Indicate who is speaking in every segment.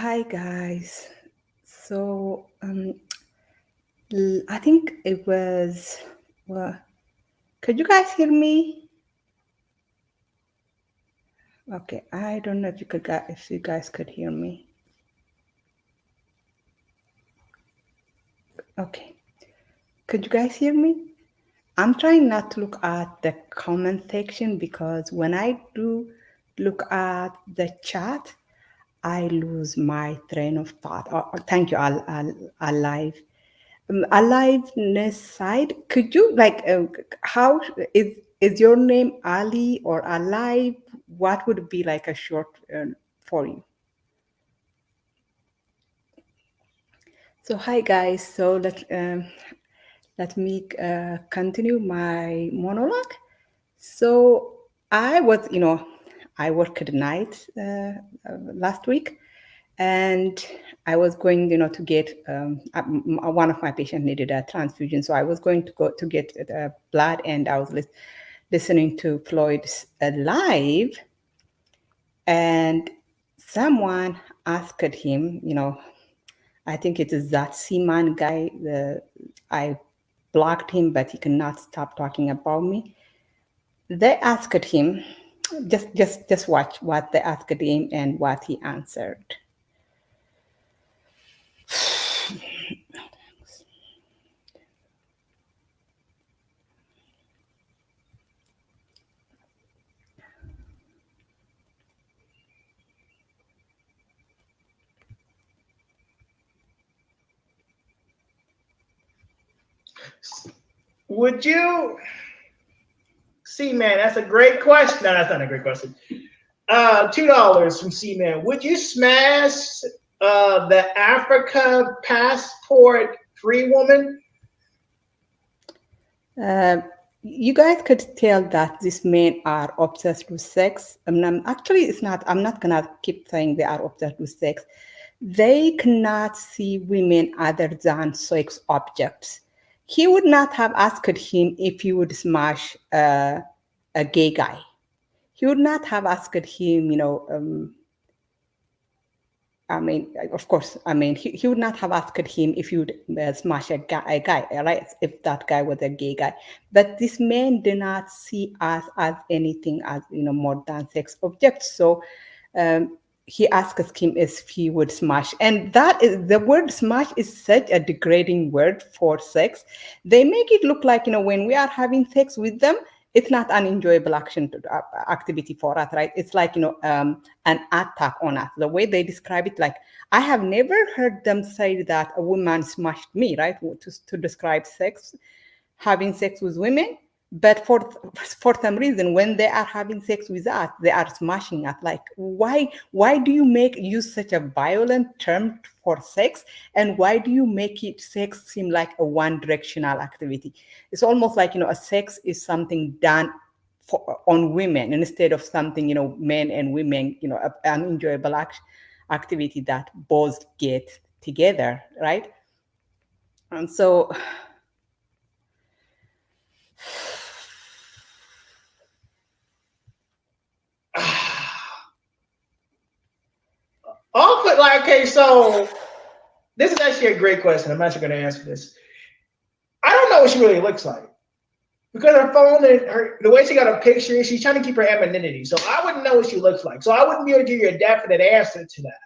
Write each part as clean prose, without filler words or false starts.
Speaker 1: Hi guys. So I think it was. Well, could you guys hear me? Okay, I don't know if if you guys could hear me. Okay, could you guys hear me? I'm trying not to look at the comment section because when I do look at the chat, I lose my train of thought. Thank you, Alive. Aliveness side, could you how is your name Ali or Alive? What would be like a short for you? So hi guys. So let me continue my monologue. So I was, I worked at night last week, and I was going, to get one of my patients needed a transfusion, so I was going to go to get blood, and I was listening to Floyd's live, and someone asked him, I think it is that Seaman guy. I blocked him, but he cannot stop talking about me. They asked him, just watch what they asked him and what he answered.
Speaker 2: Would you see, man? That's a great question. No, that's not a great question. $2 from C Man. Would you smash the Africa passport free woman?
Speaker 1: You guys could tell that these men are obsessed with sex. Actually, it's not. I'm not gonna keep saying they are obsessed with sex. They cannot see women other than sex objects. He would not have asked him if he would smash a gay guy. He would not have asked him, of course, he would not have asked him if he would smash a guy, right? If that guy was a gay guy. But this man did not see us as anything as, more than sex objects. So he asked him if he would smash. And that is, the word smash is such a degrading word for sex. They make it look like, when we are having sex with them, it's not an enjoyable activity for us, right? It's like, an attack on us. The way they describe it, like, I have never heard them say that a woman smashed me, right? To describe sex, having sex with women. But for some reason, when they are having sex with us, they are smashing us. Like, why do you use such a violent term for sex, and why do you make it sex seem like a one directional activity? It's almost like, a sex is something done on women instead of something, men and women, an enjoyable activity that both get together, right? And so
Speaker 2: Often, like, okay, so this is actually a great question. I'm actually going to answer this. I don't know what she really looks like because her phone and the way she got a picture, she's trying to keep her anonymity. So I wouldn't know what she looks like. So I wouldn't be able to give you a definite answer to that.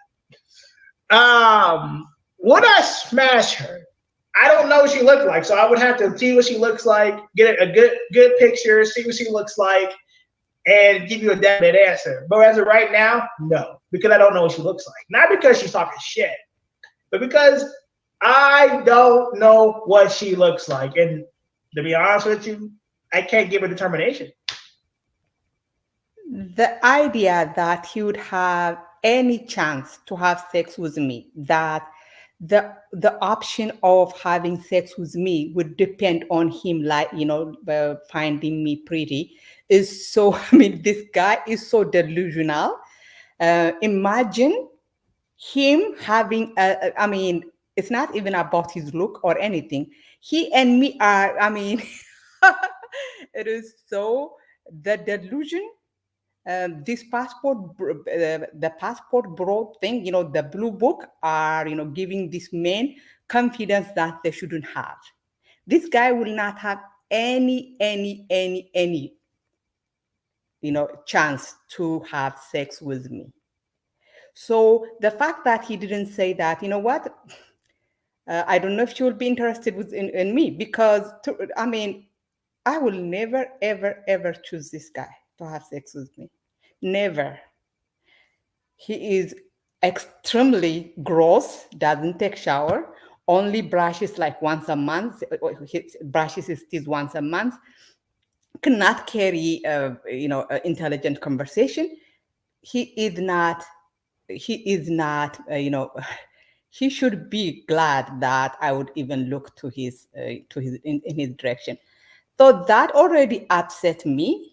Speaker 2: Would I smash her? I don't know what she looked like, so I would have to see what she looks like, get a good picture, see what she looks like, and give you a definite answer. But as of right now, no, because I don't know what she looks like. Not because she's talking shit, but because I don't know what she looks like. And to be honest with you, I can't give a determination.
Speaker 1: the idea that he would have any chance to have sex with me, that the option of having sex with me would depend on him, like, finding me pretty, is so this guy is so delusional. Imagine him having it's not even about his look or anything. He and me are, it is so, the delusion this the passport bro thing, the blue book are, giving this men confidence that they shouldn't have. This guy will not have any chance to have sex with me. So the fact that he didn't say that, what, I don't know if she will be interested in me, because I will never ever choose this guy to have sex with me. Never. He is extremely gross, doesn't take shower, only brushes like once a month. He brushes his teeth once a month. Cannot carry, intelligent conversation. He is not. He is not. He should be glad that I would even look to his in his direction. So that already upset me.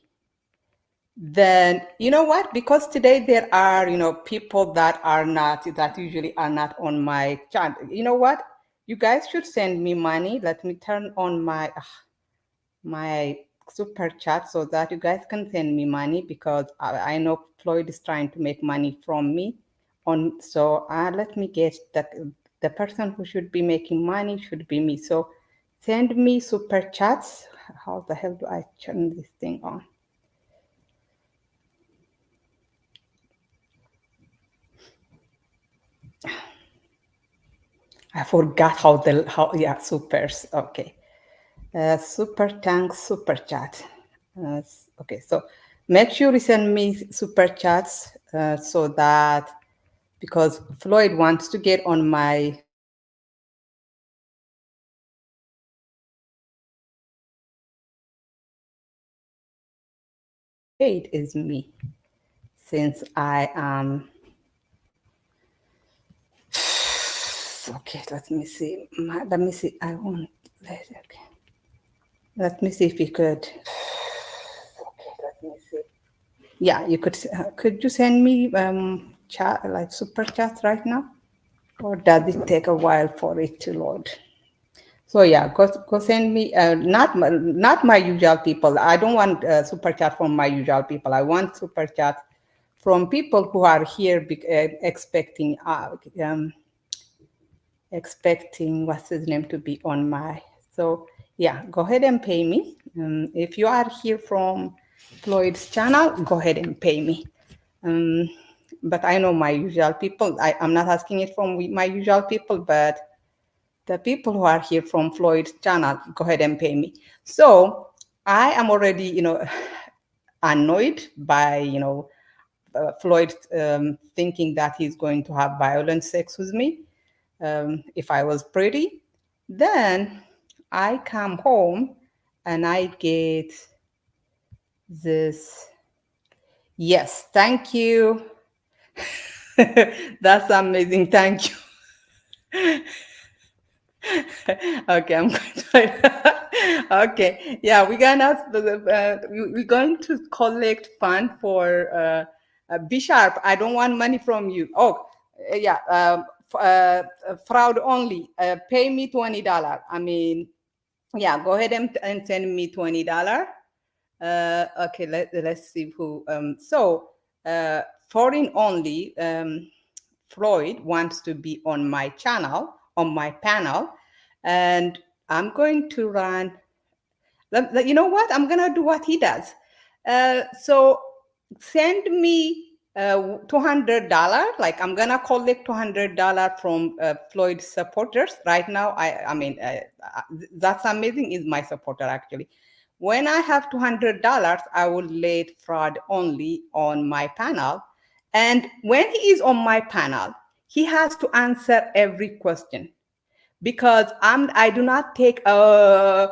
Speaker 1: Then you know what, because today there are, people that are not, that usually are not on my channel. You know what, you guys should send me money. Let me turn on my super chat so that you guys can send me money, because I know Floyd is trying to make money from me. So let me get that. The person who should be making money should be me. So send me super chats. How the hell do I turn this thing on? I forgot yeah, supers. Okay. Super thanks, super chat. Okay, so make sure you send me super chats, so that, because Floyd wants to get on my page is me, since I am. Okay, let me see. Let me see. I want. Okay. Let me see if we could. Okay, let me see. Yeah, you could. Could you send me chat, like super chat right now, or does it take a while for it to load? So yeah, go send me. Not my usual people. I don't want super chat from my usual people. I want super chat from people who are here expecting what's his name to be on my. So yeah, go ahead and pay me. If you are here from Floyd's channel, go ahead and pay me. But I know my usual people. I'm not asking it from my usual people, but the people who are here from Floyd's channel, go ahead and pay me. So I am already, annoyed by, Floyd thinking that he's going to have violent sex with me. If I was pretty, then I come home and I get this. Yes, thank you. That's amazing. Thank you. Okay, I'm going to. Okay, yeah, we're going to collect fund for B Sharp. I don't want money from you. Oh, yeah, fraud only. Pay me $20. Yeah, go ahead and send me $20. Okay, let's see who. Foreign only. Floyd wants to be on my channel, on my panel, and I'm going to run. You know what? I'm gonna do what he does. So send me $200. Like, I'm gonna collect $200 from Floyd's supporters right now. That's amazing. Is my supporter actually? When I have $200, I will let fraud only on my panel. And when he is on my panel, he has to answer every question, because I do not take no.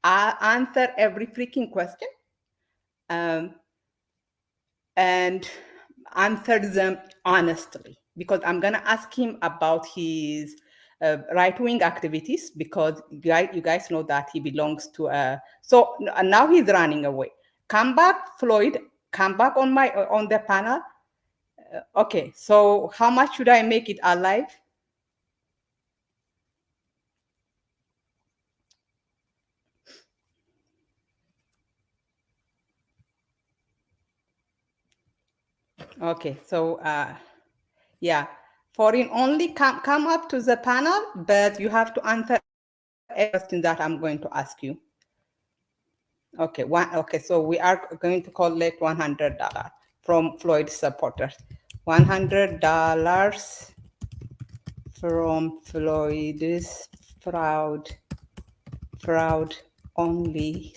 Speaker 1: I answer every freaking question, um, and answer them honestly, because I'm gonna ask him about his right-wing activities, because you guys know that he belongs to so now he's running away. Come back, Floyd. Come back on the panel. Okay, so how much should I make it alive? Okay, so yeah, foreign only come up to the panel, but you have to answer every question that I'm going to ask you. Okay, okay, so we are going to collect $100 from Floyd supporters. $100 from Floyd's fraud only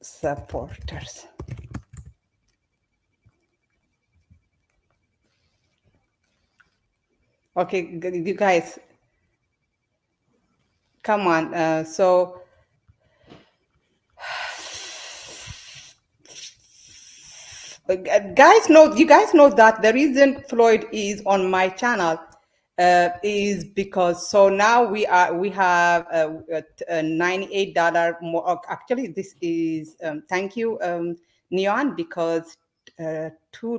Speaker 1: supporters. Okay, you guys, come on. So guys know you guys know that the reason Floyd is on my channel is because so now we have $98 more. Actually, this is thank you, Neon, because 2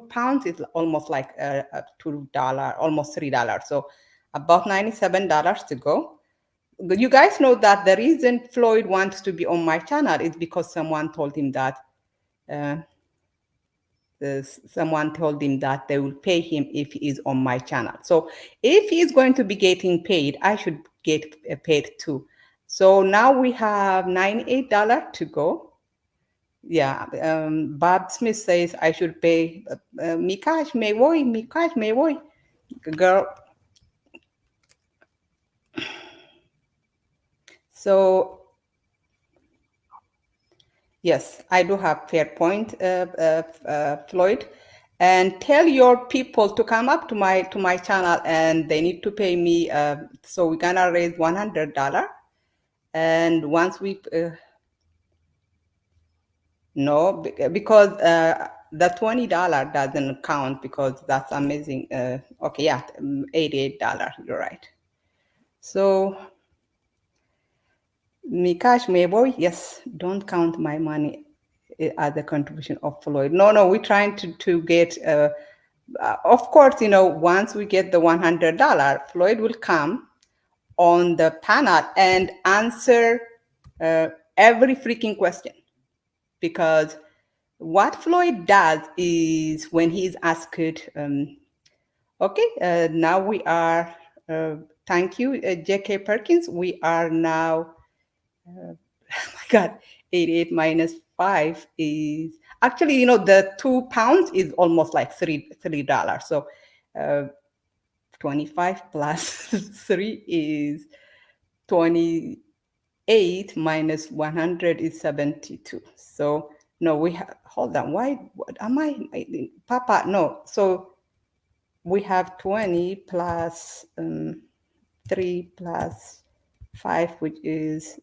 Speaker 1: pounds is almost like $2, almost $3. So about $97 to go. You guys know that the reason Floyd wants to be on my channel is because uh, someone told him that they will pay him if he is on my channel. So if he is going to be getting paid, I should get paid too. So now we have $98 to go. Yeah, Bob Smith says I should pay Mikash Mewoy, girl. So yes, I do have fair point, Floyd. And tell your people to come up to my channel, and they need to pay me. So we're gonna raise $100, and once we no, because the $20 doesn't count because that's amazing. Okay, yeah, $88. You're right. So Mikash Mayboy, yes, don't count my money as a contribution of Floyd. No, we're trying to get, of course, once we get the $100, Floyd will come on the panel and answer every freaking question. Because what Floyd does is when he's asked, okay, now we are, thank you, J.K. Perkins, we are now oh my God, 88 minus 5 is actually, the 2 pounds is almost like $3. So 25 plus 3 is 28 minus 100 is 72. So no, we have, hold on, why, what am Papa, no. So we have 20 plus 3 plus 5, which is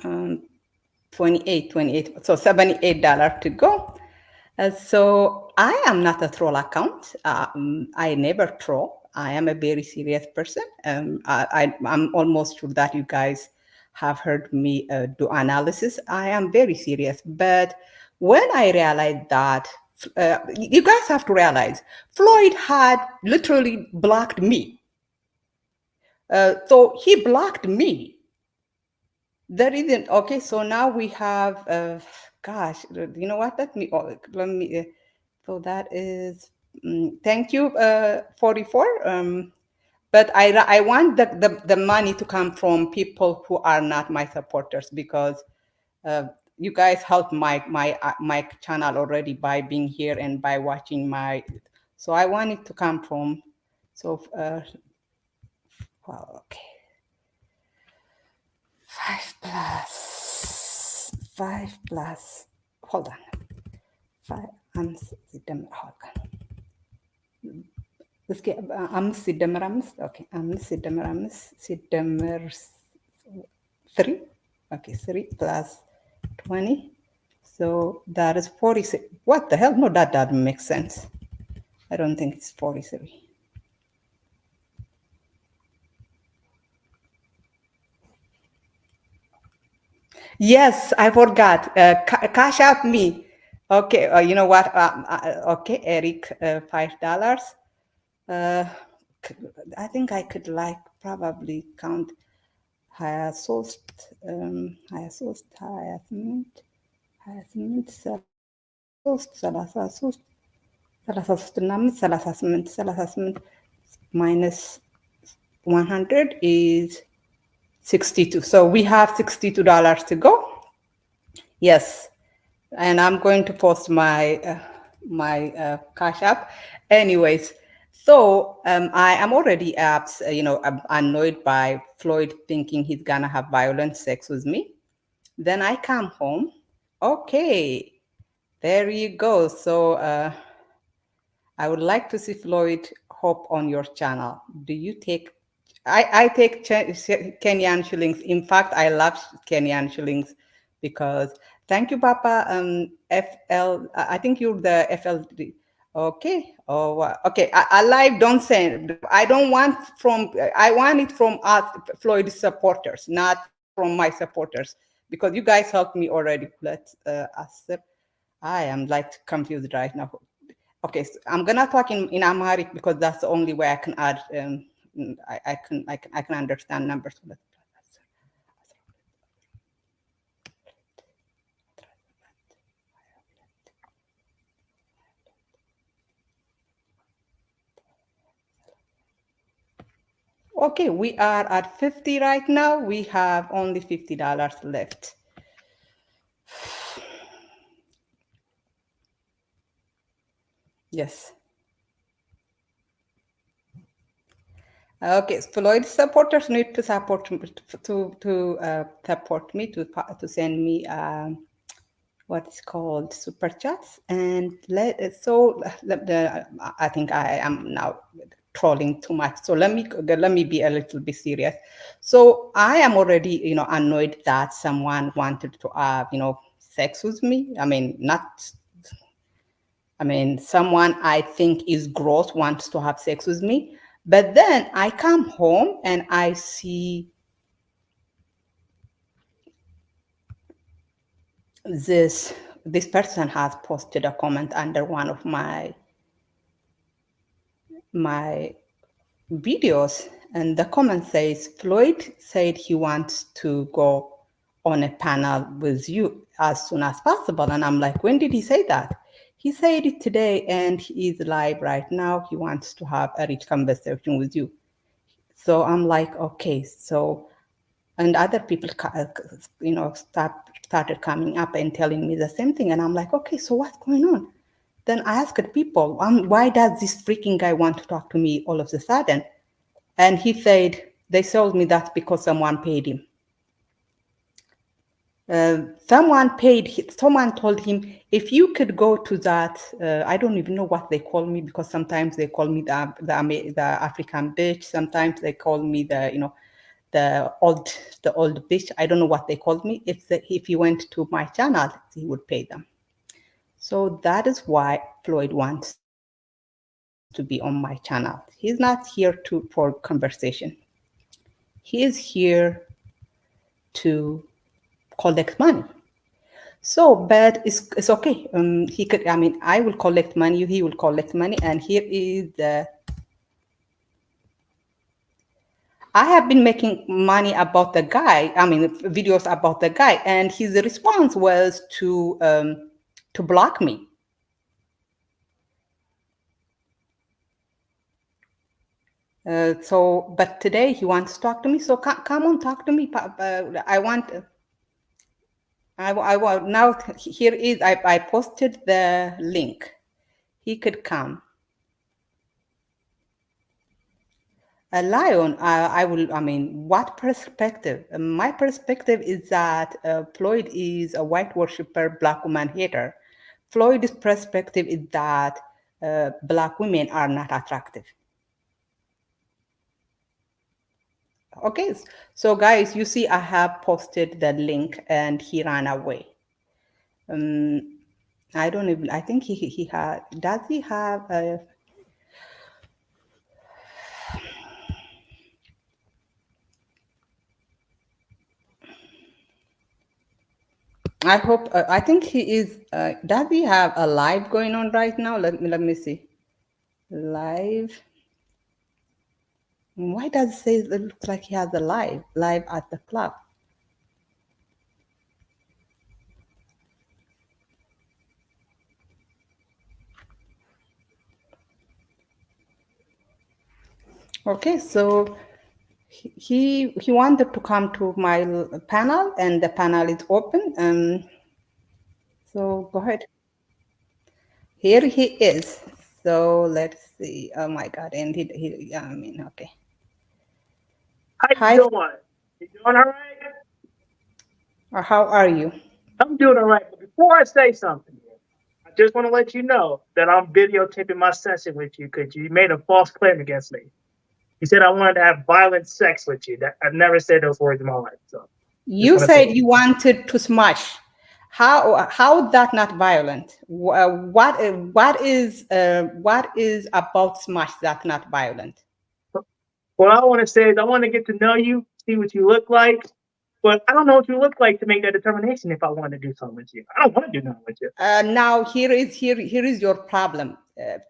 Speaker 1: um, 28, so $78 to go. So I am not a troll account. I never troll. I am a very serious person. I'm almost sure that you guys have heard me do analysis. I am very serious. But when I realized that, you guys have to realize, Floyd had literally blocked me. So he blocked me. The reason, okay, so now we have, gosh, you know what? Let me, so that is, thank you, 44. But I want the money to come from people who are not my supporters, because you guys helped my channel already by being here and by watching so I want it to come from, so, well, okay. 5 plus, hold on. 5, hold on. Okay, sidamar 3. Okay, 3 plus 20. So that is 46. What the hell? No, that doesn't make sense. I don't think it's 43. Yes, I forgot. Cash out me. Okay, you know what? Okay, Eric, $5. Uh, I think I could probably count hyacinth, hyacinth, 7. 33 minus 100 is 62. So we have $62 to go. Yes, and I'm going to post my Cash App. Anyways, so I am already I'm annoyed by Floyd thinking he's gonna have violent sex with me. Then I come home. Okay, there you go. So I would like to see Floyd hop on your channel. Do you take? I take Kenyan shillings. In fact, I love Kenyan shillings because thank you, Papa. FL. I think you're the FLD. Okay. Oh, okay. Alive. Don't send. I don't want from. I want it from us, Floyd supporters, not from my supporters, because you guys helped me already. Let's accept. I am like confused right now. Okay, so I'm gonna talk in Amharic because that's the only way I can add. I can understand numbers. Okay, we are at 50 right now. We have only $50 left. Yes. Okay, Floyd supporters need to support support me to send me what's called super chats, and I think I am now trolling too much. So let me be a little bit serious. So I am already annoyed that someone wanted to have sex with me. I mean, not. I mean, someone I think is gross wants to have sex with me, but then I come home and I see this person has posted a comment under one of my videos, and the comment says Floyd said he wants to go on a panel with you as soon as possible. And I'm like, when did he say that? He said it today, and he is live right now. He wants to have a rich conversation with you. So I'm like, okay. So, and other people started coming up and telling me the same thing, and I'm like, okay, so what's going on? Then I asked people, why does this freaking guy want to talk to me all of a sudden? And he said, they told me that's because someone paid him. Someone told him, if you could go to that, I don't even know what they call me, because sometimes they call me the African bitch. Sometimes they call me the old bitch. I don't know what they called me. If he went to my channel, he would pay them. So that is why Floyd wants to be on my channel. He's not here for conversation. He is here to collect money. So, but it's okay. He could. I mean, I will collect money. He will collect money. And here is the. I have been making money about the guy. I mean, videos about the guy, and his response was to block me. So, but today he wants to talk to me. So come on, talk to me. I want. I want now. Here is. I posted the link. He could come. A lion. I will. I mean, what perspective? My perspective is that Floyd is a white worshiper, black woman hater. Floyd's perspective is that black women are not attractive. Okay, so guys, you see I have posted the link and he ran away. I don't even, I think he had, does he have a, I hope, I think he is, does he have a live going on right now? Let me see. Live. Why does it say it looks like he has a live at the club? Okay, so he wanted to come to my panel, and the panel is open. So go ahead. Here he is. So let's see. Oh my God! And he I mean, okay.
Speaker 3: How you
Speaker 1: Hi,
Speaker 3: doing? You doing all right?
Speaker 1: how are you?
Speaker 3: I'm doing all right. But before I say something, I just want to let you know that I'm videotaping my session with you because you made a false claim against me. You said I wanted to have violent sex with you. That I've never said those words in my life. So just
Speaker 1: You
Speaker 3: want to say
Speaker 1: said
Speaker 3: that.
Speaker 1: you wanted to smash. How that not violent? What is about smash that not violent?
Speaker 3: What I want to say is I want to get to know you, see what you look like, but I don't know what you look like to make that determination if I want to do something with you. I don't want to do nothing with you.
Speaker 1: Now here is your problem.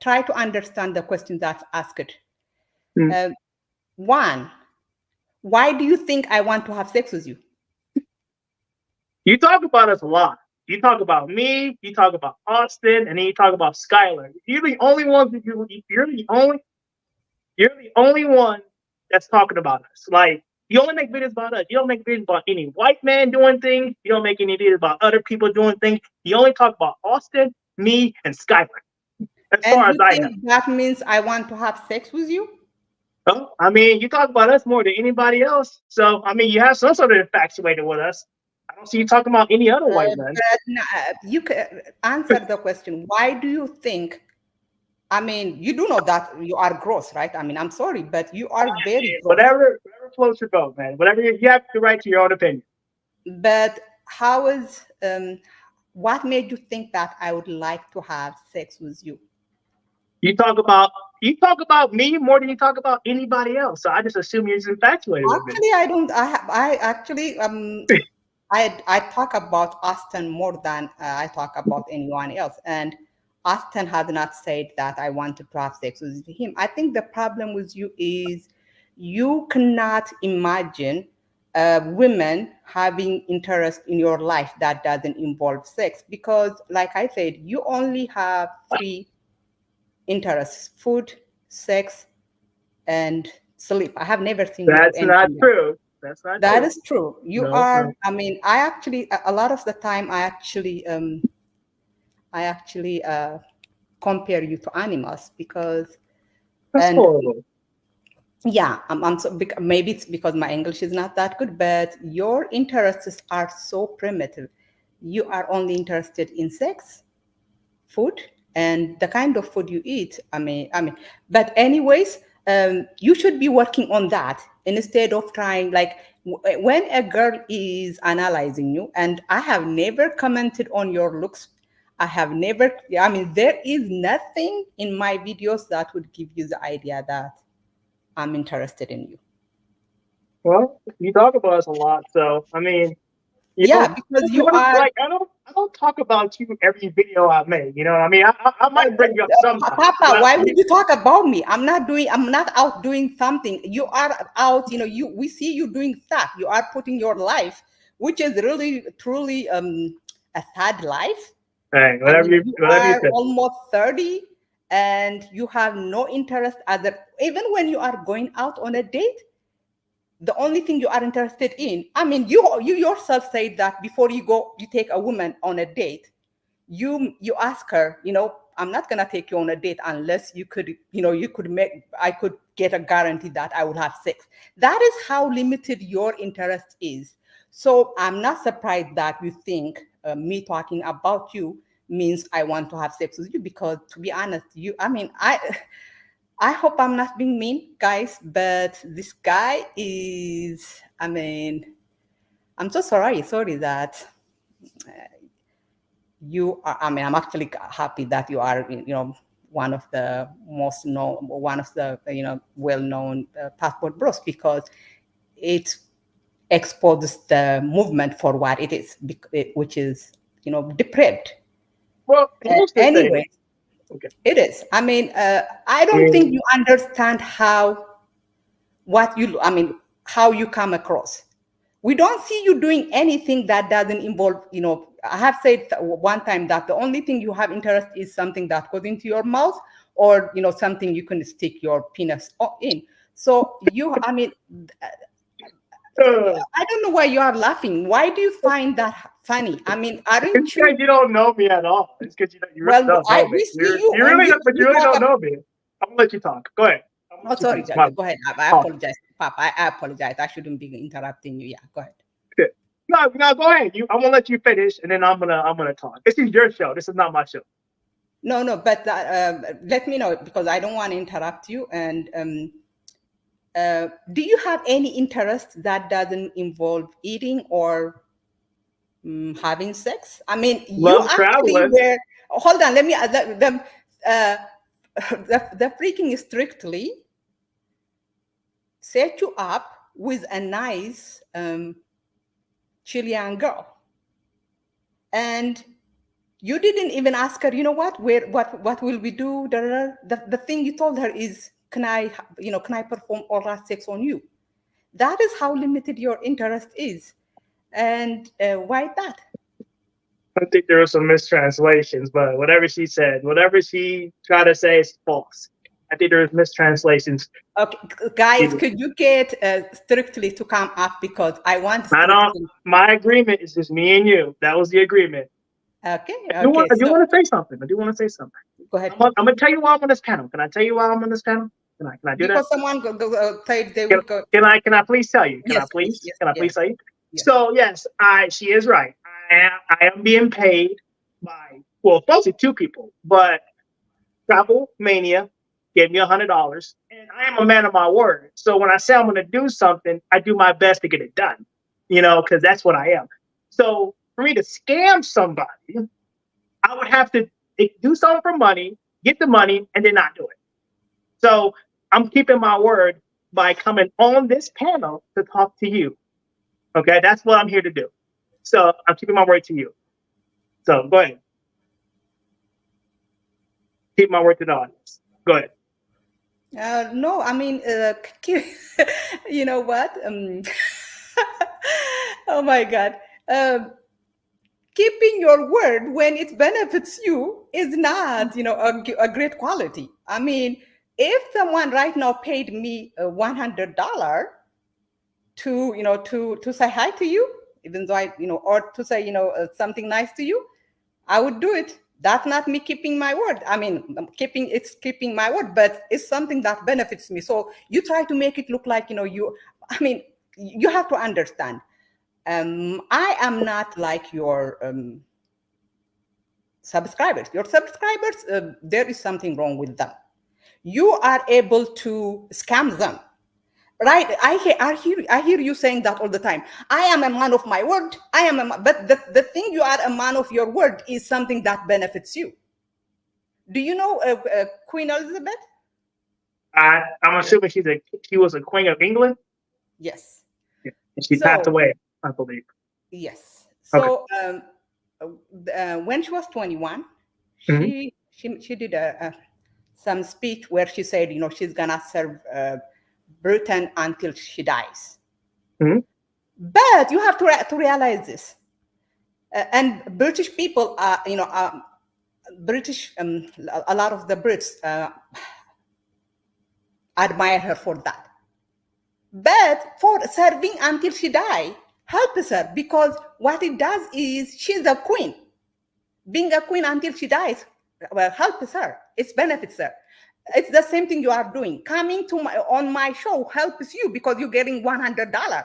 Speaker 1: Try to understand the question that's asked.
Speaker 3: Hmm.
Speaker 1: Uh, One, why do you think I want to have sex with you?
Speaker 3: You talk about us a lot. You talk about me, you talk about Austin, and then you talk about Skylar. You're the only ones that you're the only one that's talking about us. Like you only make videos about us. You don't make videos about any white man doing things. You don't make any videos about other people doing things. You only talk about Austin, me, and Skylar. As
Speaker 1: And
Speaker 3: far as
Speaker 1: you
Speaker 3: I know.
Speaker 1: think that means I want to have sex with you?
Speaker 3: Oh, I mean, you talk about us more than anybody else. So I mean, you have some sort of infatuated with us. I don't see you talking about any other white men.
Speaker 1: You can answer the question. Why do you think? I mean, you do know that you are gross, right? I mean, I'm sorry, but you are very gross.
Speaker 3: Whatever floats your boat, man. Whatever you have the right to your own opinion.
Speaker 1: But how is what made you think that I would like to have sex with you?
Speaker 3: You talk about you talk about me more than you talk about anybody else. So I just assume you're just infatuated with me.
Speaker 1: Actually, I don't. I actually I talk about Austin more than I talk about anyone else. And Austin has not said that I wanted to have sex with him. I think the problem with you is you cannot imagine women having interest in your life that doesn't involve sex because, like I said, you only have three interests: food, sex, and sleep. I have never seen you do
Speaker 3: That's not
Speaker 1: anything else.
Speaker 3: true. That's not
Speaker 1: That
Speaker 3: true.
Speaker 1: is true. You
Speaker 3: No,
Speaker 1: are,
Speaker 3: no.
Speaker 1: I mean, I actually, a lot of the time, I actually compare you to animals because,
Speaker 3: That's
Speaker 1: and
Speaker 3: horrible.
Speaker 1: yeah, maybe it's because my English is not that good, but your interests are so primitive. You are only interested in sex, food, and the kind of food you eat. But anyways, you should be working on that instead of trying like when a girl is analyzing you. And I have never commented on your looks. I have never. I mean, there is nothing in my videos that would give you the idea that I'm interested in you.
Speaker 3: Well, you talk about us a lot, so I mean, you
Speaker 1: Yeah,
Speaker 3: know,
Speaker 1: because you are.
Speaker 3: like I don't talk about you every video I make. You know what I mean? I might bring you up sometimes,
Speaker 1: Papa,
Speaker 3: but
Speaker 1: why would you talk about me? I'm not out doing something. You are out, we see you doing stuff. You are putting your life, which is really, truly a sad life.
Speaker 3: hey,
Speaker 1: I mean, you
Speaker 3: whatever you
Speaker 1: are
Speaker 3: say.
Speaker 1: almost 30 and you have no interest other, even when you are going out on a date, the only thing you are interested in, I mean, you yourself said that before you take a woman on a date, you ask her, I'm not gonna take you on a date unless you could make I could get a guarantee that I would have sex. That is how limited your interest is. So I'm not surprised that you think me talking about you means I want to have sex with you, because to be honest, I hope I'm not being mean, guys, but this guy is, I'm so sorry that you are, I'm actually happy that you are, one of the most known, one of the, well-known passport bros, because it exposes the movement for what it is, which is, depraved.
Speaker 3: Well, here's the thing.
Speaker 1: Anyway,
Speaker 3: Okay.
Speaker 1: it is. I
Speaker 3: I
Speaker 1: don't think
Speaker 3: mean,
Speaker 1: you understand how you come across. We don't see you doing anything that doesn't involve, I have said one time that the only thing you have interest is something that goes into your mouth, or something you can stick your penis in. So I mean, I don't know why you are laughing. Why do you find that funny? I mean, aren't
Speaker 3: It's because
Speaker 1: you?
Speaker 3: you don't know me at all. It's because you really
Speaker 1: Well,
Speaker 3: don't know me.
Speaker 1: we see you,
Speaker 3: You
Speaker 1: and
Speaker 3: really, but you
Speaker 1: you
Speaker 3: really
Speaker 1: talk
Speaker 3: don't
Speaker 1: about.
Speaker 3: know me. I'm gonna let you talk. Go ahead. I'm gonna
Speaker 1: Oh,
Speaker 3: let you
Speaker 1: sorry,
Speaker 3: finish. My
Speaker 1: go ahead. I
Speaker 3: talk.
Speaker 1: apologize, Papa. I apologize. I shouldn't be interrupting you. Yeah, go ahead.
Speaker 3: Good. No, no, go ahead. I'm gonna let you finish, and then I'm gonna talk. This is your show. This is not my show.
Speaker 1: No, but let me know because I don't want to interrupt you. And do you have any interest that doesn't involve eating or having sex? I mean, you
Speaker 3: Love
Speaker 1: actually
Speaker 3: traveling.
Speaker 1: were. Hold on, let me. The freaking strictly set you up with a nice Chilean girl, and you didn't even ask her. You know what? What will we do? The thing you told her is, can I perform oral sex on you? That is how limited your interest is, and why that?
Speaker 3: I think there were some mistranslations, but whatever she said, whatever she tried to say is false. I think there was mistranslations.
Speaker 1: Okay, guys, could you get strictly to come up because I want
Speaker 3: I don't.
Speaker 1: strictly.
Speaker 3: My agreement is just me and you. That was the agreement.
Speaker 1: Okay,
Speaker 3: I do want
Speaker 1: so
Speaker 3: to say something. I do want to say something.
Speaker 1: go ahead.
Speaker 3: I'm gonna tell you why I'm on this panel. Can I tell you why I'm on this panel? Can I do that?
Speaker 1: Because someone said they
Speaker 3: Can,
Speaker 1: would go.
Speaker 3: can I please tell you?
Speaker 1: Yes, please. Yes,
Speaker 3: Can I
Speaker 1: yes,
Speaker 3: please tell you?
Speaker 1: yes.
Speaker 3: So yes, she is right. I am being paid by mostly two people, but Travel Mania gave me $100, and I am a man of my word. So when I say I'm going to do something, I do my best to get it done. Because that's what I am. So for me to scam somebody, I would have to do something for money, get the money, and then not do it. So I'm keeping my word by coming on this panel to talk to you. Okay, that's what I'm here to do. So I'm keeping my word to you. So go ahead. Keep my word to the audience. Go ahead.
Speaker 1: No, I mean, you know what? Oh my God. Keeping your word when it benefits you is not, a great quality. I mean, if someone right now paid me $100 to say hi to you, even though or to say, something nice to you, I would do it. That's not me keeping my word. I mean, it's keeping my word, but it's something that benefits me. So you try to make it look like, I mean, you have to understand. I am not like your subscribers. Your subscribers, there is something wrong with them. You are able to scam them. Right, I hear you saying that all the time. I am a man of my word. But the thing you are a man of your word is something that benefits you. Do you know Queen Elizabeth?
Speaker 3: I'm assuming she was a queen of England.
Speaker 1: Yes.
Speaker 3: Yeah. And she passed away, I believe.
Speaker 1: Yes. So when she was 21,
Speaker 3: Mm-hmm.
Speaker 1: she did some speech where she said, she's gonna serve Britain until she dies.
Speaker 3: Mm-hmm.
Speaker 1: But you have to realize this. And British people are, British, a lot of the Brits admire her for that. But for serving until she died helps her, because what it does is she's a queen. Being a queen until she dies helps her. It benefits her. It's the same thing you are doing. Coming to on my show helps you because you're getting $100.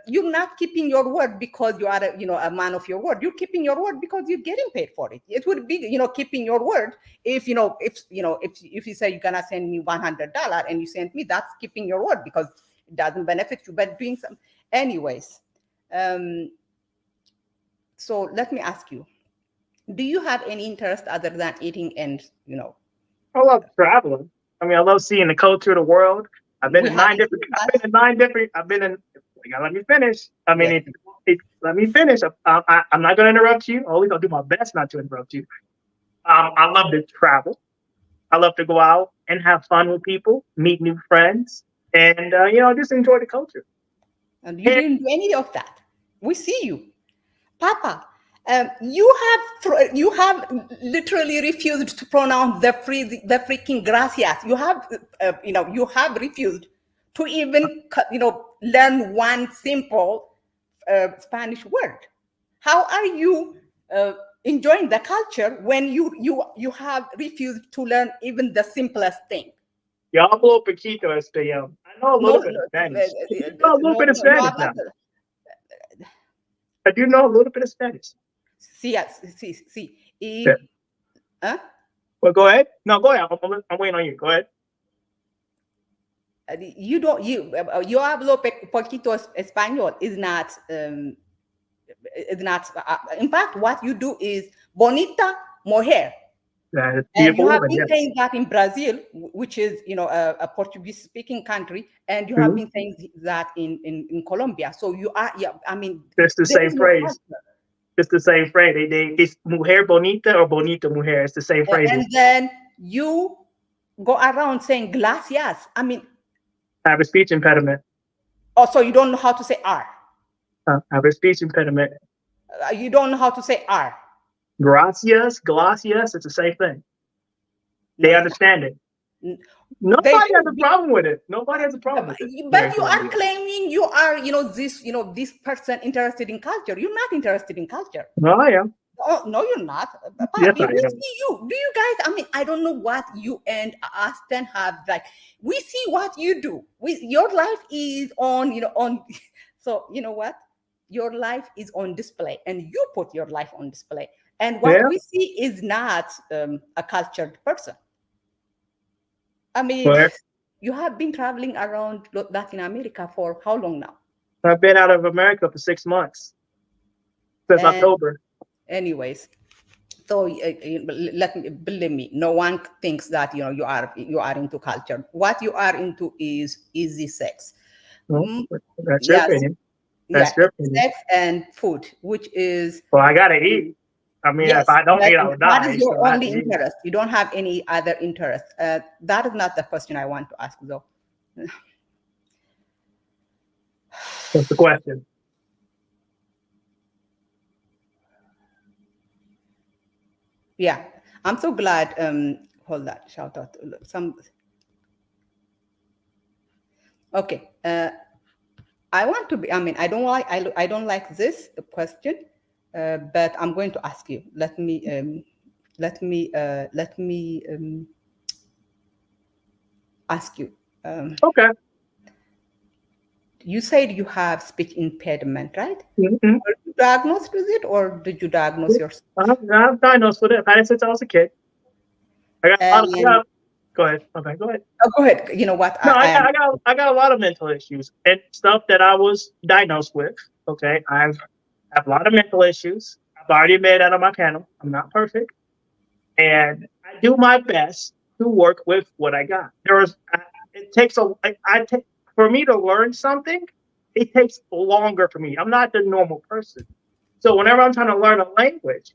Speaker 1: You're not keeping your word because you are a man of your word. You're keeping your word because you're getting paid for it. It would be keeping your word if you say you're gonna send me $100 and you send me, that's keeping your word because it doesn't benefit you. But doing some anyways. So let me ask you, do you have any interest other than eating and
Speaker 3: I love traveling. I mean, I love seeing the culture of the world. I've been in 9 different. I've been in. You gotta let me finish. I mean,
Speaker 1: yes.
Speaker 3: let me finish. I'm not gonna interrupt you. Always, I'll do my best not to interrupt you. I love to travel. I love to go out and have fun with people, meet new friends, and just enjoy the culture.
Speaker 1: And you didn't do any of that. We see you, Papa. You have literally refused to pronounce the freaking gracias. You have you have refused. to even learn one simple Spanish word. How are you enjoying the culture when you have refused to learn even the simplest thing?
Speaker 3: Yo hablo poquito español. I know a little bit of Spanish. I know a little bit of Spanish now. I do know a little bit of Spanish.
Speaker 1: Sí.
Speaker 3: Yeah.
Speaker 1: ¿Ah?
Speaker 3: Well, go ahead. No, go ahead. I'm waiting on you. Go ahead.
Speaker 1: You hablo poquito español is not in fact what you do is bonita mujer. And you have been saying that in Brazil, which is a Portuguese speaking country, and you have been saying that in Colombia. So you are, I mean,
Speaker 3: it's the same phrase. It's the same phrase. It's mujer bonita or bonita mujer. It's the same phrase.
Speaker 1: And then you go around saying gracias. I mean,
Speaker 3: I have a speech impediment.
Speaker 1: Oh, so you don't know how to say R?
Speaker 3: I have a speech impediment.
Speaker 1: You don't know how to say R?
Speaker 3: Gracias, it's the same thing. They understand it. Nobody has a problem with it. Nobody has a problem with it.
Speaker 1: But you are claiming you are, this person interested in culture. You're not interested in culture.
Speaker 3: No, I am.
Speaker 1: Oh, no, you're not.
Speaker 3: Yes, I am.
Speaker 1: See you. Do you guys? I mean, I don't know what you and Auston have. Like, we see what you do. Your life is on. So you know what? Your life is on display, and you put your life on display. And what we see is not a cultured person. I mean, you have been traveling around Latin America for how long now?
Speaker 3: I've been out of America for 6 months since October.
Speaker 1: Anyways, so believe me, no one thinks that you are into culture. What you are into is easy sex.
Speaker 3: That's your opinion. That's your opinion.
Speaker 1: Sex and food, which is
Speaker 3: I gotta eat. I mean, if I don't eat, I'll die.
Speaker 1: That is your only interest. You don't have any other interest. That is not the question I want to ask, though.
Speaker 3: What's the question?
Speaker 1: Yeah, I'm so glad. Hold that. Shout out to some. Okay. I want to be. I mean, I don't like this question. But I'm going to ask you. Let me ask you.
Speaker 3: Okay.
Speaker 1: You said you have speech impediment, right?
Speaker 3: Mm-hmm.
Speaker 1: Were you diagnosed with it, or did you diagnose yourself?
Speaker 3: I'm diagnosed with it. I've had it since I was a kid. Go ahead. Okay, go ahead.
Speaker 1: Oh, go ahead. You know what?
Speaker 3: No, I got a lot of mental issues and stuff that I was diagnosed with. Okay, I have a lot of mental issues. I've already made out on my panel. I'm not perfect, and I do my best to work with what I got. It takes for me to learn something. It takes longer for me. I'm not the normal person, so whenever I'm trying to learn a language,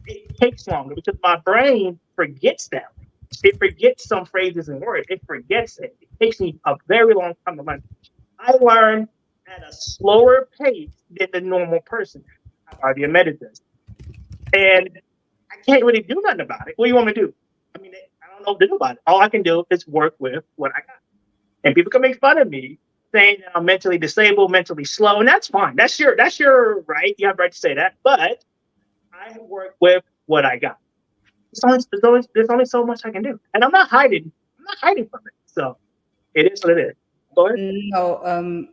Speaker 3: it takes longer because my brain forgets that. It forgets some phrases and words. It forgets it. It takes me a very long time to learn. I learn at a slower pace than the normal person. I've already admitted this. And I can't really do nothing about it. What do you want me to do? I mean, I don't know what to do about it. All I can do is work with what I got. And people can make fun of me saying that I'm mentally disabled, mentally slow, and that's fine. That's your right. You have the right to say that. But I work with what I got. There's only so much I can do. And I'm not hiding from it. So it is what it is. Go ahead.
Speaker 1: No,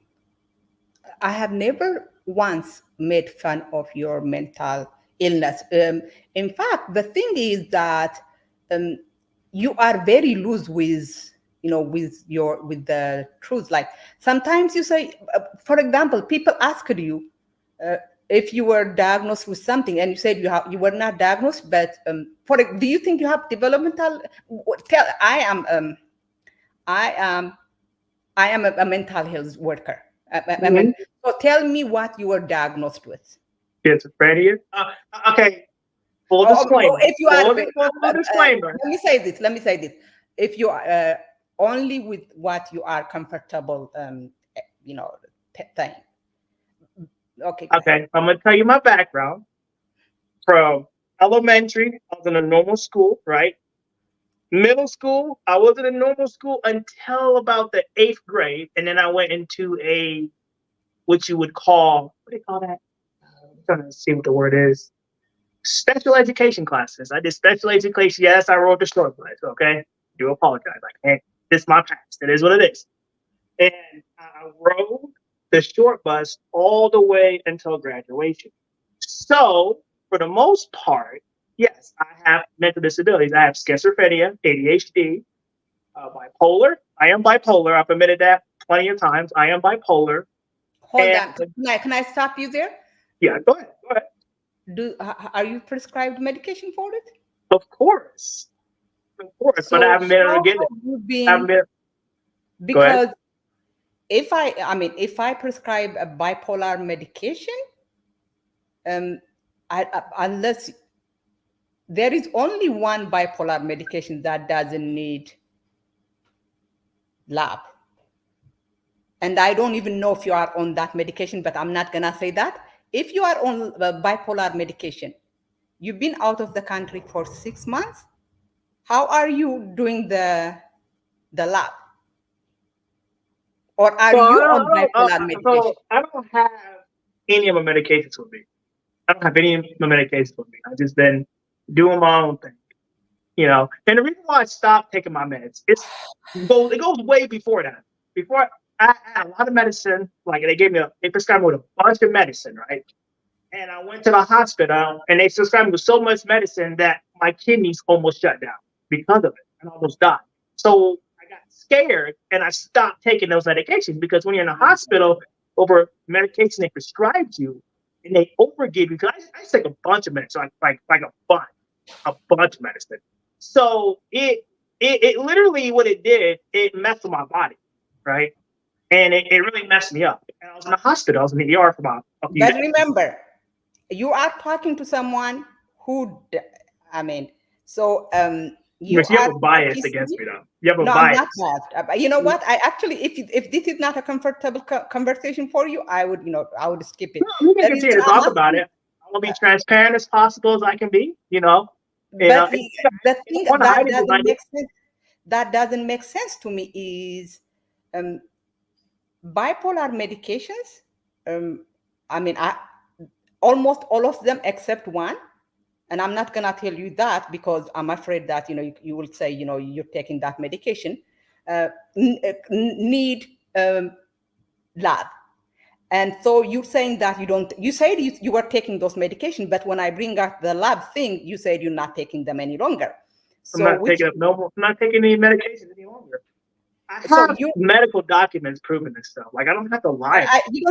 Speaker 1: I have never once made fun of your mental illness. In fact, the thing is that you are very loose with the truth. Like sometimes you say, for example, people asked you if you were diagnosed with something, and you said you were not diagnosed, but do you think you have developmental? I am a mental health worker. I mean, so tell me what you were diagnosed with.
Speaker 3: Schizophrenia. Okay. Full disclaimer.
Speaker 1: If you are,
Speaker 3: full disclaimer.
Speaker 1: Let me say this. If you are only with what you are comfortable, thing. Okay.
Speaker 3: Okay. I'm gonna tell you my background. From elementary, I was in a normal school, right? middle school, I wasn't in normal school until about the 8th grade, and then I went into what you would call, what do you call that? I'm trying to see what the word is. Special education classes. I did special education. Yes, I rode the short bus. Okay, do apologize. I can't. This is my past. It is what it is. And I rode the short bus all the way until graduation. So, for the most part, yes, I have mental disabilities. I have schizophrenia, ADHD, bipolar. I am bipolar. I've admitted that plenty of times. I am bipolar.
Speaker 1: Hold on. Can I stop you there?
Speaker 3: Yeah, go ahead. Go ahead.
Speaker 1: Are you prescribed medication for it?
Speaker 3: Of course. Of course.
Speaker 1: So
Speaker 3: but I haven't been able to get it.
Speaker 1: Because if I prescribe a bipolar medication, unless there is only one bipolar medication that doesn't need lab. And I don't even know if you are on that medication, but I'm not gonna say that. If you are on bipolar medication, you've been out of the country for 6 months, how are you doing the lab? Or are you on bipolar medication?
Speaker 3: So I don't have any of my medications with me. I don't have any of my medications with me. I've just been doing my own thing. And the reason why I stopped taking my meds, it goes way before that. Before I had a lot of medicine, like they prescribed me with a bunch of medicine, right? And I went to the hospital and they prescribed me with so much medicine that my kidneys almost shut down because of it and almost died. So I got scared and I stopped taking those medications because when you're in a hospital over medication they prescribed you and they overgive you, because I take a bunch of medicine, like a bunch of medicine. So it literally what it did, it messed with my body, right? And it really messed me up. And I was in the hospital. I was in the ER for about a few days.
Speaker 1: But remember, you are talking to someone who, you
Speaker 3: have a bias against me, though. You have a bias.
Speaker 1: I'm not biased. You know what? I actually, if this is not a comfortable conversation for you, I would skip it.
Speaker 3: No, we can continue to talk about it. I want to be transparent as possible as I can be.
Speaker 1: But the thing that doesn't make sense to me is bipolar medications. Almost all of them except one, and I'm not gonna tell you that because I'm afraid that you will say you're taking that medication need lab. And so you're saying that you said you were taking those medications, but when I bring up the lab thing, you said you're not taking them any longer.
Speaker 3: So I'm not taking any medication any longer. I have medical documents proving this stuff. Like I don't have to lie.
Speaker 1: You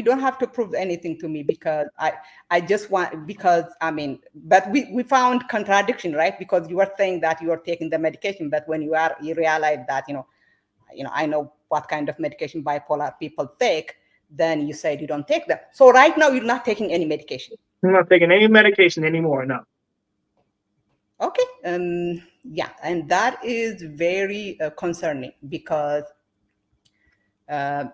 Speaker 1: don't have to prove anything to me because I just want, but we found contradiction, right? Because you were saying that you are taking the medication, but when you realize that I know what kind of medication bipolar people take, then you said you don't take them. So right now you're not taking any medication.
Speaker 3: I'm not taking any medication anymore. No.
Speaker 1: Okay. Yeah, and that is very concerning because, okay,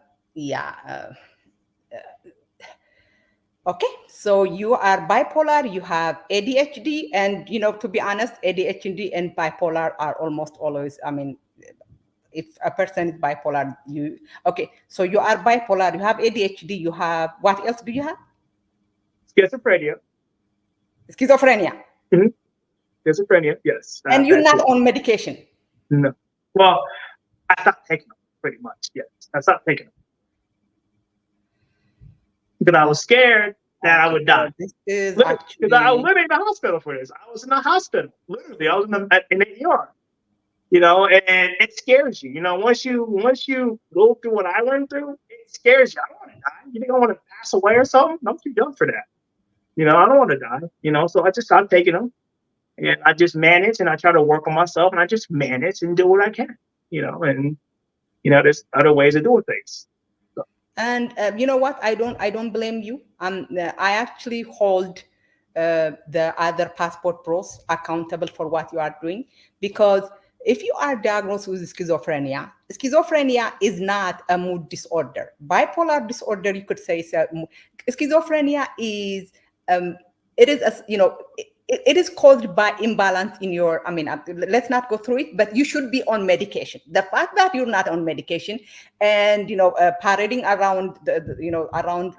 Speaker 1: so you are bipolar, you have ADHD, and to be honest, ADHD and bipolar are almost always. If a person is bipolar, so you are bipolar, you have ADHD, you have what else do you have?
Speaker 3: Schizophrenia.
Speaker 1: Mm-hmm.
Speaker 3: Schizophrenia, yes.
Speaker 1: And you're not on medication?
Speaker 3: No. Well, I stopped taking them pretty much, yes. I stopped taking them. Because I was scared that I would die. Because I was living in the hospital for this. I was in the hospital. Literally, I was in the ER. And it scares you. Once you go through what I went through, it scares you. I don't want to die. You think I want to pass away or something? I'm too young for that. I don't want to die. So I just stopped taking them. And I just manage and I try to work on myself and I just manage and do what I can, and there's other ways of doing things. So.
Speaker 1: And you know what? I don't blame you. I actually hold the other passport pros accountable for what you are doing, because if you are diagnosed with schizophrenia is not a mood disorder. Bipolar disorder, you could say, schizophrenia is it is it is caused by imbalance in your, I mean, let's not go through it, but you should be on medication. The fact that you're not on medication and, parading around, around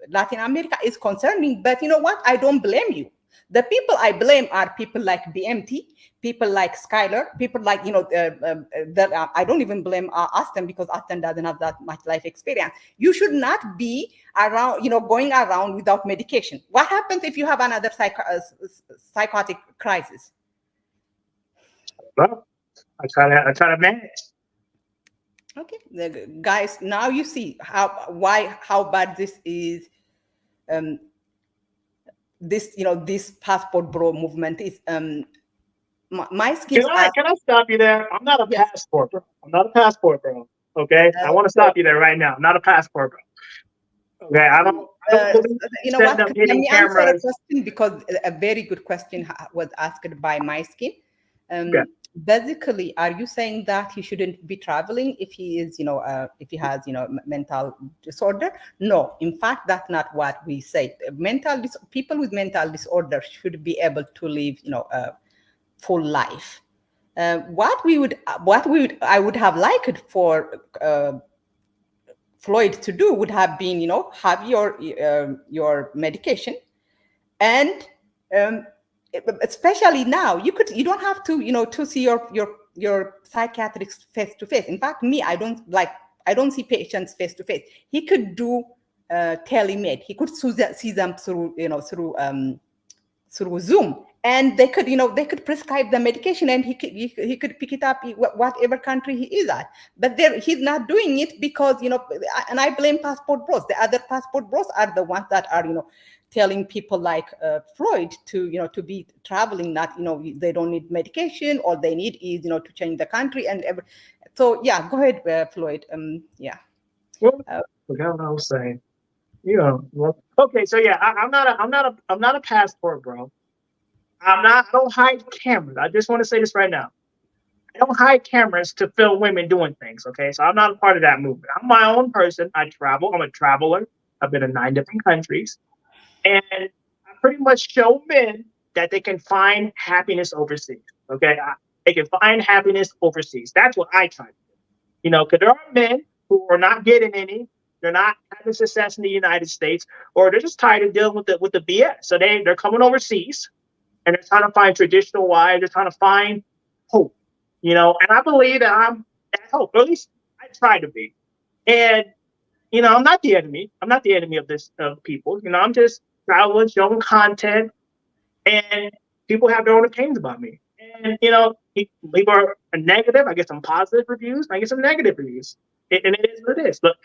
Speaker 1: Latin America is concerning, but you know what? I don't blame you. The people I blame are people like BMT, people like Skylar, people like, I don't even blame Auston, because Auston doesn't have that much life experience. You should not be around, going around without medication. What happens if you have another psychotic crisis?
Speaker 3: Well, I try to manage.
Speaker 1: Okay, guys, now you see how bad this is. This passport bro movement is. My skills.
Speaker 3: Can I stop you there? I'm not a
Speaker 1: Yes.
Speaker 3: passport bro. I'm not a passport bro. Okay, I want to stop you there right now. I'm not a passport bro. Okay, I don't
Speaker 1: you know what?
Speaker 3: Let
Speaker 1: me answer a question, because a very good question was asked by my skin.
Speaker 3: Okay.
Speaker 1: Basically, are you saying that he shouldn't be traveling if he is, if he has, mental disorder? No, in fact, that's not what we say. People with mental disorder should be able to live, a full life. What I would have liked for Floyd to do would have been, have your medication, and especially now, you don't have to, to see your psychiatrist face to face. In fact, me, I don't see patients face to face. He could do telemed. He could see them through, through Zoom, and they could prescribe the medication, and he could pick it up whatever country he is at. But he's not doing it because, and I blame passport bros. The other passport bros are the ones that are, telling people like Floyd to be traveling, not, they don't need medication. All they need is, to change the country and so yeah, go ahead, Floyd. Yeah.
Speaker 3: Well, forgot what I was saying. Okay, so yeah, I'm not a passport bro. I don't hide cameras. I just want to say this right now. I don't hide cameras to film women doing things. Okay, so I'm not a part of that movement. I'm my own person. I travel. I'm a traveler. I've been in 9 different countries. And I pretty much show men that they can find happiness overseas. Okay, they can find happiness overseas. That's what I try to do. Because there are men who are not getting any. They're not having success in the United States, or they're just tired of dealing with the BS. So they're coming overseas, and they're trying to find traditional wives. They're trying to find hope. And I believe that I'm that hope. Or at least I try to be. And I'm not the enemy. I'm not the enemy of people. I'm just traveling, showing content, and people have their own opinions about me. And people are negative. I get some positive reviews. I get some negative reviews, and it is what it is. But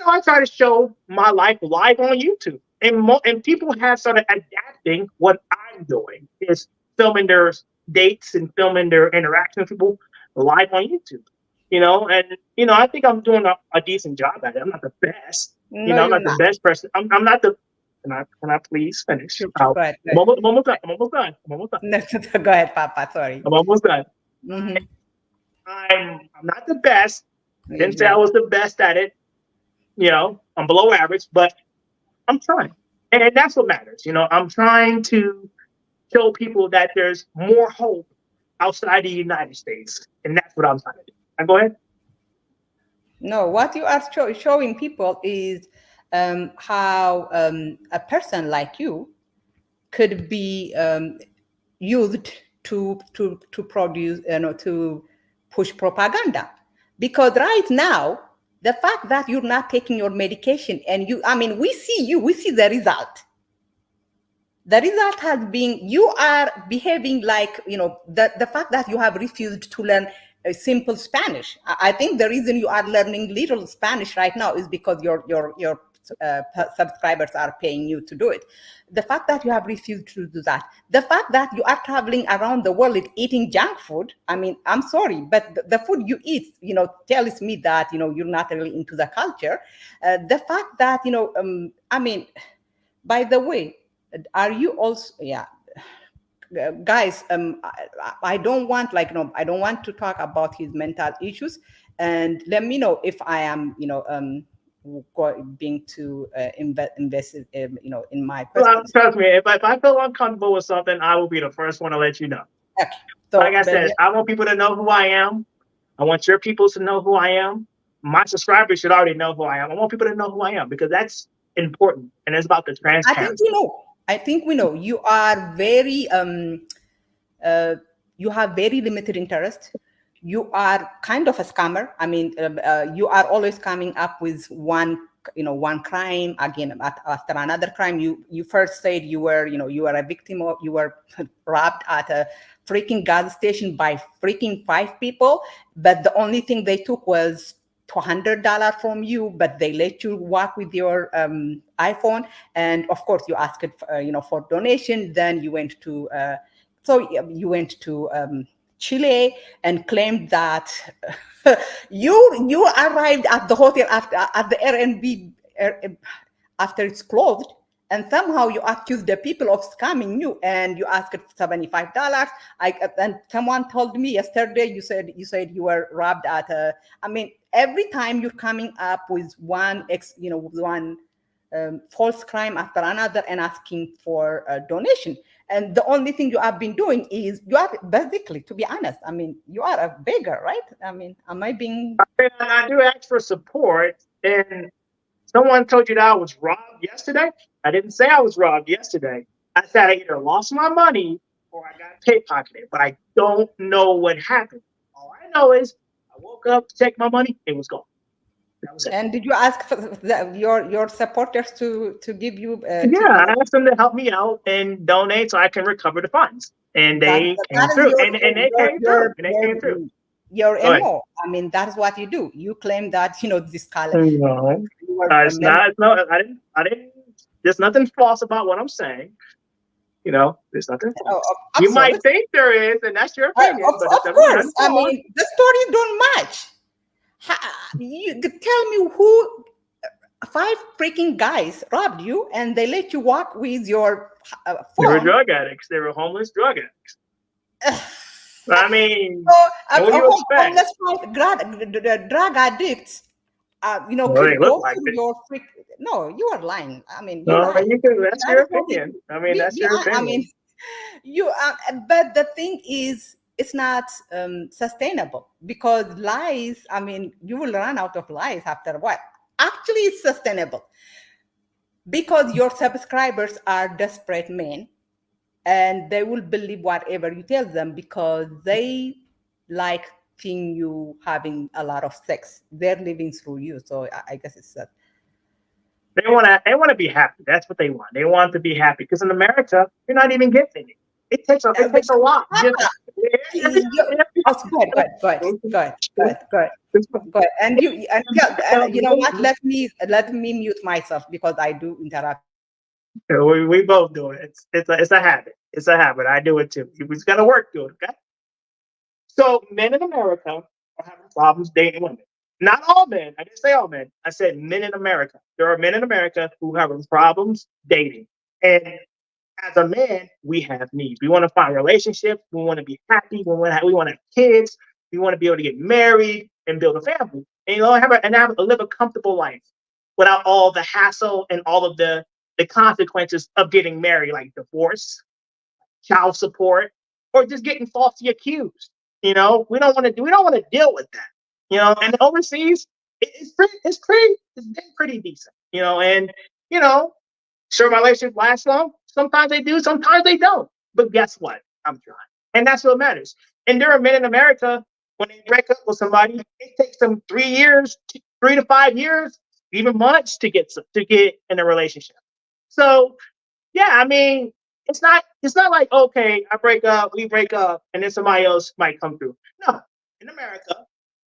Speaker 3: I try to show my life live on YouTube, and people have started adapting what I'm doing, is filming their dates and filming their interaction with people live on YouTube. And I think I'm doing a decent job at it. I'm not the best.
Speaker 1: No,
Speaker 3: I'm not the best person. I'm not the. Can I please finish?
Speaker 1: Sure,
Speaker 3: I'm
Speaker 1: go ahead.
Speaker 3: almost done.
Speaker 1: No, go ahead, Papa. Sorry.
Speaker 3: I'm almost done.
Speaker 1: Mm-hmm.
Speaker 3: I'm not the best. I didn't say I was the best at it. I'm below average, but I'm trying. And that's what matters. I'm trying to show people that there's more hope outside the United States. And that's what I'm trying to do. And go ahead.
Speaker 1: No, what you are showing people is how a person like you could be used to produce, to push propaganda. Because right now, the fact that you're not taking your medication, and we see the result. The result has been, you are behaving like, the fact that you have refused to learn simple Spanish. I think the reason you are learning little Spanish right now is because your subscribers are paying you to do it. The fact that you have refused to do that, the fact that you are traveling around the world eating junk food. I'm sorry, but the food you eat, tells me that, you're not really into the culture. The fact that, by the way, are you also, yeah, guys, I don't want, I don't want to talk about his mental issues, and let me know if I am, being too invested, in my
Speaker 3: Well,
Speaker 1: questions.
Speaker 3: trust me, if I feel uncomfortable with something, I will be the first one to let you know.
Speaker 1: Okay.
Speaker 3: Like
Speaker 1: So,
Speaker 3: I
Speaker 1: but
Speaker 3: said, I want people to know who I am. I want your people to know who I am. My subscribers should already know who I am. I want people to know who I am because that's important, and it's about the
Speaker 1: I think
Speaker 3: transparency.
Speaker 1: we know. I think we know. You are very uh, you have very limited interest. You are kind of a scammer. I mean, you are always coming up with one crime again after another crime. You first said you were a victim of, you were robbed at a freaking gas station by freaking 5 people, but the only thing they took was $200 from you, but they let you walk with your iPhone, and of course you asked for donation. Then you went to Chile and claimed that you arrived at the hotel at the Airbnb after it's closed, and somehow you accused the people of scamming you, and you asked $75. And someone told me yesterday you said you were robbed at a. I mean, every time you're coming up with one false crime after another and asking for a donation. And the only thing you have been doing is you are basically, to be honest, I mean, you are a beggar, right? I mean, am I being.
Speaker 3: And I do ask for support, and someone told you that I was robbed yesterday. I didn't say I was robbed yesterday. I said I either lost my money or I got pickpocketed, but I don't know what happened. All I know is I woke up, checked my money, it was gone. That was it.
Speaker 1: And did you ask for your supporters to give you
Speaker 3: Yeah, I asked them to help me out and donate so I can recover the funds, and
Speaker 1: that
Speaker 3: they
Speaker 1: that
Speaker 3: came
Speaker 1: is
Speaker 3: through, and they came through, and they came through. Go
Speaker 1: your
Speaker 3: ahead.
Speaker 1: MO? I mean, that is what you do. You claim that this color
Speaker 3: No,
Speaker 1: you were a
Speaker 3: it's
Speaker 1: member.
Speaker 3: not. No, I didn't. There's nothing false about what I'm saying. There's nothing false. You might
Speaker 1: Absolutely.
Speaker 3: think there is, and that's your opinion, but
Speaker 1: Of
Speaker 3: it's
Speaker 1: course.
Speaker 3: nothing
Speaker 1: I
Speaker 3: false.
Speaker 1: mean, the stories don't match. Tell me who five freaking guys robbed you and they let you walk with your
Speaker 3: They were
Speaker 1: phone.
Speaker 3: drug addicts. They were homeless drug addicts. I mean,
Speaker 1: So
Speaker 3: what do you expect?
Speaker 1: homeless drug addicts,
Speaker 3: Well,
Speaker 1: could
Speaker 3: they look
Speaker 1: go
Speaker 3: like
Speaker 1: to
Speaker 3: it.
Speaker 1: your freak. No, you are lying. I mean, you
Speaker 3: No,
Speaker 1: lie.
Speaker 3: you can. That's
Speaker 1: That
Speaker 3: your
Speaker 1: is what you
Speaker 3: opinion.
Speaker 1: do.
Speaker 3: I mean, that's your
Speaker 1: I mean,
Speaker 3: opinion.
Speaker 1: you. But the thing is, it's not sustainable because lies. I mean, you will run out of lies after a while. Actually, it's sustainable because your subscribers are desperate men and they will believe whatever you tell them because they like seeing you having a lot of sex. They're living through you. So I guess it's that.
Speaker 3: They want to be happy. That's what they want. They want to be happy because in America, you're not even getting it. It takes a lot. Just every,
Speaker 1: Oh, go ahead. Go ahead. And yeah, and you know what? Let me mute myself because I do interrupt.
Speaker 3: we both do it. It's a habit. It's a habit. I do it too. We just got to work to it. Okay. So men in America are having problems dating women. Not all men. I didn't say all men. I said men in America. There are men in America who have problems dating. And as a man, we have needs. We want to find relationships. We want to be happy. We want to have kids. We want to be able to get married and build a family. And live a comfortable life without all the hassle and all of the consequences of getting married, like divorce, child support, or just getting falsely accused. We don't want to deal with that. And overseas, it's been pretty decent. And you know, sure, my relationship lasts long. Sometimes they do, sometimes they don't. But guess what? I'm trying, and that's what matters. And there are men in America when they break up with somebody, it takes them 3 years, 3 to 5 years, even months to get in a relationship. So yeah, I mean, it's not like okay, we break up, and then somebody else might come through. No, in America,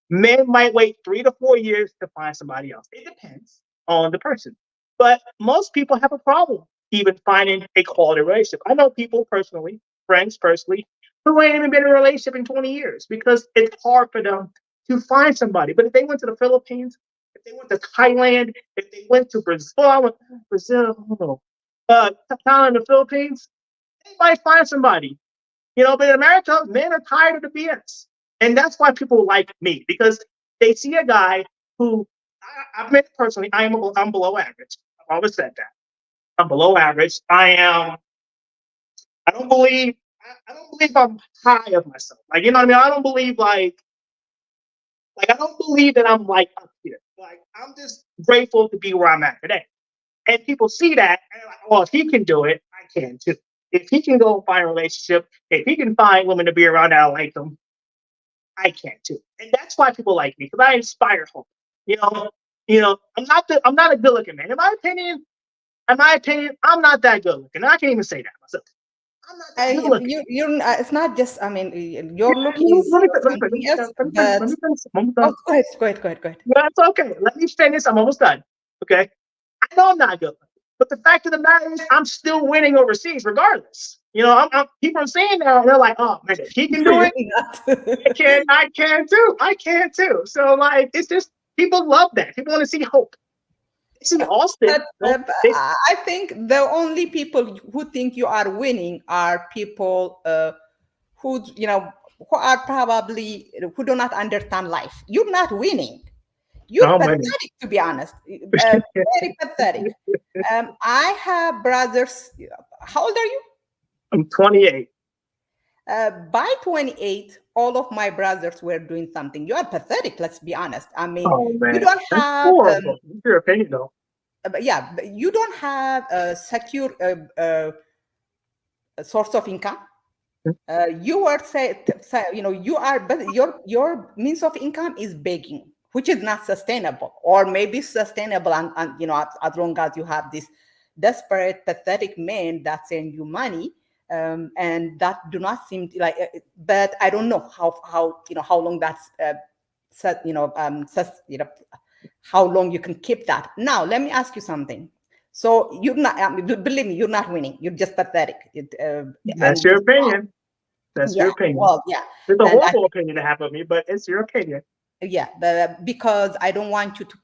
Speaker 3: men might wait 3 to 4 years to find somebody else. It depends on the person, but most people have a problem even finding a quality relationship. I know people personally, friends personally, who ain't even been in a relationship in 20 years because it's hard for them to find somebody. But if they went to the Philippines, if they went to Thailand, if they went to Brazil, I went Brazil, I don't know, Thailand, the Philippines, they might find somebody. But in America, men are tired of the BS. And that's why people like me, because they see a guy who I've met personally, I'm below average. I've always said that. I'm below average. I don't believe I don't believe I'm high of myself. Like, you know what I mean? I don't believe I don't believe that I'm like up here. Like, I'm just grateful to be where I'm at today. And people see that and they're like, well, if he can do it, I can too. If he can go and find a relationship, if he can find women to be around that like them, I can too. And that's why people like me, because I inspire hope. You know, I'm not a good looking man. In my opinion, I'm not that good looking. I can't even say that myself. I'm not that good looking.
Speaker 1: It's not just. I mean, your look is something else.
Speaker 3: Let me finish. I'm almost done.
Speaker 1: Go ahead.
Speaker 3: That's okay. Let me finish. I'm almost done. Okay. I know I'm not good looking, but the fact of the matter is, I'm still winning overseas, regardless. You know, people are saying that, and they're like, "Oh man, if he can do it, I can too. I can too." So like, it's just people love that. People want to see hope. They see Auston.
Speaker 1: I think the only people who think you are winning are people who are probably who do not understand life. You're not winning. You're pathetic, to be honest. Very pathetic. I have brothers. How old are you?
Speaker 3: I'm 28.
Speaker 1: By 28, all of my brothers were doing something. You are pathetic, let's be honest. I mean, you don't have...
Speaker 3: your opinion, though.
Speaker 1: Yeah, you don't have a secure source of income. You are you are, but your means of income is begging, which is not sustainable, or maybe sustainable, and as long as you have this desperate, pathetic man that send you money, and that do not seem like. But I don't know how long that's how long you can keep that. Now, let me ask you something. So you're not, believe me, you're not winning. You're just pathetic.
Speaker 3: That's your opinion. That's your opinion.
Speaker 1: Well, yeah.
Speaker 3: It's a horrible opinion to have of me, but it's your opinion.
Speaker 1: Yeah, because I don't want you to,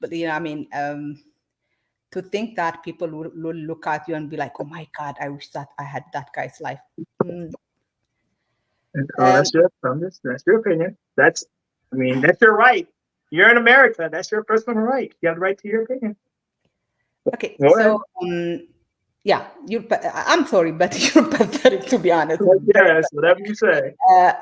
Speaker 1: to think that people will look at you and be like, oh my God, I wish that I had that guy's life.
Speaker 3: That's your opinion. That's your right. You're in America. That's your personal right. You have the right to your opinion.
Speaker 1: Okay, so yeah, I'm sorry, but you're pathetic, to be honest.
Speaker 3: Yes, whatever you say.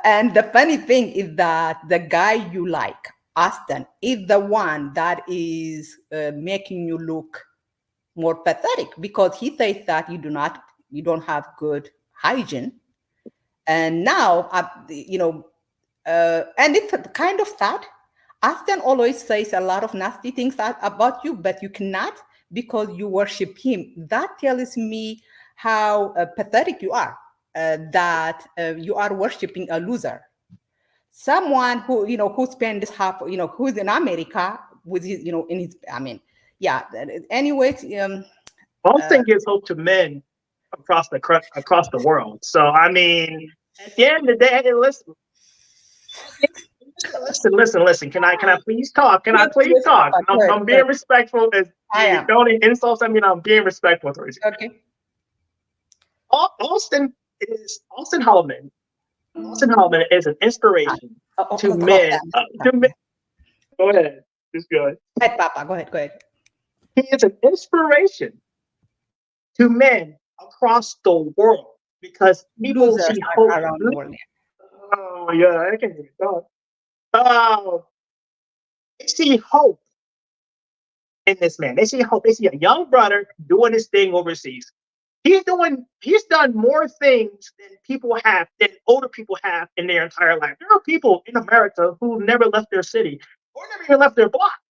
Speaker 1: And the funny thing is that the guy you like, Auston, is the one that is making you look more pathetic, because he says that you don't have good hygiene. And now, and it's kind of sad. Auston always says a lot of nasty things about you, but you cannot, because you worship him. That tells me how pathetic you are, that you are worshiping a loser. Someone who spends half, who's in America with his, in his, yeah. Anyways,
Speaker 3: Auston gives hope to men across the world. So at the end of the day, listen. Can I please talk? Can I please talk? I'm being respectful. Don't insult me. I'm being respectful.
Speaker 1: Okay.
Speaker 3: Auston Holloman. Auston Holloman is an inspiration to men. Go ahead. Just go ahead.
Speaker 1: Go ahead, Papa. Go ahead.
Speaker 3: He is an inspiration to men across the world, because people see hope
Speaker 1: around the world.
Speaker 3: Oh yeah, I can't even talk. They see hope in this man. They see hope. They see a young brother doing his thing overseas. He's done more things than older people have in their entire life. There are people in America who never left their city or never even left their block.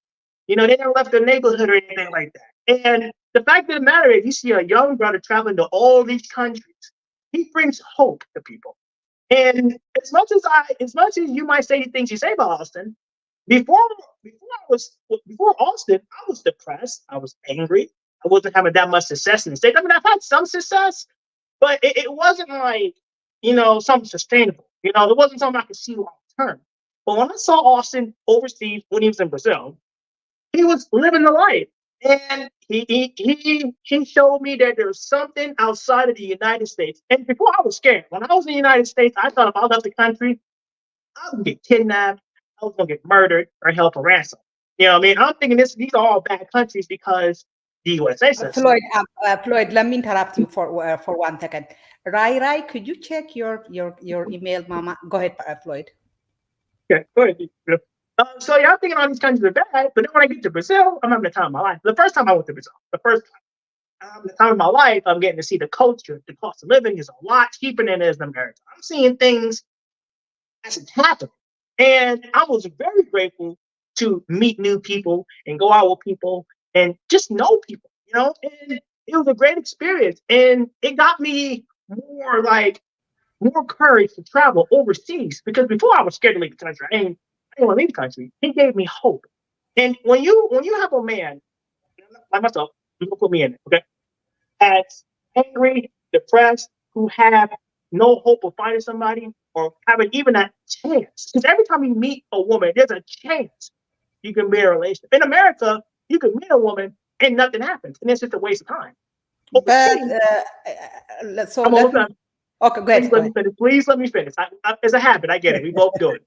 Speaker 3: They never left their neighborhood or anything like that. And the fact of the matter is, you see a young brother traveling to all these countries. He brings hope to people. And as much as you might say the things you say about Auston, before Auston, I was depressed. I was angry. I wasn't having that much success in the States. I've had some success, but it wasn't like, something sustainable. It wasn't something I could see long term. But when I saw Auston overseas, when he was in Brazil, he was living the life. And he showed me that there's something outside of the United States. And before, I was scared. When I was in the United States, I thought if I left the country, I was going to get kidnapped, I was going to get murdered or held for ransom. You know what I mean? I'm thinking these are all bad countries because the USA says so.
Speaker 1: Floyd, let me interrupt you for 1 second. Rai, could you check your email, Mama? Go ahead, Floyd.
Speaker 3: Okay, go ahead. So yeah, I'm thinking all these countries are bad, but then when I get to Brazil, I'm having the time of my life. The first time I went to Brazil, the time of my life, I'm getting to see the culture. The cost of living is a lot cheaper than it is in America. I'm seeing things as it's happening, and I was very grateful to meet new people and go out with people and just know people, you know. And it was a great experience, and it got me more courage to travel overseas because before I was scared to leave the country. I didn't want to leave the country. He gave me hope. And when you have a man like myself, you can put me in it, okay? As angry, depressed, who have no hope of finding somebody or having even a chance. Because every time you meet a woman, there's a chance you can be in a relationship. In America, you can meet a woman and nothing happens, and it's just a waste of time.
Speaker 1: But so let me. Okay, go ahead.
Speaker 3: Please let me finish. It's a habit. I get it. We both do it.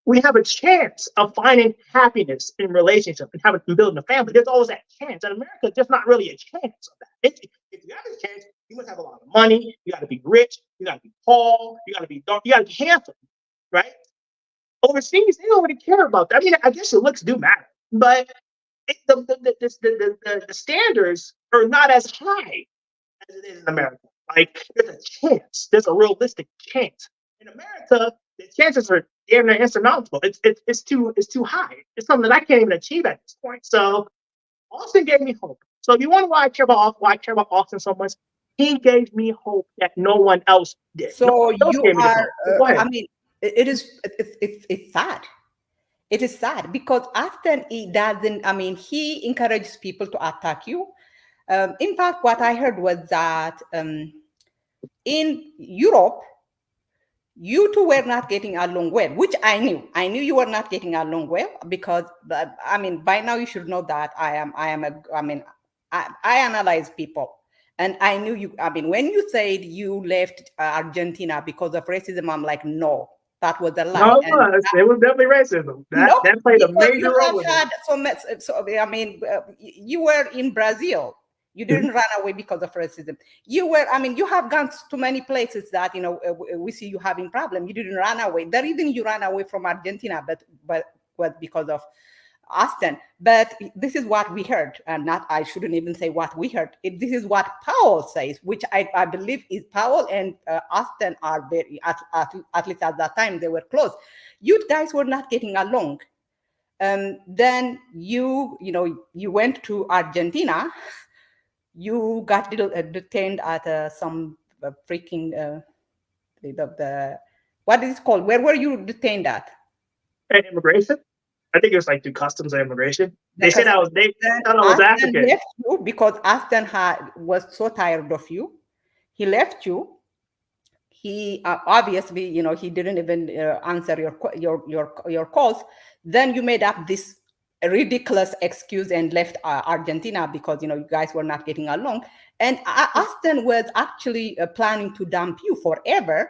Speaker 3: We have a chance of finding happiness in relationship and building a family. There's always that chance. In America, there's not really a chance of that. If you have a chance, you must have a lot of money. You got to be rich. You got to be tall. You got to be dark. You got to be handsome, right? Overseas, they don't really care about that. I mean, I guess the looks do matter, but the standards are not as high as it is in America. Like, there's a chance. There's a realistic chance. In America, the chances are damn near insurmountable. It's too high. It's something that I can't even achieve at this point. So Auston gave me hope. So if you wonder why I care about Auston so much, he gave me hope that no one else did.
Speaker 1: So
Speaker 3: no one else
Speaker 1: you
Speaker 3: gave me
Speaker 1: are.
Speaker 3: Go ahead.
Speaker 1: I mean, it's sad. It is sad because Auston, he doesn't. I mean, he encourages people to attack you. In fact, what I heard was that in Europe, you two were not getting along well, which I knew. I knew you were not getting along well because, I mean, by now you should know that I analyze people. And I knew you, I mean, when you said you left Argentina because of racism, I'm like, no, that was a lie.
Speaker 3: No, it was definitely racism. That played a major role.
Speaker 1: I mean, you were in Brazil. You didn't run away because of racism. You have gone to many places that, we see you having problems. You didn't run away. The reason you ran away from Argentina, but was because of Auston. But this is what we heard, and I shouldn't even say what we heard. This is what Powell says, which I believe is Powell and Auston are very, at least at that time, they were close. You guys were not getting along. Then you went to Argentina. You got detained at some freaking what is it called? Where were you detained at?
Speaker 3: At immigration. I think it was like through customs and immigration. They said I was African.
Speaker 1: Left you because Auston was so tired of you. He left you. He obviously, he didn't even answer your calls. Then you made up this ridiculous excuse and left Argentina because you guys were not getting along. And Auston was actually planning to dump you forever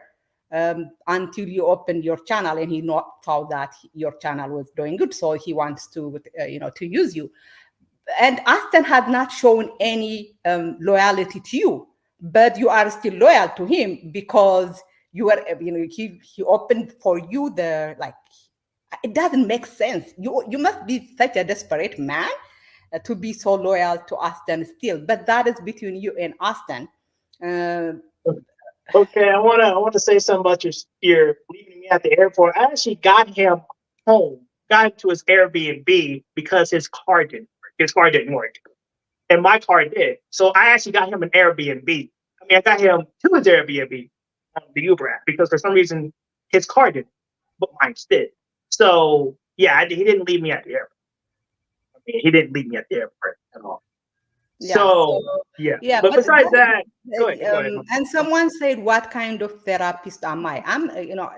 Speaker 1: until you opened your channel, and he thought that your channel was doing good, so he wants to to use you. And Auston had not shown any loyalty to you, but you are still loyal to him because you were he opened for you it doesn't make sense. You must be such a desperate man to be so loyal to Auston still. But that is between you and Auston.
Speaker 3: Okay, I want to say something about your leaving me at the airport. I actually got him home, got him to his Airbnb because his car didn't work. His car didn't work, and my car did. So I actually got him an Airbnb. I got him to his Airbnb, the Uber app, because for some reason his car didn't, but mine did. So yeah, he didn't leave me at the airport. He didn't leave me at the airport at all. Yeah. But besides that, go ahead.
Speaker 1: And someone said, "What kind of therapist am I?" I'm,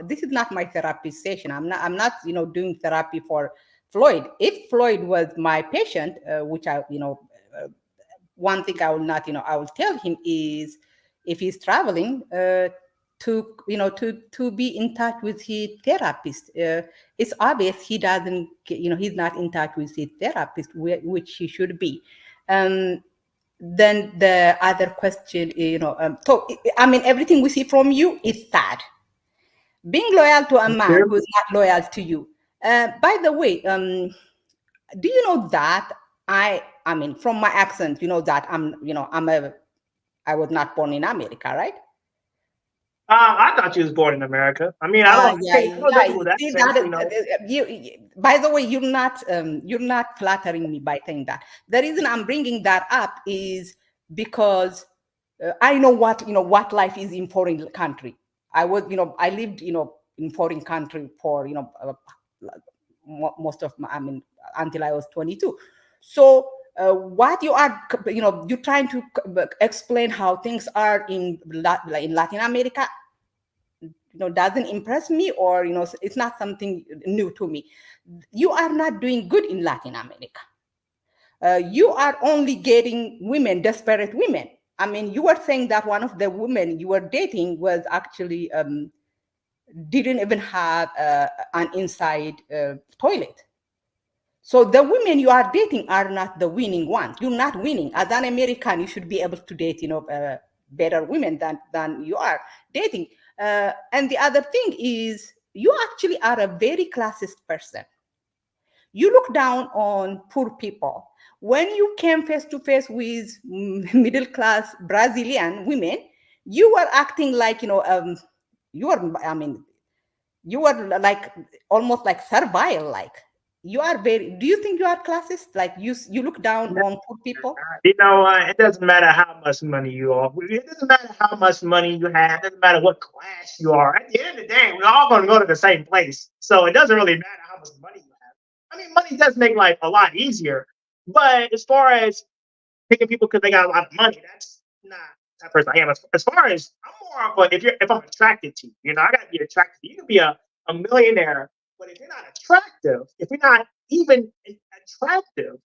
Speaker 1: this is not my therapy session. I'm not, doing therapy for Floyd. If Floyd was my patient, which I, one thing I will not, I will tell him is, if he's traveling, to to be in touch with his therapist. It's obvious he doesn't, he's not in touch with his therapist, which he should be. Then the other question, so I mean, everything we see from you is sad. Being loyal to a man who's not loyal to you. By the way, do you know that I mean, from my accent, that I was not born in America, right?
Speaker 3: I thought you was born in America. I mean, I don't
Speaker 1: Yeah,
Speaker 3: think other
Speaker 1: yeah.
Speaker 3: people that
Speaker 1: See,
Speaker 3: sense, you know.
Speaker 1: by the way, you're not flattering me by saying that. The reason I'm bringing that up is because I know what life is in foreign country. I lived, in foreign country for, most of my, I mean, until I was 22. So what you are, you're trying to explain how things are in Latin America, doesn't impress me, or it's not something new to me. You are not doing good in Latin America. You are only getting women, desperate women. I mean, you were saying that one of the women you were dating was actually didn't even have an inside toilet. So the women you are dating are not the winning ones. You're not winning. As an American, you should be able to date, better women than you are dating. And the other thing is, you actually are a very classist person. You look down on poor people. When you came face to face with middle class Brazilian women, you were acting like, you were, I mean, you are like almost like servile. Like, you are very, do you think you are classist? Like, you look down on poor people?
Speaker 3: You know, it doesn't matter how much money you are. It doesn't matter how much money you have. It doesn't matter what class you are. At the end of the day, we're all going to go to the same place. So it doesn't really matter how much money you have. I mean, money does make life a lot easier. But as far as picking people because they got a lot of money, that's not that person I am. As far as I'm more of a, if I'm attracted to you, I got to be attracted to you. You can be a millionaire, but if you're not attractive, if you're not even attractive,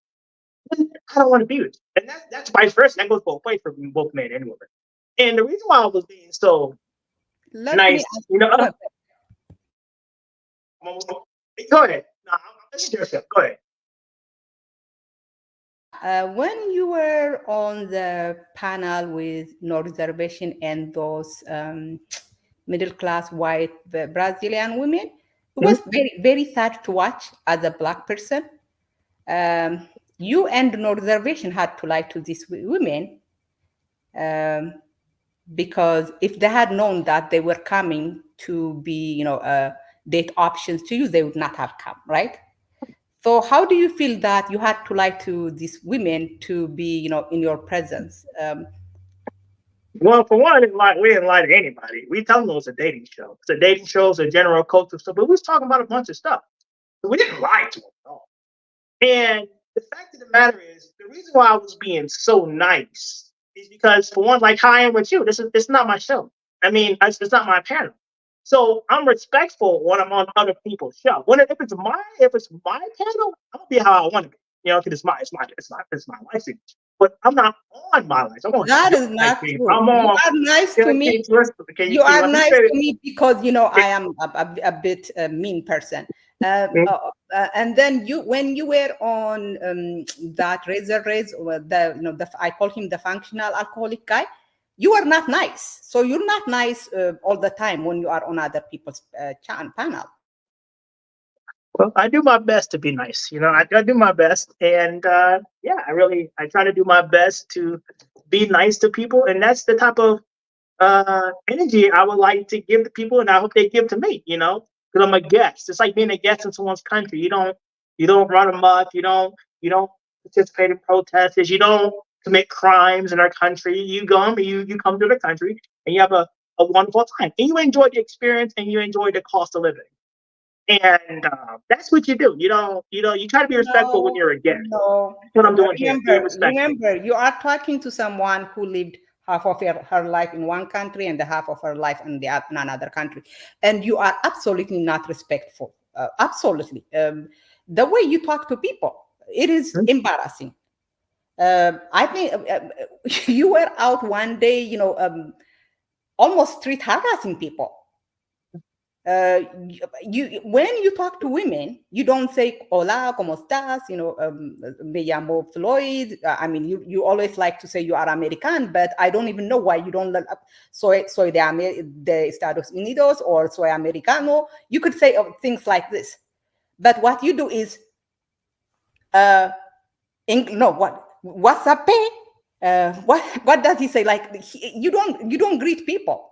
Speaker 3: I don't want to be with you. And that's vice versa. That goes both ways for both men and women. And the reason why I was being so
Speaker 1: Let me
Speaker 3: nice,
Speaker 1: ask,
Speaker 3: go ahead. No, let's do yourself. Go ahead.
Speaker 1: when you were on the panel with no reservation and those middle class white Brazilian women, it was very, very sad to watch as a Black person. You and no reservation had to lie to these women, because if they had known that they were coming to be, date options to you, they would not have come, right? So how do you feel that you had to lie to these women to be, in your presence?
Speaker 3: Well, for one, we didn't lie to anybody. We tell them it was a dating show. It's a dating show, it's a general culture stuff, but we was talking about a bunch of stuff. So we didn't lie to them at all. And the fact of the matter is, the reason why I was being so nice is because, for one, like how I am with you, it's not my show. I mean, it's not my panel. So I'm respectful when I'm on other people's show. If it's my panel, I'm gonna be how I want to be. Because it's my license. But I'm not on my license. I'm on
Speaker 1: That
Speaker 3: your
Speaker 1: is not
Speaker 3: license.
Speaker 1: true.
Speaker 3: I'm
Speaker 1: You
Speaker 3: on.
Speaker 1: are nice
Speaker 3: Can
Speaker 1: to
Speaker 3: you
Speaker 1: me.
Speaker 3: can
Speaker 1: You are
Speaker 3: let me
Speaker 1: nice
Speaker 3: finish?
Speaker 1: to me because I am a bit mean person. And then when you were on that razor race, or I call him the functional alcoholic guy, you are not nice. So you're not nice all the time when you are on other people's panel.
Speaker 3: Well, I do my best to be nice. I do my best, and yeah, I try to do my best to be nice to people, and that's the type of energy I would like to give to people, and I hope they give to me. Because I'm a guest. It's like being a guest in someone's country. You don't run amok. You don't participate in protests. You don't commit crimes in our country. You come to the country and you have a wonderful time, and you enjoy the experience, and you enjoy the cost of living. And that's what you do. You try to be respectful when
Speaker 1: No,
Speaker 3: you're a guest.
Speaker 1: no.
Speaker 3: That's what I'm doing here. Being respectful.
Speaker 1: Remember, you are talking to someone who lived half of her life in one country and the half of her life in another country, and you are absolutely not respectful. Absolutely, the way you talk to people, it is embarrassing. I think you were out one day, almost street harassing people. You when you talk to women, you don't say "Hola, cómo estás?" Me llamo Floyd. I mean, you always like to say you are American, but I don't even know why you don't. Soy de Estados Unidos or soy americano. You could say things like this, but what you do is, no, what's up, pay? What does he say? Like you don't greet people.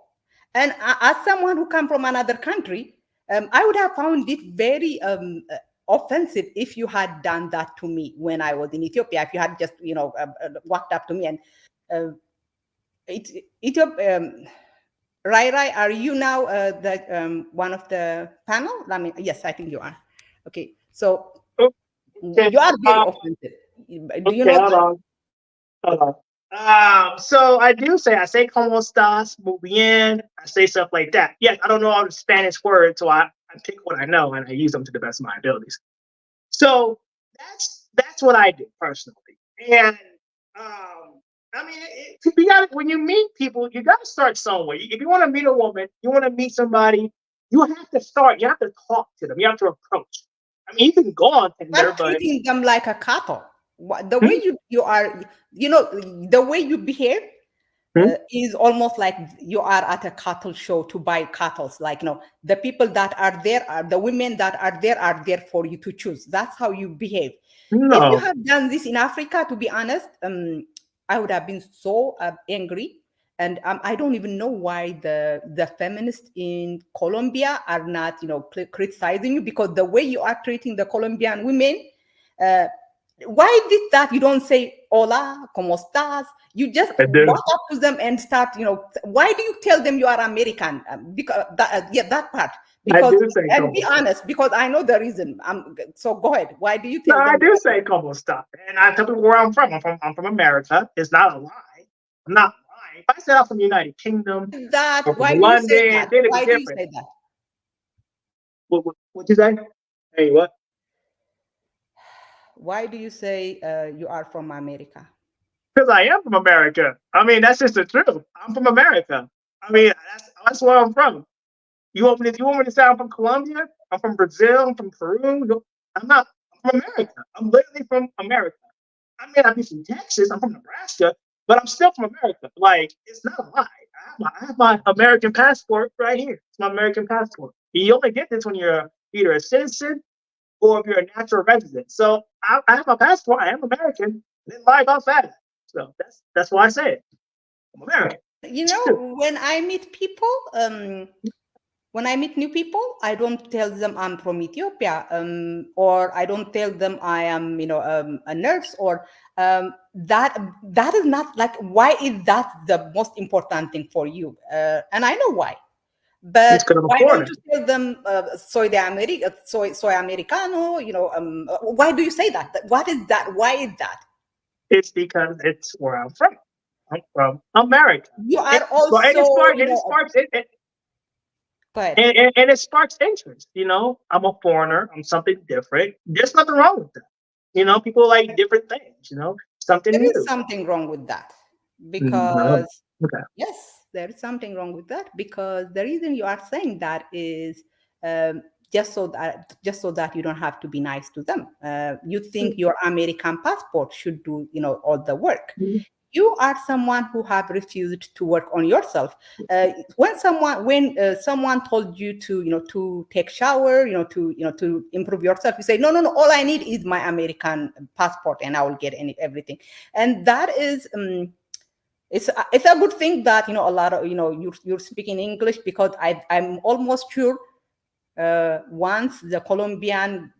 Speaker 1: And as someone who come from another country, I would have found it very offensive if you had done that to me when I was in Ethiopia. If you had just walked up to me and Ethiopia. Rai, are you now the one of the panel? I mean, yes, I think you are. Okay, so
Speaker 3: Okay.
Speaker 1: you are very offensive. Do you know
Speaker 3: Hold
Speaker 1: that?
Speaker 3: on. Hold on. So I say como estás, muy bien. I say stuff like that. Yes, I don't know all the Spanish words, so I pick what I know and I use them to the best of my abilities. So that's what I do personally. And I mean, to be honest, when you meet people, you got to start somewhere. If you want to meet a woman, you want to meet somebody, you have to start. You have to talk to them. You have to approach. I mean, you can go on Tinder,
Speaker 1: Not
Speaker 3: but
Speaker 1: treating them like a cattle. The way you are, the way you behave is almost like you are at a cattle show to buy cattle. Like, the people that are there are the women that are there for you to choose. That's how you behave. If you
Speaker 3: no.
Speaker 1: have done this in Africa, to be honest, I would have been so angry. And I don't even know why the feminists in Colombia are not, criticizing you, because the way you are treating the Colombian women, uh, why did that? You don't say "Hola, cómo estás"? You just
Speaker 3: I do.
Speaker 1: walk up to them and start. Why do you tell them you are American? Because that part.
Speaker 3: I
Speaker 1: Because,
Speaker 3: do say
Speaker 1: and
Speaker 3: como
Speaker 1: be
Speaker 3: stop.
Speaker 1: honest, because I know the reason. So go ahead. Why do you
Speaker 3: No,
Speaker 1: tell
Speaker 3: I
Speaker 1: them?
Speaker 3: do say como stop. And I tell people where I'm from. I'm from America. It's not a lie. I'm not lying. If I said I'm from the United Kingdom
Speaker 1: That?
Speaker 3: or from
Speaker 1: Why do you say
Speaker 3: London,
Speaker 1: that?
Speaker 3: then it'd be
Speaker 1: Why do you
Speaker 3: different.
Speaker 1: say that?
Speaker 3: What you say? Hey, what?
Speaker 1: Why do you say you are from America?
Speaker 3: Because I am from America. I mean, that's just the truth. I'm from America. I mean, that's where I'm from. You want me to say I'm from Colombia? I'm from Brazil. I'm from Peru. I'm not. I'm from America. I'm literally from America. I may not be from Texas. I'm from Nebraska, but I'm still from America. Like, it's not a lie. I have my American passport right here. It's my American passport. You only get this when you're either a citizen or if you're a natural resident. So I have my passport. I am American. I didn't lie about that. So that's why I say it. I'm American.
Speaker 1: When I meet people, when I meet new people, I don't tell them I'm from Ethiopia, or I don't tell them I am, a nurse, or that is not like, why is that the most important thing for you? And I know why.
Speaker 3: It's
Speaker 1: But
Speaker 3: because I'm a
Speaker 1: why don't
Speaker 3: foreigner.
Speaker 1: you tell them soy americano? Why do you say that? What is that? Why is that?
Speaker 3: It's because it's where I'm from. I'm from America.
Speaker 1: You
Speaker 3: And,
Speaker 1: are
Speaker 3: well, and
Speaker 1: also,
Speaker 3: it sparks and it sparks it,
Speaker 1: go ahead.
Speaker 3: and it sparks interest. I'm a foreigner. I'm something different. There's nothing wrong with that. People like different things. Something
Speaker 1: There is
Speaker 3: new.
Speaker 1: something wrong with that,
Speaker 3: No.
Speaker 1: because
Speaker 3: Okay.
Speaker 1: yes, there is something wrong with that, because the reason you are saying that is, um, just so that you don't have to be nice to them. You think your American passport should do, all the work. You are someone who have refused to work on yourself. When someone told you to, to take shower, to improve yourself, you say, no, no, no, all I need is my American passport and I will get everything. And that is, it's a good thing that, a lot of, you're speaking English, because I'm almost sure, once the Colombian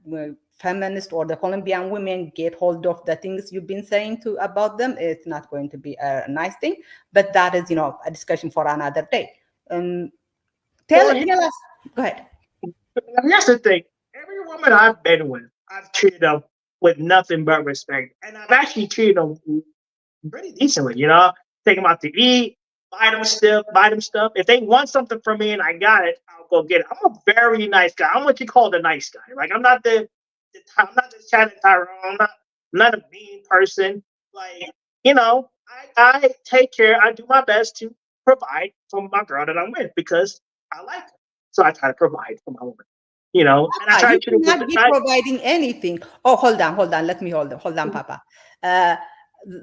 Speaker 1: feminist or the Colombian women get hold of the things you've been saying about them, it's not going to be a nice thing. But that is, a discussion for another day. Um, tell
Speaker 3: Well,
Speaker 1: tell us. Go ahead.
Speaker 3: here's the thing. Every woman I've been with, I've treated them with nothing but respect, and I've actually treated them pretty decently. Take them out to eat, buy them stuff. If they want something from me and I got it, I'll go get it. I'm a very nice guy. I'm what you call the nice guy. Like, I'm not this Shannon Tyrone. I'm not a mean person. Like, I take care. I do my best to provide for my girl that I'm with because I like her. So I try to provide for my woman, you know, and I try
Speaker 1: You
Speaker 3: to treat her
Speaker 1: cannot
Speaker 3: with
Speaker 1: be providing anything. Oh, hold on. Let me hold on, Papa. Uh,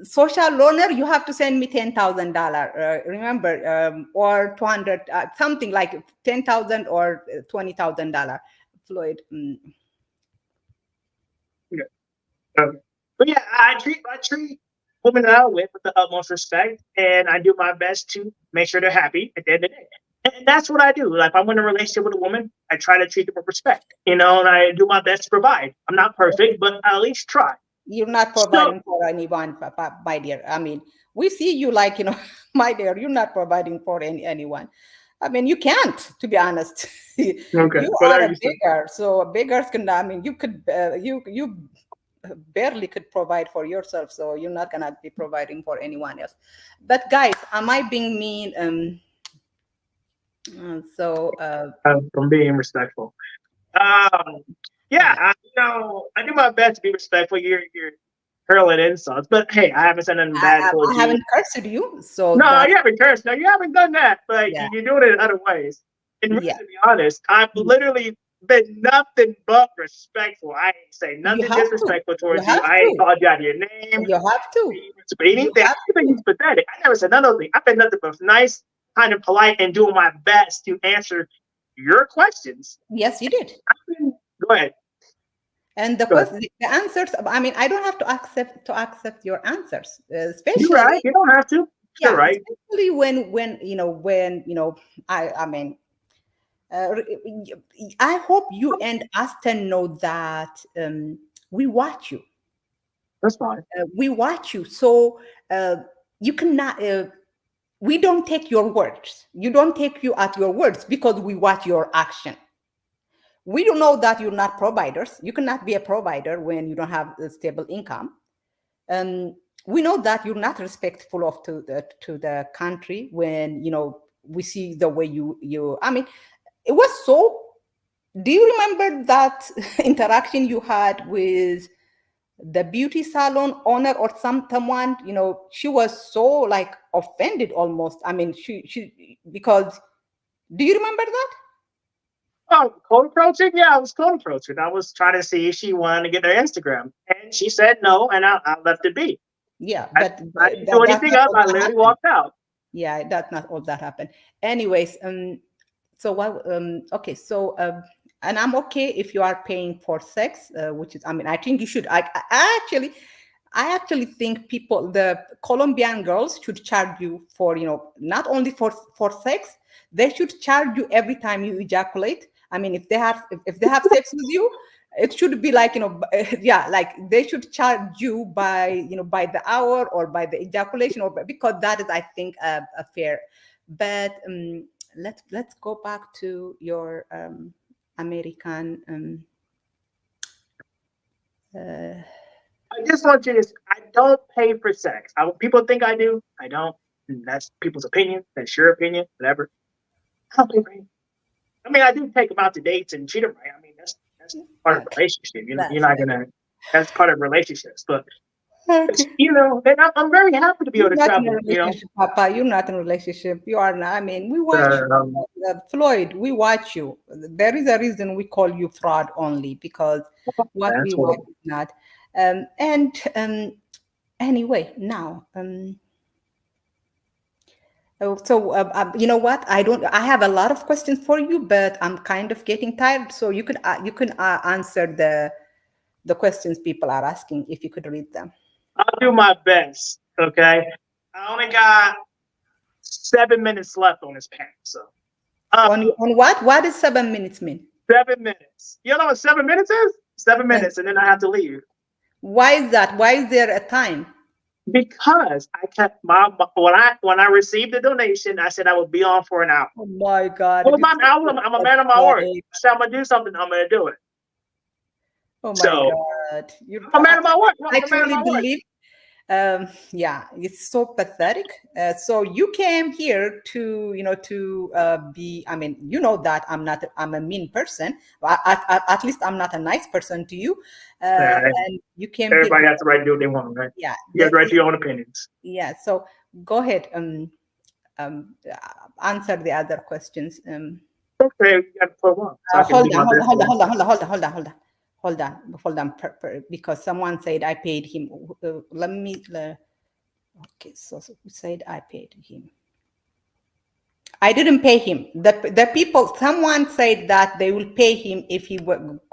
Speaker 1: Social loaner, you have to send me $10,000. Remember, or 200, something like 10,000 or $20,000. Floyd.
Speaker 3: Yeah. But yeah, I treat women that I'm with the utmost respect, and I do my best to make sure they're happy at the end of the day. And that's what I do. Like, if I'm in a relationship with a woman, I try to treat them with respect, you know, and I do my best to provide. I'm not perfect, but I at least try.
Speaker 1: You're not
Speaker 3: So,
Speaker 1: providing for anyone, Papa, my dear. I mean, we see you like, my dear, you're not providing for anyone. I mean, you can't, to be honest.
Speaker 3: okay,
Speaker 1: You are
Speaker 3: whatever
Speaker 1: a
Speaker 3: you say.
Speaker 1: beggar, so beggars can. I mean, you could, you barely could provide for yourself, so you're not gonna be providing for anyone else. But guys, am I being mean? So
Speaker 3: I'm being respectful. Um, yeah,
Speaker 1: yeah,
Speaker 3: I do my best to be respectful. You're hurling insults, but hey, I haven't said anything bad
Speaker 1: I
Speaker 3: towards you.
Speaker 1: haven't cursed you, so
Speaker 3: No,
Speaker 1: that
Speaker 3: you haven't cursed. No, you haven't done that. But
Speaker 1: yeah,
Speaker 3: you're doing it in other ways. And really,
Speaker 1: yeah.
Speaker 3: to be honest, I've literally been nothing but respectful. I ain't say
Speaker 1: You
Speaker 3: nothing
Speaker 1: have to.
Speaker 3: disrespectful
Speaker 1: You
Speaker 3: towards you.
Speaker 1: have
Speaker 3: I ain't
Speaker 1: to.
Speaker 3: called you out of your name.
Speaker 1: You have to. You
Speaker 3: Anything. I
Speaker 1: have
Speaker 3: even
Speaker 1: to.
Speaker 3: used pathetic. I never said none of those things. I've been nothing but nice, kind of polite, and doing my best to answer your questions.
Speaker 1: Yes, you did.
Speaker 3: Go ahead.
Speaker 1: And the
Speaker 3: Go ahead.
Speaker 1: question, the answers. I mean, I don't have to accept your answers,
Speaker 3: You're right.
Speaker 1: especially
Speaker 3: You don't have to. You're
Speaker 1: yeah,
Speaker 3: right.
Speaker 1: especially when I mean, uh, I hope you and Austin know that we watch you.
Speaker 3: That's fine.
Speaker 1: We watch you, so uh, you cannot. We don't take your words. You don't take you at your words because we watch your action. We don't know that you're not providers. You cannot be a provider when you don't have a stable income. We know that you're not respectful of to the country when we see the way you. I mean, it was so. Do you remember that interaction you had with the beauty salon owner or someone? She was so like offended almost. I mean, she because. Do you remember that?
Speaker 3: Oh, cold approaching? Yeah, I was cold approaching. I was trying to see if she wanted to get her Instagram. And she said no, and I left it be.
Speaker 1: Yeah,
Speaker 3: I,
Speaker 1: but
Speaker 3: I didn't do
Speaker 1: that's
Speaker 3: anything
Speaker 1: not
Speaker 3: else.
Speaker 1: all
Speaker 3: I
Speaker 1: that
Speaker 3: literally
Speaker 1: happened.
Speaker 3: walked out.
Speaker 1: Yeah, that's not all that happened. Anyways, so what? Okay, so and I'm okay if you are paying for sex, which is, I mean, I think you should. I actually think the Colombian girls should charge you for, not only for sex, they should charge you every time you ejaculate. I mean, if they have sex with you, it should be like, yeah, like they should charge you by the hour or by the ejaculation, because that is, I think, a fair. But let's go back to your American.
Speaker 3: I just want you to. I don't pay for sex. People think I do. I don't. And that's people's opinion. That's your opinion. Whatever. I don't pay for anything. I mean, I do take them out to dates and treat them right. I mean, that's part of the
Speaker 1: Okay,
Speaker 3: relationship. You're
Speaker 1: that's
Speaker 3: not gonna. That's part of relationships. But
Speaker 1: okay.
Speaker 3: and I'm very happy to be
Speaker 1: You're
Speaker 3: able to
Speaker 1: not in a
Speaker 3: travel.
Speaker 1: relationship, Papa. You're not in a relationship. You are not. I mean, we watch you.
Speaker 3: Um,
Speaker 1: Floyd, we watch you. There is a reason we call you fraud only, because what we
Speaker 3: that's what.
Speaker 1: watch is not. And anyway, now, so you know what? I don't. I have a lot of questions for you, but I'm kind of getting tired. So you can answer the questions people are asking if you could read them.
Speaker 3: I'll do my best. Okay. I only got 7 minutes left on this panel. So,
Speaker 1: On what? What does 7 minutes mean?
Speaker 3: 7 minutes. You know what 7 minutes is? 7 minutes, and then I have to leave
Speaker 1: Why is that? Why is there a time?
Speaker 3: because I kept when I received the donation, I said I would be on for an hour.
Speaker 1: Oh my God.
Speaker 3: Well, I'm a man of my word. I said I'm gonna do something. I'm gonna do it.
Speaker 1: Oh my
Speaker 3: So
Speaker 1: God.
Speaker 3: I'm a man of my word.
Speaker 1: I
Speaker 3: I'm a man of
Speaker 1: truly
Speaker 3: my word.
Speaker 1: believe, yeah, it's so pathetic. So you came here to be, I mean, that I'm a mean person. At least I'm not a nice person to you.
Speaker 3: Yeah,
Speaker 1: And you came here.
Speaker 3: everybody has the right to do what they want, right?
Speaker 1: Yeah.
Speaker 3: You have the right to your own opinions.
Speaker 1: Yeah. So go ahead. answer the other questions.
Speaker 3: Okay, you got to put one. So I can
Speaker 1: Hold
Speaker 3: do
Speaker 1: on,
Speaker 3: my best.
Speaker 1: hold on, because someone said I paid him. Okay, so we said I paid him. I didn't pay him. The people, someone said that they will pay him if he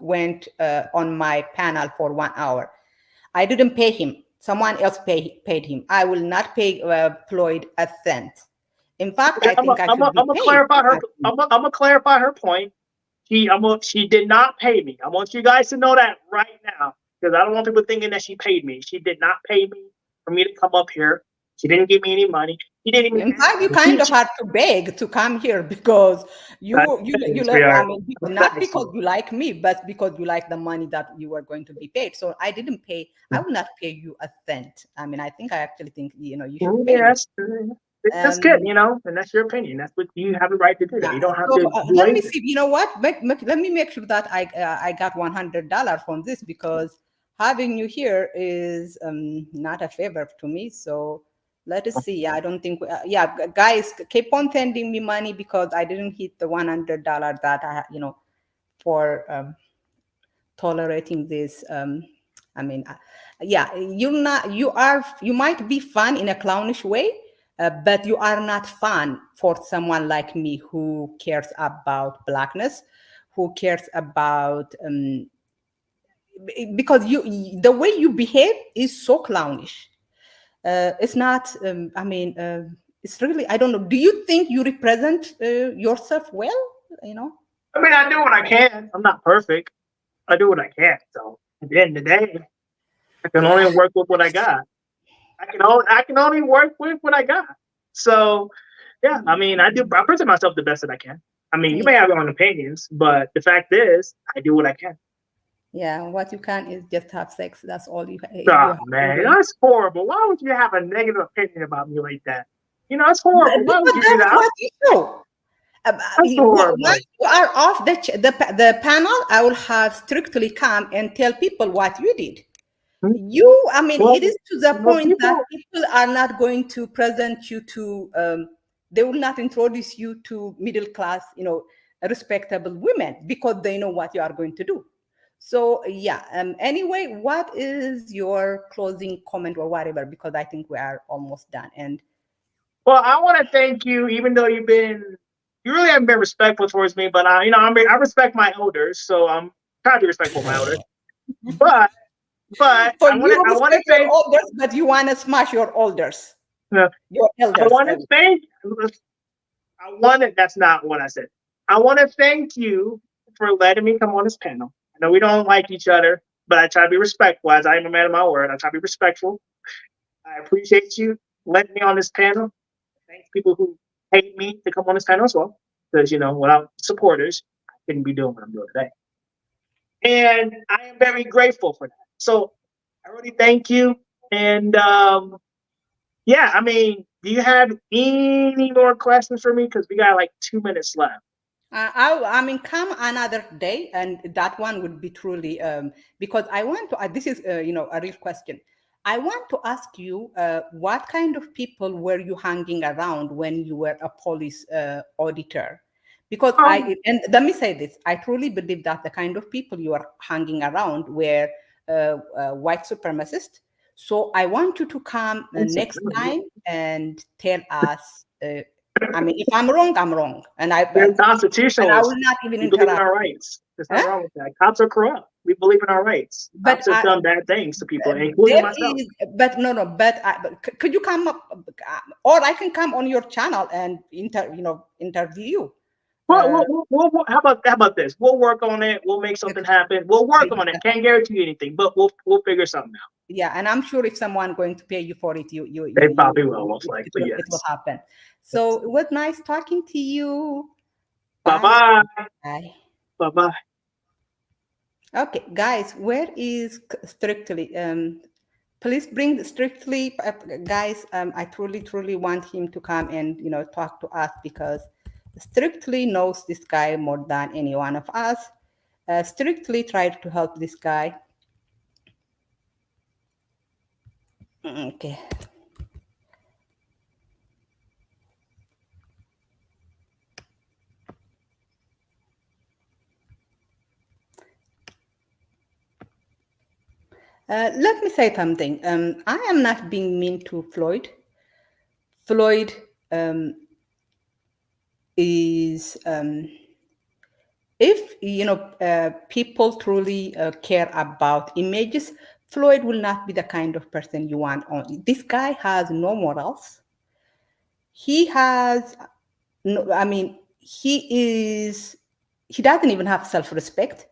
Speaker 1: went on my panel for 1 hour. I didn't pay him. Someone else paid him. I will not pay Floyd a cent. In fact, I think I should be
Speaker 3: I'm gonna
Speaker 1: paid.
Speaker 3: clarify her. I'm gonna clarify her point. She did not pay me. I want you guys to know that right now, because I don't want people thinking that she paid me. She did not pay me for me to come up here. She didn't give me any money. She didn't even.
Speaker 1: In fact, you kind of had to beg to come here because you let, I mean, not because you like me, but because you like the money that you were going to be paid. So I didn't pay. I will not pay you a cent. I mean, I actually think you should pay.
Speaker 3: That's good, and that's your opinion. That's what you have the right to do. That you don't have to.
Speaker 1: Let me see. You know what? Let me make sure that I got $100 from this, because having you here is not a favor to me. So let us see. I don't think. Guys, keep on sending me money, because I didn't hit the $100 that I, for tolerating this. I mean, you might be fun in a clownish way, but you are not fun for someone like me who cares about Blackness, who cares about, because the way you behave is so clownish. It's not, it's really, I don't know. Do you think you represent yourself well?
Speaker 3: I mean, I do what I can. I'm not perfect. I do what I can. So at the end of the day, I can only work with what I got. I can only work with what I got. So yeah, I mean, I present myself the best that I can. I mean, you may have your own opinions, but the fact is, I do what I can.
Speaker 1: Yeah, what you can is just have sex. That's all you have.
Speaker 3: Oh, man, that's horrible. Why would you have a negative opinion about me like that? It's horrible. Why would you do that?
Speaker 1: What you show. Once you are off the panel, I will have strictly come and tell people what you did. It is to the point that people are not going to present you to, they will not introduce you to middle class, respectable women, because they know what you are going to do. So anyway, what is your closing comment or whatever? Because I think we are almost done. And
Speaker 3: well, I want to thank you, even though you really haven't been respectful towards me, but I respect my elders, so I'm trying to be respectful of my elders. But I want to thank
Speaker 1: your elders, but you want to smash your elders. Your elders.
Speaker 3: I want to thank. That's not what I said. I want to thank you for letting me come on this panel. I know we don't like each other, but I try to be respectful. As I am a man of my word, I try to be respectful. I appreciate you letting me on this panel. Thanks people who paid me to come on this panel as well, because without supporters, I couldn't be doing what I'm doing today. And I am very grateful for that. So I really thank you. And do you have any more questions for me? Because we got like 2 minutes left.
Speaker 1: Come another day, and that one would be truly, because I want to, this is, a real question. I want to ask you, what kind of people were you hanging around when you were a police auditor? Because and let me say this, I truly believe that the kind of people you are hanging around were white supremacists. So I want you to come next time and tell us, if I'm wrong, I'm wrong. And
Speaker 3: You're constitutionalist.
Speaker 1: And I will not even
Speaker 3: interrupt. Believe in our rights. There's nothing wrong with that. Cops are corrupt. We believe in our rights. Cops have done bad things to people, including myself.
Speaker 1: But could you come up, or I can come on your channel and interview you?
Speaker 3: Well, how about this? We'll work on it. We'll make something happen. We'll work on it. Can't guarantee you anything, but we'll figure something out.
Speaker 1: Yeah, and I'm sure if someone going to pay you for it,
Speaker 3: they probably will, most likely.
Speaker 1: It will happen. So it was nice talking to you.
Speaker 3: Bye-bye.
Speaker 1: Bye.
Speaker 3: Bye-bye.
Speaker 1: Okay, guys, where is Strictly? Please bring Strictly, guys. I truly want him to come and talk to us, because Strictly knows this guy more than any one of us. Strictly tried to help this guy. Okay. Let me say something. I am not being mean to Floyd. Floyd is, if people truly care about images, Floyd will not be the kind of person you want on. This guy has no morals. He has no, I mean, he doesn't even have self-respect.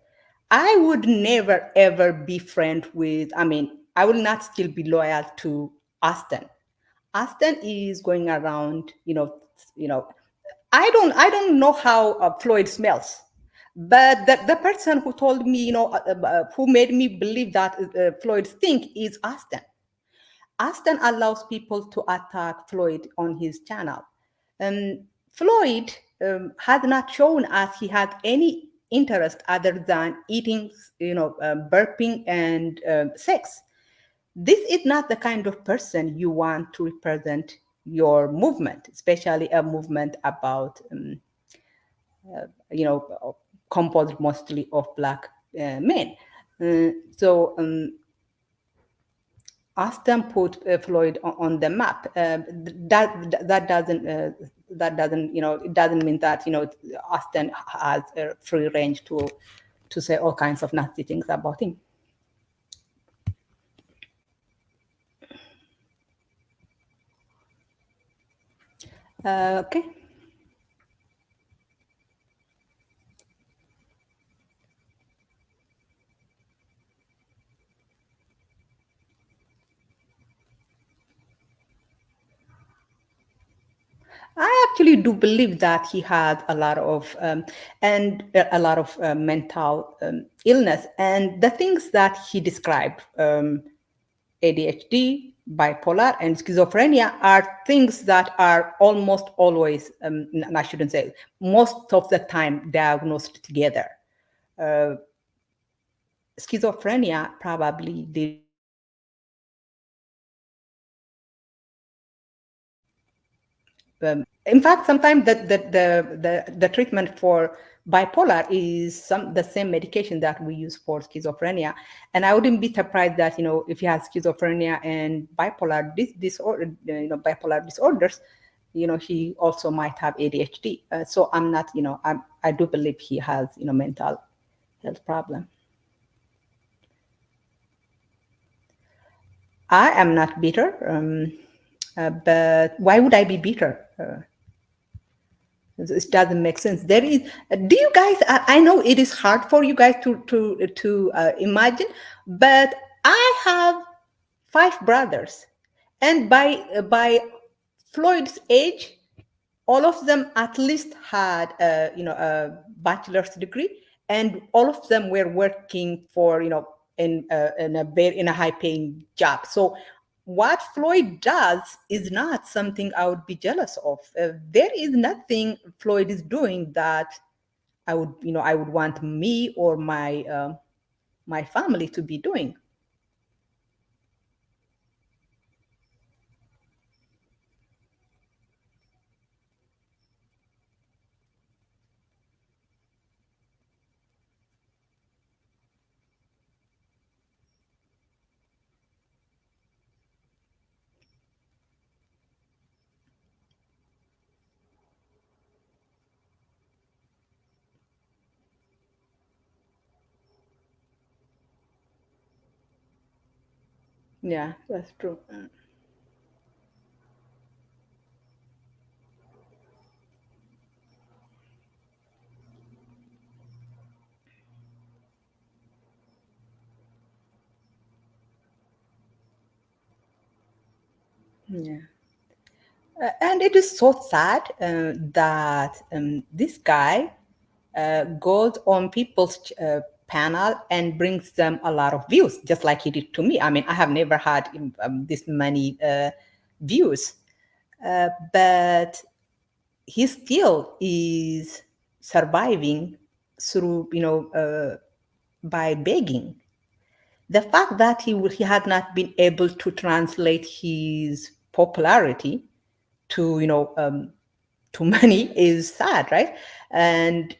Speaker 1: I would never ever be friend with, I will not still be loyal to Auston. Auston is going around, I don't know how Floyd smells, but the person who told me, who made me believe that Floyd stink is Auston. Austin allows people to attack Floyd on his channel. Um, Floyd has not shown us he had any interest other than eating, burping and sex. This is not the kind of person you want to represent your movement, especially a movement about, you know, composed mostly of black men. So ask them put Floyd on the map. That doesn't it doesn't mean that Austin has a free range to say all kinds of nasty things about him. Okay. I actually do believe that he had a lot of mental illness, and the things that he described, ADHD, bipolar, and schizophrenia, are things that are almost always, and I shouldn't say most of the time, diagnosed together. Uh, Schizophrenia probably did not in fact, sometimes the treatment for bipolar is the same medication that we use for schizophrenia. And I wouldn't be surprised that, if you have schizophrenia and bipolar disorder, bipolar disorders, he also might have ADHD. So I'm not, I do believe he has, mental health problem. I am not bitter, but why would I be bitter? It doesn't make sense. There is. Do you guys? I know it is hard for you guys to imagine, but I have 5 brothers, and by Floyd's age, all of them at least had a bachelor's degree, and all of them were working for in a high paying job. So what Floyd does is not something I would be jealous of. There is nothing Floyd is doing that I would want me or my family to be doing. Yeah, that's true. Yeah. And it is so sad that this guy goes on people's panel and brings them a lot of views, just like he did to me. I mean, I have never had this many views, but he still is surviving through, by begging. The fact that he had not been able to translate his popularity to to money is sad, right? And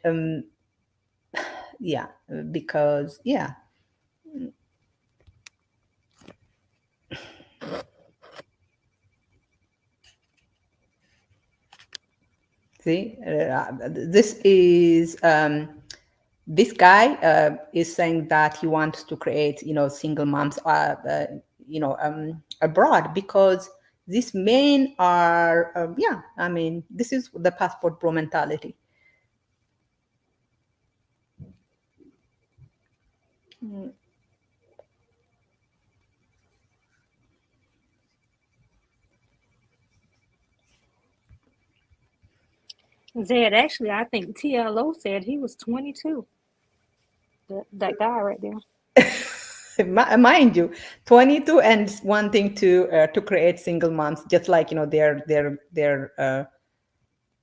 Speaker 1: yeah, because yeah, See, this guy is saying that he wants to create, single moms, abroad, because these men are, yeah, I mean, this is the passport bro mentality.
Speaker 4: Zed, actually, I think TLO said he was 22. That guy right there.
Speaker 1: Mind you, 22 and wanting to create single moms, just like their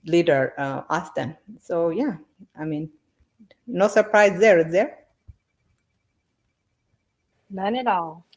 Speaker 1: leader, Auston. So yeah, I mean, no surprise there, is there?
Speaker 4: None at all.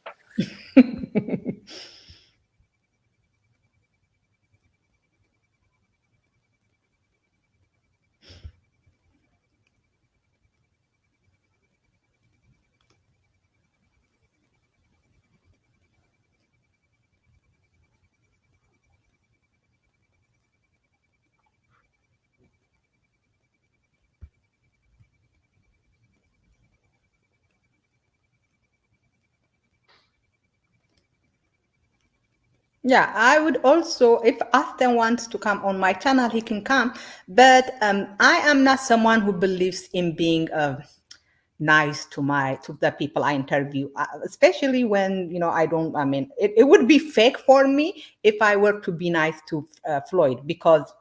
Speaker 1: Yeah, I would also, if Austin wants to come on my channel, he can come. But I am not someone who believes in being nice to the people I interview, especially when I don't. I mean, it would be fake for me if I were to be nice to Floyd, because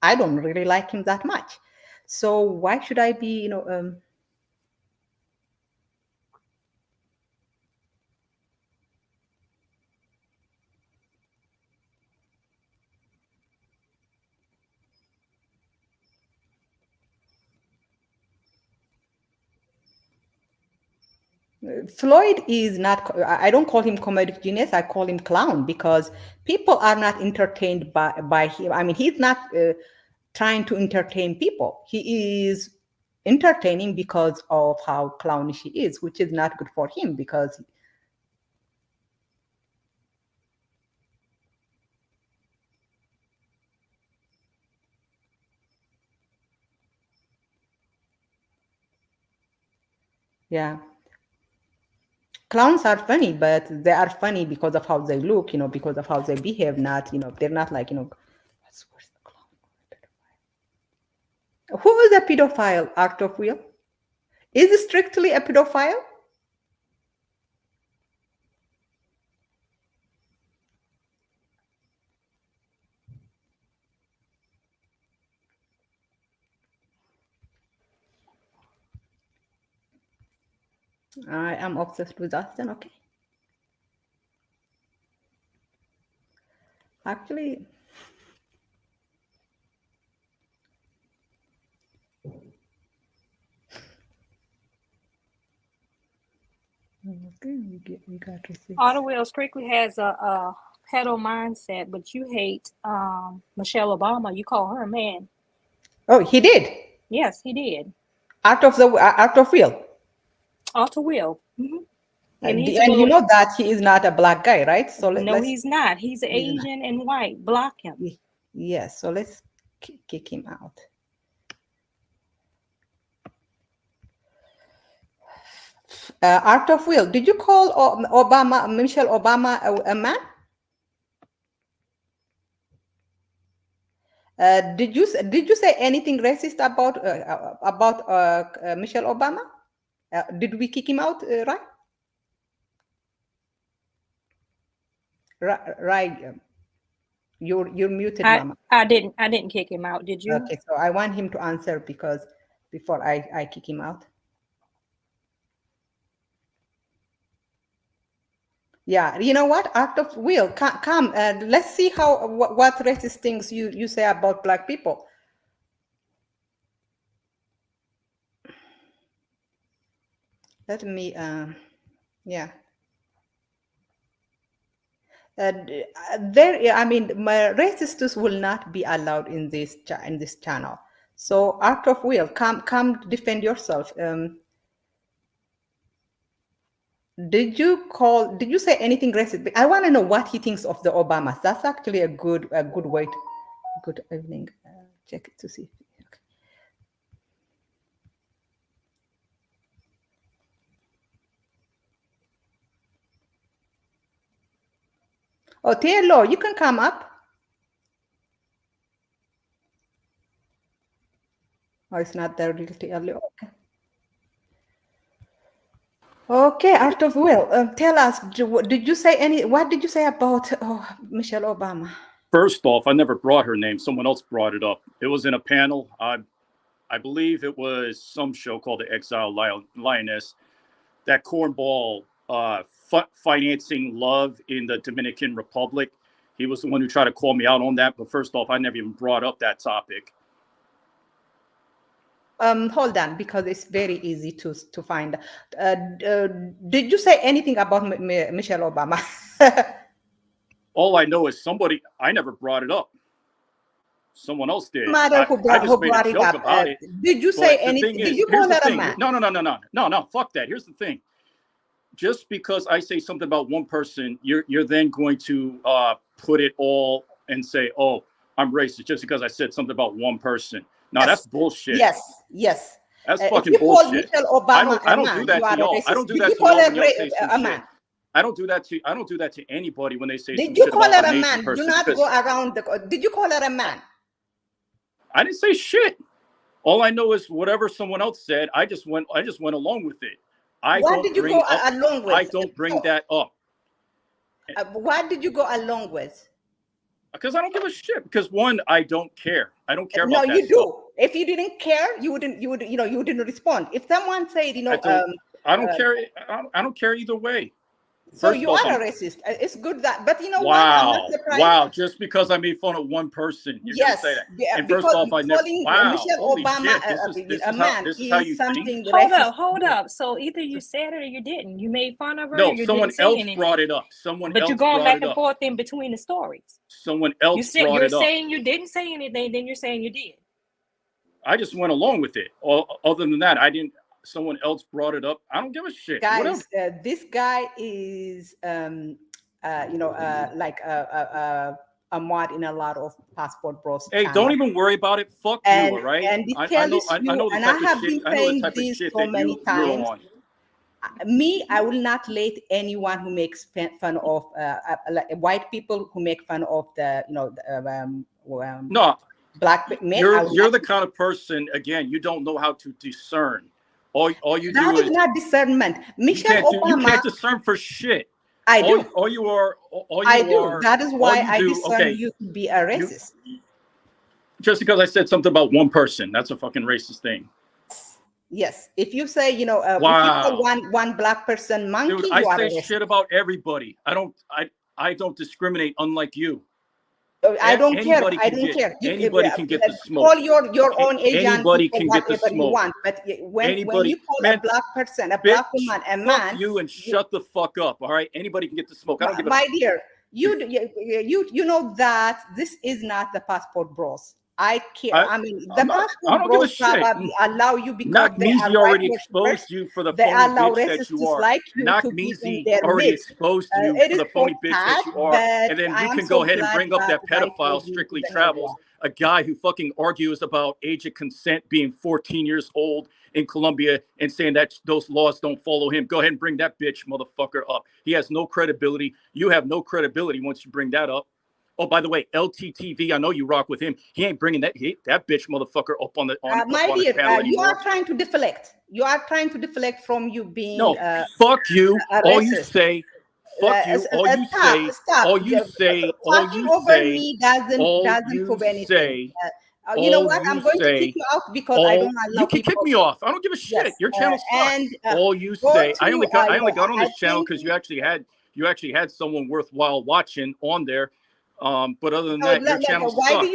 Speaker 1: I don't really like him that much. So why should I be, Floyd is not, I don't call him comedic genius, I call him clown, because people are not entertained by him. I mean, he's not trying to entertain people. He is entertaining because of how clownish he is, which is not good for him, because yeah. Clowns are funny, but they are funny because of how they look, because of how they behave. Not, they're not like, what's worse, the clown or a pedophile? Who is a pedophile, Art of Will? Is it strictly a pedophile? I am obsessed with Austin. Okay. Actually, okay, we got receipts.
Speaker 4: Ottawell strictly has a pedo mindset, but you hate Michelle Obama. You call her a man.
Speaker 1: Oh, he did.
Speaker 4: Yes, he did.
Speaker 1: Art of Will.
Speaker 4: Ottawell. Mm-hmm.
Speaker 1: And
Speaker 4: he's a little.
Speaker 1: that he is not a black guy, right? So
Speaker 4: No,
Speaker 1: let's.
Speaker 4: he's not. He's Asian and white. Block him.
Speaker 1: Yes. So let's kick him out. Art of Will. Did you call Michelle Obama a man? Did you say anything racist about Michelle Obama? Did we kick him out, right? Right. You're muted, Mama.
Speaker 4: I didn't kick him out. Did you?
Speaker 1: Okay, so I want him to answer because before I kick him out. Yeah, you know what? Art of Will, come. Let's see what racist things you say about black people. Let me. Yeah. I mean, my racists will not be allowed in this channel. So, Art of Will, come defend yourself. Did you say anything racist? I want to know what he thinks of the Obamas. That's actually a good way. Good evening. Check it to see. Okay. Oh, Taylor, you can come up. Oh, it's not there real Taylor. Okay. Okay, Art of Will. Tell us, did you say what did you say about Michelle Obama?
Speaker 5: First off, I never brought her name. Someone else brought it up. It was in a panel. I believe it was some show called The Exile Lioness. That cornball financing love in the Dominican Republic. He was the one who tried to call me out on that. But first off, I never even brought up that topic.
Speaker 1: Hold on, because it's very easy to find. Did you say anything about Michelle Obama?
Speaker 5: All I know is I never brought it up. Someone else did.
Speaker 1: Matter who
Speaker 5: I just made
Speaker 1: brought
Speaker 5: a
Speaker 1: it
Speaker 5: joke
Speaker 1: up.
Speaker 5: about it.
Speaker 1: Did you say anything? Did you call her a man?
Speaker 5: No. Fuck that. Here's the thing. Just because I say something about one person, you're then going to put it all and say, "Oh, I'm racist," just because I said something about one person. No,
Speaker 1: Yes.
Speaker 5: that's bullshit.
Speaker 1: Yes.
Speaker 5: That's
Speaker 1: If
Speaker 5: fucking
Speaker 1: you call
Speaker 5: bullshit.
Speaker 1: Michelle Obama
Speaker 5: I don't do that to y'all. I don't do that to y'all when y'all say some shit. I don't do that to anybody when they say some shit about an Asian person.
Speaker 1: Did you call her a man? Do not go around did you call her a man?
Speaker 5: I didn't say shit. All I know is whatever someone else said, I just went along with it.
Speaker 1: What did you go along with?
Speaker 5: I don't bring that up.
Speaker 1: What did you go along with?
Speaker 5: Because I don't give a shit. Because one, I don't care. I don't care about that.
Speaker 1: No, you do. If you didn't care, you wouldn't respond. If someone said,
Speaker 5: I don't care. I don't care either way.
Speaker 1: So you are a racist. It's good that, but you know what?
Speaker 5: Wow,
Speaker 1: I'm not surprised.
Speaker 5: wow! Just because I made fun of one person, you're gonna say that.
Speaker 1: Yeah,
Speaker 5: and first off, I never. Wow,
Speaker 1: Michelle
Speaker 5: holy
Speaker 1: Obama
Speaker 5: shit! This is how you
Speaker 4: something
Speaker 5: think?
Speaker 4: Hold up. So either you said it or you didn't. You made fun of her.
Speaker 5: No,
Speaker 4: you
Speaker 5: someone
Speaker 4: didn't say
Speaker 5: else
Speaker 4: anything.
Speaker 5: brought it up. But
Speaker 4: you're going back and forth in between the stories.
Speaker 5: Someone else brought it up.
Speaker 4: You're saying you didn't say anything, then you're saying you did.
Speaker 5: I just went along with it. Other than that, I didn't. Someone else brought it up. I don't give a shit.
Speaker 1: Guys, this guy is, like a mod in a lot of Passport Bros.
Speaker 5: Hey, don't even worry about it. Fuck you, all right?
Speaker 1: And
Speaker 5: I know the type of shit. I know the type of shit that you're on.
Speaker 1: I will not let anyone who makes fun of white people who make fun of the
Speaker 5: no
Speaker 1: black men.
Speaker 5: You're the kind of person, again, you don't know how to discern. All you do
Speaker 1: is not discernment. Michelle Obama,
Speaker 5: you can't discern for shit.
Speaker 1: I do.
Speaker 5: I do.
Speaker 1: That is why I discern you to be a racist.
Speaker 5: Just because I said something about one person, that's a fucking racist thing.
Speaker 1: Yes. If you say, if you call one black person monkey,
Speaker 5: dude, I say shit about everybody. I don't discriminate, unlike you.
Speaker 1: I don't care. I don't care.
Speaker 5: Anybody can get the smoke.
Speaker 1: Call your own Asian.
Speaker 5: Anybody can get the smoke.
Speaker 1: You want. But when you call a black person, a black woman, a man,
Speaker 5: fuck you and shut the fuck up. All right. Anybody can get the smoke. I don't give a
Speaker 1: my dear. You know that this is not the Passport Bros. I care. The Passport Bros probably allow you because
Speaker 5: Knockmeezy already exposed you for the phony bitch that you are.
Speaker 1: Like
Speaker 5: Knockmeezy already exposed you for the phony bitch that you are. And then you can go ahead and bring up that pedophile Strictly Travels, a guy who fucking argues about age of consent being 14 years old in Colombia and saying that those laws don't follow him. Go ahead and bring that bitch motherfucker up. He has no credibility. You have no credibility once you bring that up. Oh, by the way, LTTV, I know you rock with him. He ain't bringing that bitch motherfucker up on the
Speaker 1: my dear,
Speaker 5: panel
Speaker 1: you are trying to deflect. You are trying to deflect from you being
Speaker 5: fuck you. All you say, fuck you. All you say, all you say, all you say,
Speaker 1: doesn't prove anything. You know what? I'm going to kick you out because I don't allow
Speaker 5: you can kick me off. I don't give a shit. Yes, your channel sucks. All you say, I only got on this channel because you actually had someone worthwhile watching on there. But other than that, your channel sucks.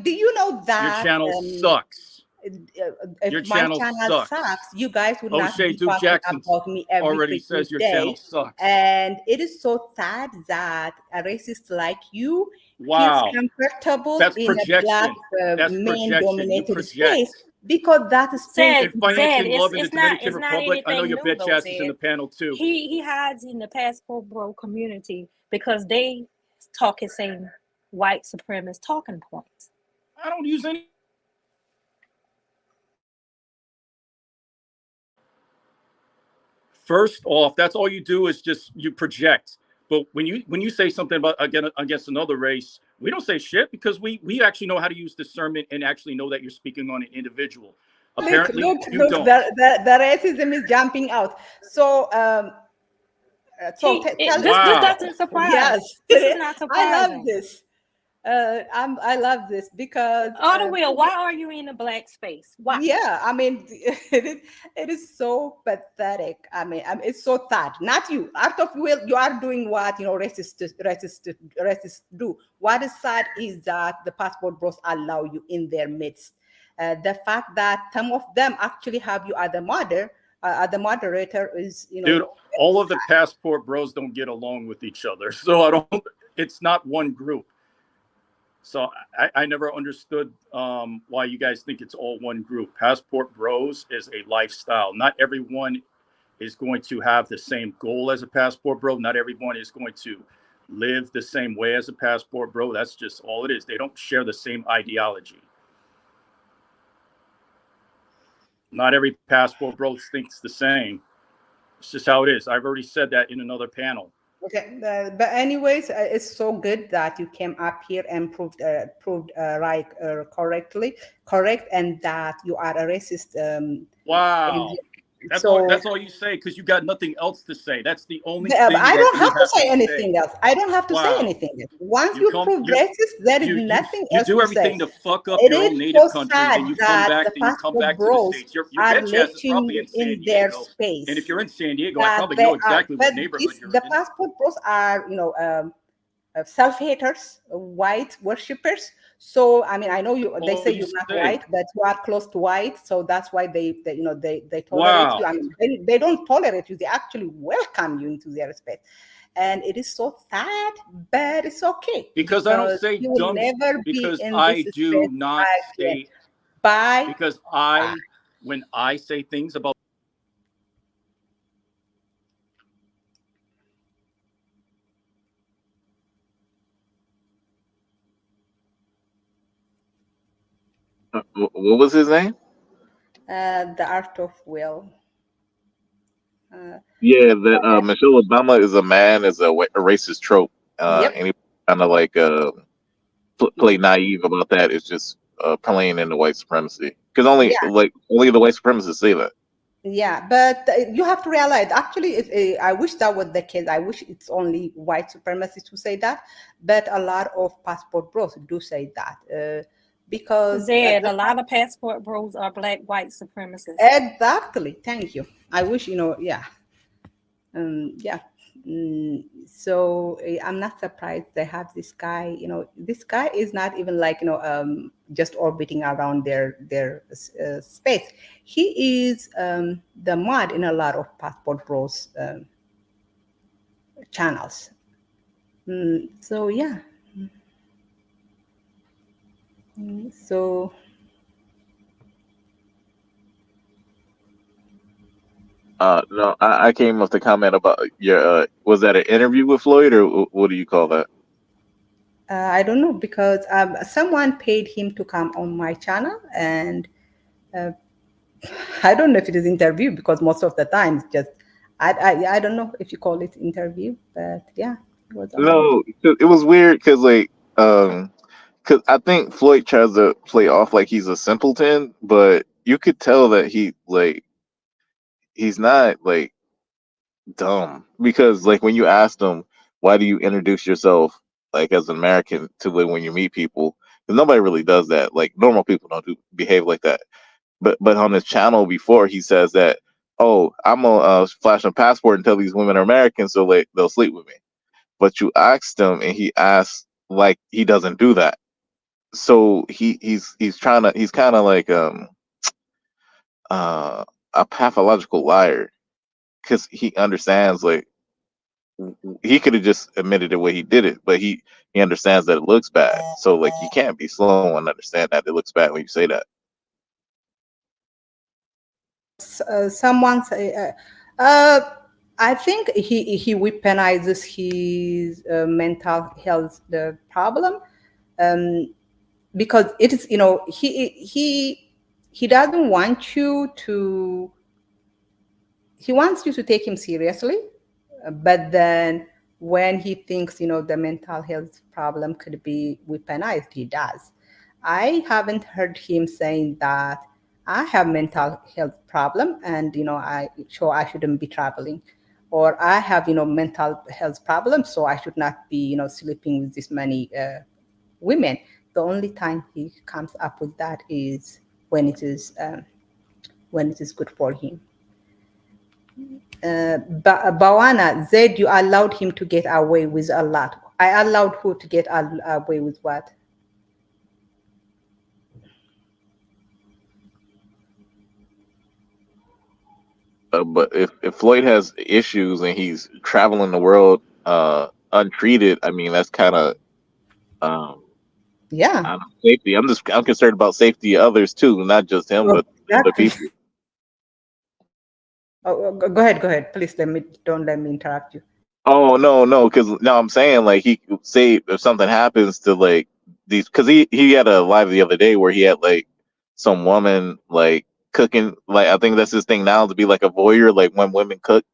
Speaker 1: Do you know that
Speaker 5: your channel sucks?
Speaker 1: If
Speaker 5: your
Speaker 1: my channel sucks, you guys would not be talking about me every
Speaker 5: already says your channel sucks.
Speaker 1: And it is so sad that a racist like you
Speaker 5: feels
Speaker 1: comfortable
Speaker 5: That's
Speaker 1: in
Speaker 5: projection.
Speaker 1: a black man-dominated space. Because that is
Speaker 5: financing love in the Dominican Republic. I know your bitch ass is in the panel too.
Speaker 4: He hides in the Passport Bro community because they talk his same white supremacist talking points.
Speaker 5: I don't use any First off, that's all you do is just you project. But when you say something about against another race, we don't say shit because we actually know how to use discernment and actually know that you're speaking on an individual. Apparently,
Speaker 1: look,
Speaker 5: you don't.
Speaker 1: The racism is jumping out. So
Speaker 4: this doesn't surprise.
Speaker 1: Yes,
Speaker 4: this is not surprising.
Speaker 1: I love this. I love this because
Speaker 4: Will, why are you in a black space? Why?
Speaker 1: Yeah, I mean, it is so pathetic. I mean, it's so sad. Not you. Out of will, you are doing what racists do. What is sad is that the passport bros allow you in their midst. The fact that some of them actually have you as the moderator is,
Speaker 5: Dude, all of the passport bros don't get along with each other, so it's not one group. So I never understood why you guys think it's all one group. Passport bros is a lifestyle. Not everyone is going to have the same goal as a passport bro. Not everyone is going to live the same way as a passport bro. That's just all it is. They don't share the same ideology. Not every passport bro thinks the same. It's just how it is. I've already said that in another panel.
Speaker 1: Okay, but anyways, it's so good that you came up here and proved correct, and that you are a racist.
Speaker 5: Wow. That's all you say because you got nothing else to say. That's the only thing.
Speaker 1: I don't have to say anything else. I don't have to say anything else. Once you prove racist, there is nothing else to say.
Speaker 5: You do everything to fuck up your own native country, then you come back to the States. Your bitch ass is probably in San Diego. And if you're in San Diego, I probably know exactly what neighborhood you're in.
Speaker 1: The passport bros are, self-haters, white worshippers. So I mean, I know they say you're not white, but you are close to white, so that's why they tolerate you. I mean, they don't tolerate you; they actually welcome you into their space, and it is so sad, but it's okay
Speaker 5: because I don't say dumb. Because I do not say. Because when I say things about.
Speaker 6: What was his name?
Speaker 1: The Art of Will.
Speaker 6: That Michelle Obama is a man is a racist trope. And he kind of like play naive about that. It's just playing into white supremacy because only the white supremacists say that.
Speaker 1: Yeah, but you have to realize, actually, I wish that was the case. I wish it's only white supremacists who say that, but a lot of passport bros do say that. Because
Speaker 4: a lot of passport bros are black white supremacists.
Speaker 1: Exactly. Thank you. I wish, so I'm not surprised they have this guy. This guy is not even like just orbiting around their space. He is the mod in a lot of passport bros channels. So yeah. So
Speaker 6: no, I came up to comment about your was that an interview with Floyd or what do you call that?
Speaker 1: I don't know because someone paid him to come on my channel, and I don't know if it is interview because most of the time it's just I don't know if you call it interview, but yeah, it was
Speaker 6: no, it was weird because because I think Floyd tries to play off like he's a simpleton, but you could tell that he's not like dumb because like when you asked him why do you introduce yourself like as an American to when you meet people, because nobody really does that. Like normal people don't behave like that. But on his channel before he says that, oh, I'm gonna flash a passport and tell these women are American so they'll sleep with me. But you asked him and he asked like he doesn't do that. So he's kind of like a pathological liar because he understands like he could have just admitted the way he did it, but he understands that it looks bad. So like you can't be slow and understand that it looks bad when you say that.
Speaker 1: Someone say, I think he weaponizes his mental health the problem, because it is he doesn't want you to he wants you to take him seriously, but then when he thinks, the mental health problem could be weaponized, he does. I haven't heard him saying that I have mental health problem and, I shouldn't be traveling, or I have, mental health problems, so I should not be, sleeping with this many women. The only time he comes up with that is when it is good for him. Bawana, Zed, you allowed him to get away with a lot. I allowed who to get away with what?
Speaker 6: But if Floyd has issues and he's traveling the world untreated, I mean that's kind of
Speaker 1: Yeah.
Speaker 6: safety. I'm concerned about safety of others too, not just him, but other
Speaker 1: Exactly.
Speaker 6: people.
Speaker 1: Oh, go ahead. Please don't let me interrupt you.
Speaker 6: Oh no, because now I'm saying like he could say if something happens to like these, because he had a live the other day where he had like some woman like cooking, like I think that's his thing now, to be like a voyeur, like when women cook.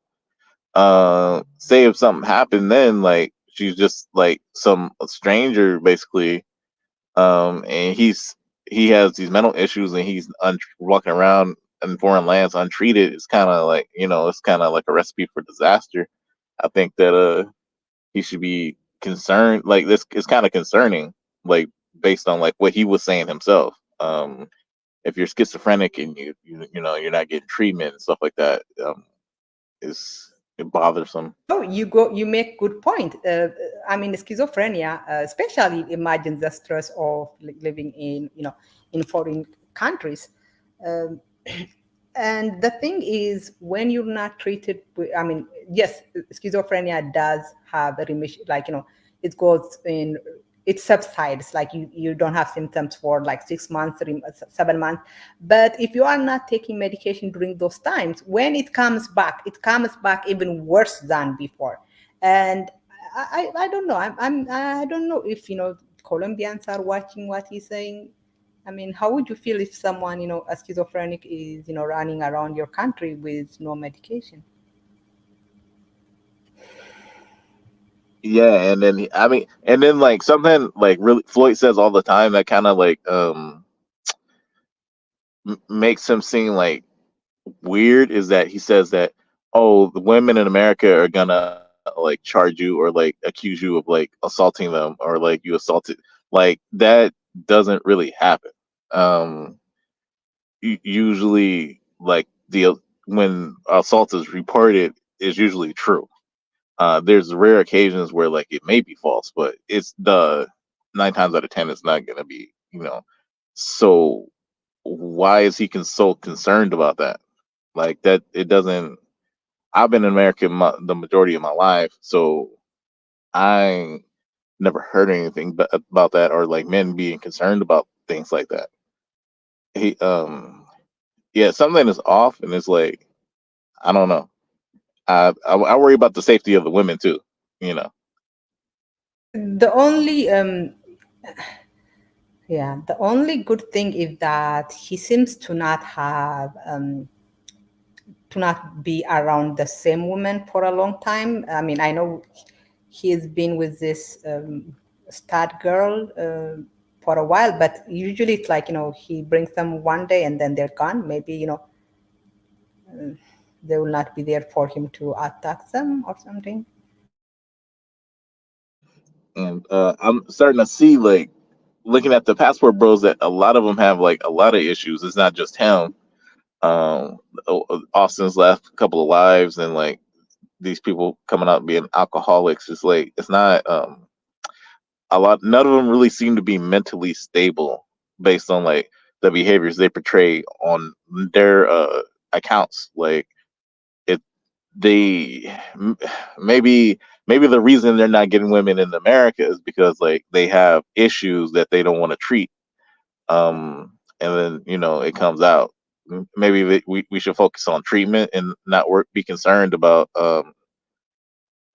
Speaker 6: Say if something happened, then like she's just like some stranger basically, and he has these mental issues and he's walking around in foreign lands untreated. It's kind of like, it's kind of like a recipe for disaster. I think that he should be concerned. Like this is kind of concerning, like based on like what he was saying himself. If you're schizophrenic and you're not getting treatment and stuff like that, is bothersome.
Speaker 1: Oh, you make good point. I mean, schizophrenia, especially imagine the stress of living in foreign countries. Um, and the thing is, when you're not treated, I mean, yes, schizophrenia does have a remission, like, it goes in, it subsides, like you don't have symptoms for like 6 months, 7 months. But if you are not taking medication during those times, when it comes back even worse than before. And I don't know. I don't know if Colombians are watching what he's saying. I mean, how would you feel if someone, a schizophrenic is, running around your country with no medication?
Speaker 6: Yeah, and then I mean, and then like something like really Floyd says all the time that kind of like makes him seem like weird is that he says that, oh, the women in America are gonna like charge you or like accuse you of like assaulting them or like you assaulted, like that doesn't really happen. um Usually like the when assault is reported is usually true. There's rare occasions where like it may be false, but it's the 9 times out of 10 it's not gonna be, so why is he so concerned about that? Like that, it doesn't. I've been in America the majority of my life, so I never heard anything about that or like men being concerned about things like that. He yeah, something is off, and it's like I don't know. I worry about the safety of the women too. You know.
Speaker 1: The only yeah, the only good thing is that he seems to not have to not be around the same woman for a long time. I mean, I know he's been with this stud girl for a while, but usually it's like, he brings them one day and then they're gone. Maybe, they will not be there for him to attack them or something.
Speaker 6: And I'm starting to see like looking at the passport bros that a lot of them have like a lot of issues. It's not just him. Austin's last couple of lives and like these people coming out being alcoholics. It's like it's not a lot. None of them really seem to be mentally stable based on like the behaviors they portray on their accounts. Like it, they maybe the reason they're not getting women in America is because like they have issues that they don't want to treat. And then it comes out. Maybe we should focus on treatment and not be concerned about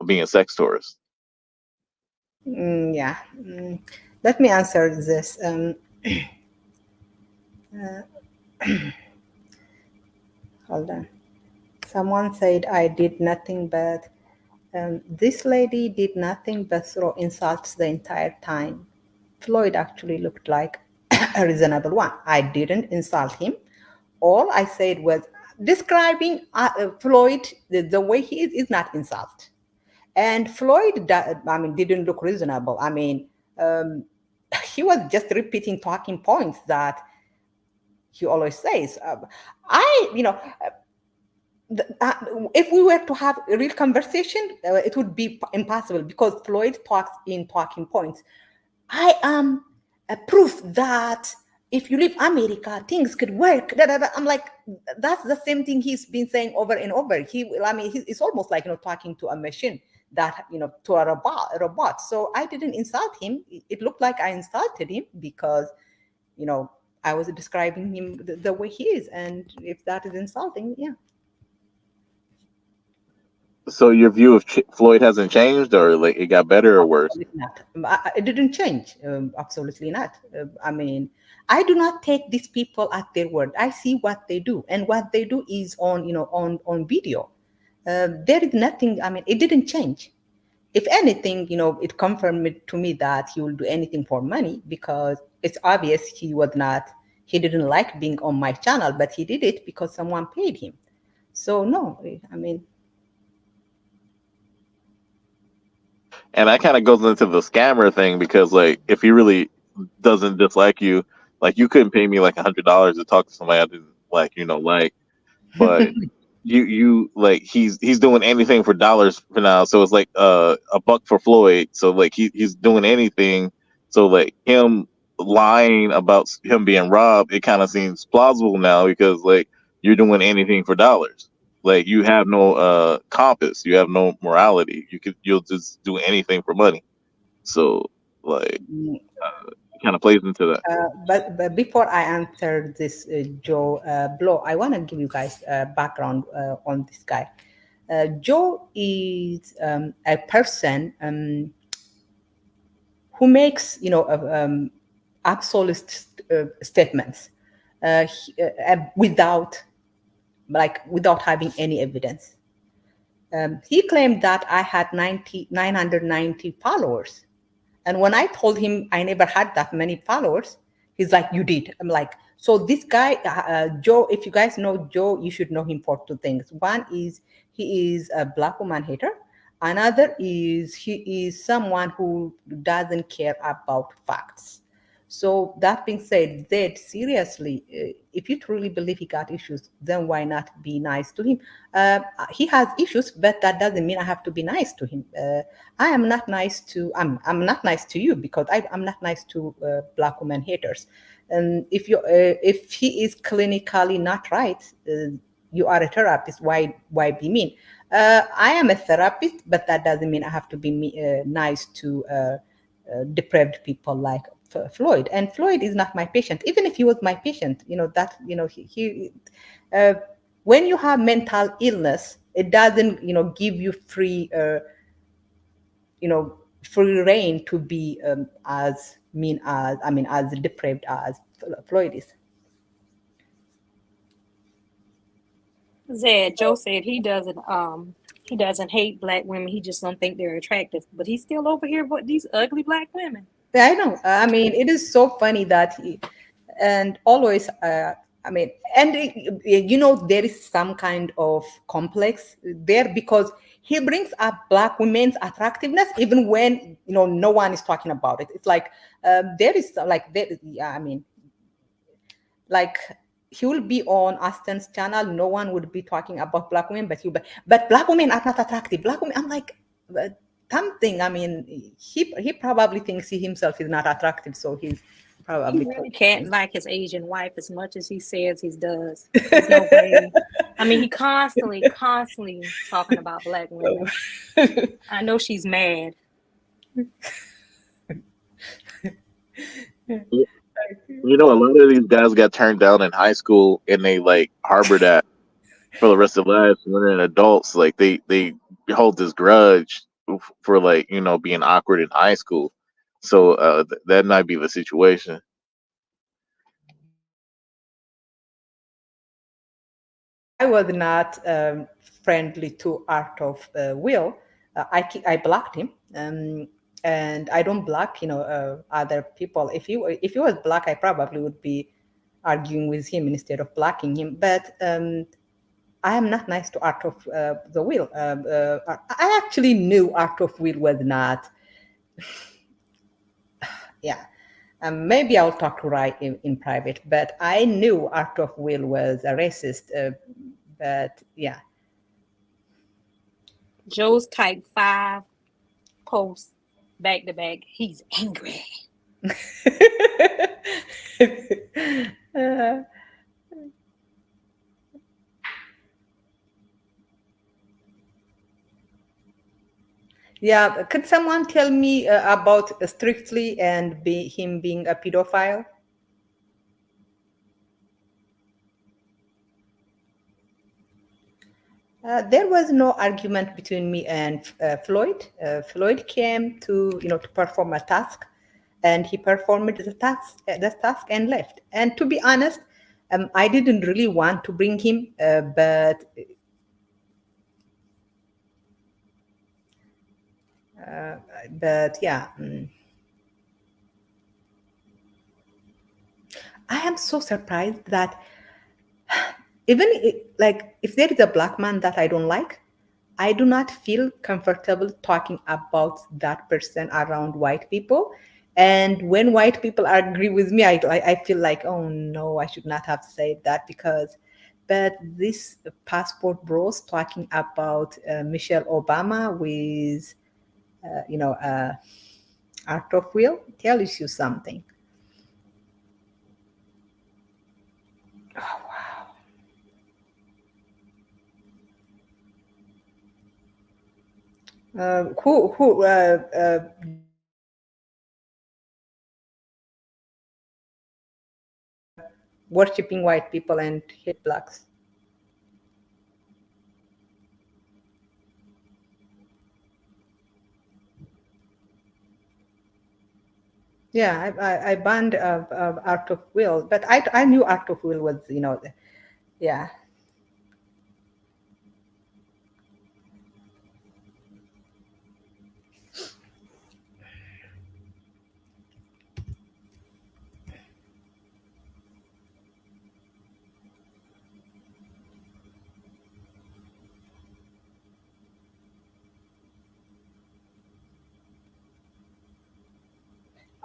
Speaker 6: being a sex tourist.
Speaker 1: Yeah. Let me answer this. Hold on. Someone said I did nothing but this lady did nothing but throw insults the entire time. Floyd actually looked like a reasonable one. I didn't insult him. All I said was describing Floyd the way he is not insult. And Floyd, didn't look reasonable. He was just repeating talking points that he always says. If we were to have a real conversation, it would be impossible because Floyd talks in talking points. I am a proof that if you leave America, things could work. I'm like, that's the same thing he's been saying over and over. It's almost like talking to a machine that to a robot. So I didn't insult him. It looked like I insulted him because I was describing him the way he is, and if that is insulting, yeah.
Speaker 6: So your view of Floyd hasn't changed, or like it got better or worse?
Speaker 1: Not. It didn't change. Absolutely not. I do not take these people at their word. I see what they do, and what they do is on video. There is nothing. It didn't change. If anything, it confirmed to me that he will do anything for money because it's obvious he didn't like being on my channel, but he did it because someone paid him. So no,
Speaker 6: And that kind of goes into the scammer thing because, like, if he really doesn't dislike you, like, you couldn't pay me like $100 to talk to somebody I didn't like, but you like he's doing anything for dollars for now. So it's like a buck for Floyd. So like he's doing anything. So like him lying about him being robbed, it kind of seems plausible now because like you're doing anything for dollars. Like you have no compass, you have no morality. You'll just do anything for money. So like it kind of plays into that.
Speaker 1: But before I answer this, Joe Blow, I want to give you guys background on this guy. Joe is a person who makes absolute statements without having any evidence. He claimed that I had 990 followers. And when I told him I never had that many followers, he's like, you did. I'm like, so this guy, Joe, if you guys know Joe, you should know him for two things. One is he is a Black woman hater. Another is he is someone who doesn't care about facts. So that being said, Zed, seriously, if you truly believe he got issues, then why not be nice to him? He has issues, but that doesn't mean I have to be nice to him. I am not nice to. I'm not nice to you because I'm not nice to Black women haters. And if he is clinically not right, you are a therapist. Why be mean? I am a therapist, but that doesn't mean I have to be nice to depraved people like Floyd. And Floyd is not my patient. Even if he was my patient, when you have mental illness, it doesn't give you free free reign to be as mean as depraved as Floyd is.
Speaker 4: Zed, Joe said he doesn't hate Black women. He just don't think they're attractive. But he's still over here with these ugly Black women.
Speaker 1: I know. It is so funny that and always. And there is some kind of complex there because he brings up Black women's attractiveness even when no one is talking about it. It's like there is like there. Yeah, like he will be on Auston's channel. No one would be talking about Black women, but Black women are not attractive. Black women. I'm like. Something. He probably thinks he himself is not attractive, so he's probably.
Speaker 4: He really can't like his Asian wife as much as he says he does. There's no way. He constantly talking about Black women. I know she's mad.
Speaker 6: A lot of these guys got turned down in high school, and they like harbor that for the rest of their lives. When they're adults, like they hold this grudge for being awkward in high school. So that might be the situation.
Speaker 1: I was not friendly to Art of Will, I blocked him. And I don't block, other people. If he was black, I probably would be arguing with him instead of blocking him. But I am not nice to Art of the Will. I actually knew Art of Will was not. Yeah. Maybe I'll talk to Rai in private, but I knew Art of Will was a racist. But yeah.
Speaker 4: Joe's type 5 posts back to back. He's angry.
Speaker 1: Uh, yeah, could someone tell me about Strictly and him being a pedophile? There was no argument between me and Floyd. Floyd came to perform a task, and he performed the task and left. And to be honest, I didn't really want to bring him, but yeah. I am so surprised that even like if there is a black man that I don't like, I do not feel comfortable talking about that person around white people. And when white people agree with me, I feel like, oh no, I should not have said that because. But this passport bros talking about Michelle Obama with, Art of Will tells you something. Who worshiping white people and hate blacks? Yeah, I banned Art of Will, but I knew Art of Will was, yeah.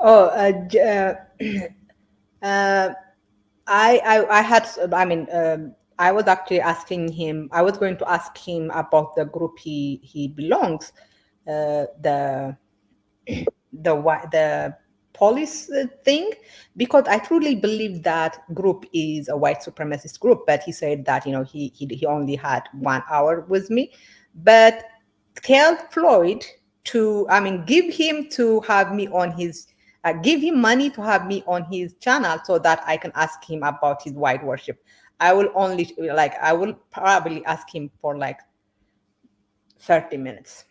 Speaker 1: Oh, uh, I had, I mean, I was actually asking him. I was going to ask him about the group he belongs, the the police thing, because I truly believe that group is a white supremacist group. But he said that he only had 1 hour with me, but tell Floyd to, I mean, give him to have me on his. Give him money to have me on his channel so that I can ask him about his white worship. I will probably ask him for like 30 minutes.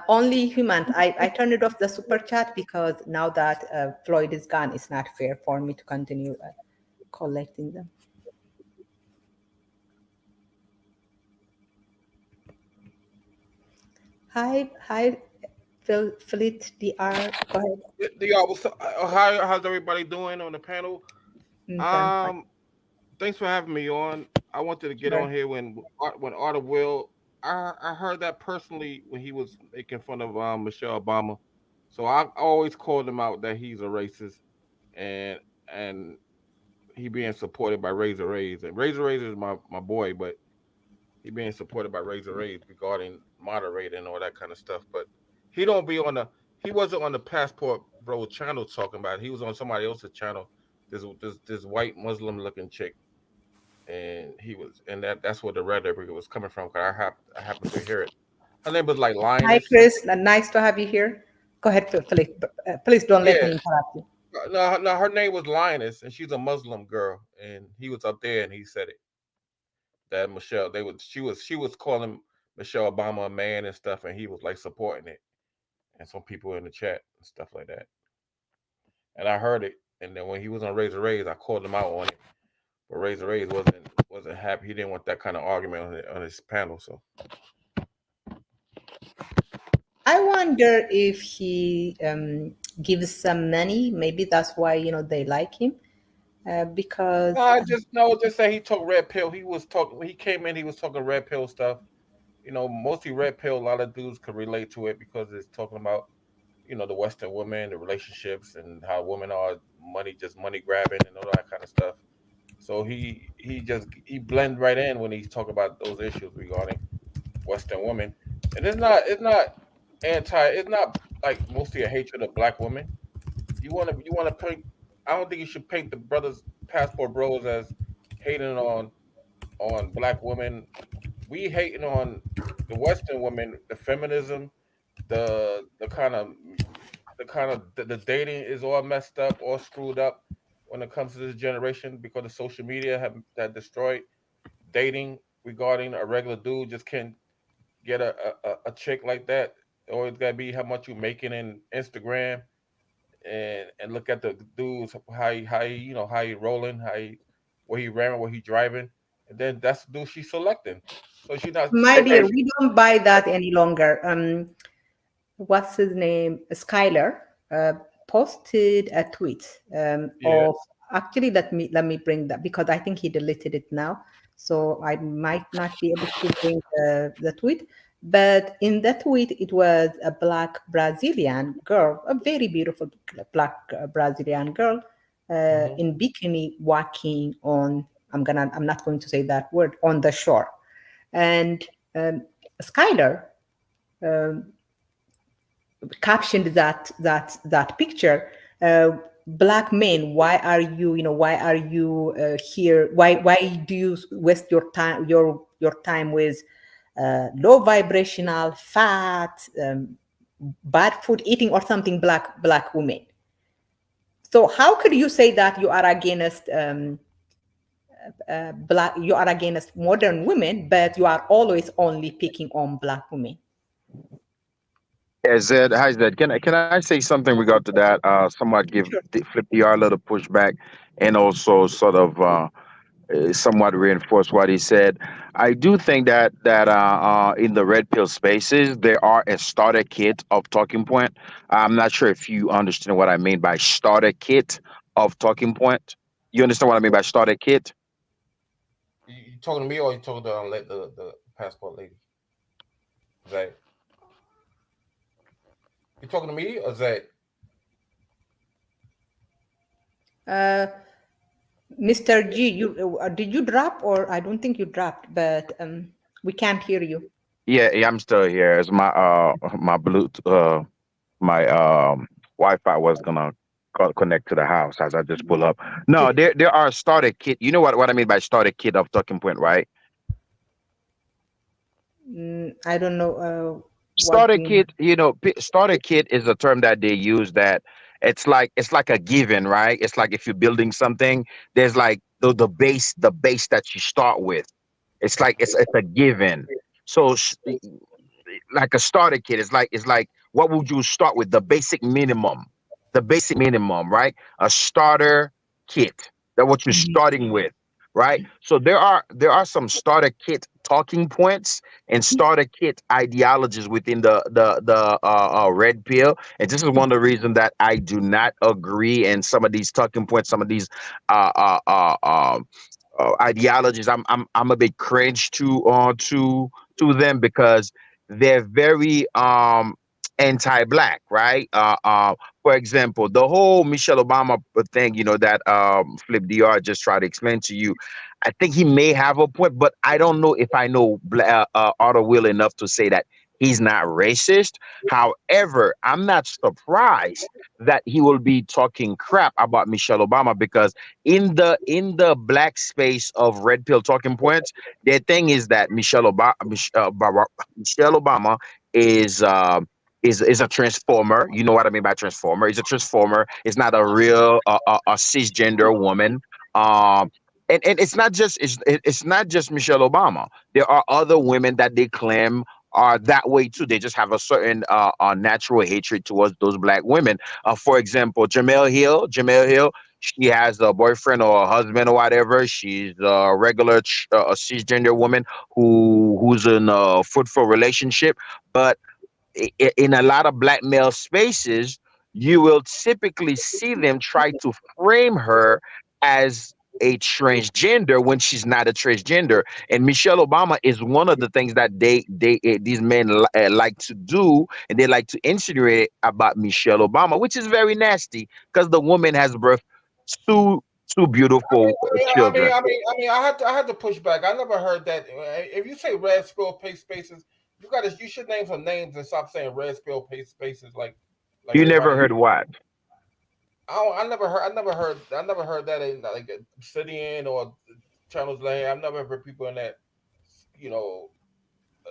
Speaker 1: Only human. I turned it off the super chat because now that Floyd is gone, it's not fair for me to continue collecting them. Hi, Philip DR. Go ahead.
Speaker 7: How's everybody doing on the panel? Thanks for having me on. I wanted to get on here when Art of Will. I heard that personally when he was making fun of Michelle Obama. So I always called him out that he's a racist and and he being supported by Razor Rays. And Razor Rays is my boy, but he being supported by Razor Rays regarding moderating and all that kind of stuff. But he don't be on the he wasn't on the Passport Bro channel talking about it. He was on somebody else's channel. This white Muslim looking chick, and that's where the rhetoric was coming from. Cause I happened to hear it. Her name was like
Speaker 1: Hi,
Speaker 7: Lioness.
Speaker 1: Chris. Nice to have you here. Go ahead, Philip. Please don't let me interrupt you.
Speaker 7: No, her name was Lioness, and she's a Muslim girl. And he was up there, and he said it that Michelle she was calling Michelle Obama a man and stuff, and he was like supporting it, and some people in the chat and stuff like that. And I heard it, and then when he was on Razor Rays, I called him out on it. But Razor Ray's wasn't happy. He didn't want that kind of argument on his panel. So
Speaker 1: I wonder if he gives some money. Maybe that's why they like him. Because
Speaker 7: no, I just no, just say he took red pill. He was talking when he came in. He was talking red pill stuff. Mostly red pill. A lot of dudes could relate to it because it's talking about the Western women, the relationships, and how women are just money grabbing and all that kind of stuff. So he blend right in when he's talking about those issues regarding Western women, and it's not like mostly a hatred of black women. You want to paint. I don't think you should paint the brothers passport bros as hating on black women. We hating on the Western women, the feminism, the kind of the dating is all messed up, all screwed up when it comes to this generation because the social media have that destroyed dating regarding a regular dude just can't get a chick like that. Always gotta be how much you making in Instagram and look at the dudes how he rolling, where he ramming, where he driving, and then that's the dude she's selecting. So she's not
Speaker 1: my
Speaker 7: taking.
Speaker 1: dear, we don't buy that any longer. What's his name? Skyler posted a tweet
Speaker 7: Yeah.
Speaker 1: of actually let me bring that because I think he deleted it now, so I might not be able to bring the tweet. But in that tweet, it was a black Brazilian girl, a very beautiful black Brazilian girl
Speaker 7: Hmm.
Speaker 1: in bikini walking on. I'm not going to say that word on the shore, and Skyler um, captioned that picture. Black men, why are you here? Why do you waste your time with low vibrational fat, bad food eating or something, black women? So how could you say that you are against you are against modern women, but you are always only picking on black women?
Speaker 8: Yeah, Zed, hi Zed. Can I say something regard to that? Somewhat give
Speaker 1: Sure.
Speaker 8: Flip DR a little pushback, and also sort of somewhat reinforce what he said. I do think that in the red pill spaces there are a starter kit of talking point. I'm not sure if you understand what I mean by starter kit of talking point. You understand what I mean by starter kit?
Speaker 7: You talking to me or you talking to the passport lady? Zay, you talking to me or Zay?
Speaker 1: Uh, Mr. G, did you drop or I don't think you dropped, but we can't hear you.
Speaker 8: Yeah, I'm still here. As my Bluetooth my Wi-Fi was gonna connect to the house as I just pull up. No, there are starter kit. You know what I mean by starter kit of talking point, right?
Speaker 1: I don't know what
Speaker 8: Starter
Speaker 1: do you
Speaker 8: kit, starter kit is a term that they use that it's like a given, right? It's like if you're building something, there's like the base that you start with. It's like it's a given. So like a starter kit. It's like what would you start with? The basic minimum, right? A starter kit. That's what you're starting with, right? So there are some starter kit talking points and starter kit ideologies within the red pill, and this is one of the reasons that I do not agree in some of these talking points, some of these uh, uh, uh, um, ideologies. I'm a bit cringe to them because they're very anti-black, right? For example, the whole Michelle Obama thing, that Flip DR just tried to explain to you. I think he may have a point, but I don't know if I know Otto Will enough to say that he's not racist. However, I'm not surprised that he will be talking crap about Michelle Obama because in the black space of red pill talking points, the thing is that Michelle Obama is is a transformer. You know what I mean by transformer? He's a transformer. It's not a real a cisgender woman. Um, and it's not just Michelle Obama. There are other women that they claim are that way too. They just have a certain natural hatred towards those black women. For example, Jamel Hill. she has a boyfriend or a husband or whatever. She's a regular a cisgender woman who's in a fruitful relationship. But in a lot of black male spaces, you will typically see them try to frame her as a transgender when she's not a transgender. And Michelle Obama is one of the things that these men like to do, and they like to insinuate about Michelle Obama, which is very nasty because the woman has birthed two beautiful children.
Speaker 7: I had to push back. I never heard that. If you say red spill paste spaces, you should name some names and stop saying red spill paste spaces like
Speaker 8: You never
Speaker 7: everybody.
Speaker 8: heard what?
Speaker 7: I never heard that in like Obsidian or Channels Lane. I've never heard people in that, you know,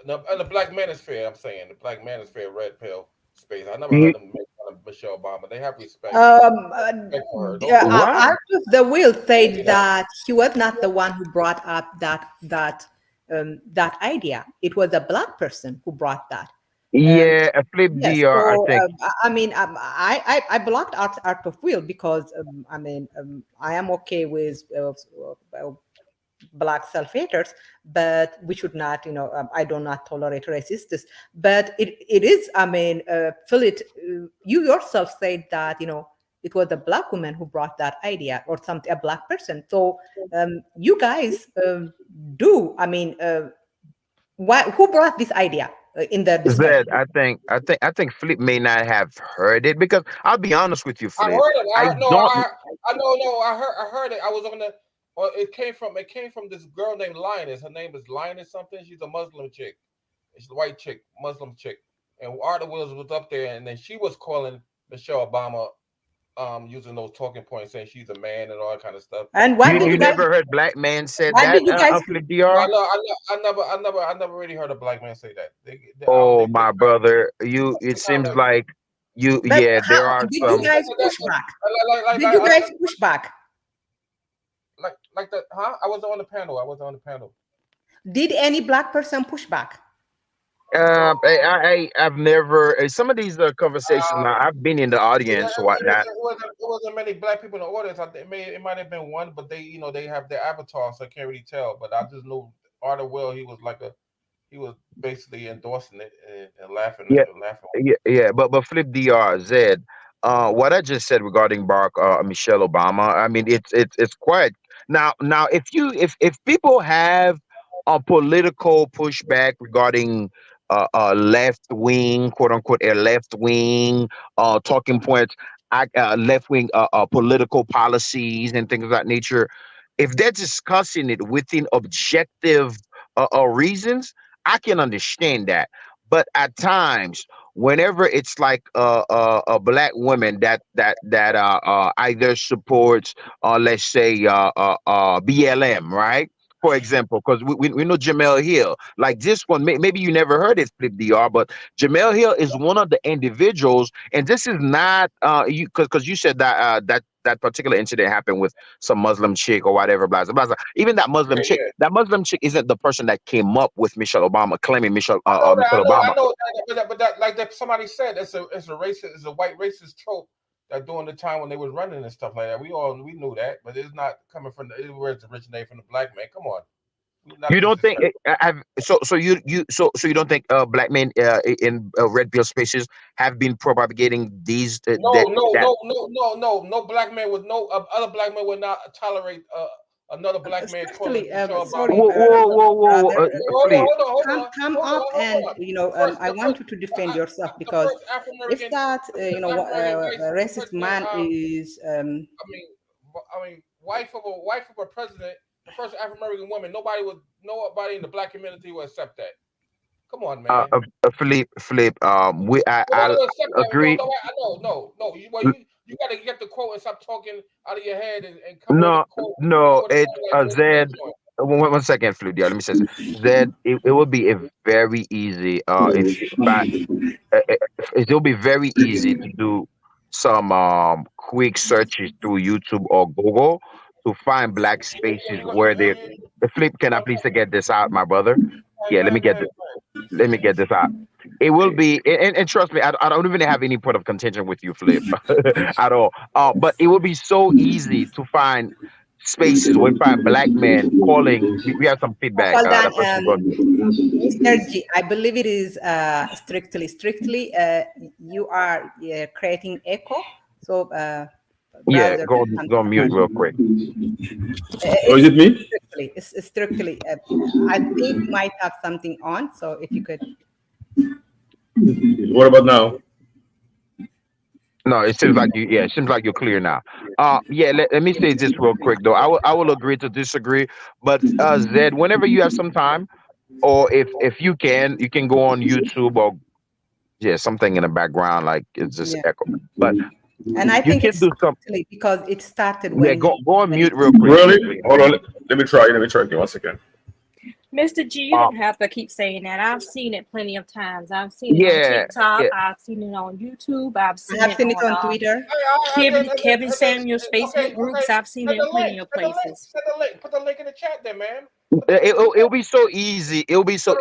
Speaker 7: in the Black Manosphere. I'm saying the Black Manosphere red pill space. I never heard them make fun of Michelle Obama. They have respect. Respect for her. Don't
Speaker 8: What?
Speaker 1: Arthur the Will
Speaker 7: do
Speaker 1: said
Speaker 7: that.
Speaker 1: that he was not the one who brought up that idea. It was a black person who brought that.
Speaker 8: Yeah, a flip
Speaker 1: Yes,
Speaker 8: DR, I
Speaker 1: so
Speaker 8: think.
Speaker 1: I mean, I blocked Art of Will because I am okay with black self-haters, but we should not, I do not tolerate racists. But it is, Philip, you yourself said that, it was a black woman who brought that idea or something, a black person. So you guys do, who brought this idea in the discussion?
Speaker 8: Zed, I think Flip may not have heard it because I'll be honest with you,
Speaker 7: I
Speaker 8: Flip.
Speaker 7: heard it.
Speaker 8: I don't.
Speaker 7: I know. No, I heard it. I was on the. Well, it came from this girl named Lioness. Her name is Lioness something. She's a Muslim chick. She's a white chick, Muslim chick. And Arthur Wills was up there, and then she was calling Michelle Obama, using those talking points, saying she's a man and all that kind of stuff.
Speaker 1: And what did
Speaker 8: You
Speaker 1: you guys?
Speaker 8: never heard black man said
Speaker 1: What
Speaker 8: that,
Speaker 1: did you guys?
Speaker 8: Flip DR?
Speaker 7: I never really heard a black man say that.
Speaker 8: Oh,
Speaker 7: They
Speaker 8: my brother, you. It
Speaker 7: kind of
Speaker 8: seems
Speaker 7: like
Speaker 8: like you.
Speaker 1: But
Speaker 8: Yeah, there
Speaker 1: how
Speaker 8: are
Speaker 1: did you
Speaker 8: some.
Speaker 1: guys push back?
Speaker 7: like
Speaker 1: Did you guys push back?
Speaker 7: like that, huh? I was on the panel. I was on the panel.
Speaker 1: Did any black person push back?
Speaker 8: I've never some of these conversations.
Speaker 7: Uh,
Speaker 8: Now, I've been in the audience, whatnot.
Speaker 7: it wasn't many black people in the audience. I think it might have been one, but they have their avatar, so I can't really tell. But I just know Arthur Will. He was basically endorsing it and laughing
Speaker 8: Yeah,
Speaker 7: and laughing.
Speaker 8: yeah. But Flip DR Zed, what I just said regarding Michelle Obama. I mean, it's quite now. If people have a political pushback regarding left wing, quote unquote, a left wing talking points, left wing political policies and things of that nature. If they're discussing it within objective reasons, I can understand that. But at times, whenever it's like a black woman that either supports, let's say, BLM, right? For example, because we know Jamel Hill. Like this one, maybe you never heard it, Flip DR, but Jamel Hill is one of the individuals, and this is not you because you said that that particular incident happened with some Muslim chick or whatever, blah blah blah. Even
Speaker 7: Yeah, yeah.
Speaker 8: that Muslim chick isn't the person that came up with Michelle Obama, claiming
Speaker 7: I
Speaker 8: Michelle
Speaker 7: know,
Speaker 8: Obama.
Speaker 7: but that, like that somebody said, it's a white racist trope that during the time when they was running and stuff like that. We knew that, but it's not coming from where it's originated from the black man. Come on, we not
Speaker 8: You don't think
Speaker 7: disrespect.
Speaker 8: so you don't think black men in red pill spaces have been propagating these that
Speaker 7: No black man would no other black man would not tolerate another black man calling
Speaker 1: Especially,
Speaker 7: Michelle Obama.
Speaker 1: sorry,
Speaker 8: whoa,
Speaker 1: brother,
Speaker 8: please.
Speaker 1: come up and I want you to defend yourself
Speaker 7: The
Speaker 1: because
Speaker 7: first African
Speaker 1: if
Speaker 7: American,
Speaker 1: that
Speaker 7: African American
Speaker 1: racist
Speaker 7: president.
Speaker 1: man is
Speaker 7: Wife of a president, the first African American woman. Nobody in the black community will accept that. Come on, man.
Speaker 8: Flip. I
Speaker 7: Nobody will accept that.
Speaker 8: agree.
Speaker 7: No. You gotta get the quote and stop talking out of your head and come with a
Speaker 8: No,
Speaker 7: quote.
Speaker 8: no,
Speaker 7: What it
Speaker 8: it
Speaker 7: sound like what it
Speaker 8: Zed.
Speaker 7: is doing.
Speaker 8: One second, Flip. Yeah, let me say this. Zed, it would be a very easy. Uh, uh, it will be very easy to do some quick searches through YouTube or Google to find black spaces where they. Flip, can I please get this out, my brother? Yeah,
Speaker 7: Go ahead.
Speaker 8: let me get this out. It will be, and trust me, I don't even have any point of contention with you, Flip, at all. But it will be so easy to find spaces where we find black men calling. We have some feedback.
Speaker 1: Hold on,
Speaker 8: The person going to.
Speaker 1: Mr. G, I believe it is strictly. You are creating echo, so
Speaker 8: Yeah,
Speaker 1: browser.
Speaker 8: go on mute real quick.
Speaker 9: Or is it me?
Speaker 1: It's strictly. I think you might have something on, so if you could.
Speaker 9: What about now?
Speaker 8: No, it seems like you. Yeah, it seems like you're clear now. Yeah. Let me say this real quick though. I will agree to disagree, but Zed, whenever you have some time, or if you can go on YouTube or something in the background like it's just echo, but
Speaker 1: and I
Speaker 8: you
Speaker 1: think
Speaker 8: can
Speaker 1: it's
Speaker 8: do something
Speaker 1: because it started
Speaker 8: Yeah,
Speaker 1: when
Speaker 8: go on mute real quick.
Speaker 9: Really? Hold on. Let me try. Give me 1 second.
Speaker 4: Mr. G, you don't have to keep saying that. I've seen it plenty of times. I've seen it on TikTok. I've seen it on YouTube. I've seen it on
Speaker 1: Twitter.
Speaker 4: Kevin Samuel's Facebook groups. I've seen it in plenty of places.
Speaker 7: Put the link in the chat there, man.
Speaker 8: It'll be so easy. It'll be so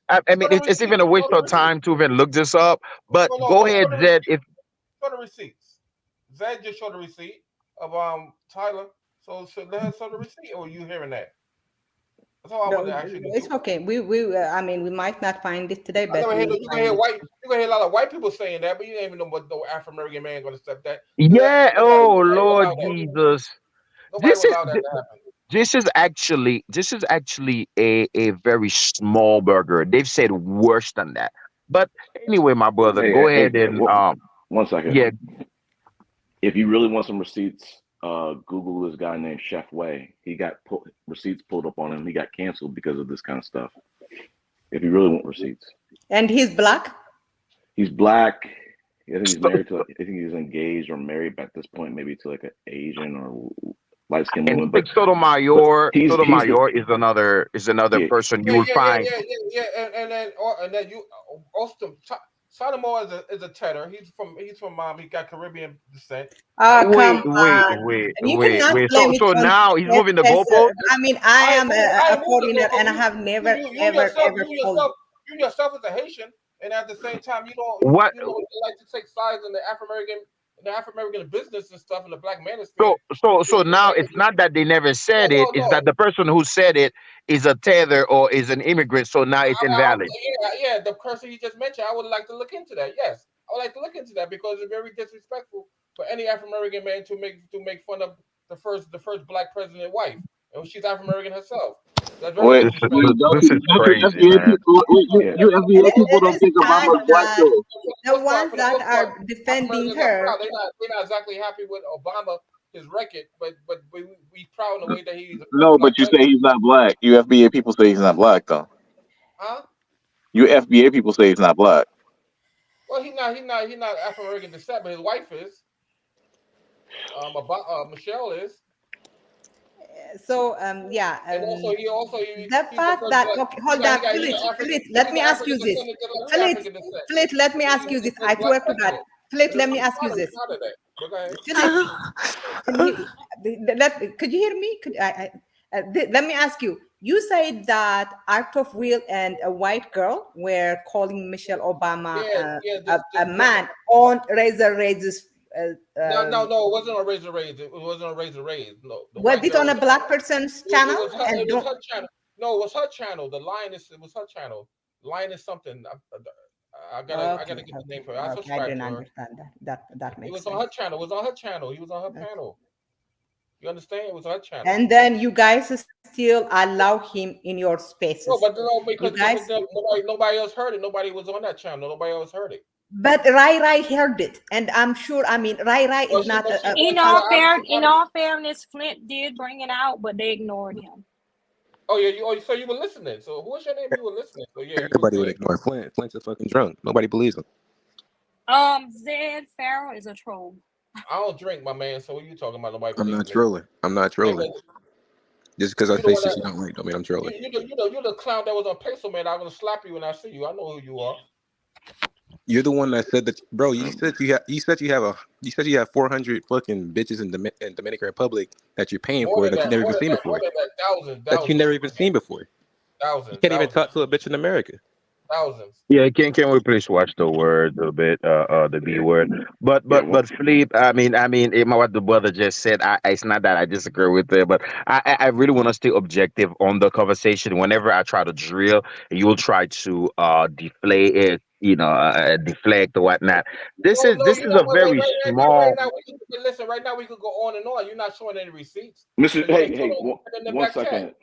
Speaker 8: I mean it's even a waste of time to even look this up. But go ahead, Zed. If
Speaker 7: show the receipts, Zed just showed the receipt of Tyler. So let her show the receipt. Or are you hearing that? That's all I want to actually do.
Speaker 1: It's okay. I mean, we might not find it today, but
Speaker 7: you're gonna hear a lot of white people saying that, but you don't even know what no Afro American man gonna accept that.
Speaker 8: Yeah. Oh Lord Jesus.
Speaker 7: Nobody will allow that to happen.
Speaker 8: This is actually a very small burger. They've said worse than that. But anyway, my brother, go ahead and
Speaker 10: 1 second.
Speaker 8: Yeah.
Speaker 10: If you really want some receipts, Google this guy named Chef Way. He got receipts pulled up on him. He got canceled because of this kind of stuff. If you really want receipts.
Speaker 1: And he's black?
Speaker 10: He's black. I think he's married to. I think he's engaged or married at this point, maybe to like an Asian or light skinned woman.
Speaker 8: But Sotomayor is another person you will find.
Speaker 7: Yeah. And then you Auston. Sotomayor is a Tedder. He's from he got Caribbean descent.
Speaker 8: Wait. So now he's moving the goalpost.
Speaker 1: I mean, I am a foreigner, and I have never ever called.
Speaker 7: You yourself as a Haitian, and at the same time, you don't like to take sides in the Afro American business and stuff in the black manosphere.
Speaker 8: So now it's not that they never said it; it's that the person who said it is a tether or is an immigrant. So now it's invalid.
Speaker 7: Yeah, the person you just mentioned, I would like to look into that. Yes, I would like to look into that because it's very disrespectful for any Afro American man to make fun of the first black president wife, and she's Afro American herself. That's very disrespectful.
Speaker 8: This is crazy, man.
Speaker 9: You FBA people don't think Obama's black though.
Speaker 1: The ones that are defending her,
Speaker 7: they're not exactly happy with Obama, his record, but we proud in the way that he's.
Speaker 6: No, but you say he's not black. You FBA people say he's not black though.
Speaker 7: Huh?
Speaker 6: You FBA people say he's not black.
Speaker 7: Well, he's not Afro American descent, but his wife is. Michelle is.
Speaker 1: So
Speaker 7: yeah. And also
Speaker 1: the fact that hold on, Philip, let me ask you this. Philip, let me ask you this. I swear to God. Philip, let me ask you this. Could you hear me? Let me ask you. You said that Art of Will and a white girl were calling Michelle Obama a man on Razor Razor's.
Speaker 7: No, it wasn't on Razor Rays. It wasn't on Razor Rays. No.
Speaker 1: Was it on a black person's channel?
Speaker 7: It was her channel. No, it was her channel. It was her channel. Lioness something. I gotta get the name for it. I
Speaker 1: didn't understand that. That makes sense.
Speaker 7: It was on her channel. It was on her channel. He was on her panel. You understand? It was her channel.
Speaker 1: And then you guys still allow him in your spaces.
Speaker 7: No, because nobody else heard it. Nobody was on that channel. Nobody else heard it.
Speaker 1: But Rai heard it, and I'm sure. I mean, Rai is not.
Speaker 4: In all fairness, Flint did bring it out, but they ignored him.
Speaker 7: Oh yeah, so you were listening. So what's your name? You were listening. So yeah,
Speaker 11: everybody would ignore Flint. Flint's a fucking drunk. Nobody believes him.
Speaker 4: Zed Farrell is a troll.
Speaker 7: I don't drink, my man. So what are you talking about? Nobody.
Speaker 11: I'm not trolling. Just because I say shit you don't like, don't mean I'm trolling.
Speaker 7: You're the clown that was on Peso Man. I'm gonna slap you when I see you. I know who you are.
Speaker 11: You're the one that said that, bro. You said you have 400 fucking bitches in Dominican Republic that you're paying for that you never even seen before. That you never even seen before. You can't even talk to a bitch in America.
Speaker 7: Thousands.
Speaker 8: Yeah, can we please watch the word a bit, the B word? But
Speaker 10: Yeah,
Speaker 8: but Philippe, what the brother just said, it's not that I disagree with it, but I really want to stay objective on the conversation. Whenever I try to drill, you'll try to deflate it, deflect or whatnot. This
Speaker 7: No,
Speaker 8: is
Speaker 7: no,
Speaker 8: this
Speaker 7: you
Speaker 8: is
Speaker 7: know,
Speaker 8: a very
Speaker 7: right
Speaker 8: small.
Speaker 7: now listen. Right now we could go on and on. You're not showing any receipts.
Speaker 10: Mr.
Speaker 7: So you ain't
Speaker 10: Hey,
Speaker 7: showing in the
Speaker 10: one
Speaker 7: back chat.
Speaker 10: second.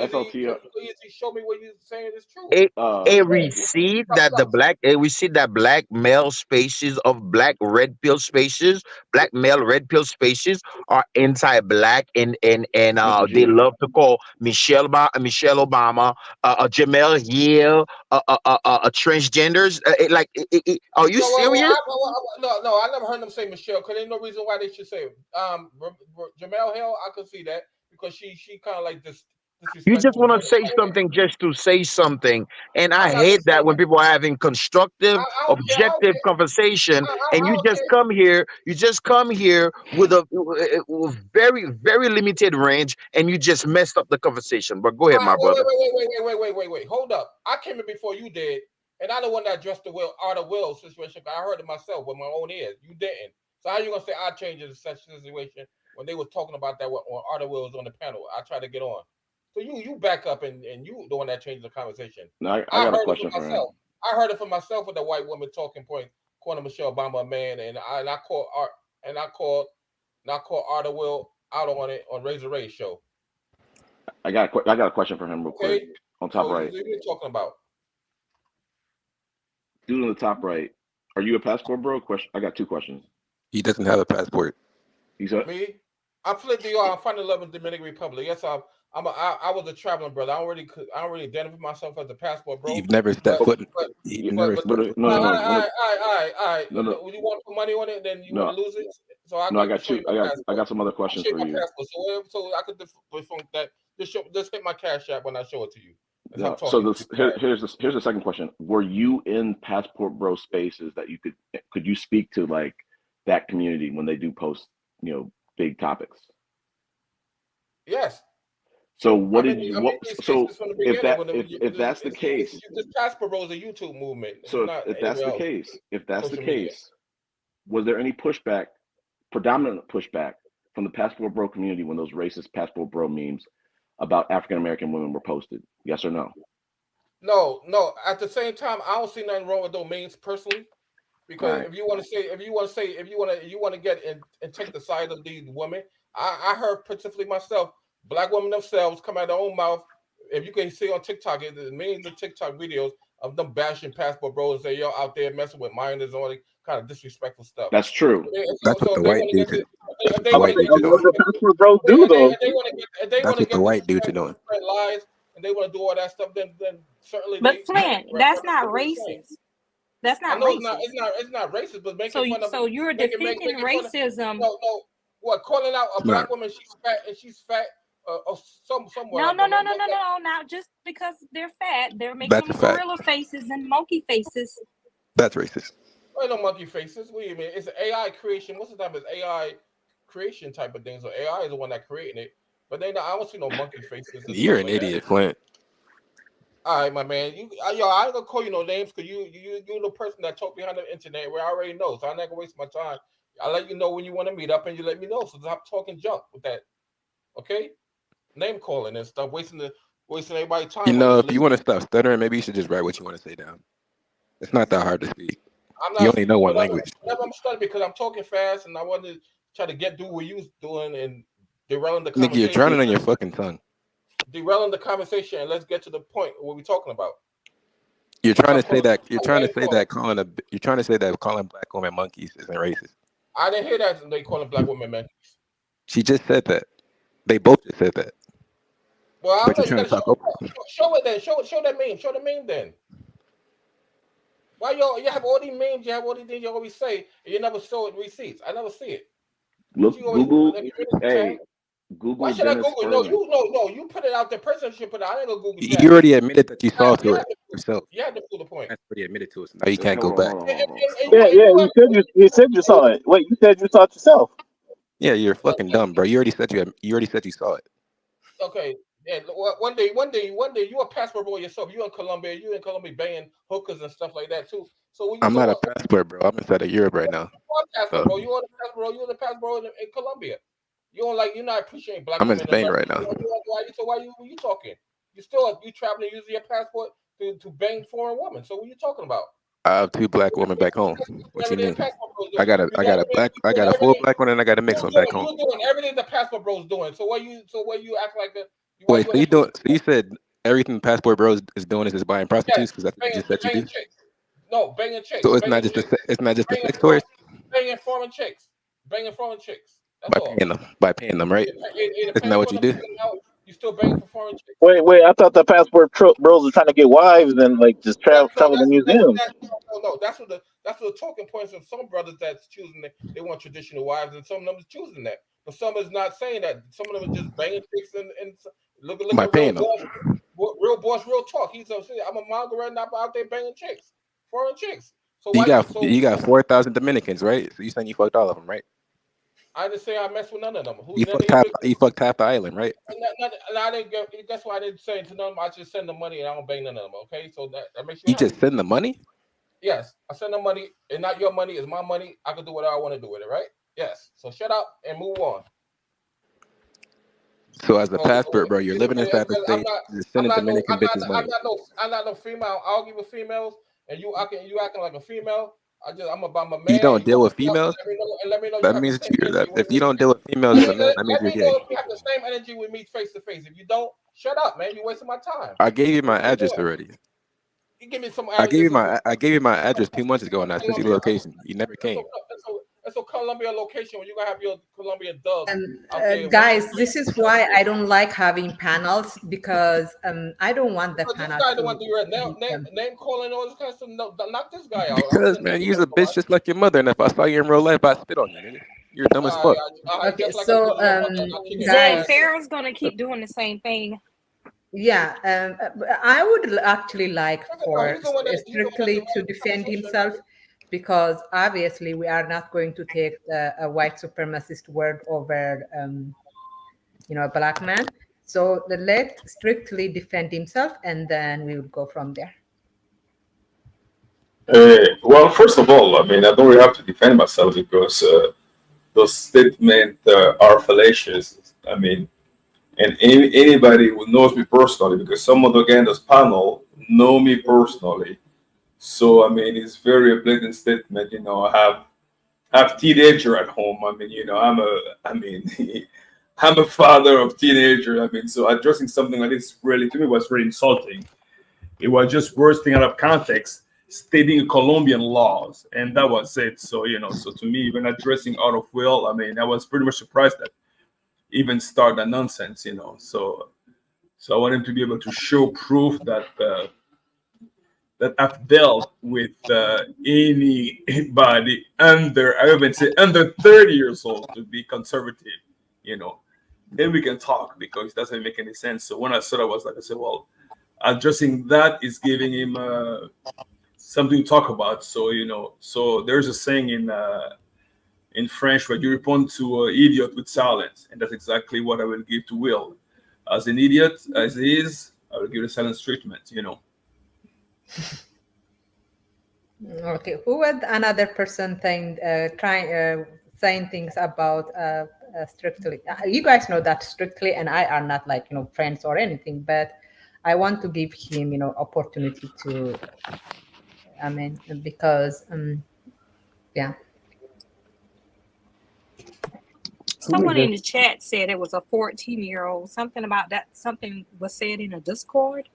Speaker 10: FLT.
Speaker 7: So easy show me what you're saying is true.
Speaker 8: a
Speaker 10: Uh,
Speaker 8: a receipt that black male spaces of black male red pill spaces are anti-black and
Speaker 10: Mr.
Speaker 8: they
Speaker 10: G.
Speaker 8: love to call Michelle Obama, Jamel Hill, transgenders. Are you serious?
Speaker 7: No, I never heard them say Michelle. Cause there's no reason why they should say it. Jamel Hill. I could see that because she kind of like this
Speaker 8: You just
Speaker 7: disrespectful.
Speaker 8: want to say something just to say something. And I
Speaker 7: I'm not
Speaker 8: hate
Speaker 7: just
Speaker 8: that
Speaker 7: saying
Speaker 8: when
Speaker 7: that.
Speaker 8: people are having constructive,
Speaker 7: I don't care.
Speaker 8: objective conversation,
Speaker 7: I
Speaker 8: and you
Speaker 7: don't
Speaker 8: just
Speaker 7: care.
Speaker 8: come here with a very, very limited range, and you just messed up the conversation. But go ahead, my brother.
Speaker 7: Wait. Hold up. I came in before you did, and I the one that addressed the Art of Will situation. I heard it myself with my own ears. You didn't. So how you gonna say I changed the such situation when they were talking about that when Art of Will was on the panel? I tried to get on. So you back up and you the one that changed the conversation.
Speaker 10: No, I
Speaker 7: I
Speaker 10: got a
Speaker 7: heard it
Speaker 10: question
Speaker 7: for
Speaker 10: for him.
Speaker 7: myself. I heard it for myself with the white woman talking point, calling Michelle Obama a man, and I called Art and I called Art of Will out on it on Razor Ray's show.
Speaker 10: I got a question for him real quick.
Speaker 7: Okay,
Speaker 10: On top
Speaker 7: so
Speaker 10: right,
Speaker 7: you're talking about.
Speaker 10: dude on the top right. Are you a passport bro? Question. I got two questions.
Speaker 11: He doesn't have a passport.
Speaker 10: He's a
Speaker 7: Me? I fled the I'm finding love in Dominican Republic. Yes, I was a traveling brother. I don't really identify myself as a passport bro.
Speaker 11: You've never stepped foot.
Speaker 10: Yeah,
Speaker 11: You've never
Speaker 10: but
Speaker 11: stepped foot.
Speaker 10: no.
Speaker 7: all right.
Speaker 10: No.
Speaker 7: When you want to put money on it, then you want
Speaker 10: No,
Speaker 7: to lose it. So I
Speaker 10: no. I
Speaker 7: could
Speaker 10: got
Speaker 7: show you
Speaker 10: two.
Speaker 7: my
Speaker 10: I
Speaker 7: passport.
Speaker 10: got some other
Speaker 7: I'll
Speaker 10: questions
Speaker 7: show you
Speaker 10: for
Speaker 7: my
Speaker 10: you.
Speaker 7: passport. So I could defunct that. Just hit my cash app when I show it to you. That's how I'm
Speaker 10: So
Speaker 7: talking.
Speaker 10: here's the second question. Were you in passport bro spaces that you could you speak to like that community when they do post big topics?
Speaker 7: Yes.
Speaker 10: So what did you
Speaker 7: I'm
Speaker 10: what
Speaker 7: in these
Speaker 10: so
Speaker 7: spaces from the
Speaker 10: if
Speaker 7: beginning.
Speaker 10: that's the case,
Speaker 7: This passport bro is a YouTube movement. It's
Speaker 10: so
Speaker 7: not
Speaker 10: if that's
Speaker 7: anywhere
Speaker 10: the
Speaker 7: else.
Speaker 10: case, if that's the
Speaker 7: Social media.
Speaker 10: case, was there any pushback, predominant pushback from the passport bro community when those racist passport bro memes about African American women were posted? Yes or no?
Speaker 7: No. At the same time, I don't see nothing wrong with domains personally, because
Speaker 10: Right.
Speaker 7: if you want to get and take the side of these women, I heard particularly myself, black women themselves come out of their own mouth. If you can see on TikTok, there's millions of TikTok videos of them bashing passport bros and say y'all out there messing with minors and all that kind of disrespectful stuff.
Speaker 10: That's true.
Speaker 11: That's what the white dudes are. That's what the
Speaker 9: I
Speaker 11: white
Speaker 9: say
Speaker 11: dudes
Speaker 9: a
Speaker 11: are
Speaker 9: lot
Speaker 11: doing.
Speaker 9: of passport bros do though.
Speaker 11: That's what the white dudes are doing.
Speaker 7: spread lies and they want to do all that stuff, then certainly
Speaker 4: But
Speaker 7: they
Speaker 4: Flint, that's not
Speaker 7: represent what they're saying.
Speaker 4: racist. That's
Speaker 7: I
Speaker 4: not
Speaker 7: know
Speaker 4: racist.
Speaker 7: it's not racist, but
Speaker 4: So
Speaker 7: making fun of
Speaker 4: you're
Speaker 7: making
Speaker 4: defending
Speaker 7: fun of
Speaker 4: racism.
Speaker 7: no what calling out a
Speaker 11: It's not.
Speaker 7: black woman she's fat or somewhere
Speaker 4: No.
Speaker 7: like that.
Speaker 4: Not just because they're fat, they're making
Speaker 11: That's
Speaker 4: them
Speaker 11: a fact.
Speaker 4: gorilla faces and monkey faces.
Speaker 11: That's racist.
Speaker 7: Ain't no monkey faces. What do you mean? It's an AI creation. Most of the time it's AI creation type of thing. So AI is the one that creating it. But I don't see no monkey faces and
Speaker 11: You're
Speaker 7: stuff
Speaker 11: an
Speaker 7: like
Speaker 11: idiot,
Speaker 7: that.
Speaker 11: Flint.
Speaker 7: All right, my man. I ain't gonna call you no names because you're the person that talk behind the internet where I already know. So I'm not gonna waste my time. I'll let you know when you want to meet up and you let me know. So stop talking junk with that. Okay? Name calling and stuff, wasting everybody's time.
Speaker 11: If you want to stop stuttering, maybe you should just write what you want to say down. It's not that hard to speak.
Speaker 7: I'm
Speaker 11: You
Speaker 7: not
Speaker 11: only know one language.
Speaker 7: I'm studying because I'm talking fast and I want to try to do what you was doing and derailing the
Speaker 11: Nigga, you're
Speaker 7: conversation.
Speaker 11: drowning on your fucking tongue.
Speaker 7: Derailing the conversation and let's get to the point of what we're talking about.
Speaker 11: You're trying to say that calling black women monkeys isn't racist.
Speaker 7: I didn't hear that they calling black women monkeys.
Speaker 11: She just said that. They both just said that.
Speaker 7: Well,
Speaker 11: But you're trying to talk over.
Speaker 7: show it then. Show the meme. Show the meme then. Why you have all these memes? You have all these things you always say, and you never show it receipts. I never see it.
Speaker 10: Look, Google. Hey, Google.
Speaker 7: Why should
Speaker 10: Dennis
Speaker 7: I Google? No, you put it out there. Person should put it out. I ain't gonna Google that.
Speaker 11: You already admitted that you saw through it yourself.
Speaker 7: You had to prove the point.
Speaker 11: That's already admitted to it. So now you can't go back.
Speaker 9: Yeah. You said you saw it. Wait, you said you saw it yourself.
Speaker 11: Yeah, you're fucking dumb, bro. You already said you saw it.
Speaker 7: Okay. Yeah, one day, you a passport bro yourself. You in Colombia banging hookers and stuff like that too. So
Speaker 11: I'm not a passport, bro. I'm inside of Europe right now.
Speaker 7: Passport, bro. You on the passport, bro. You on the passport in Colombia. You're not appreciating black
Speaker 11: I'm in
Speaker 7: women
Speaker 11: Spain
Speaker 7: enough.
Speaker 11: right now.
Speaker 7: So why you talking? You traveling using your passport to bang foreign women. So what you talking about?
Speaker 11: I have 2 black women back home. What you mean? I got a full black one and I got a mixed one back home.
Speaker 7: You're doing everything the passport bro's doing. So what you act like a
Speaker 11: Wait, so you said everything passport bro is doing is just buying prostitutes because that's what you just said you do?
Speaker 7: Chicks. No, banging chicks.
Speaker 11: So it's not just the sex toys?
Speaker 7: Banging foreign chicks. Banging foreign chicks. That's
Speaker 11: By
Speaker 7: all.
Speaker 11: paying them, right? Isn't that what you do?
Speaker 7: You still banging for foreign chicks.
Speaker 6: Wait, I thought the passport bros are trying to get wives and like just travel to museums.
Speaker 7: No, that's what the talking points of some brothers that's choosing they want traditional wives, and some of them is choosing that. But some is not saying that. Some of them are just banging chicks and look at real boss, real talk. He's I'm a Margaret and I'm out there banging chicks, foreign chicks. So
Speaker 11: you got 4,000 Dominicans, right? So you saying you fucked all of them, right?
Speaker 7: I didn't say I messed with none of them.
Speaker 11: You fucked half the island, right?
Speaker 7: I didn't get. That's why I didn't say to none of them. I just send the money and I don't bang none of them. Okay, so that makes you.
Speaker 11: You just send the money?
Speaker 7: Yes, I send the money. It's not your money. It's my money. I can do whatever I want to do with it, right? Yes. So shut up and move on.
Speaker 11: So as a passport, bro, you're living inside the state, just sending Dominican bitches money.
Speaker 7: I'm not no female. I argue with females, and you acting like a female. I'm about my man.
Speaker 11: You don't deal with females?
Speaker 7: Let me know
Speaker 11: that means if you don't deal with females as a man, that means you're gay.
Speaker 7: If you have the same energy with me face to face. If you don't, shut up, man. You're wasting my time.
Speaker 11: I gave you my address already.
Speaker 7: You give me some.
Speaker 11: I gave you my address 2 months ago, and I sent you the location. You never came.
Speaker 7: It's a Colombia location when you're gonna have your Colombian dub.
Speaker 1: Guys, this is why I don't like having panels, because I don't want the panel.
Speaker 7: This guy don't want to do name calling all this kind of stuff. No, knock this guy out.
Speaker 11: Because man, you're a bitch just like your mother, and if I saw you in real life, I'd spit on you, nigga. You're dumb as fuck.
Speaker 1: Okay, so
Speaker 4: guys, Sarah's gonna keep doing the same thing.
Speaker 1: Yeah, I would actually like for Strictly to defend himself, because obviously we are not going to take a white supremacist word over, a black man. So let Strictly defend himself, and then we will go from there.
Speaker 12: Well, first of all, I mean, I don't really have to defend myself because those statements are fallacious. I mean, and anybody who knows me personally, because some of the guys in this panel know me personally. So, I mean, it's very blatant statement. I have teenager at home. I mean, I'm a father of teenager. I mean, so addressing something like this really, to me, was really insulting. It was just bursting out of context, stating Colombian laws, and that was it. So, so to me, even addressing out of will, I mean, I was pretty much surprised that even start that nonsense, So I want him to be able to show proof that that I've dealt with anybody under 30 years old to be conservative, Then we can talk, because it doesn't make any sense. So when I said I said, well, addressing that is giving him something to talk about. So so there's a saying in French where you respond to an idiot with silence, and that's exactly what I will give to Will. As an idiot as he is, I will give a silence treatment.
Speaker 1: Okay, who was another person saying things about Strictly? You guys know that Strictly and I are not like friends or anything, but I want to give him opportunity to. I mean, because yeah.
Speaker 4: Someone in the chat said it was a 14-year-old. Something about that. Something was said in a Discord.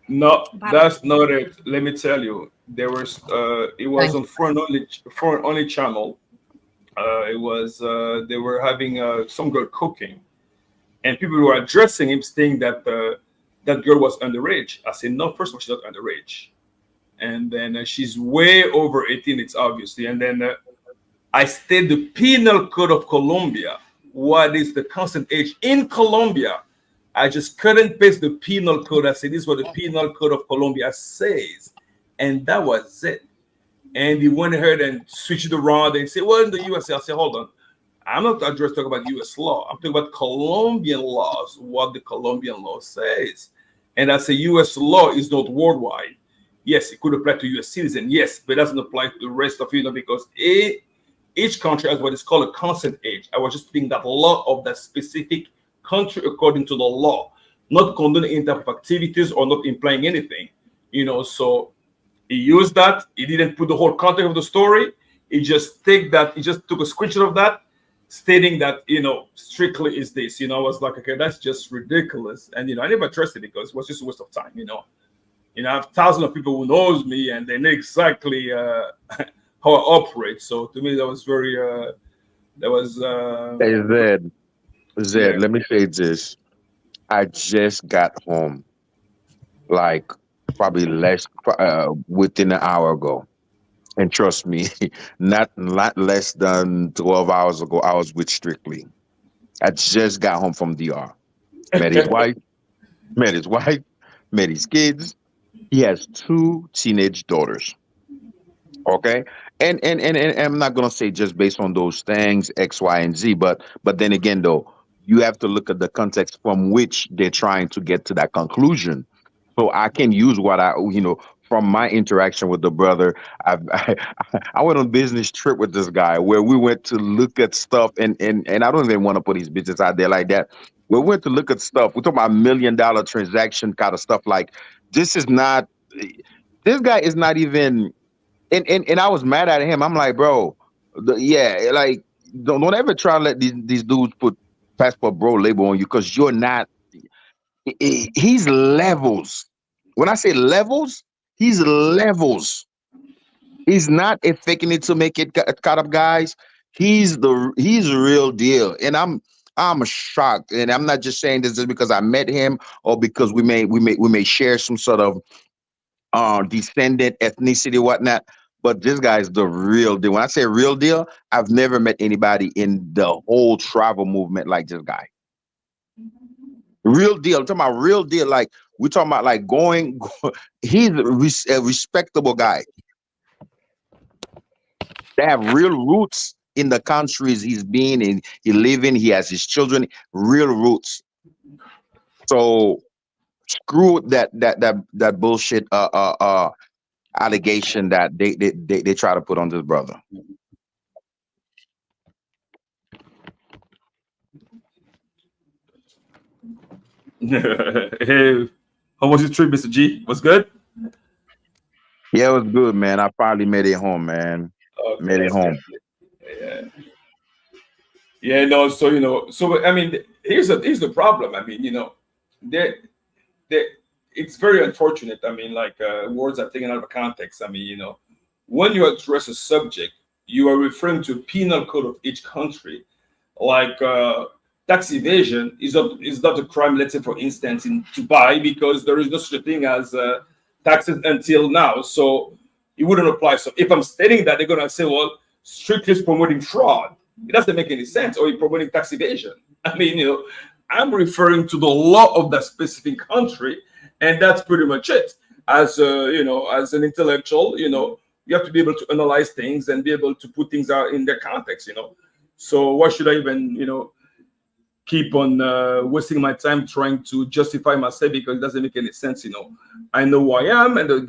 Speaker 12: No, that's not it. Let me tell you, there was it was on foreign only channel. It was they were having some girl cooking, and people were addressing him, saying that that girl was underage. I said, no, first of all, she's not underage, and then she's way over 18. It's obviously, and then I stated the Penal Code of Colombia. What is the consent age in Colombia? I just couldn't paste the penal code. I said, this is what the Penal Code of Colombia says. And that was it. And he went ahead and switched it around and said, well, in the USA, I said, hold on. I'm not just talking about U.S. law. I'm talking about Colombian laws, what the Colombian law says. And I say U.S. law is not worldwide. Yes, it could apply to U.S. citizen, yes, but it doesn't apply to the rest of because each country has what is called a consent age. I was just putting that law of that specific country according to the law, not condoning any type of activities or not implying anything. So he used that. He didn't put the whole context of the story. He just took a screenshot of that, stating that, strictly is this. I was like, okay, that's just ridiculous. And, I never trusted it because it was just a waste of time, I have thousands of people who knows me and they know exactly how I operate. So to me, that was very,
Speaker 8: Hey, Zed,
Speaker 12: yeah.
Speaker 8: let me say this. I just got home, like probably within an hour ago. And trust me, not less than 12 hours ago, I was with Strictly. I just got home from DR. Met his wife, met his wife, met his kids. He has two teenage daughters. Okay. And I'm not gonna say just based on those things, X, Y, and Z, but then again though, you have to look at the context from which they're trying to get to that conclusion. So I can use what from my interaction with the brother. I went on business trip with this guy where we went to look at stuff, and I don't even want to put his business out there like that. We went to look at stuff. We're talking about $1 million transaction kind of stuff. Like this is not. This guy is not even. And I was mad at him. I'm like, bro, like don't ever try to let these dudes put passport bro label on you because you're not. He's levels. When I say levels, he's levels. He's not a faking it to make it caught up, guys. He's the real deal, and I'm shocked. And I'm not just saying this just because I met him or because we may share some sort of descendant, ethnicity, whatnot. But this guy's the real deal. When I say real deal, I've never met anybody in the whole travel movement like this guy. Real deal. I'm talking about real deal. Like we're talking about like going. He's a respectable guy. They have real roots in the countries he's been in. He live in. He has his children. Real roots. So screw that bullshit. Allegation that they try to put on this brother.
Speaker 12: Hey, how was your trip, Mr. G? Was good?
Speaker 8: Yeah, it was good, man. I finally made it home, man.
Speaker 12: Okay,
Speaker 8: Made it
Speaker 12: that's good.
Speaker 8: home.
Speaker 12: Yeah. Yeah, no, so I mean, here's the problem. I mean, that that it's very unfortunate. I mean, like words are taken out of context. I mean, when you address a subject, you are referring to penal code of each country. Like tax evasion is not a crime. Let's say, for instance, in Dubai, because there is no such a thing as taxes until now. So it wouldn't apply. So if I'm stating that, they're gonna say, well, strictly is promoting fraud. It doesn't make any sense. Or you're promoting tax evasion. I mean, I'm referring to the law of that specific country, and that's pretty much it. As as an intellectual, you have to be able to analyze things and be able to put things out in their context. So why should I even, keep on wasting my time trying to justify myself because it doesn't make any sense. I know who I am, and the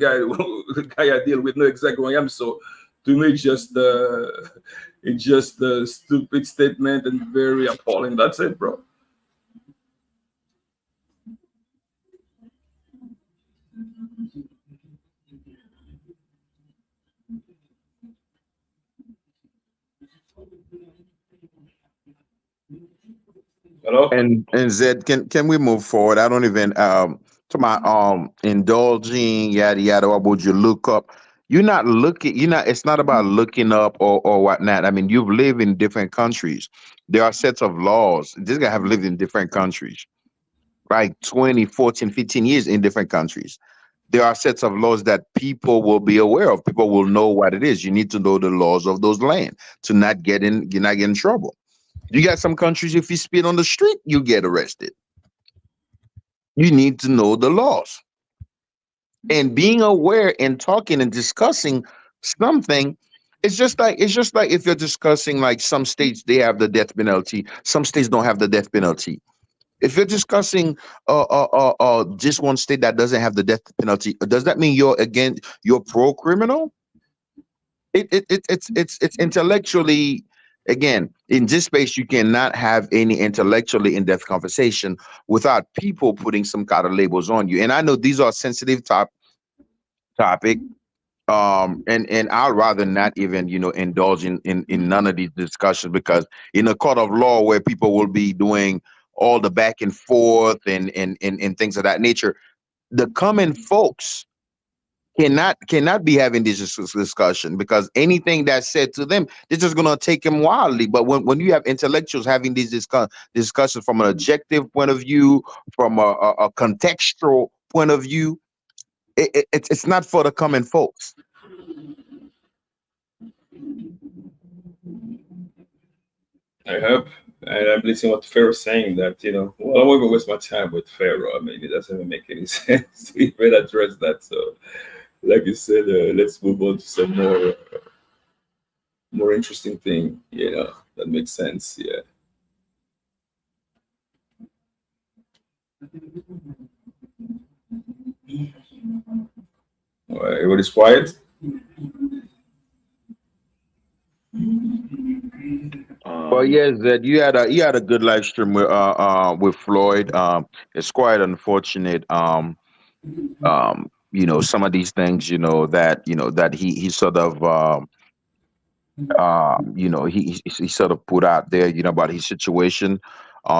Speaker 12: guy I deal with know exactly who I am. So to me, it's just a stupid statement and very appalling. That's it, bro. Hello?
Speaker 8: And Zed, can we move forward? I don't even to my indulging yada yada. What would you look up? You're not looking. You're not. It's not about looking up or whatnot. I mean, you've lived in different countries. There are sets of laws. This guy have lived in different countries, like 20, 14, 15 years in different countries. There are sets of laws that people will be aware of. People will know what it is. You need to know the laws of those land to not you not get in trouble. You got some countries, if you spit on the street, you get arrested. You need to know the laws. And being aware and talking and discussing something, It's just like if you're discussing like some states they have the death penalty, some states don't have the death penalty. If you're discussing just one state that doesn't have the death penalty, does that mean you're pro criminal? It's intellectually, again, in this space you cannot have any intellectually in-depth conversation without people putting some kind of labels on you. And I know these are sensitive topic. And I'd rather not even indulge in none of these discussions, because in a court of law where people will be doing all the back and forth and things of that nature, the common folks cannot be having this discussion, because anything that's said to them, they're just gonna take them wildly. But when you have intellectuals having these discussions from an objective point of view, from a contextual point of view, it's not for the common folks.
Speaker 12: I hope. And I'm listening what Pharaoh's saying, that, well, I won't even waste my time with Pharaoh. I mean, it doesn't even make any sense to even address that. So, like you said, let's move on to some more interesting thing, that makes sense. Yeah. All right, everybody's quiet.
Speaker 8: Well, yeah, Zed, you had a good live stream with Floyd. It's quite unfortunate. Some of these things, that he sort of he sort of put out there, about his situation.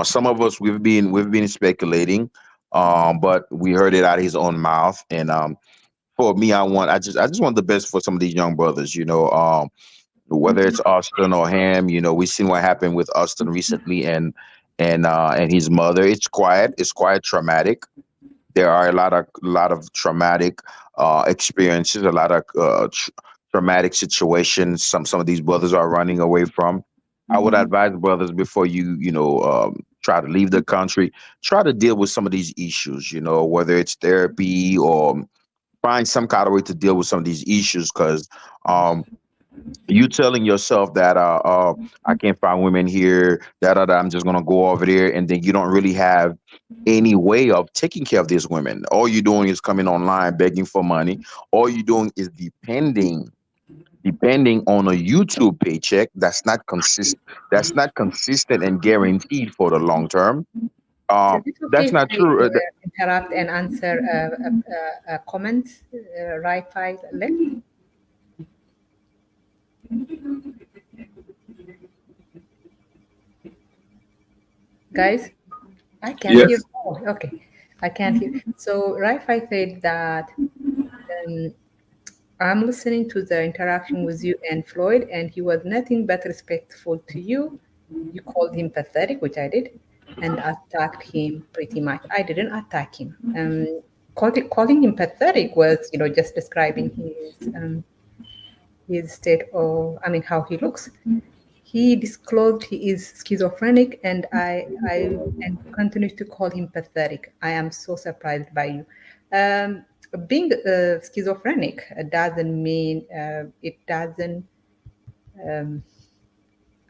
Speaker 8: Some of us we've been speculating, but we heard it out of his own mouth. And for me, I just want the best for some of these young brothers. Whether it's Austin or Ham, we've seen what happened with Austin recently, and his mother. It's quite traumatic. There are a lot of traumatic experiences, a lot of traumatic situations. Some of these brothers are running away from. I would advise brothers, before try to leave the country, try to deal with some of these issues. Whether it's therapy or find some kind of way to deal with some of these issues, because you telling yourself that I can't find women here, that I'm just gonna go over there, and then you don't really have any way of taking care of these women. All you're doing is coming online begging for money. All you're doing is depending on a YouTube paycheck that's not consistent and guaranteed for the long term.
Speaker 1: Is it okay
Speaker 8: That's
Speaker 1: if
Speaker 8: not
Speaker 1: I
Speaker 8: true.
Speaker 1: interrupt and answer a comment right side left? Guys, I can't
Speaker 12: Yes.
Speaker 1: hear. Oh, okay, I can't hear. So Raifi said that I'm listening to the interaction with you and Floyd, and he was nothing but respectful to you. You called him pathetic, which I did, and attacked him pretty much. I didn't attack him. Calling him pathetic was, just describing his state of, how he looks. He disclosed he is schizophrenic, and I continue to call him pathetic. I am so surprised by you. Being schizophrenic doesn't mean it doesn't.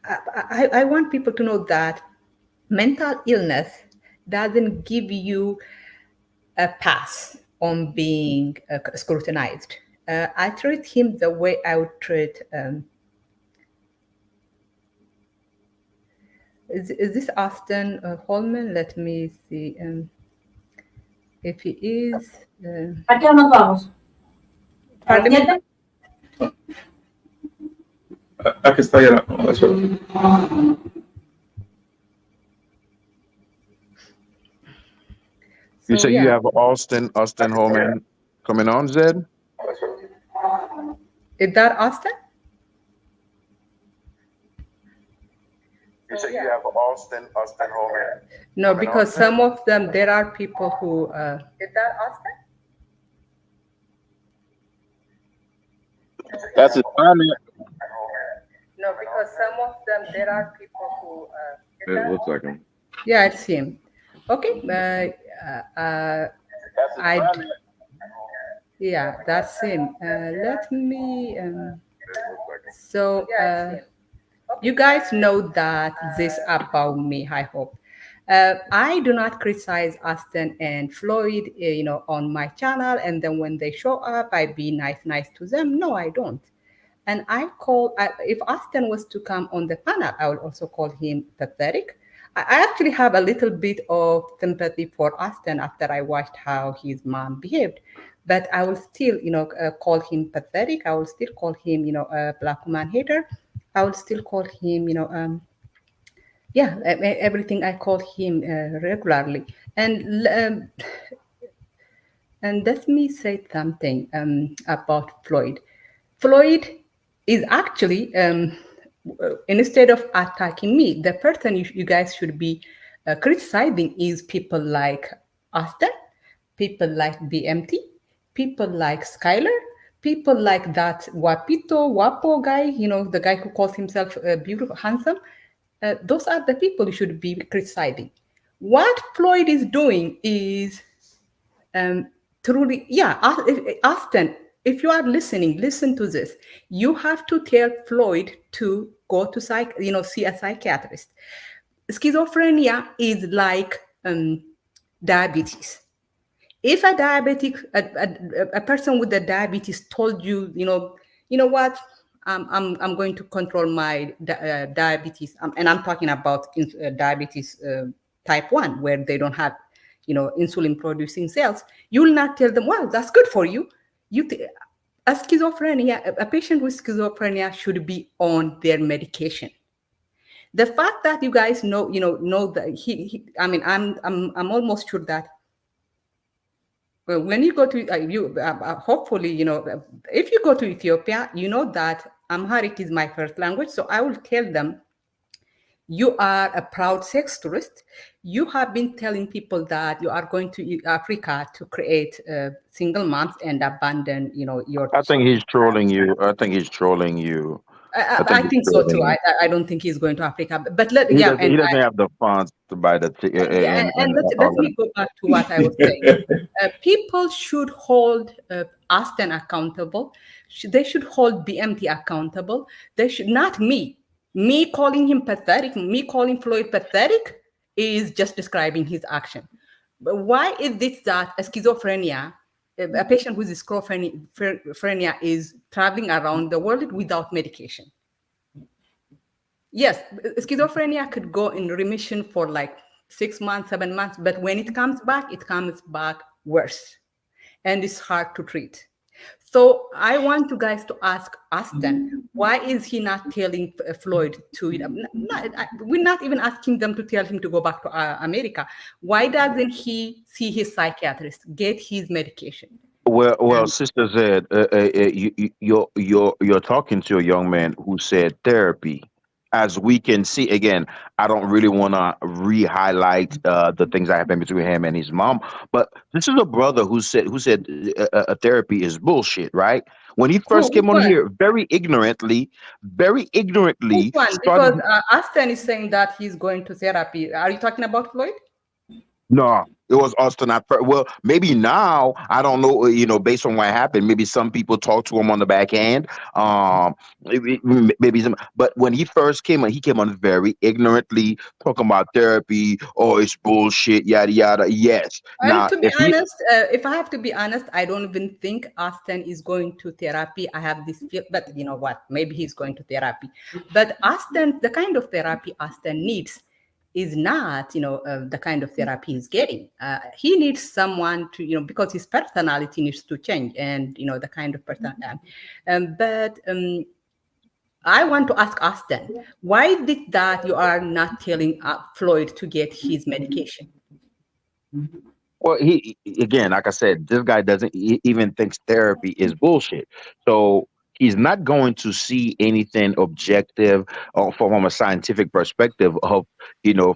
Speaker 1: I want people to know that mental illness doesn't give you a pass on being scrutinized. I treat him the way I would treat. Is this Austin Holman? Let me see if he is.
Speaker 13: ¿A qué nos vamos?
Speaker 1: Pardon me?
Speaker 12: Aquí está ya. Eso.
Speaker 8: You say you have Austin Holman coming on, Zed?
Speaker 1: Is that Austin?
Speaker 8: You say you have Austin Holman?
Speaker 1: No, because some of them, there are people who. Is that Austin?
Speaker 6: That's his comment.
Speaker 1: No, because some of them, there are people who.
Speaker 10: It looks like him.
Speaker 1: Yeah, it's him. Okay. Yeah, that's him. Let me. So you guys know that this about me, I hope. I do not criticize Austin and Floyd, on my channel, and then when they show up, I be nice to them. No, I don't. And if Austin was to come on the panel, I would also call him pathetic. I actually have a little bit of sympathy for Austin after I watched how his mom behaved. But I will still, call him pathetic. I will still call him, a black woman hater. I will still call him, yeah, everything I call him regularly. And let me say something about Floyd. Floyd is actually, instead of attacking me, the person you guys should be criticizing is people like Austin, people like BMT, people like Skyler, people like that Wapo guy, the guy who calls himself beautiful, handsome. Those are the people you should be criticizing. What Floyd is doing is truly, yeah, Austin, if you are listening, listen to this. You have to tell Floyd to go to see a psychiatrist. Schizophrenia is like diabetes. If a diabetic, a person with a diabetes told you, you know what, I'm going to control my diabetes, and I'm talking about diabetes type 1, where they don't have, insulin producing cells. You will not tell them, well, that's good for you. A patient with schizophrenia should be on their medication. The fact that you guys know that I'm almost sure that when you go to hopefully, if you go to Ethiopia, you know that Amharic is my first language. So I will tell them, you are a proud sex tourist. You have been telling people that you are going to Africa to create single moms and abandon, your
Speaker 8: I think
Speaker 1: children.
Speaker 8: he's trolling you. I think he's trolling you.
Speaker 1: I think so too. I don't think he's going to Africa, but yeah,
Speaker 8: He doesn't have the funds to buy the
Speaker 1: yeah, and let
Speaker 8: all
Speaker 1: me
Speaker 8: that.
Speaker 1: go back to what I was saying. People should hold Austin accountable. They should hold BMT accountable. They should not me. Me calling him pathetic, me calling Floyd pathetic is just describing his action. But why is it that a schizophrenia, a patient with schizophrenia is traveling around the world without medication? Yes, schizophrenia could go in remission for like 6 months, 7 months, but when it comes back worse, and it's hard to treat. So I want you guys to ask Austin, why is he not telling Floyd to? We're not even asking them to tell him to go back to America. Why doesn't he see his psychiatrist, get his medication?
Speaker 8: Well, Sister Zed, you're talking to a young man who said therapy. As we can see, again, I don't really want to re-highlight the things that happened between him and his mom, but this is a brother who said a therapy is bullshit, right? When he first
Speaker 1: Which
Speaker 8: came on
Speaker 1: one?
Speaker 8: here, very
Speaker 1: Which
Speaker 8: ignorantly
Speaker 1: one?
Speaker 8: started.
Speaker 1: Because Austin is saying that he's going to therapy. Are you talking about Floyd?
Speaker 8: No, it was Austin. Well, maybe now I don't know. Based on what happened, maybe some people talk to him on the back end. Maybe some. But when he first came on, he came on very ignorantly talking about therapy. Oh, it's bullshit. Yada yada. Yes.
Speaker 1: And
Speaker 8: Now,
Speaker 1: to be honest, if I have to be honest, I don't even think Austin is going to therapy. I have this feel, but you know what? Maybe he's going to therapy. But Austin, the kind of therapy Austin needs is not, the kind of therapy he's getting. He needs someone to, because his personality needs to change, and the kind of person. But I want to ask Austin, why did that you are not telling Floyd to get his medication?
Speaker 8: well, he again, like I said, this guy doesn't even thinks therapy is bullshit. So he's not going to see anything objective or from a scientific perspective of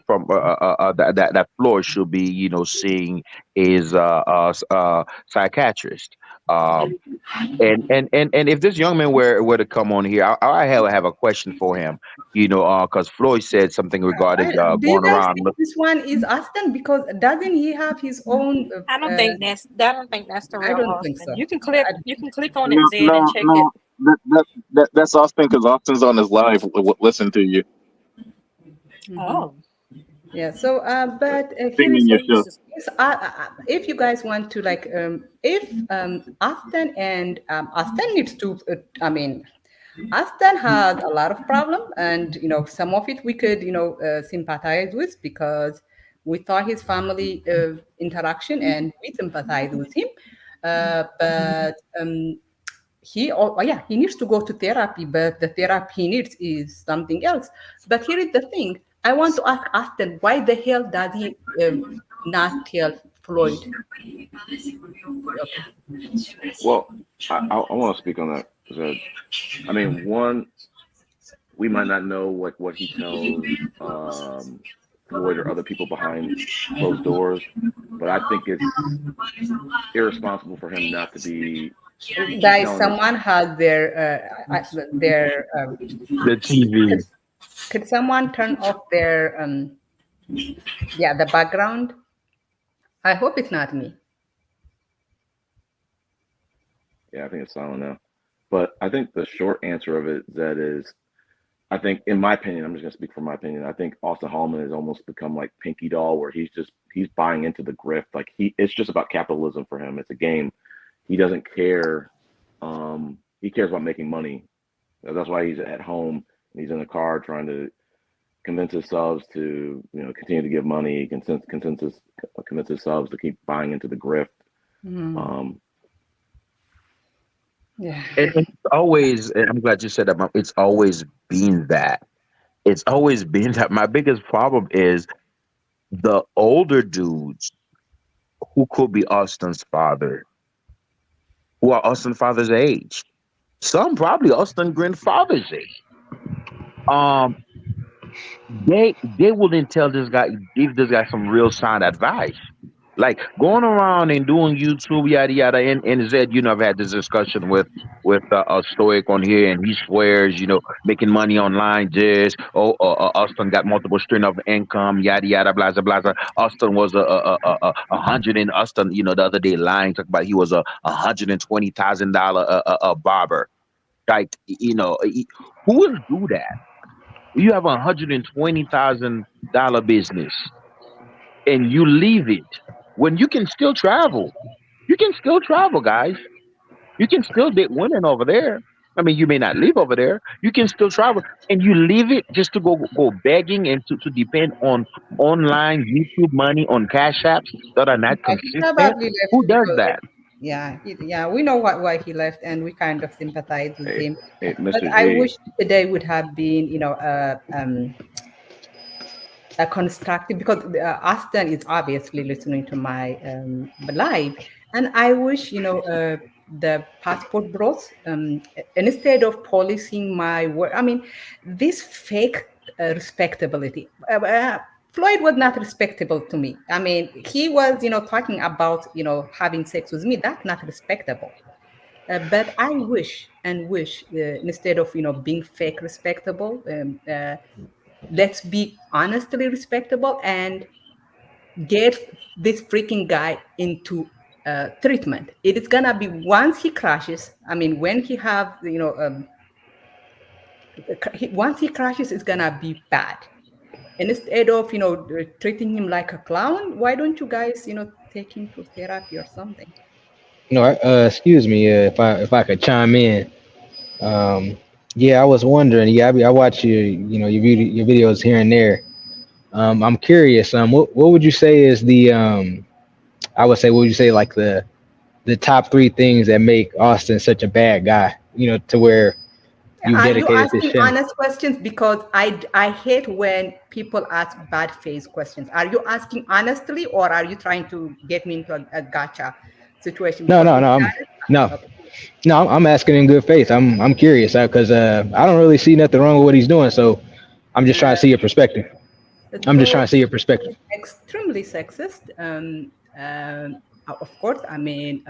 Speaker 8: from that Floyd should be seeing is psychiatrist. Um, and if this young man were to come on here, I have a question for him. Because Floyd said something regarding
Speaker 1: Do you
Speaker 8: going
Speaker 1: guys
Speaker 8: around.
Speaker 1: think this one is Austin? Because doesn't he have his own?
Speaker 4: I don't think that's the
Speaker 1: I
Speaker 4: real
Speaker 1: don't think
Speaker 4: Austin.
Speaker 1: so.
Speaker 4: You can click on it,
Speaker 6: No,
Speaker 4: Zed, and
Speaker 6: no,
Speaker 4: check it.
Speaker 6: no. That's Austin because Austin's on his live. Listen to you.
Speaker 4: Oh.
Speaker 1: Yeah. So, but here
Speaker 6: Sing in
Speaker 1: is
Speaker 6: your
Speaker 1: what.
Speaker 6: show.
Speaker 1: Yes, if you guys want to like, if Austin and Austin needs to, Austin has a lot of problem, and some of it we could sympathize with because we saw his family interaction and we sympathize with him. But he needs to go to therapy, but the therapy he needs is something else. But here is the thing: I want to ask Austin, why the hell does he not tell Floyd? Okay.
Speaker 10: Well, I want to speak on that. Zed. I mean, one, we might not know what he tells Floyd or other people behind closed doors, but I think it's irresponsible for him not to be
Speaker 1: Guys,
Speaker 10: telling us.
Speaker 1: someone has their
Speaker 8: The TV.
Speaker 1: could someone turn off their the background? I hope it's not me.
Speaker 10: Yeah, I think it's silent now. But I think the short answer of it, Zed, is I think, in my opinion, I'm just gonna speak from my opinion. I think Austin Hallman has almost become like Pinky Doll, where he's buying into the grift. Like it's just about capitalism for him. It's a game. He doesn't care. He cares about making money. That's why he's at home and he's in the car trying to convince his subs to continue to give money. Convince his subs to keep buying into the grift.
Speaker 1: Yeah.
Speaker 8: And it's always, and I'm glad you said that. It's always been that. It's always been that. My biggest problem is the older dudes who could be Austin's father, who are Austin father's age. Some probably Austin grandfather's age. They wouldn't give this guy some real sound advice. Like going around and doing YouTube, yada yada. And Zed, I've had this discussion with a Stoic on here, and he swears, making money online. Just Austin got multiple stream of income, yada yada, blah blah blah. Austin was a hundred, and Austin, the other day lying, talking about he was $120,000 a barber. Like who will do that? You have $120,000 business and you leave it when you can still travel. You can still travel, guys. You can still get women over there. I mean, you may not live over there. You can still travel, and you leave it just to go begging and to depend on online YouTube money on cash apps that are not
Speaker 1: He
Speaker 8: consistent.
Speaker 1: probably left
Speaker 8: Who does
Speaker 1: because
Speaker 8: that?
Speaker 1: we know why he left, and we kind of sympathize with him.
Speaker 10: Hey,
Speaker 1: But
Speaker 10: Mr.
Speaker 1: I
Speaker 10: G.
Speaker 1: wish today would have been, a constructive, because Austin is obviously listening to my live, and I wish the passport bros, instead of policing my work. I mean, this fake respectability. Floyd was not respectable to me. I mean, he was talking about having sex with me. That's not respectable. But I wish instead of being fake respectable. Let's be honestly respectable and get this freaking guy into treatment. It is gonna be once he crashes. I mean, when he have once he crashes, it's gonna be bad. And instead of treating him like a clown, why don't you guys take him to therapy or something?
Speaker 14: No, excuse me, if I could chime in. Yeah, I was wondering. Yeah, I watch your videos here and there. I'm curious. What would you say is the I would say, what would you say, like the top three things that make Austin such a bad guy? To where you've
Speaker 1: Are you
Speaker 14: dedicated this
Speaker 1: asking
Speaker 14: channel.
Speaker 1: honest questions? Because I hate when people ask bad face questions. Are you asking honestly, or are you trying to get me into a gotcha situation?
Speaker 14: No,
Speaker 1: Because
Speaker 14: no,
Speaker 1: if
Speaker 14: no.
Speaker 1: that is, okay.
Speaker 14: No, I'm asking in good faith. I'm curious because I don't really see nothing wrong with what he's doing. So I'm just trying to see your perspective. I'm just
Speaker 1: So
Speaker 14: trying to see your perspective.
Speaker 1: extremely sexist. Of course, I mean,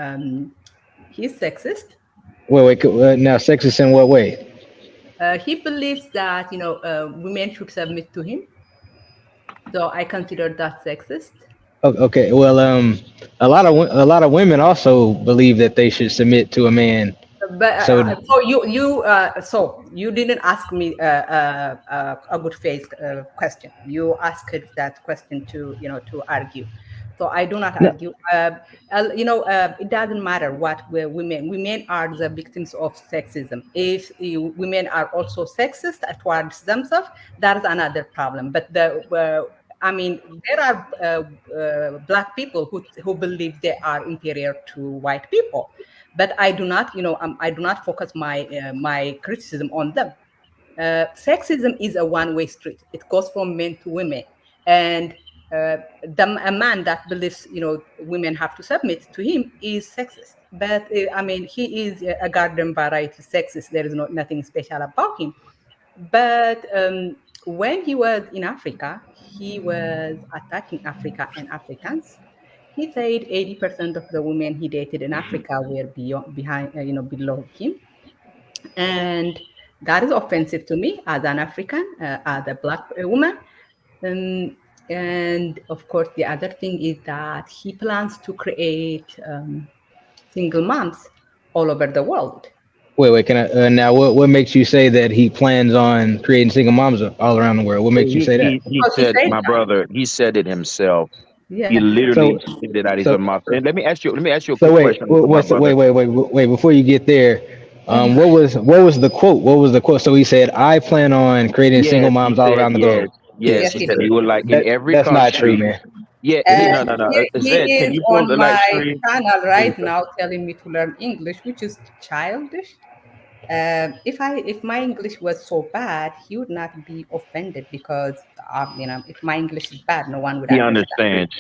Speaker 1: he's sexist.
Speaker 14: Wait. Now, sexist in what way?
Speaker 1: He believes that women should submit to him. So I consider that sexist.
Speaker 14: Okay. Well, a lot of women also believe that they should submit to a man.
Speaker 1: But
Speaker 14: So
Speaker 1: so you didn't ask me a good faith question. You asked that question to argue. So I do not
Speaker 14: no,
Speaker 1: argue. It doesn't matter what women are the victims of sexism. If women are also sexist towards themselves, that is another problem. But I mean, there are Black people who believe they are inferior to white people, but I do not, I do not focus my criticism on them. Sexism is a one-way street. It goes from men to women, and a man that believes women have to submit to him is sexist. But I mean, he is a garden variety sexist. There is nothing special about him. But when he was in Africa, he was attacking Africa and Africans. He said 80% of the women he dated in Africa were below him, and that is offensive to me as an African, as a Black woman. And of course, the other thing is that he plans to create single moms all over the world.
Speaker 14: wait. Can I now? What makes you say that he plans on creating single moms all around the world? What makes you say that?
Speaker 8: He
Speaker 1: Because he
Speaker 8: said,
Speaker 1: said
Speaker 8: my
Speaker 1: that.
Speaker 8: brother, he said it himself. He
Speaker 1: Yeah.
Speaker 8: literally
Speaker 14: So
Speaker 8: stated that he's
Speaker 14: so
Speaker 8: on my. And let me ask you a
Speaker 14: so
Speaker 8: quick
Speaker 14: wait.
Speaker 8: question for my brother.
Speaker 14: Wait. Before you get there, what was the quote? What was the quote? So he said, "I plan on creating single
Speaker 8: Yes, he
Speaker 14: moms all
Speaker 8: said
Speaker 14: around the
Speaker 8: yes,
Speaker 14: globe."
Speaker 8: yes.
Speaker 1: Yes,
Speaker 8: He
Speaker 1: he
Speaker 8: said he
Speaker 1: did.
Speaker 8: would like in every
Speaker 14: That's not true,
Speaker 8: country.
Speaker 14: man.
Speaker 8: Yeah, no, no, no. Zed,
Speaker 1: He
Speaker 8: can
Speaker 1: is
Speaker 8: you pull
Speaker 1: on
Speaker 8: the live
Speaker 1: my
Speaker 8: stream?
Speaker 1: channel
Speaker 8: Can you
Speaker 1: right now telling me to learn English, which is childish. If my English was so bad, he would not be offended because if my English is bad, no one would
Speaker 8: He
Speaker 1: understand.
Speaker 8: understands.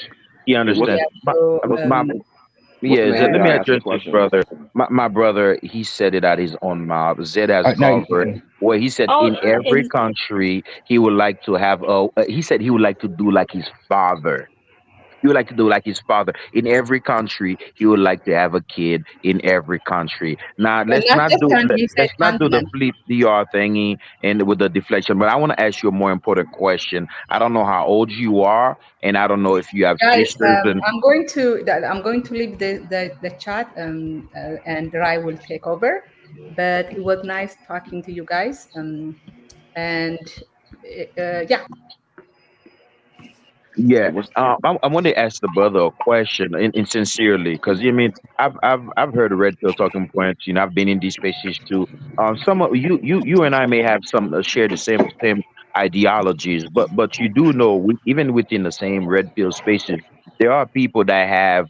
Speaker 8: He
Speaker 10: Hey,
Speaker 8: understands.
Speaker 1: Yeah. So
Speaker 8: My
Speaker 10: what's the
Speaker 8: Yeah,
Speaker 10: name of
Speaker 8: Zed,
Speaker 10: the
Speaker 8: let me
Speaker 10: guy asking the
Speaker 8: address this,
Speaker 10: question?
Speaker 8: brother. My brother, he said it at his own mouth. Zed has
Speaker 14: Now,
Speaker 8: covered where he said
Speaker 4: Oh,
Speaker 8: in every country he would like to have he said he would like to do like his father. He would like to do like his father. In every country, he would like to have a kid in every country. Now
Speaker 1: but not just country, you said
Speaker 8: let's not do the
Speaker 1: continent.
Speaker 8: flip DR thingy and with the deflection. But I want to ask you a more important question. I don't know how old you are, and I don't know if you have
Speaker 1: Guys,
Speaker 8: sisters and
Speaker 1: I'm going to leave the chat and Rai will take over. But it was nice talking to you guys. And yeah.
Speaker 8: Yeah,
Speaker 10: What's
Speaker 8: I want to ask the brother a question, and sincerely, because you mean I've heard of red pill talking points. I've been in these spaces too. Some of you and I may have some share the same ideologies, but you do know even within the same red pill spaces, there are people that have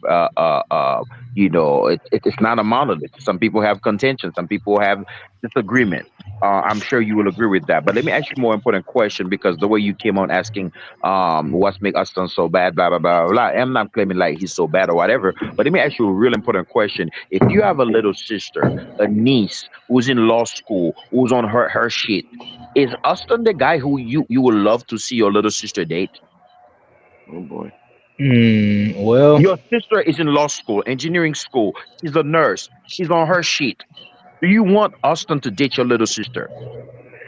Speaker 8: it's not a monolith. Some people have contention. Some people have disagreement. I'm sure you will agree with that. But let me ask you a more important question because the way you came on asking what's make Auston so bad, blah blah blah blah. I'm not claiming like he's so bad or whatever, but let me ask you a real important question. If you have a little sister, a niece who's in law school, who's on her shit, is Auston the guy who you would love to see your little sister date?
Speaker 10: oh boy.
Speaker 14: Well,
Speaker 8: Your sister is in law school, engineering school. She's a nurse. She's on her shit. Do you want Auston to date your little sister?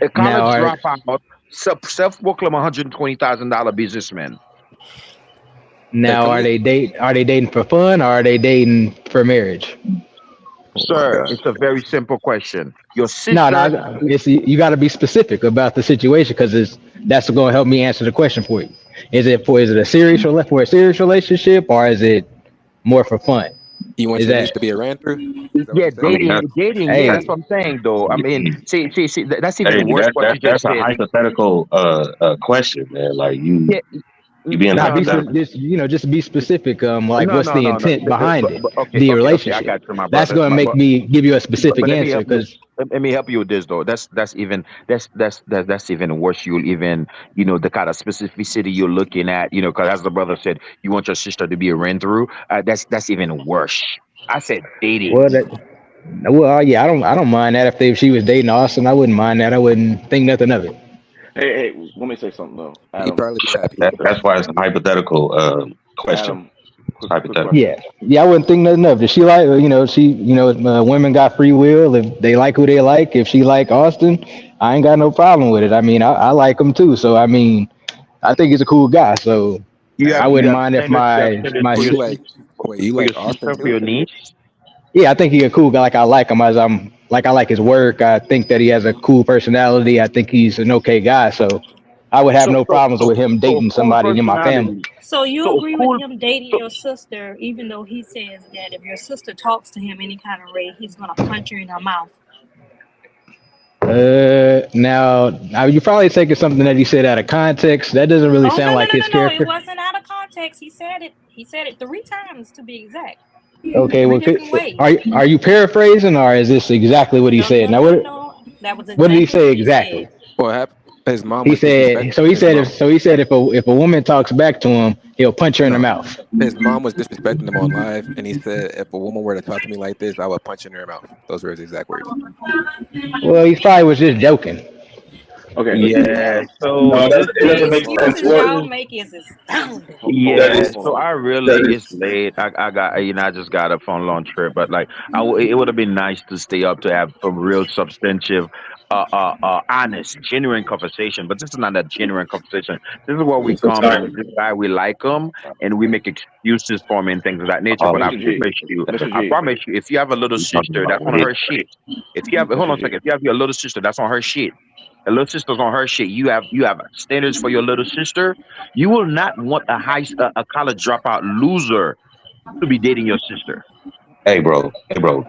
Speaker 8: A
Speaker 14: now
Speaker 8: college
Speaker 14: are
Speaker 8: dropout, self-proclaimed $120,000 businessman.
Speaker 11: Hey, come again?
Speaker 14: are they dating for fun or are they dating for marriage?
Speaker 10: Oh my
Speaker 8: Sir,
Speaker 10: god.
Speaker 8: it's a very simple question. Your
Speaker 14: No,
Speaker 8: sister,
Speaker 14: no, it's you got to be specific about the situation because that's going to help me answer the question for you. Is it a for a serious relationship or is it more for fun?
Speaker 11: You want
Speaker 14: Is
Speaker 11: your
Speaker 14: that
Speaker 11: niece to be a ranter? Is that what
Speaker 8: yeah,
Speaker 11: you're
Speaker 6: I
Speaker 11: saying?
Speaker 6: mean,
Speaker 8: dating, yeah, that's
Speaker 14: hey
Speaker 8: what I'm saying, though. I mean, see, that's
Speaker 6: hey,
Speaker 8: even worse what you
Speaker 6: that's
Speaker 8: just
Speaker 6: a
Speaker 8: said.
Speaker 6: hypothetical question, man. Like
Speaker 8: Yeah,
Speaker 6: you being
Speaker 14: not be
Speaker 6: hypothetical.
Speaker 14: just be specific. Like
Speaker 8: no,
Speaker 14: what's
Speaker 8: no,
Speaker 14: the
Speaker 8: no, no.
Speaker 14: intent behind it?
Speaker 8: Okay,
Speaker 14: The
Speaker 8: okay, I
Speaker 14: relationship.
Speaker 8: got you, my
Speaker 14: That's
Speaker 8: brother.
Speaker 14: going to make me give you a specific
Speaker 8: But let me
Speaker 14: answer
Speaker 8: help you.
Speaker 14: because
Speaker 8: Let me help you with this though. That's even worse. You'll even the kind of specificity you're looking at. Because as the brother said, you want your sister to be a rent through. That's even worse. I said dating.
Speaker 14: well that well yeah I don't mind that if she was dating Austin I wouldn't mind that I wouldn't think nothing of it.
Speaker 10: Hey, let me say something though,
Speaker 11: He'd
Speaker 10: Adam.
Speaker 11: probably be happy.
Speaker 6: that's why it's a hypothetical question.
Speaker 10: Adam,
Speaker 14: Yeah, I wouldn't think nothing of it. She like, women got free will. If they like who they like, if she like Austin, I ain't got no problem with it. I mean, I like him too. So I mean, I think he's a cool guy. So I wouldn't mind if my
Speaker 11: you like Austin
Speaker 8: sister, for
Speaker 11: too?
Speaker 8: your niece.
Speaker 14: yeah, I think he's a cool guy. Like I like him as I like his work. I think that he has a cool personality. I think he's an okay guy. So I would have no problems with him dating
Speaker 8: Cool
Speaker 14: somebody in my family.
Speaker 8: personality.
Speaker 4: So you
Speaker 8: So
Speaker 4: agree with
Speaker 8: cool.
Speaker 4: him dating your sister, even though he says that if your sister talks to him any kind of way, he's gonna punch her in her mouth.
Speaker 14: Now you probably taking something that he said out of context. That doesn't really
Speaker 4: Oh
Speaker 14: sound
Speaker 4: no no
Speaker 14: like
Speaker 4: no
Speaker 14: his
Speaker 4: no no! It
Speaker 14: character.
Speaker 4: wasn't out of context. He said it. He said it 3 times to be exact.
Speaker 14: Okay,
Speaker 4: 3 different ways.
Speaker 14: are you paraphrasing or is this exactly what he
Speaker 4: No
Speaker 14: said?
Speaker 4: no
Speaker 14: Now
Speaker 4: no no. That was
Speaker 14: what did he
Speaker 4: exactly
Speaker 14: say
Speaker 4: what he said.
Speaker 14: exactly?
Speaker 11: What happened? His mom
Speaker 14: He
Speaker 11: was
Speaker 14: said
Speaker 11: disrespect.
Speaker 14: so. He said if a woman talks back to him, he'll punch her in the
Speaker 11: No,
Speaker 14: mouth.
Speaker 11: his mom was disrespecting him on live, and he said if a woman were to talk to me like this, I would punch in her mouth. Those were his exact words.
Speaker 14: Well, he probably was just joking.
Speaker 10: Okay, but see,
Speaker 8: Yeah. So
Speaker 12: No,
Speaker 8: this
Speaker 12: it
Speaker 4: The
Speaker 12: doesn't
Speaker 8: is.
Speaker 12: make sense.
Speaker 4: excuses
Speaker 12: What?
Speaker 4: y'all make is astounding.
Speaker 12: That
Speaker 8: Yeah,
Speaker 12: is
Speaker 8: so I
Speaker 12: that
Speaker 8: really it's
Speaker 12: is.
Speaker 8: late. I got I just got up on long trip, but like it would have been nice to stay up to have some real substantive, honest, genuine conversation. But this is not a genuine conversation. This is where we
Speaker 12: It's a
Speaker 8: come and
Speaker 12: time.
Speaker 8: this guy we like him and we make excuses for him and things of that nature. But
Speaker 10: Mr. G, Mr.
Speaker 8: I
Speaker 10: G,
Speaker 8: promise you, if you have a little sister that's on her shit, if you have hold on
Speaker 10: Mr.
Speaker 8: a second,
Speaker 10: G.
Speaker 8: if you have your little sister that's on her shit. The little sister's on her shit. You have standards for your little sister. You will not want a college dropout loser to be dating your sister.
Speaker 15: Hey, bro.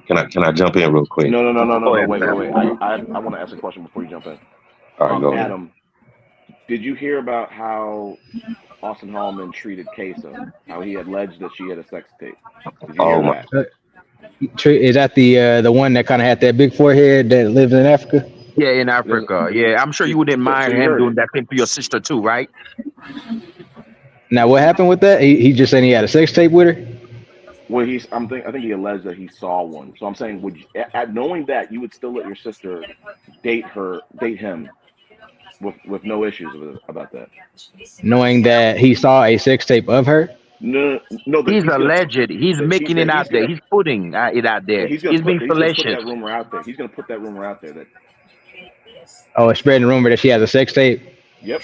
Speaker 15: Can I jump in real quick?
Speaker 8: Go ahead,
Speaker 10: Wait,
Speaker 8: man.
Speaker 10: I want to ask a question before you jump in.
Speaker 15: All right, go ahead.
Speaker 10: Adam, did you hear about how Austin Hallman treated Kesa? How he alleged that she had a sex tape? Did you hear
Speaker 15: Oh my.
Speaker 10: that?
Speaker 14: Is that the one that kind of had that big forehead that lives in Africa?
Speaker 8: Yeah, in Africa. Yeah, I'm sure you wouldn't
Speaker 10: So
Speaker 8: mind
Speaker 10: you
Speaker 8: him
Speaker 10: heard
Speaker 8: doing
Speaker 10: it.
Speaker 8: that thing to your sister too, right?
Speaker 14: Now, what happened with that? He just saying he had a sex tape with her.
Speaker 10: Well, I think he alleged that he saw one. So I'm saying, would you, at knowing that, you would still let your sister date him with no issues about that?
Speaker 14: Knowing that he saw a sex tape of her.
Speaker 10: No, that
Speaker 8: He's alleged. He's making it out there. He's putting it out there. He's being
Speaker 10: gonna put
Speaker 8: fallacious.
Speaker 10: that rumor out there. He's gonna put that rumor out there. That
Speaker 14: Oh, spreading the rumor that she has a sex tape.
Speaker 10: yep.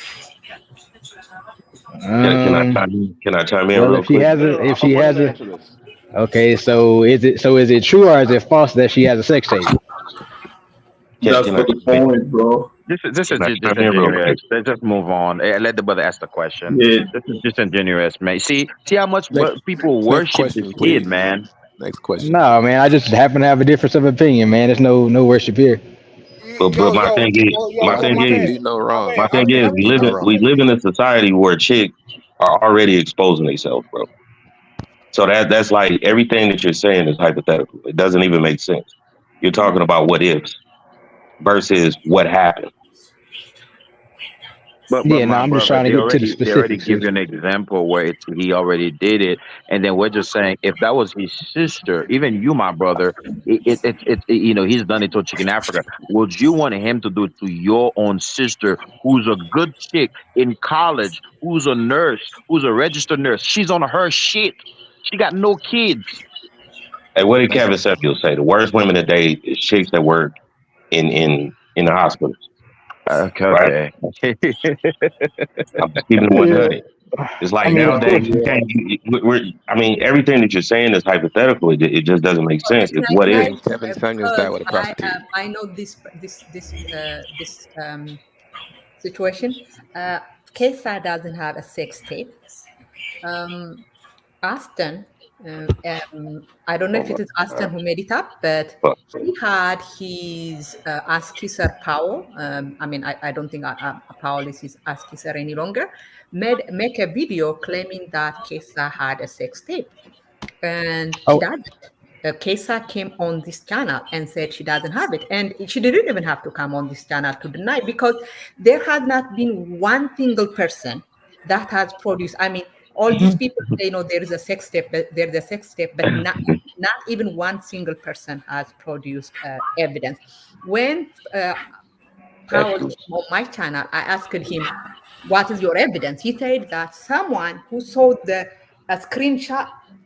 Speaker 15: Can I chime in
Speaker 14: Well,
Speaker 15: real
Speaker 14: if she
Speaker 15: quick?
Speaker 14: has if she has a,
Speaker 10: answer this.
Speaker 14: okay, so is it true or is it false that she has a sex tape?
Speaker 12: That's the point, bro.
Speaker 8: This is
Speaker 15: Can I chime in real quick?
Speaker 8: disingenuous. Let's just move on. Let the brother ask the question.
Speaker 12: Yeah.
Speaker 8: This is disingenuous, man. See how much people
Speaker 11: Next
Speaker 8: worship this
Speaker 11: question,
Speaker 8: kid,
Speaker 11: please.
Speaker 8: man.
Speaker 11: Next question.
Speaker 14: No, man, I just happen to have a difference of opinion, man. There's no worship here.
Speaker 15: But my thing
Speaker 11: can
Speaker 15: is,
Speaker 11: do no wrong.
Speaker 15: my thing is,
Speaker 11: Do no wrong.
Speaker 15: we live in a society where chicks are already exposing themselves, bro. So that's like everything that you're saying is hypothetical. It doesn't even make sense. You're talking about what ifs versus what happened.
Speaker 8: But
Speaker 14: Yeah, no,
Speaker 8: my
Speaker 14: I'm just
Speaker 8: brother,
Speaker 14: trying to get to the
Speaker 8: they already
Speaker 14: specifics.
Speaker 8: give you an example where he already did it, and then we're just saying if that was his sister, even you, my brother, he's done it to a chick in Africa. Would you want him to do it to your own sister, who's a good chick in college, who's a nurse, who's a registered nurse? She's on her shit. She got no kids.
Speaker 15: Hey, what did Kevin Samuel say? The worst women to date is chicks that work in the hospitals.
Speaker 8: Okay.
Speaker 15: Right? I'm just keeping it 100. It's like nowadays, everything that you're saying is hypothetical. It just doesn't make sense. It's what if.
Speaker 11: Kevin Samuels died with a prostitute.
Speaker 1: I know this situation. Kesa doesn't have a sex tape. Auston, I don't know if it is Auston who made it up, but he had his Ask Kisser Powell. I don't think Powell is his Ask Kisser any longer. Make a video claiming that Kesa had a sex tape, and she doesn't. Kesa came on this channel and said she doesn't have it, and she didn't even have to come on this channel to deny, because there has not been one single person that has produced. All these people say, there is a sex tape, there's a sex tape, but not even one single person has produced evidence. When Powell came on my channel, I asked him, what is your evidence? He said that someone who saw a screenshot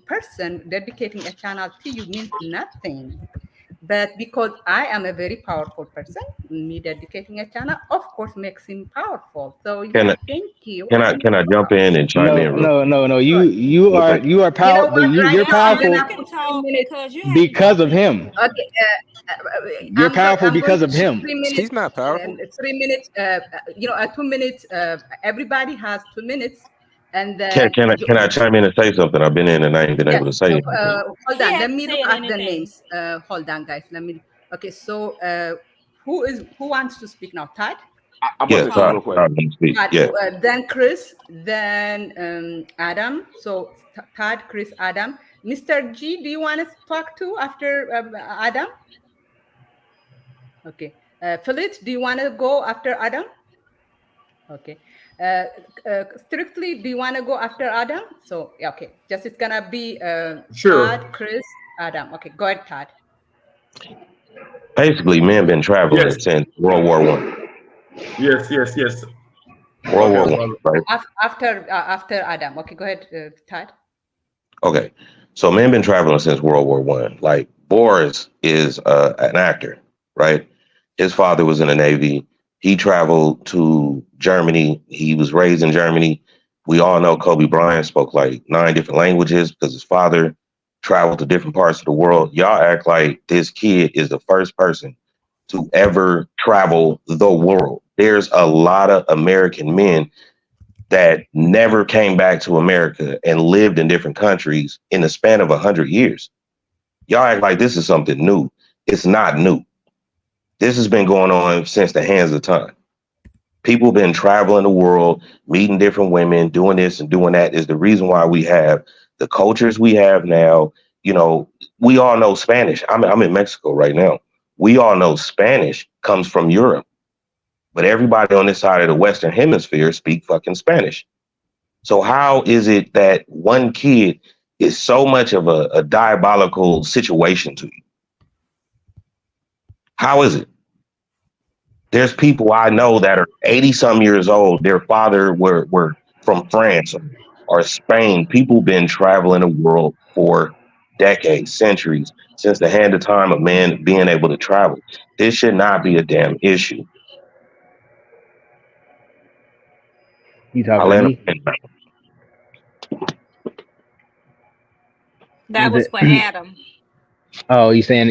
Speaker 1: person dedicating a channel to you means nothing. But because I am a very powerful person, me dedicating a channel, of course, makes him powerful. So yeah, thank you.
Speaker 15: Can I jump in and chime in?
Speaker 14: No. You are powerful.
Speaker 1: You know what? Right
Speaker 14: You're
Speaker 1: now, I'm
Speaker 14: powerful
Speaker 1: gonna put 3 minutes
Speaker 14: because of him.
Speaker 1: Okay,
Speaker 14: You're powerful
Speaker 1: I'm going
Speaker 14: because
Speaker 1: to
Speaker 14: of
Speaker 1: put
Speaker 14: him.
Speaker 1: 3 minutes.
Speaker 11: He's not powerful.
Speaker 1: 3 minutes. 2 minutes. Everybody has 2 minutes, and then
Speaker 15: Can I chime in and say something? I've been in and I ain't been able to say anything.
Speaker 1: hold on. Let me look at the names. Hold on, guys. Let me. Okay, so who wants to speak now? Todd.
Speaker 10: I'm going to say something real quick.
Speaker 1: Todd, then Chris, then Adam. So Todd, Chris, Adam. Mr. G, do you want to talk to after Adam? Okay. Phyllis, do you want to go after Adam? Okay. Strictly, do you want to go after Adam? So, yeah, okay. Just it's going to be
Speaker 12: Sure.
Speaker 1: Todd, Chris, Adam. Okay, go ahead, Todd.
Speaker 15: Basically, men been traveling since World War One.
Speaker 12: Yes.
Speaker 15: World War One, right?
Speaker 1: After Adam. Okay, go ahead, Todd.
Speaker 15: Okay, so men been traveling since World War One. Like Boris is an actor, right? His father was in the Navy. He traveled to Germany. He was raised in Germany. We all know Kobe Bryant spoke like 9 different languages because his father traveled to different parts of the world. Y'all act like this kid is the first person to ever travel the world. There's a lot of American men that never came back to America and lived in different countries in the span of 100 years. Y'all act like this is something new. It's not new. This has been going on since the hands of time. People have been traveling the world, meeting different women, doing this and doing that is the reason why we have the cultures we have now. You know, we all know Spanish. I'm in Mexico right now. We all know Spanish comes from Europe. But everybody on this side of the Western Hemisphere speak fucking Spanish. So how is it that one kid is so much of a diabolical situation to you? How is it? There's people I know that are 80 some years old. Their father were from France or Spain. People been traveling the world for decades, centuries, since the hand of time of man being able to travel. This should not be a damn issue.
Speaker 14: You talking to me?
Speaker 4: That was for Adam.
Speaker 14: Oh, you said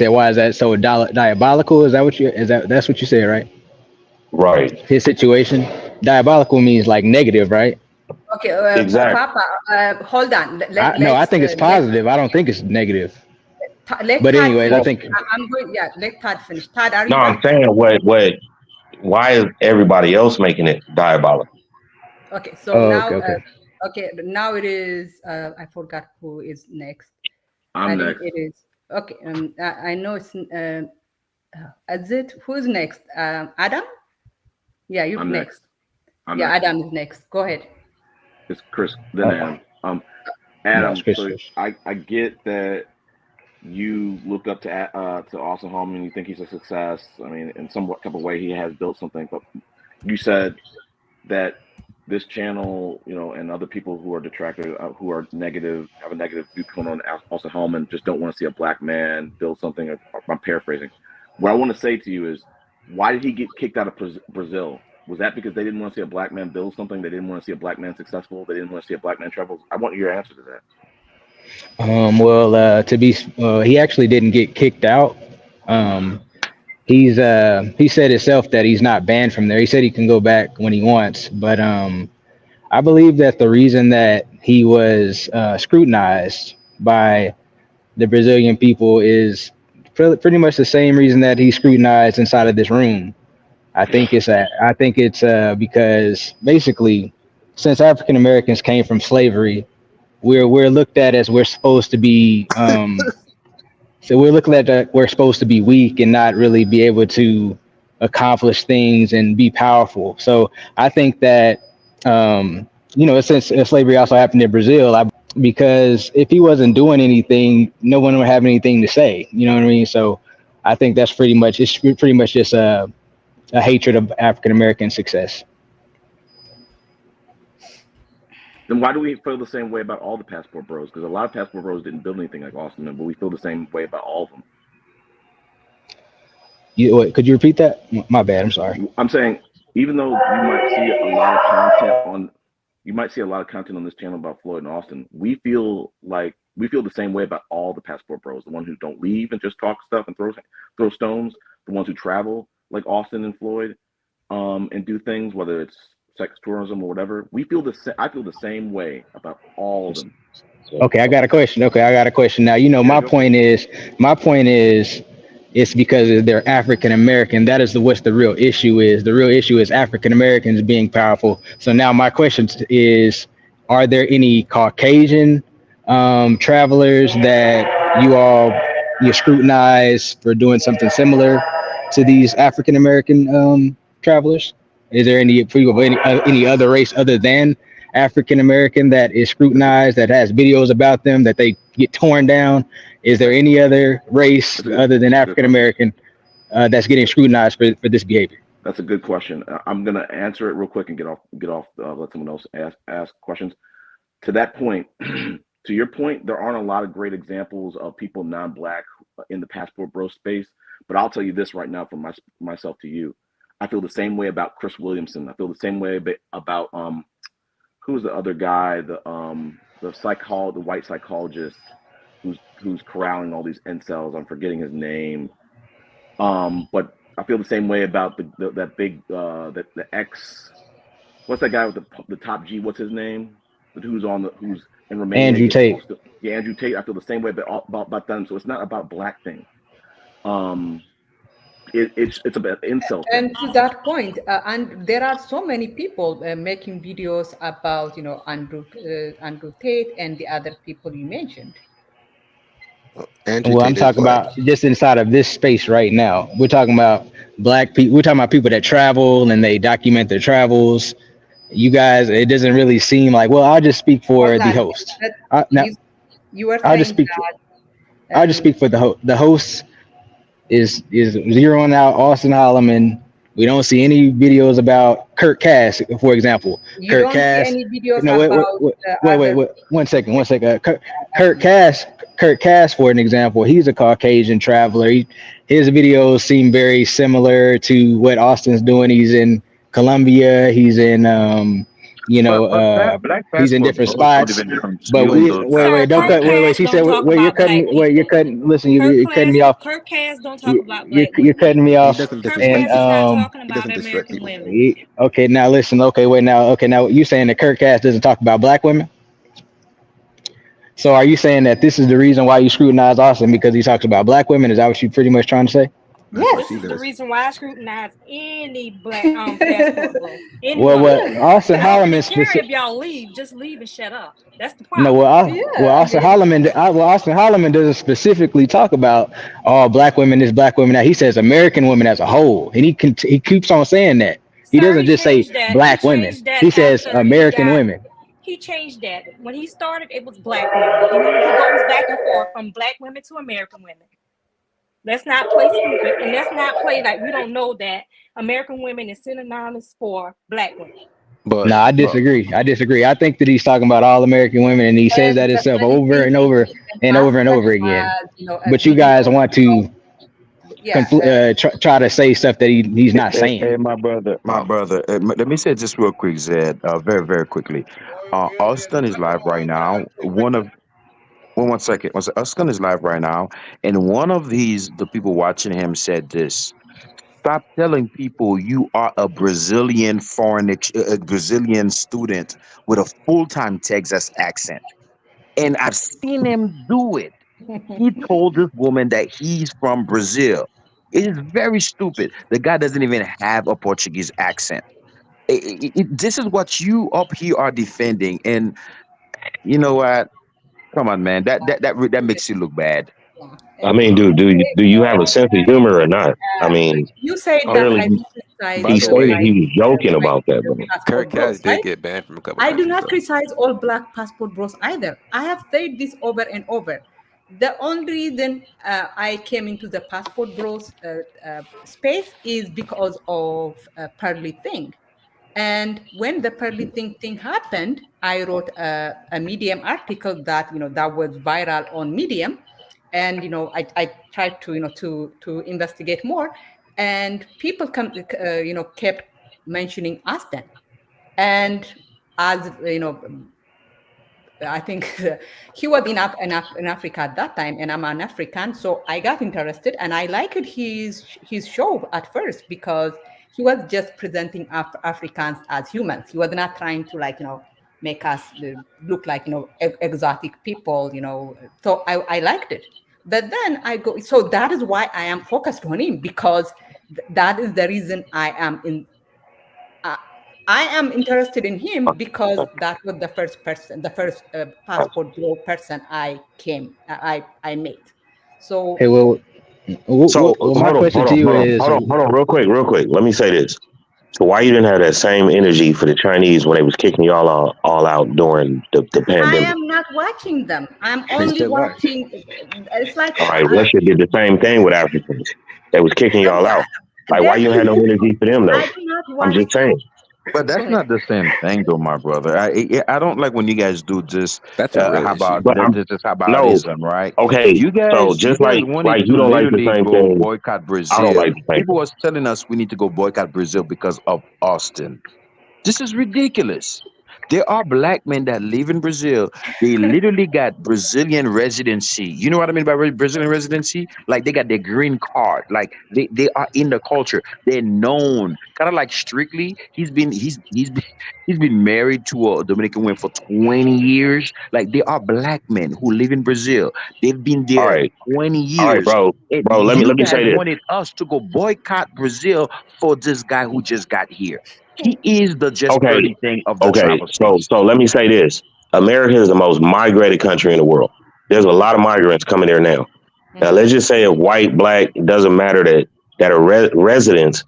Speaker 14: why is that so diabolical? Is that that's what you said, right?
Speaker 15: Right.
Speaker 14: His situation. Diabolical means like negative, right?
Speaker 1: Okay,
Speaker 15: exactly.
Speaker 1: Papa, hold on.
Speaker 14: I think it's positive. I don't think it's negative. But anyways, I think
Speaker 1: I'm going. Yeah, let Todd finish. Todd, are you?
Speaker 15: No, I'm saying what? Why is everybody else making it diabolical?
Speaker 1: Okay, so now,
Speaker 14: okay.
Speaker 1: Now it is. I forgot who is next.
Speaker 10: I'm next.
Speaker 1: It is okay. I know it's. Is it who's next? Adam. Yeah, you're next. Adam is next. Go ahead.
Speaker 10: It's Chris. Then Adam. Adam. So I get that you look up to Auston Hallman. You think he's a success. I mean, in some type of way, he has built something. But you said that this channel, you know, and other people who are detractors, who are negative, have a negative viewpoint on Auston Hallman, just don't want to see a black man build something. I'm paraphrasing. What I want to say to you is, why did he get kicked out of Brazil? Was that because they didn't want to see a black man build something? They didn't want to see a black man successful? They didn't want to see a black man travel? I want your answer to that.
Speaker 14: Well, he actually didn't get kicked out. He said himself that he's not banned from there. He said he can go back when he wants, but I believe that the reason that he was scrutinized by the Brazilian people is pretty much the same reason that he's scrutinized inside of this room. I think it's because basically, since African Americans came from slavery, we're looked at as we're supposed to be. So we're looking at that we're supposed to be weak and not really be able to accomplish things and be powerful. So I think that since slavery also happened in Brazil, because if he wasn't doing anything, no one would have anything to say. You know what I mean? So I think that's pretty much just a hatred of African American success.
Speaker 10: Then why do we feel the same way about all the passport bros? Because a lot of passport bros didn't build anything like Auston, but we feel the same way about all of them.
Speaker 14: Could you repeat that? My bad. I'm sorry.
Speaker 10: I'm saying even though you might see a lot of content on, you might see a lot of content on this channel about Floyd and Auston. We feel the same way about all the passport bros, the ones who don't leave and just talk stuff and throw stones, the ones who travel like Auston and Floyd, and do things, whether it's sex tourism or whatever. I feel the same way about all of them.
Speaker 14: Okay, I got a question. Now, my point is, it's because they're African American. That is what's the real issue is. The real issue is African Americans being powerful. So now my question is, are there any Caucasian travelers that you scrutinize for doing something similar to these African American travelers? Is there any people of any other race other than African American that is scrutinized, that has videos about them, that they get torn down? Is there any other race other than African American that's getting scrutinized for this behavior?
Speaker 10: That's a good question. I'm gonna answer it real quick and get off. Let someone else ask questions. To that point, to your point, there aren't a lot of great examples of people non-black in the passport bro space. But I'll tell you this right now, from myself to you, I feel the same way about Chris Williamson. I feel the same way about who's the other guy, the white psychologist who's corralling all these incels. I'm forgetting his name. But I feel the same way about the ex. What's that guy with the top G? What's his name? Who's in Romania?
Speaker 14: Andrew Tate.
Speaker 10: Yeah, Andrew Tate. I feel the same way about them. So it's not about black thing. It's about insult.
Speaker 1: And to that point, and there are so many people making videos about Andrew Tate and the other people you mentioned.
Speaker 14: I'm talking about just inside of this space right now. We're talking about black people. We're talking about people that travel and they document their travels. You guys, it doesn't really seem like. Well, I'll just speak for the host.
Speaker 1: You were
Speaker 14: I'll just speak. I'll just speak for the host. The host is zeroing out Auston Holloman. We don't see any videos about Kurt Cass, for example.
Speaker 1: You don't see any videos about.
Speaker 14: Wait. One second. Kurt Cass, for an example, he's a Caucasian traveler. His videos seem very similar to what Austin's doing. He's in Colombia. He's in he's in different spots. But wait. She said, you're cutting. Listen, you're cutting me off.
Speaker 4: Kurt Cass don't talk about black
Speaker 14: You're cutting me off.
Speaker 4: Kurt Cass is not talking about American women.
Speaker 14: Okay, now listen. Now you saying that Kurt Cass doesn't talk about black women? So are you saying that this is the reason why you scrutinize Austin, because he talks about black women? Is that what you're pretty much trying to say?
Speaker 4: Yes, this is the reason why I scrutinize any black passport bro.
Speaker 14: Austin Holloman
Speaker 4: if y'all leave, just leave and shut up. That's the problem.
Speaker 14: No, Austin Holloman doesn't specifically talk about all black women. This black women. Now he says American women as a whole, and he keeps on saying that. He doesn't just say black women. He says American women.
Speaker 4: He changed that. When he started, it was black women. And he goes back and forth from black women to American women. Let's not play stupid, and let's not play like we don't know that American women is synonymous for black women.
Speaker 14: But I disagree. I think that he's talking about all American women, and he says that himself over and over and over and over again. But you guys want to try to say stuff that he's not saying.
Speaker 8: Hey, my brother. Let me say this real quick, Zed. Very, very quickly. Austin is live right now. One second. Austin is live right now, and one of the people watching him said this: "Stop telling people you are a Brazilian Brazilian student with a full-time Texas accent." And I've seen him do it. He told this woman that he's from Brazil. It is very stupid. The guy doesn't even have a Portuguese accent. This is what you up here are defending, and you know what? Come on, man. That makes you look bad.
Speaker 15: I mean, dude, do you have a sense of humor or not? I mean,
Speaker 1: you say
Speaker 15: clearly he stated he was joking about that.
Speaker 11: Kurt Cass did get banned from a couple.
Speaker 1: I do not criticize all black passport bros either. I have said this over and over. The only reason I came into the passport bros space is because of Pearly Thing. And when the Pearly thing happened, I wrote a Medium article that that was viral on Medium, and I tried to to investigate more. and people kept mentioning Auston, and as I think he was in Africa at that time, and I'm an African, so I got interested, and I liked his show at first because he was just presenting Africans as humans. He was not trying to make us look like exotic people. So I liked it. But then so that is why I am focused on him, because that is the reason I am interested in him, because that was the first passport bro person I met. So
Speaker 14: Hey, well, my question to you is,
Speaker 15: hold on, real quick. Let me say this. So why you didn't have that same energy for the Chinese when they was kicking y'all all out during the
Speaker 1: I
Speaker 15: pandemic?
Speaker 1: am not watching them. I'm only watching. It's like
Speaker 15: All right, Russia did the same thing with Africans. They was kicking y'all out. Like, why you had no energy for them though?
Speaker 1: I do not watch.
Speaker 15: I'm just saying.
Speaker 8: But that's not the same thing, though, my brother. I don't like when you guys do this.
Speaker 11: That's a real issue.
Speaker 8: This is aboutism, right?
Speaker 15: Okay.
Speaker 8: You guys,
Speaker 15: So just
Speaker 8: wanted
Speaker 15: like
Speaker 8: to
Speaker 15: you don't like the
Speaker 8: literally
Speaker 15: same
Speaker 8: go
Speaker 15: thing,
Speaker 8: boycott Brazil.
Speaker 15: I don't like the same
Speaker 8: People
Speaker 15: thing.
Speaker 8: was telling us we need to go boycott Brazil because of Auston. This is ridiculous. There are black men that live in Brazil. They literally got Brazilian residency. You know what I mean by Brazilian residency? Like they got their green card. Like they are in the culture. They're known. Kind of like Strictly. He's been married to a Dominican woman for 20 years. Like there are black men who live in Brazil. They've been
Speaker 15: All
Speaker 8: there
Speaker 15: right.
Speaker 8: 20 years.
Speaker 15: All right, bro.
Speaker 8: And
Speaker 15: Bro, let
Speaker 8: you
Speaker 15: me
Speaker 8: guys
Speaker 15: say this.
Speaker 8: wanted us to go boycott Brazil for this guy who just got here. He is the Jesperdy thing of the travel space.
Speaker 15: So let me say this. America is the most migrated country in the world. There's a lot of migrants coming there now. Now let's just say if white, black, it doesn't matter that are residents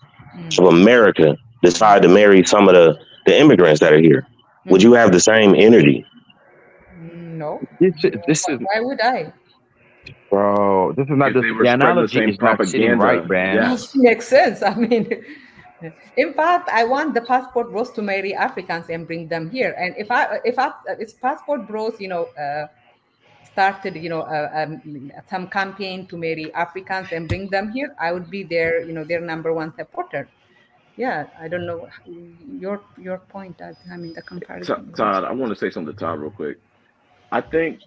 Speaker 15: of America decide to marry some of the immigrants that are here. Would you have the same energy?
Speaker 1: No.
Speaker 8: This is
Speaker 1: Why would I?
Speaker 8: Bro, this is not
Speaker 10: If they were
Speaker 8: the
Speaker 10: spreading the
Speaker 8: analogy
Speaker 10: same
Speaker 8: is not sitting right,
Speaker 10: propaganda,
Speaker 8: man.
Speaker 10: yes.
Speaker 1: Makes sense. I mean, in fact, I want the passport bros to marry Africans and bring them here. And if passport bros, started, some campaign to marry Africans and bring them here, I would be their number one supporter. Yeah, I don't know your point. I mean, the comparison.
Speaker 10: Todd, I want to say something to Todd real quick. I think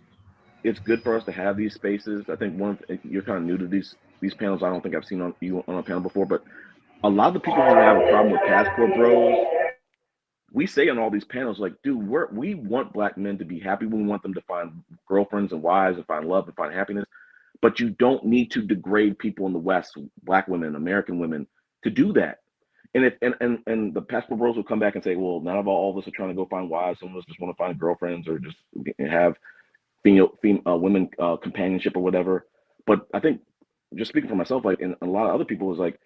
Speaker 10: it's good for us to have these spaces. I think you're kind of new to these panels. I don't think I've seen you on a panel before, but a lot of the people who have a problem with passport bros, we say on all these panels, like, dude, we want black men to be happy. We want them to find girlfriends and wives and find love and find happiness. But you don't need to degrade people in the West, black women, American women, to do that. And if and the passport bros will come back and say, well, not all of us are trying to go find wives. Some of us just want to find girlfriends or just have female women companionship or whatever. But I think, just speaking for myself, like, and a lot of other people, is like,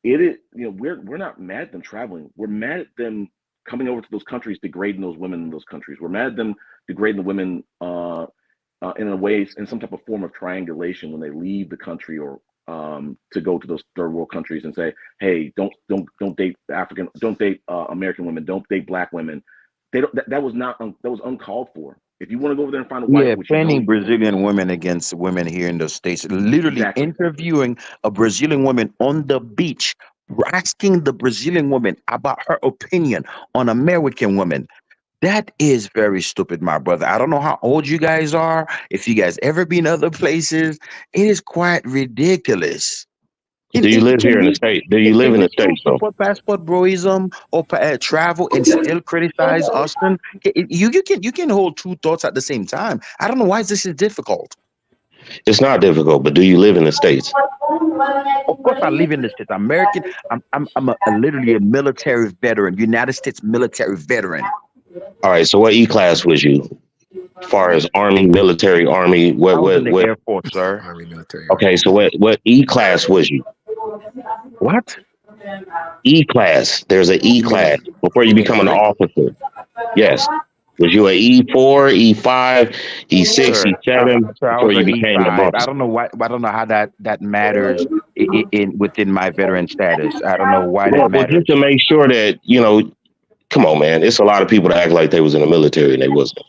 Speaker 10: we're not mad at them traveling. We're mad at them coming over to those countries, degrading those women in those countries. We're mad at them degrading the women in a way, in some type of form of triangulation when they leave the country or to go to those third world countries and say, hey, don't date don't date American women, don't date black women. That was uncalled for. If you want to go over there and find a wife,
Speaker 8: planning Brazilian women against women here in the States, literally interviewing a Brazilian woman on the beach, asking the Brazilian woman about her opinion on American women. That is very stupid, my brother. I don't know how old you guys are. If you guys ever been other places, it is quite ridiculous.
Speaker 15: Do you live here in the States? Do you live in the States, though?
Speaker 8: Support passport broism or travel and still criticize Auston? You can hold two thoughts at the same time. I don't know why this is difficult.
Speaker 15: It's not difficult, but do you live in the States?
Speaker 8: Of course, I live in the States. American. I'm literally a military veteran, United States military veteran.
Speaker 15: All right. So what E-class was you? As far as Army, military, Army, what?
Speaker 8: Air Force, sir.
Speaker 11: Army, military.
Speaker 15: Okay, so what E-class was you?
Speaker 8: What?
Speaker 15: E-class. There's an E-class before you become an officer. Yes. Was you an E4, E5, E6, E7 before you became an officer?
Speaker 8: I don't know why. I don't know how that matters within my veteran status. I don't know why that matters.
Speaker 15: Just to make sure that Come on, man. It's a lot of people that act like they was in the military and they wasn't.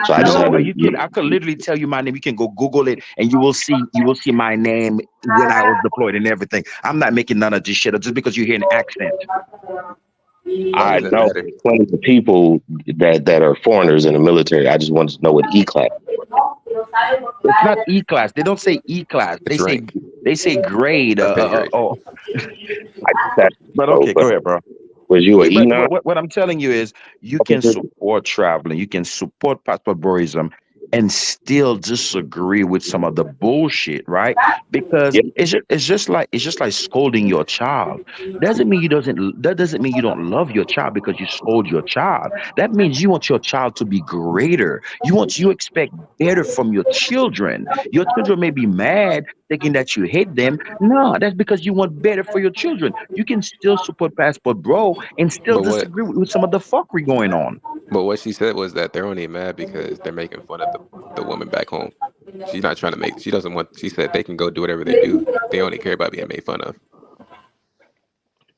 Speaker 15: So I just had
Speaker 8: No,
Speaker 15: to.
Speaker 8: you can. I could literally tell you my name. You can go Google it, and you will see. You will see my name when I was deployed and everything. I'm not making none of this shit up just because you hear an accent.
Speaker 11: Why
Speaker 15: I
Speaker 11: does that
Speaker 15: know
Speaker 11: matter?
Speaker 15: plenty of people that are foreigners in the military. I just wanted to know what E class.
Speaker 8: It's not E class. They don't say E class.
Speaker 11: It's rank.
Speaker 8: They say grade.
Speaker 11: Or pay grade.
Speaker 8: Oh,
Speaker 15: I just had to
Speaker 8: but
Speaker 15: know,
Speaker 8: okay, go ahead, bro.
Speaker 15: was you an
Speaker 8: But
Speaker 15: E9?
Speaker 8: what I'm telling you is you can support traveling, you can support passport brouillerism and still disagree with some of the bullshit, right? Because
Speaker 15: Yep.
Speaker 8: it's just like scolding your child. That doesn't mean you don't love your child because you scold your child. That means you want your child to be greater. You expect better from your children. Your children may be mad thinking that you hate them. No, that's because you want better for your children. You can still support passport bro and still
Speaker 11: But what
Speaker 8: disagree with some of the fuckery going on.
Speaker 11: but what she said was that they're only mad because they're making fun of the woman back home. She's not trying to make. She doesn't want. She said they can go do whatever they do. They only care about being made fun of.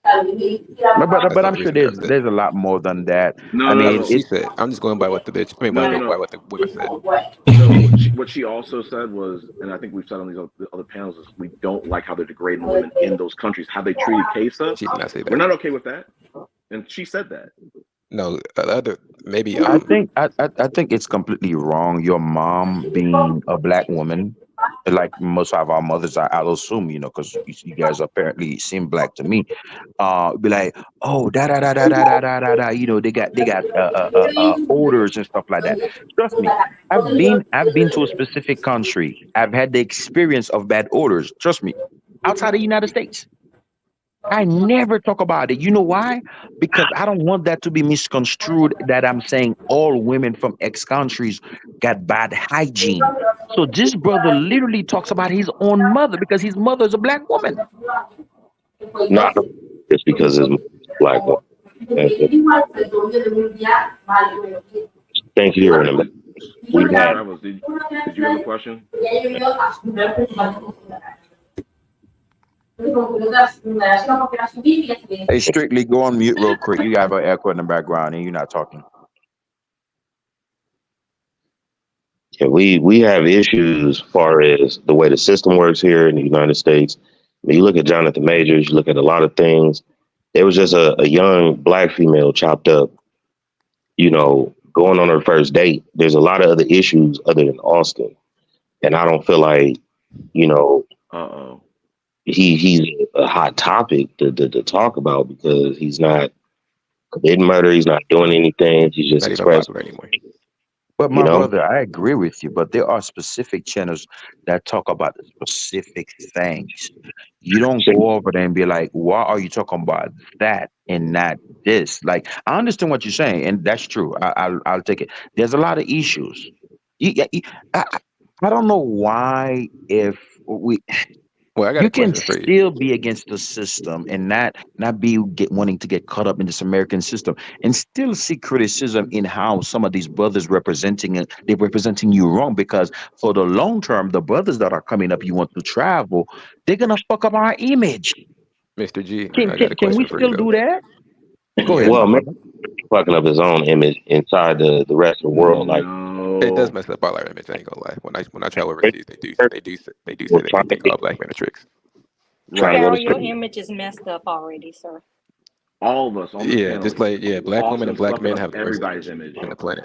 Speaker 11: That's
Speaker 8: But
Speaker 11: the
Speaker 8: I'm
Speaker 11: only
Speaker 8: sure
Speaker 11: reason they're upset.
Speaker 8: there's a lot more than that. I
Speaker 11: That's
Speaker 8: mean,
Speaker 11: what she
Speaker 8: it.
Speaker 11: said. I'm just going by what the bitch. I mean,
Speaker 10: No, no,
Speaker 11: by
Speaker 10: no.
Speaker 11: what the women said.
Speaker 10: No, what she also said was, and I think we've said on these other panels, is we don't like how they're degrading women in those countries, how they treated Kesa.
Speaker 11: She did not say
Speaker 10: We're
Speaker 11: that.
Speaker 10: not okay with that. And she said that.
Speaker 11: No, the other maybe.
Speaker 8: I think it's completely wrong. Your mom being a black woman, like most of our mothers, I'll assume, because you guys apparently seem black to me. Be like, oh, da da da da da da da da da. They got odors and stuff like that. Trust me, I've been to a specific country. I've had the experience of bad odors. Trust me, outside the United States. I never talk about it. You know why? Because I don't want that to be misconstrued that I'm saying all women from X countries got bad hygiene. So this brother literally talks about his own mother because his mother is a black woman.
Speaker 15: Not just because it's black one. Thank you. In we had.
Speaker 10: Did you have a question?
Speaker 8: Hey, Strictly, go on mute real quick. You got an echo in the background and you're not talking.
Speaker 15: Yeah, we have issues as far as the way the system works here in the United States. When you look at Jonathan Majors, you look at a lot of things. There was just a young black female chopped up, going on her first date. There's a lot of other issues other than Auston. And I don't feel like, he's a hot topic to talk about because he's not committing murder. He's not doing anything. He's just
Speaker 11: not even
Speaker 15: expressing.
Speaker 11: popular anymore.
Speaker 8: But my brother, I agree with you, but there are specific channels that talk about the specific things. You don't go over there and be like, why are you talking about that and not this? Like, I understand what you're saying, and that's true. I'll take it. There's a lot of issues. I don't know why if we
Speaker 11: Well, I got
Speaker 8: you
Speaker 11: a
Speaker 8: can
Speaker 11: question for you.
Speaker 8: still be against the system and not be wanting to get caught up in this American system and still see criticism in how some of these brothers they're representing you wrong, because for the long term, the brothers that are coming up you want to travel, they're gonna fuck up our image.
Speaker 11: Mr. G, I got a
Speaker 8: Can we
Speaker 11: question for you
Speaker 8: still
Speaker 11: though.
Speaker 8: do that? Go
Speaker 11: Yeah.
Speaker 8: ahead, my
Speaker 15: Well,
Speaker 8: brother.
Speaker 15: fucking up his own image inside the rest of the world. Like,
Speaker 11: It does mess up all our image. I ain't gonna lie. When I travel overseas, they do say that they think all black men are tricks.
Speaker 4: Pharaoh, your image is messed up already, sir.
Speaker 10: All of us on the panel.
Speaker 11: Just like black women and black men have the worst
Speaker 10: everybody's image
Speaker 11: on the planet.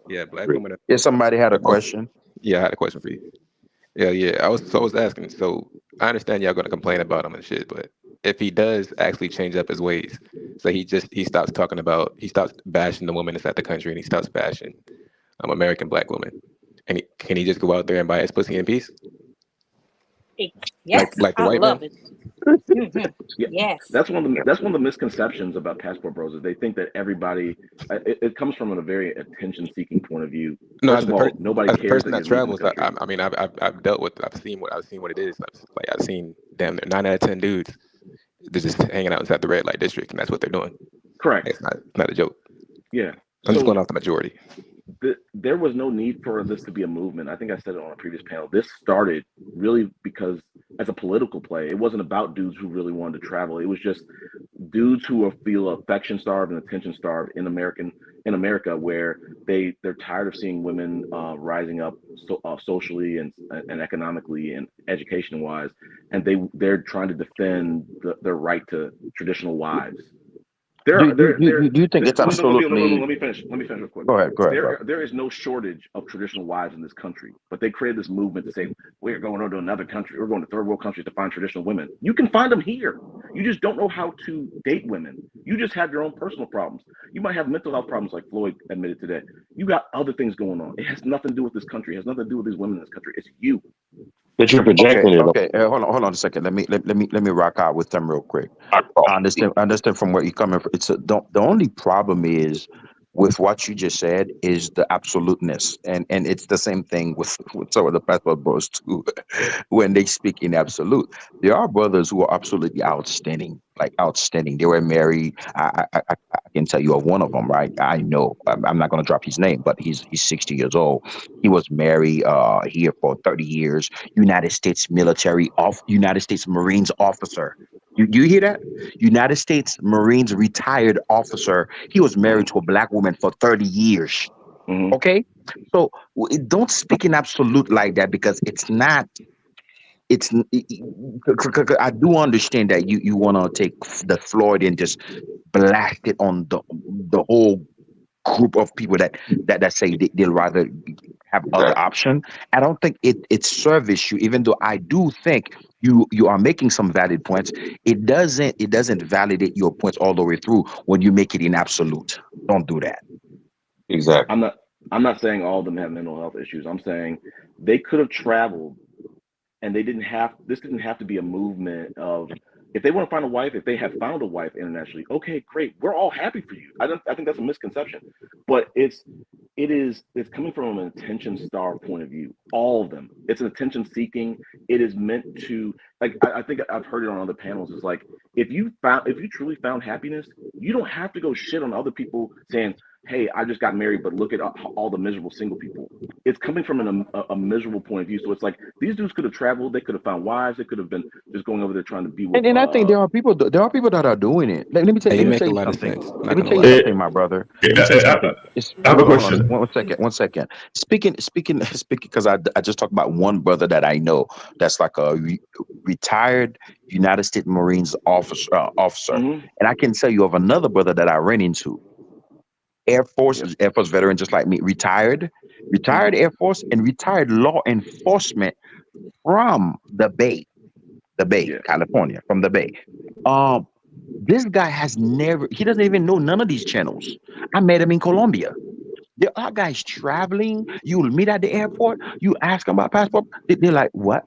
Speaker 11: Yeah, black women.
Speaker 8: Yeah, somebody had a question.
Speaker 11: Yeah, I had a question for you. Yeah. I was asking. So I understand y'all gonna complain about him and shit, but if he does actually change up his ways, so he stops bashing the women inside the country and he stops bashing American black women, and can he just go out there and buy his pussy in peace?
Speaker 4: Yes,
Speaker 11: like the
Speaker 4: I
Speaker 11: white
Speaker 4: love
Speaker 11: man?
Speaker 4: it.
Speaker 10: Yeah,
Speaker 4: yes,
Speaker 10: that's one of the misconceptions about passport bros is they think that everybody. It comes from a very attention-seeking point of view.
Speaker 11: No,
Speaker 10: First of all, nobody
Speaker 11: as a
Speaker 10: cares
Speaker 11: person
Speaker 10: that
Speaker 11: that
Speaker 10: you're leaving the
Speaker 11: travels,
Speaker 10: country.
Speaker 11: I mean, I've seen what it is. I've seen damn near 9 out of 10 dudes. They're just hanging out inside the red light district, and that's what they're doing.
Speaker 10: Correct.
Speaker 11: It's not a joke.
Speaker 10: Yeah.
Speaker 11: I'm just going off the majority.
Speaker 10: there was no need for this to be a movement. I think I said it on a previous panel. This started really because as a political play. It wasn't about dudes who really wanted to travel. It was just dudes who feel affection starved and attention starved in America, where they're tired of seeing women rising up socially and economically and education wise, and they're trying to defend their right to traditional wives.
Speaker 8: Do you think it's absolutely?
Speaker 10: Let me finish real quick.
Speaker 8: Go ahead.
Speaker 10: There is no shortage of traditional wives in this country, but they created this movement to say we're going to another country, we're going to third world countries to find traditional women. You can find them here. You just don't know how to date women. You just have your own personal problems. You might have mental health problems, like Floyd admitted today. You got other things going on. It has nothing to do with this country. It has nothing to do with these women in this country. It's you.
Speaker 15: But you're projecting it.
Speaker 8: Okay. Hold on a second. Let me rock out with them real quick. I understand from where you're coming from. The only problem is with what you just said is the absoluteness, and it's the same thing with some of the passport bros too. When they speak in absolute, there are brothers who are absolutely outstanding, like outstanding. They were married. I can tell you of one of them, right? I know. I'm not going to drop his name, but he's 60 years old. He was married here for 30 years. United States Marines officer. You hear that? United States Marines retired officer. He was married to a black woman for 30 years.
Speaker 10: Mm-hmm.
Speaker 8: Okay? So don't speak in absolute like that, because it's not. I do understand that you want to take the Floyd and just blast it on the whole group of people that say they'll rather have other option. I don't think it service you, even though I do think you are making some valid points. It doesn't validate your points all the way through when you make it in absolute. Don't do that.
Speaker 15: Exactly.
Speaker 10: I'm not saying all of them have mental health issues. I'm saying they could have traveled, and this didn't have to be a movement of, if they want to find a wife, if they have found a wife internationally, okay, great. We're all happy for you. I think that's a misconception, but it's coming from an attention star point of view. All of them. It's an attention seeking. It is meant to, like, I think I've heard it on other panels. It's like, if you truly found happiness, you don't have to go shit on other people saying, hey, I just got married, but look at all the miserable single people. It's coming from a miserable point of view. So it's like, these dudes could have traveled, they could have found wives, they could have been just going over there trying to be with.
Speaker 8: And I think there are people that are doing it. Let me tell you something. Let me tell you something, my brother. Let me tell you something.
Speaker 9: I have a question.
Speaker 8: One second. Speaking, because I just talked about one brother that I know that's like a retired United States Marines officer,
Speaker 10: Mm-hmm.
Speaker 8: and I can tell you of another brother that I ran into. Air Force veteran, just like me, retired Air Force and retired law enforcement from the Bay, California, from the Bay. This guy he doesn't even know none of these channels. I met him in Colombia. There are guys traveling. You'll meet at the airport. You ask them about passport. They're like, what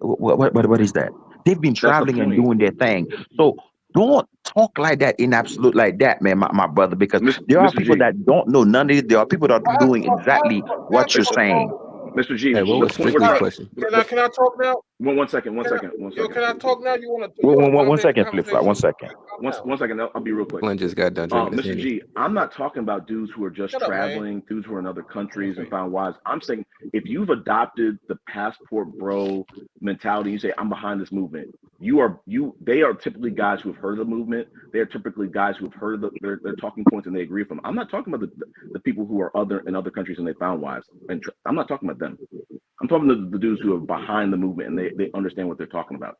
Speaker 8: is that? They've been traveling and doing their thing. So don't talk like that in absolute like that, man, my brother, because there are people that don't know none of it. There are people that are doing exactly what you're saying.
Speaker 10: Mr. G,
Speaker 11: hey, what was Strictly's question?
Speaker 7: Can I talk now?
Speaker 10: One second.
Speaker 7: Yo, can I talk now? You want to?
Speaker 8: One second, Flip Flop. 1 second.
Speaker 10: One second. I'll be real quick.
Speaker 11: Glenn just got done drinking
Speaker 10: Mr. G, I'm not talking about dudes who are just traveling, dudes who are in other countries and found wives. I'm saying, if you've adopted the passport bro mentality, you say, I'm behind this movement. They are typically guys who have heard of the movement. They are typically guys who have heard their talking points and they agree with them. I'm not talking about the people who are in other countries and they found wives. And I'm not talking about them. I'm talking to the dudes who are behind the movement and they understand what they're talking about.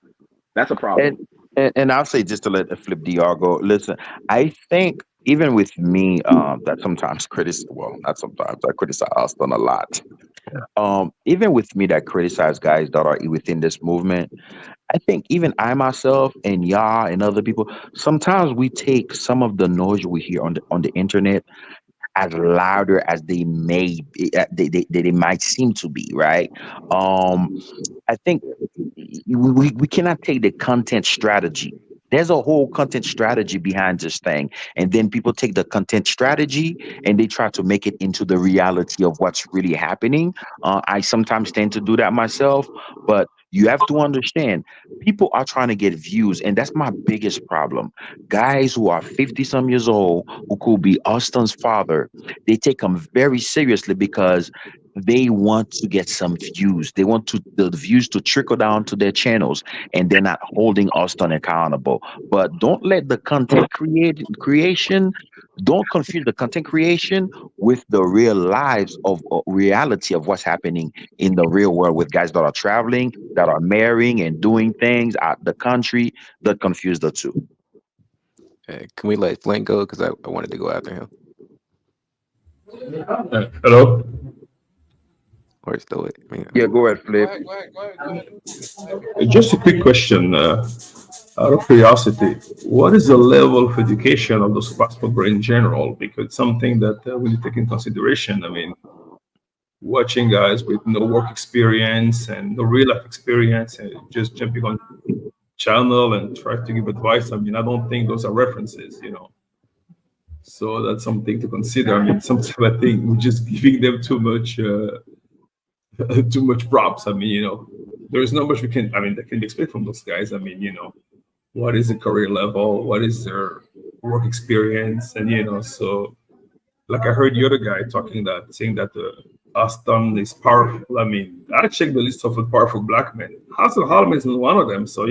Speaker 10: That's a problem.
Speaker 8: And I'll say, just to let Flip DR go, listen, I think even with me, that sometimes not sometimes, I criticize Austin a lot. Even with me that criticize guys that are within this movement, I think even I myself and y'all and other people, sometimes we take some of the noise we hear on the internet as louder as they may be, they might seem to be, right? I think we cannot take the content strategy. There's a whole content strategy behind this thing, and then people take the content strategy and they try to make it into the reality of what's really happening. I sometimes tend to do that myself, but You have to understand, people are trying to get views, and that's my biggest problem. Guys who are 50 some years old, who could be Austin's father, they take him very seriously because they want to get some views. They want to the views to trickle down to their channels, and they're not holding Austin accountable. But don't let the creation, don't confuse the content creation with the real lives of reality of what's happening in the real world with guys that are traveling, that are marrying and doing things out the country. That confuse the two.
Speaker 11: Can we let Flint go? Because I wanted to go after him.
Speaker 12: Hello.
Speaker 11: Or still it.
Speaker 8: Yeah, go ahead, Flip.
Speaker 12: Just a quick question. Out of curiosity, what is the level of education of those passports in general? Because it's something that we need to take in consideration. I mean, watching guys with no work experience and no real life experience and just jumping on channel and try to give advice. I mean, I don't think those are references, So that's something to consider. I mean, sometimes I think we're just giving them too much props. I mean, there's not much that can be expected from those guys. I mean, what is the career level? What is their work experience? And, so like I heard the other guy saying that Auston is powerful. I mean, I checked the list of the powerful black men. Auston Holliman is one of them. So,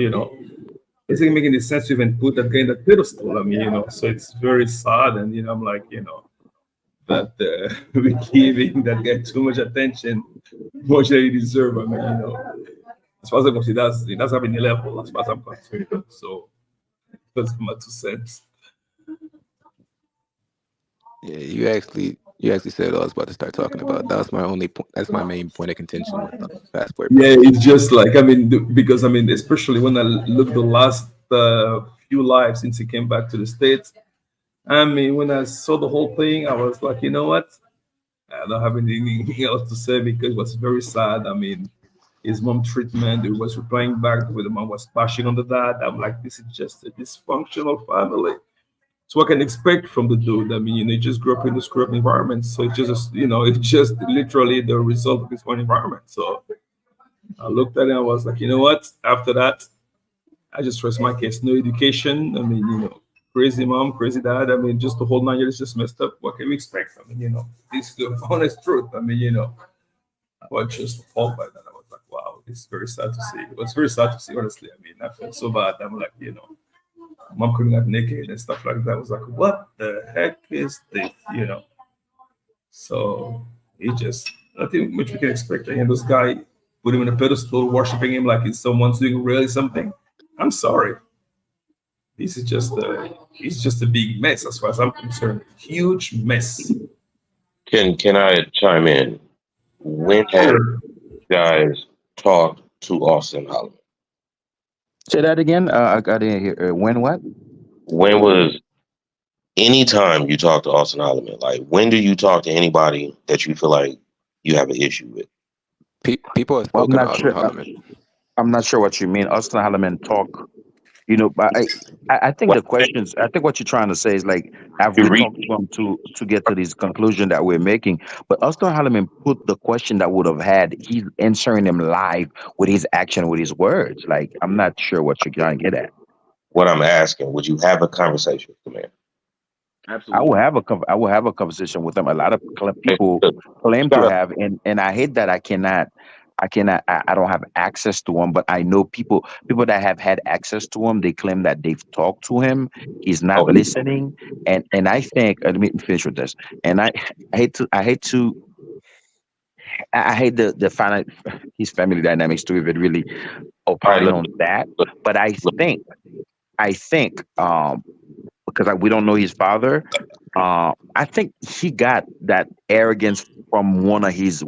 Speaker 12: it's not making any sense to even put that guy in that pedestal. I mean, so it's very sad. And, I'm like, that we're giving that guy too much attention, much that he deserves. I mean, as far as I'm concerned, he doesn't have any level as far as I'm concerned. So that's my 2 cents.
Speaker 11: Yeah, you actually said what I was about to start talking about. That was my only point. That's my main point of contention with the passport.
Speaker 12: Yeah, it's just like because especially when I look the last few lives since he came back to the States. I mean, when I saw the whole thing, I was like, you know what? I don't have anything else to say because it was very sad. I mean, his mom treatment, it was replying back where the mom was bashing on the dad. I'm like, this is just a dysfunctional family. So what can expect from the dude? I mean, he just grew up in this screw up environment. So it's just literally the result of his own environment. So I looked at it and I was like, you know what? After that, I just trust my case. No education. I mean, crazy mom, crazy dad. I mean, just the whole 9 years just messed up. What can we expect? I mean, this is the honest truth. I mean, I was just appalled by that. I was like, wow, it's very sad to see. It was very sad to see, honestly. I mean, I felt so bad. I'm like, mom coming out naked and stuff like that. I was like, what the heck is this? So nothing much we can expect. And this guy put him in a pedestal, worshiping him like he's someone's doing really something. I'm sorry. This is he's just a big mess as far as I'm concerned. Huge mess.
Speaker 15: Can I chime in? When have you guys talked to Auston Holliman?
Speaker 8: Say that again. I didn't hear. When what?
Speaker 15: When was anytime you talk to Auston Holliman? Like, when do you talk to anybody that you feel like you have an issue with?
Speaker 11: People have spoken to Auston Holliman.
Speaker 8: I'm not sure what you mean. Auston Holliman talk. But I think the questions. I think what you're trying to say is like, have we talked to him to get to this conclusion that we're making? But Auston Holliman put the question that would have had. He's answering them live with his action, with his words. Like, I'm not sure what you're trying to get at.
Speaker 15: What I'm asking, would you have a conversation with the man?
Speaker 10: Absolutely.
Speaker 8: I will have a conversation with him. A lot of people claim to have, and I hate that I don't have access to him, but I know people that have had access to him. They claim that they've talked to him. He's not listening, and I think let me finish with this. And I hate the his family dynamics to even really opine on that. But I think because we don't know his father. I think he got that arrogance from one of his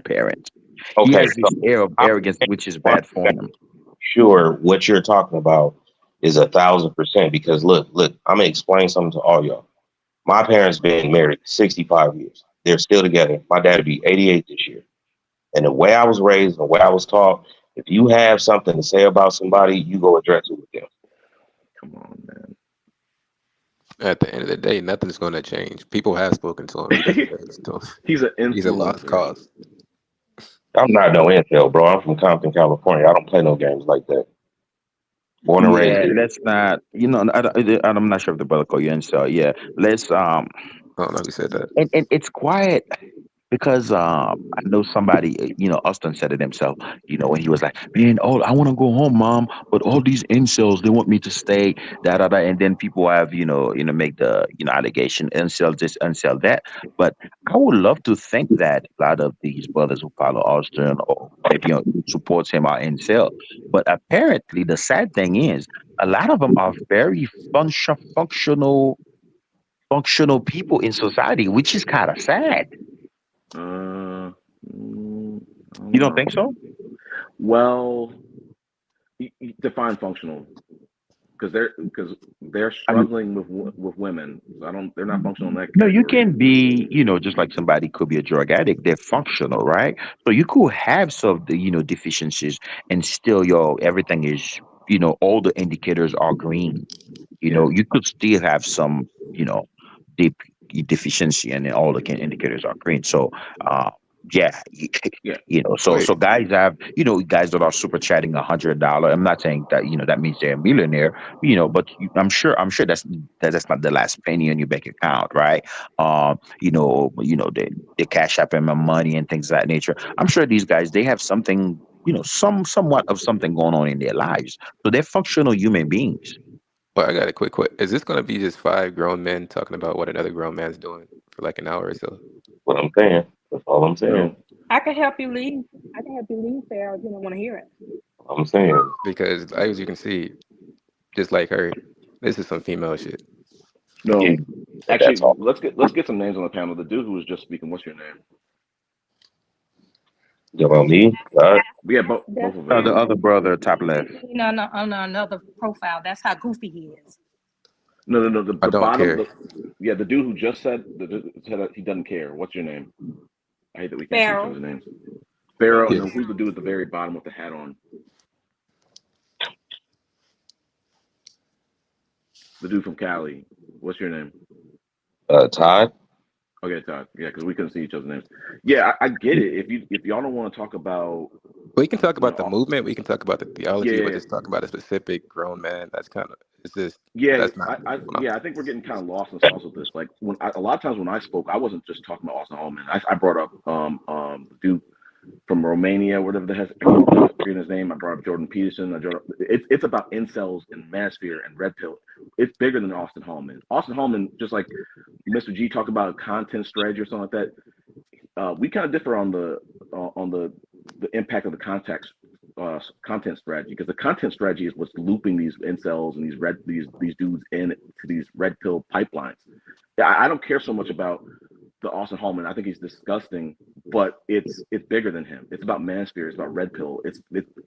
Speaker 8: parents.
Speaker 15: Okay,
Speaker 8: he has this air of arrogance, which is bad for him.
Speaker 15: Sure, what you're talking about is 1,000%. Because look, I'm gonna explain something to all y'all. My parents been married 65 years. They're still together. My dad will be 88 this year. And the way I was raised, the way I was taught, if you have something to say about somebody, you go address it with them.
Speaker 10: Come on, man.
Speaker 11: At the end of the day, nothing's going to change. People have spoken to him.
Speaker 10: He's an influencer.
Speaker 11: He's a lost cause.
Speaker 15: I'm not no incel, bro. I'm from Compton, California. I don't play no games like that. Born and raised
Speaker 8: Yeah,
Speaker 15: here.
Speaker 8: let's not. I'm not sure if the brother called you incel. Yeah, let's.
Speaker 11: I don't know who said that.
Speaker 8: And it's quiet because I know somebody, Austin said it himself, when he was like, man, I want to go home, mom, but all these incels, they want me to stay, da da da. And then people have, make the, allegation, incel this, incel that. But I would love to think that a lot of these brothers who follow Austin or maybe who supports him are incel. But apparently, the sad thing is, a lot of them are very functional people in society, which is kind of sad.
Speaker 10: I
Speaker 8: You
Speaker 10: don't
Speaker 8: don't think
Speaker 10: know.
Speaker 8: so?
Speaker 10: Well, you define functional because they're
Speaker 8: I mean,
Speaker 10: struggling with women. So I don't. They're not functional in that
Speaker 8: no, you
Speaker 10: category.
Speaker 8: can be, just like somebody could be a drug addict. They're functional, right? So you could have some of the, deficiencies and still everything is, all the indicators are green.
Speaker 10: Yeah.
Speaker 8: You could still have some, deep deficiency and then all the indicators are green. So, uh, yeah,
Speaker 10: Yeah.
Speaker 8: so
Speaker 10: Wait.
Speaker 8: so guys have, guys that are super chatting $100. I'm not saying that that means they're a millionaire, but I'm sure that's not the last penny on your bank account, right? The cash app and my money and things of that nature. I'm sure these guys they have something, somewhat of something going on in their lives, so they're functional human beings.
Speaker 11: Well, I got a quick. Is this going to be just five grown men talking about what another grown man's doing for like an hour or so?
Speaker 15: What I'm saying. That's all I'm
Speaker 10: Yeah.
Speaker 15: saying.
Speaker 4: I can help you leave. I can help you leave, Sarah, if you don't want to hear it.
Speaker 15: I'm saying.
Speaker 11: Because as you can see, just like her, this is some female shit.
Speaker 15: Yeah,
Speaker 10: No.
Speaker 15: that's
Speaker 10: Actually,
Speaker 15: all.
Speaker 10: let's get some names on the panel. The dude who was just speaking. What's your name?
Speaker 15: You know me? God.
Speaker 10: Yeah, both of
Speaker 8: The
Speaker 10: them.
Speaker 8: other brother, top left.
Speaker 4: No, no, on another profile. That's how goofy he is.
Speaker 10: No.
Speaker 11: I
Speaker 10: The
Speaker 11: don't
Speaker 10: bottom.
Speaker 11: care.
Speaker 10: Yeah, the dude who just said that he doesn't care. What's your name? I hate that we can't see each
Speaker 4: Pharaoh.
Speaker 10: other's names. Pharaoh, and
Speaker 11: Yeah.
Speaker 10: then who's the dude at the very bottom with the hat on? The dude from Cali. What's your name?
Speaker 15: Todd.
Speaker 10: Okay, Todd. Yeah, because we couldn't see each other's names. Yeah, I get it. If y'all don't want to talk about,
Speaker 11: We can talk
Speaker 10: you know,
Speaker 11: about the movement. We can talk about the theology, but
Speaker 10: yeah,
Speaker 11: just talk about a specific grown man. That's kind of. It's just.
Speaker 10: yeah,
Speaker 11: That's not. What I'm
Speaker 10: I think we're getting kind of lost in sauce with this. Like a lot of times when I spoke, I wasn't just talking about Austin Hallman. I brought up the dude from Romania, whatever the heck I keep forgetting his name. I brought up Jordan Peterson. It's about incels and manosphere and red pill. It's bigger than Austin Hallman. Austin Hallman, just like Mr. G talked about a content strategy or something like that. We kind of differ on the impact of the content strategy, because the content strategy is what's looping these incels and these dudes into these red pill pipelines. Yeah, I don't care so much about the Austin Hallman. I think he's disgusting, but it's bigger than him. It's about manosphere. It's about red pill.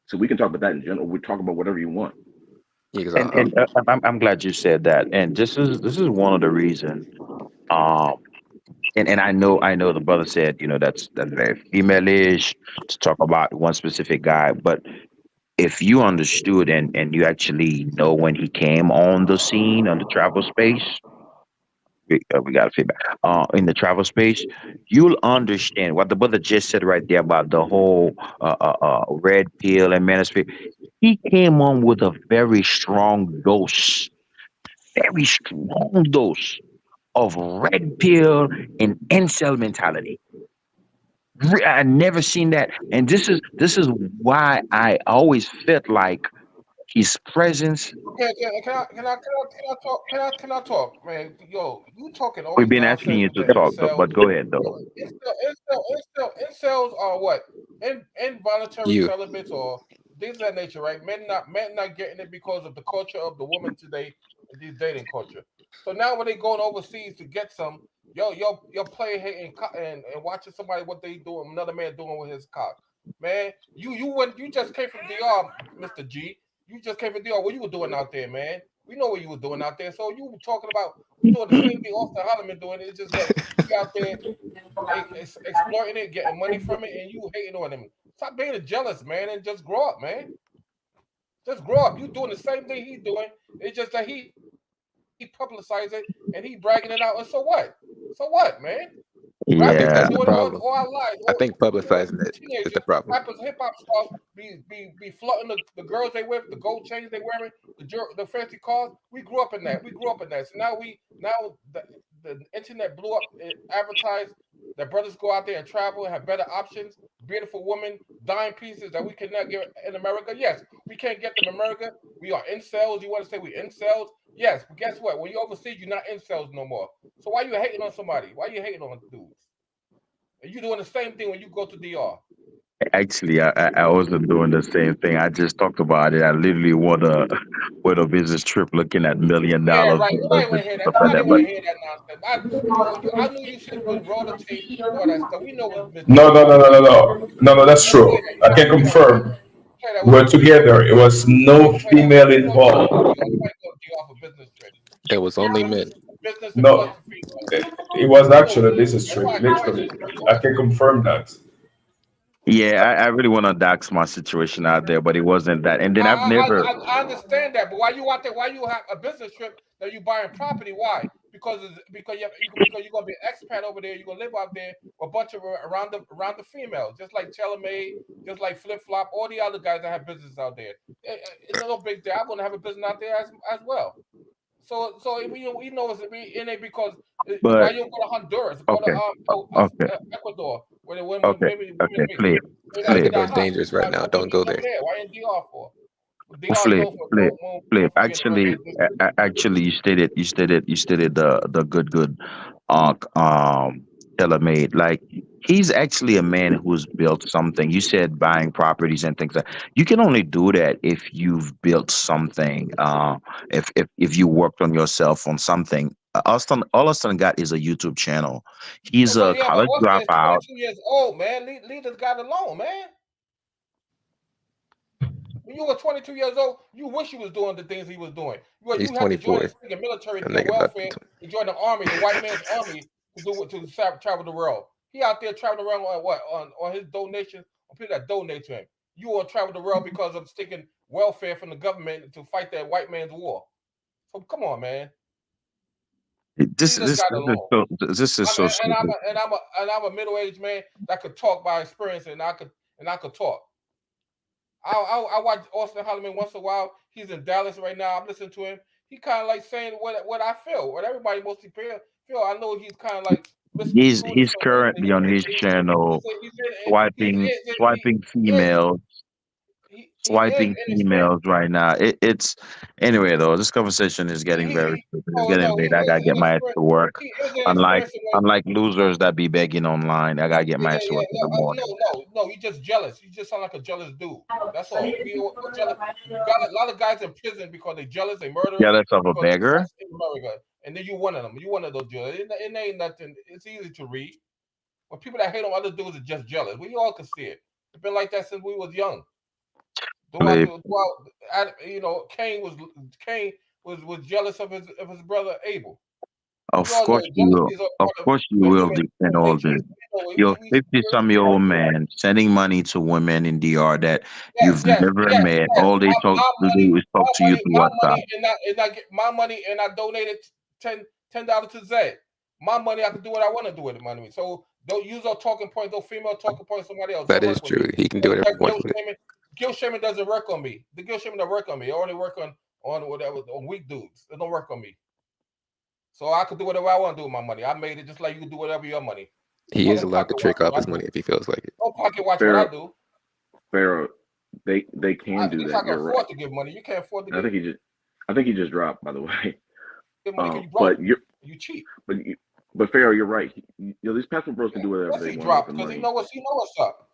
Speaker 10: So we can talk about that in general. We talk about whatever you want.
Speaker 11: Yeah, because
Speaker 8: And I'm glad you said that. And this is one of the reasons. Um, and I know the brother said, that's very female-ish to talk about one specific guy. But if you understood and you actually know when he came on the scene on the travel space, we got feedback. In the travel space, you'll understand what the brother just said right there about the whole red pill and manosphere. He came on with a very strong dose of red pill and incel mentality. I never seen that, and this is why I always felt like his presence.
Speaker 7: Okay, can I talk, man? Yo, you talking all
Speaker 8: We've
Speaker 7: this
Speaker 8: been asking
Speaker 7: nonsense
Speaker 8: you
Speaker 7: with the
Speaker 8: to talk,
Speaker 7: incels.
Speaker 8: but go ahead though.
Speaker 7: Yo, incels are what? Involuntary
Speaker 11: you.
Speaker 7: celibates or things of that nature, right? Men not getting it because of the culture of the woman today, this dating culture. So now when they going overseas to get some, yo play hating and watching somebody what they doing, another man doing with his cock. Man, you just came from DR, Mr. G. You just came from DR. What you were doing out there, man? We know what you were doing out there. So you were talking about you doing the same thing Austin Holloman doing. It's just that he out there exploiting it, getting money from it, and you hating on him. Stop being jealous, man, and just grow up, man. Just grow up. You doing the same thing he's doing. It's just that he publicized it and he bragging it out. And so what? So what, man?
Speaker 11: I think
Speaker 8: Yeah.
Speaker 11: that's the problem.
Speaker 7: All our lives.
Speaker 11: I think publicizing it is the problem.
Speaker 7: Rappers, hip hop stars be flooding the girls they with, the gold chains they wearing, the fancy cars. We grew up in that. So now the internet blew up. It advertised that brothers go out there and travel and have better options. Beautiful women, dime pieces that we cannot get in America. Yes, we can't get them in America. We are incels. You want to say we incels? Yes, but guess what? When you overseas, you're not incels no more. So why you hating on somebody? Why you hating on dudes? And you doing the same thing when you go to DR.
Speaker 8: Actually, I wasn't doing the same thing. I just talked about it. I literally went a business trip looking at $1 million
Speaker 7: Yeah, right. Nobody
Speaker 8: and
Speaker 7: want to hear that.
Speaker 8: stuff like
Speaker 7: Nobody
Speaker 8: that.
Speaker 7: want
Speaker 8: But
Speaker 7: to hear that nonsense. I knew you should have rolled the tape and all that stuff. We know what's business.
Speaker 12: No, that's true. I can confirm. We're together. It was no female involved.
Speaker 11: It was only men.
Speaker 12: No, it was actually a business trip, literally. I can confirm that.
Speaker 8: yeah, I really want to dox my situation out there, but it wasn't that. And then I've never.
Speaker 7: I understand that, but why you out there? Why you have a business trip that you buying property? Why? Because you're gonna be an expat over there. You're gonna live out there with a bunch of around the females, just like May, just like Flip Flop, all the other guys that have business out there. It's no big deal. I'm gonna have a business out there as well. So we know it's in it because why
Speaker 8: But
Speaker 7: you don't go to Honduras, go
Speaker 8: okay,
Speaker 7: to
Speaker 8: okay,
Speaker 7: Ecuador, where the women
Speaker 8: okay, okay. Flip,
Speaker 11: Ecuador
Speaker 8: flip,
Speaker 11: is dangerous right now. Don't go there.
Speaker 7: why in DR for? DR is
Speaker 8: flip,
Speaker 7: known for
Speaker 8: flip, flip.
Speaker 7: being
Speaker 8: Actually, you stated the good tailor made. Like he's actually a man who's built something. You said buying properties and things like you can only do that if you've built something. If you worked on yourself on something. Auston got is a YouTube channel. He's a
Speaker 7: yeah, but
Speaker 8: college
Speaker 7: Austin is
Speaker 8: dropout.
Speaker 7: 22 years old, man. Leave this guy alone, man. When you were 22 years old, you wish you was doing the things he was doing.
Speaker 11: He's
Speaker 7: You had to join
Speaker 11: 24.
Speaker 7: the military to
Speaker 11: That
Speaker 7: get
Speaker 11: nigga about
Speaker 7: welfare, to join the army, the white man's army, to travel the world. He out there traveling around on what? On his donations, on people that donate to him. You want to travel the world because of sticking welfare from the government to fight that white man's war. So come on, man.
Speaker 8: This
Speaker 7: Leave this
Speaker 8: this
Speaker 7: guy
Speaker 8: this is
Speaker 7: alone.
Speaker 8: so this is so stupid.
Speaker 7: I'm a middle-aged man that could talk by experience, and I could talk. I watch Austin Holloman once in a while. He's in Dallas right now. I'm listening to him. He kind of like saying what I feel, what everybody mostly feel. I know he's kind of like misconstruing
Speaker 8: He's
Speaker 7: some things.
Speaker 8: currently on his channel swiping females, swiping
Speaker 7: in his
Speaker 8: females right now. It's anyway though. This conversation is getting very stupid. It's getting late. I gotta get my ass to work.
Speaker 7: he is an
Speaker 8: Unlike
Speaker 7: experienced
Speaker 8: unlike losers that be begging online, I gotta get my ass to work in the morning.
Speaker 7: No, you just jealous. You just sound like a jealous dude. That's all. We're jealous. You got a lot of guys in prison because they jealous, they murderers.
Speaker 8: Jealous of a
Speaker 7: because
Speaker 8: beggar.
Speaker 7: that's in America, and then you one of them. You one of those jealous. It ain't nothing. It's easy to read. But people that hate on other dudes are just jealous. We all can see it. It's been like that since we was young. Cain was jealous of his brother Abel.
Speaker 8: Of course you will. Of course you will defend all this. You're a 50-some-year-old man sending money to women in DR that you've never met. All they talk to do is talk to you through WhatsApp.
Speaker 7: And I get my money and I donated $10 to Zed. My money, I can do what I want to do with the money. So don't use those talking points, those female talking points, somebody else.
Speaker 11: That is true. He can do whatever he wants with it.
Speaker 7: Guilt shaming doesn't work on me. The guilt shaming doesn't work on me. I only work on whatever on weak dudes. It don't work on me. So I could do whatever I want to do with my money. I made it just like you can do whatever your money.
Speaker 11: He is allowed to trick off his money if he feels like it.
Speaker 7: Don't pocket watch what I do.
Speaker 10: Pharaoh, they can do that.
Speaker 7: I can afford to give money. You can't afford to give.
Speaker 10: I think he just dropped, by the way.
Speaker 7: Give money because you cheap.
Speaker 10: But Pharaoh, you're right. These passport bros can do whatever they want with the money.
Speaker 7: He know what's up.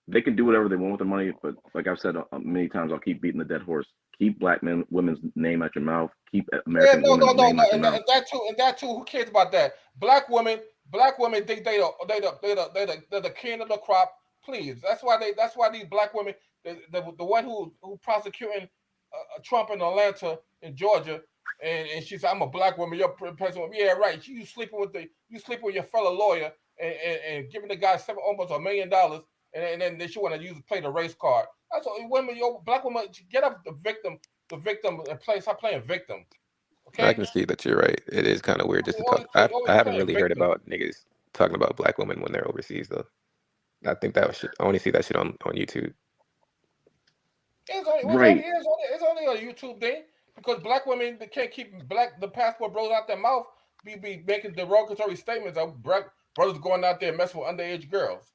Speaker 10: They can do whatever they want with the money, but like I've said many times, I'll keep beating the dead horse. Keep black women's name out your mouth. Keep American women's name out your mouth.
Speaker 7: And that too. Who cares about that? Black women think they're the king of the crop. Please, that's why these black women, the one who prosecuting Trump in Atlanta in Georgia, and she said, I'm a black woman. You're president. Yeah, right. You sleeping with your fellow lawyer and giving the guy almost $1 million. And then she want to play the race card. That's all. Black women, get up the victim, and stop playing victim. Okay.
Speaker 11: I can see that you're right. It is kind of weird just to talk. I haven't really heard about niggas talking about black women when they're overseas, though. I think that was shit. I only see that shit on YouTube.
Speaker 7: It's
Speaker 10: Right.
Speaker 7: only a YouTube thing because black women they can't keep the passport bros out their mouth. Be making derogatory statements of brothers going out there messing with underage girls.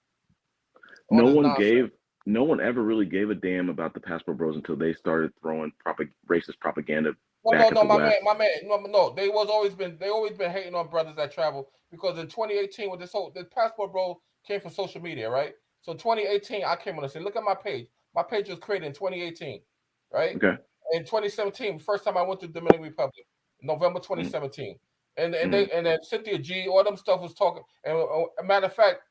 Speaker 10: No one ever really gave a damn about the passport bros until they started throwing racist propaganda.
Speaker 7: My man, no. They always been hating on brothers that travel because in 2018 with the passport bro came from social media, right? So 2018, I came on and said, look at my page. My page was created in 2018, right?
Speaker 10: Okay.
Speaker 7: In 2017, first time I went to the Dominican Republic, November 2017, and then Cynthia G, all them stuff was talking. And a matter of fact,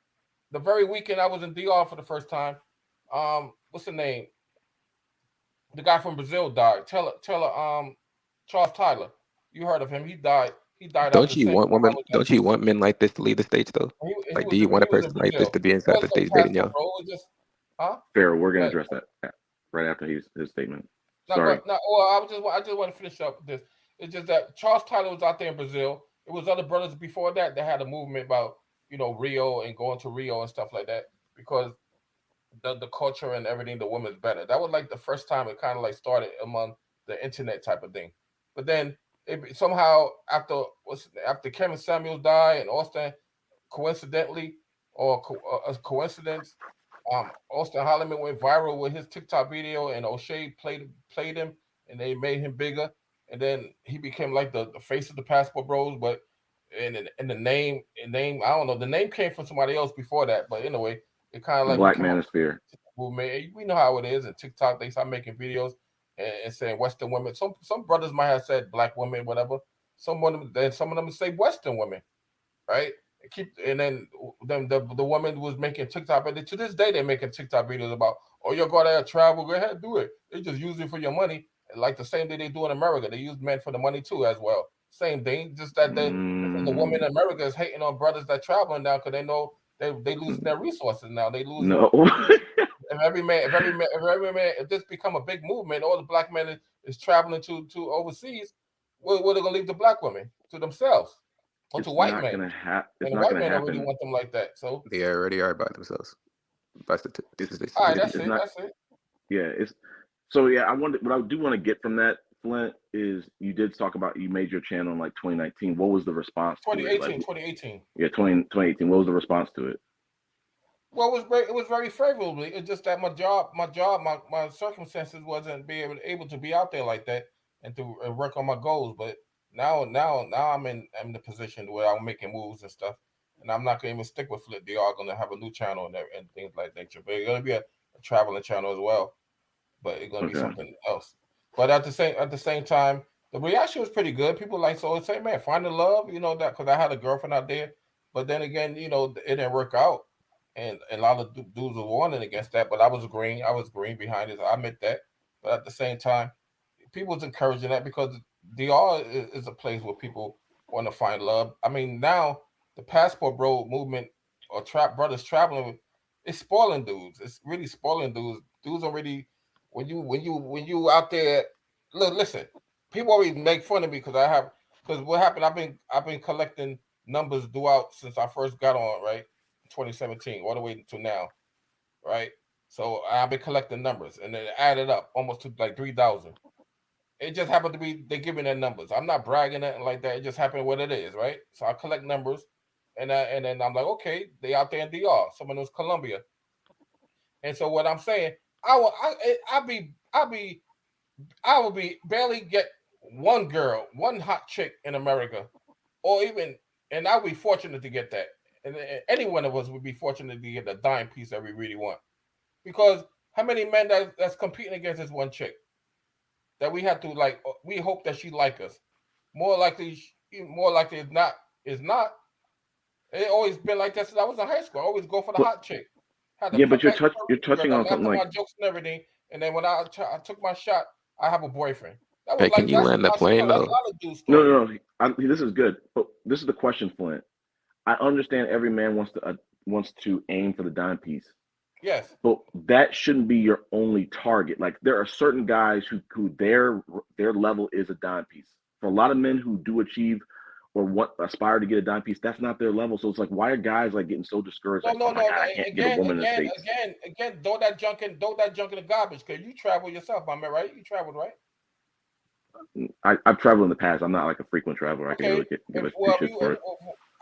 Speaker 7: the very weekend I was in DR for the first time. What's the name? The guy from Brazil died. Charles Tyler. You heard of him? He died.
Speaker 11: Don't you want women? Don't you want men like this to lead the states, though? Like, do you want a person like this to be inside the states dating y'all?
Speaker 10: Pharaoh, we're gonna address that right after his statement. Sorry.
Speaker 7: I just want to finish up this. It's just that Charles Tyler was out there in Brazil. It was other brothers before that had a movement about Rio and going to Rio and stuff like that because the culture and everything, the woman's better. That was like the first time it kind of like started among the internet type of thing. But then somehow after Kevin Samuels died and Auston, coincidentally or a coincidence, Auston Holliman went viral with his TikTok video and O'Shea played him and they made him bigger. And then he became like the face of the passport bros. But and the name, I don't know. The name came from somebody else before that. But anyway, it kind of like
Speaker 10: Black Manosphere
Speaker 7: movement. We know how it is. And TikTok, they start making videos and saying Western women. Some brothers might have said black women, whatever. Some of them say Western women, right? And then the woman was making TikTok, and to this day they're making TikTok videos about, oh, you're going to travel, go ahead, do it. They just use it for your money, like the same thing they do in America. They use men for the money too, as well. Same thing, just that the woman in America is hating on brothers that traveling now because they know they losing their resources now. They lose.
Speaker 10: No.
Speaker 7: If this become a big movement, all the black men is traveling to overseas, where they're gonna leave the black women to themselves or to white men? And white men already want them like that. So
Speaker 11: they already are by themselves. That's
Speaker 7: it.
Speaker 10: Yeah, so yeah. What I do want to get from that, Flint, is you did talk about you made your channel in like 2019. What was the response?
Speaker 7: 2018.
Speaker 10: Yeah, 2018. What was the response to it?
Speaker 7: Well, it was very favorably. It's just that my circumstances wasn't able to be out there like that and to work on my goals. But now I'm in the position where I'm making moves and stuff, and I'm not going to even stick with Flip. They are going to have a new channel and things like that. But it's going to be a traveling channel as well. But it's going to be something else. But at the same time, the reaction was pretty good. People say, man, finding love, that because I had a girlfriend out there. But then again, it didn't work out. And a lot of dudes were warning against that, but I was green behind it. I admit that. But at the same time, people was encouraging that because DR is a place where people want to find love. I mean, now the passport bro movement or brothers traveling, it's spoiling dudes. It's really spoiling dudes. Dudes already when you out there. Look, listen. People always make fun of me because what happened? I've been collecting numbers throughout since I first got on, right? 2017 all the way to now, right? So I've been collecting numbers and then added up almost to like 3,000. It just happened to be they giving their numbers. I'm not bragging nothing like that. It just happened what it is, right? So I collect numbers, and then I'm like, okay, they out there in DR. Someone was Colombia, and so what I'm saying, I will be barely get one girl, one hot chick in America, or even, and I'll be fortunate to get that. And any one of us would be fortunate to get the dime piece that we really want. Because how many men that's competing against this one chick that we have to like? We hope that she like us. More likely is not. It always been like that since I was in high school. I always go for the hot chick.
Speaker 10: But you're touching on something like
Speaker 7: my jokes and everything. And then when I took my shot, I have a boifriend. That was
Speaker 11: hey, can you land the plane though?
Speaker 10: No. This is good. But this is the question, Flint. I understand every man wants to aim for the dime piece.
Speaker 7: Yes.
Speaker 10: But that shouldn't be your only target. Like there are certain guys who their level is a dime piece. For a lot of men who do achieve or aspire to get a dime piece, that's not their level. So it's like, why are guys like getting so discouraged?
Speaker 7: No,
Speaker 10: Like,
Speaker 7: no,
Speaker 10: oh my
Speaker 7: no.
Speaker 10: God, I can't get a woman in the States.
Speaker 7: Again, throw that junk in the garbage. Cause you travel yourself, my man, right? You traveled, right?
Speaker 10: I've traveled in the past. I'm not like a frequent traveler. I can really give a two shits for it.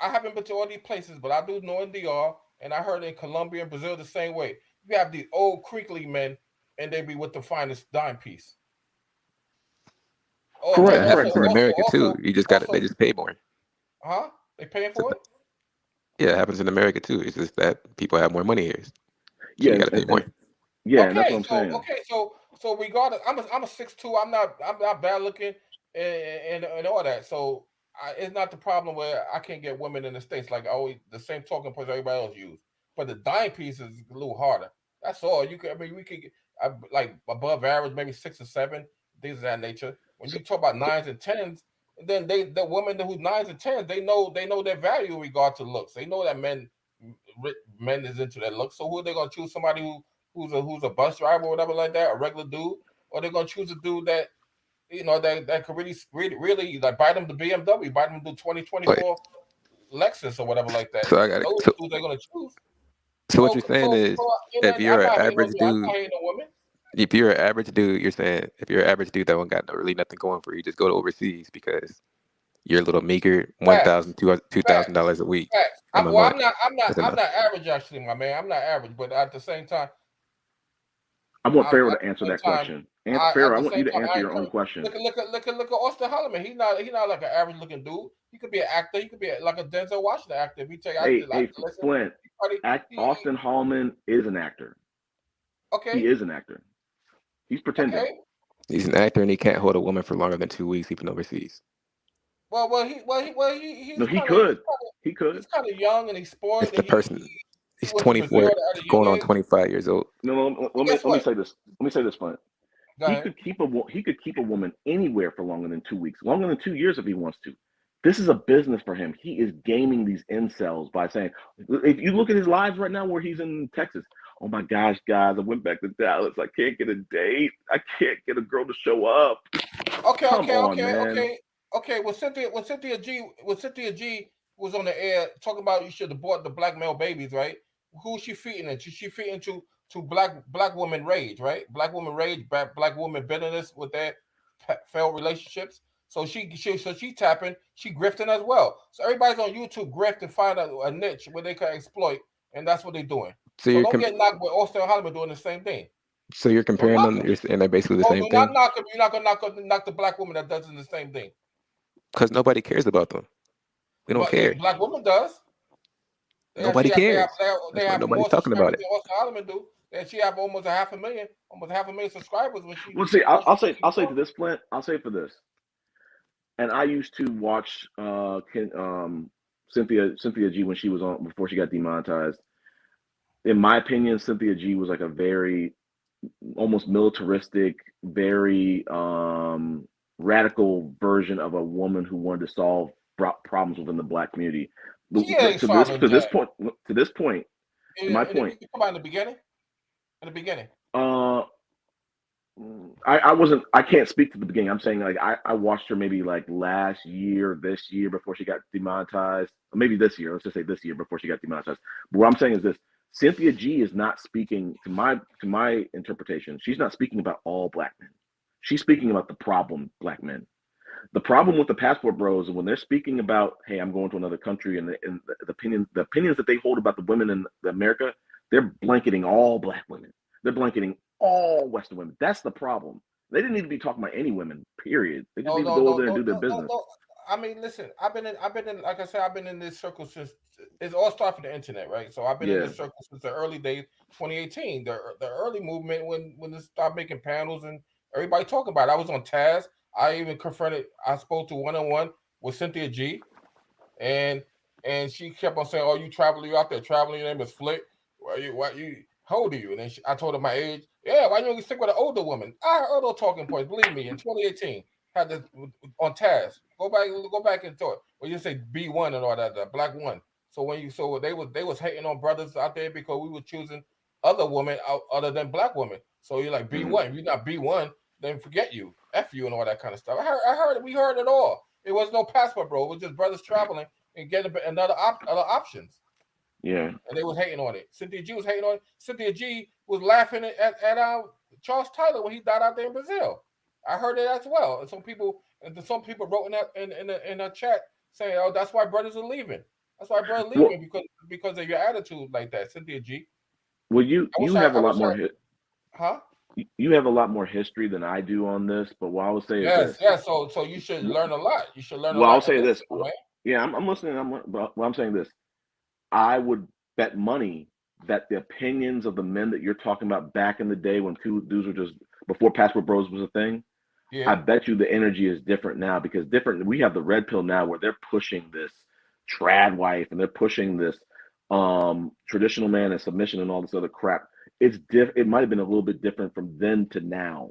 Speaker 7: I haven't been to all these places, but I do know in DR, and I heard in Colombia and Brazil the same way. You have these old crinkly men, and they be with the finest dime piece.
Speaker 10: Correct.
Speaker 11: That happens in America too. You just got it. They just pay more.
Speaker 7: Huh? They paying for it?
Speaker 11: Yeah, it happens in America too. It's just that people have more money here. So
Speaker 10: yeah,
Speaker 11: you got to pay more.
Speaker 10: Yeah,
Speaker 7: okay,
Speaker 10: that's what I'm saying.
Speaker 7: Okay, so regardless, I'm a 6'2". I'm not bad looking and all that. So it's not the problem where I can't get women in the States like always the same talking points everybody else use. But the dime piece is a little harder. That's all. We could get like above average, maybe 6 or 7, things of that nature. When you talk about 9s and 10s, then the women who's 9s and 10s, they know their value in regard to looks. They know that men is into their looks. So who are they gonna choose? Somebody who's a bus driver or whatever like that, a regular dude, or they're gonna choose a dude that that could really like buy them the BMW, buy them the 2024 Lexus or whatever like that.
Speaker 11: So I got it.
Speaker 7: Those dudes they're gonna choose.
Speaker 11: So what you're saying is, if you're an average dude,
Speaker 7: I'm not hating on women.
Speaker 11: if you're an average dude, you're saying if you're an average dude that don't got really nothing going for you, just go to overseas because you're a little meager, $1,000, $2,000 a week.
Speaker 7: I'm not average actually, my man. I'm not average, but at the same time,
Speaker 10: I want Pharaoh to answer that question. Pharaoh, I want you to answer your own question.
Speaker 7: Look at Auston Holliman. He's not like an average looking dude. He could be an actor. He could be like a Denzel Washington actor. If you take
Speaker 10: Flint, Auston Holliman is an actor.
Speaker 7: Okay,
Speaker 10: he is an actor. He's pretending.
Speaker 7: Okay.
Speaker 11: He's an actor and he can't hold a woman for longer than 2 weeks, even overseas.
Speaker 7: He
Speaker 10: could.
Speaker 7: He's kind of young and he's spoiled.
Speaker 11: It's the person. He's 24, going on 25 years old.
Speaker 10: No, let me say this. Let me say this, Flint. He could keep a woman anywhere for longer than 2 weeks, longer than 2 years if he wants to. This is a business for him. He is gaming these incels by saying, if you look at his lives right now where he's in Texas, oh my gosh, guys, I went back to Dallas. I can't get a date. I can't get a girl to show up.
Speaker 7: Okay. When Cynthia G was on the air talking about you should abort the black male babies, right? Who's she feeding into? She feeding to black woman rage, right? Black woman rage, black woman bitterness with their failed relationships. So she tapping, she grifting as well. So everybody's on YouTube grift and find a niche where they can exploit, and that's what they're doing. So don't get knocked with Auston Holliman doing the same thing.
Speaker 11: So you're comparing them, and they're basically the same thing.
Speaker 7: You're not gonna knock the black woman that does the same thing.
Speaker 11: Because nobody cares about them. We don't care.
Speaker 7: Black woman does.
Speaker 11: Nobody cares.
Speaker 7: They have
Speaker 11: nobody's
Speaker 7: more
Speaker 11: talking about it.
Speaker 7: Auston Holliman do. And she have almost half a million subscribers when she.
Speaker 10: Well, see, I'll say to this, Flint. I'll say for this. And I used to watch Cynthia G when she was on before she got demonetized. In my opinion, Cynthia G was like a very almost militaristic, very radical version of a woman who wanted to solve problems within the black community. To this point, my point.
Speaker 7: Come on, in the beginning.
Speaker 10: I can't speak to the beginning. I'm saying like I watched her maybe like this year before she got demonetized. Or maybe this year. Let's just say this year before she got demonetized. But what I'm saying is this: Cynthia G is not speaking to my interpretation. She's not speaking about all black men. She's speaking about the problem black men. The problem with the passport bros is when they're speaking about, hey, I'm going to another country, and the opinions that they hold about the women in America, they're blanketing all black women. They're blanketing all Western women. That's the problem. They didn't need to be talking about any women, period. They just need to go over there and do their business.
Speaker 7: No. I mean, listen, I've been in, like I said, I've been in this circle since it's all started from the internet, right? So I've been in this circle since the early days, 2018, the early movement when they started making panels and everybody talking about it. I was on Taz. I even I spoke to one-on-one with Cynthia G, and she kept on saying, "Oh, you out there traveling? Your name is Flick. How old are you?" And then I told her my age. Yeah, why don't you stick with an older woman? I heard those talking points. Believe me, in 2018, had this on Taz. Go back and talk. Well, you say B1 and all that, the black one. So they was hating on brothers out there because we were choosing other women other than black women. So you're like B1. If you're not B1, then forget you, F you, and all that kind of stuff. We heard it all. It was no passport, bro. It was just brothers traveling and getting other options.
Speaker 10: Yeah.
Speaker 7: And they was hating on it. Cynthia G was hating on it. Cynthia G was laughing at Charles Tyler when he died out there in Brazil. I heard it as well. And some people wrote in a chat saying, "Oh, that's why brothers are leaving. That's why brothers are leaving because of your attitude like that, Cynthia G."
Speaker 10: Well, you have a lot more.
Speaker 7: Huh?
Speaker 10: You have a lot more history than I do on this, but what I would say is this.
Speaker 7: Yes. So you should learn a lot. You should learn a lot.
Speaker 10: Well, I'll say this. Yeah, I'm listening. I'm saying this. I would bet money that the opinions of the men that you're talking about back in the day when two dudes were just before Passport Bros was a thing, I bet you the energy is different now because we have the red pill now where they're pushing this trad wife and they're pushing this traditional man and submission and all this other crap. It might have been a little bit different from then to now.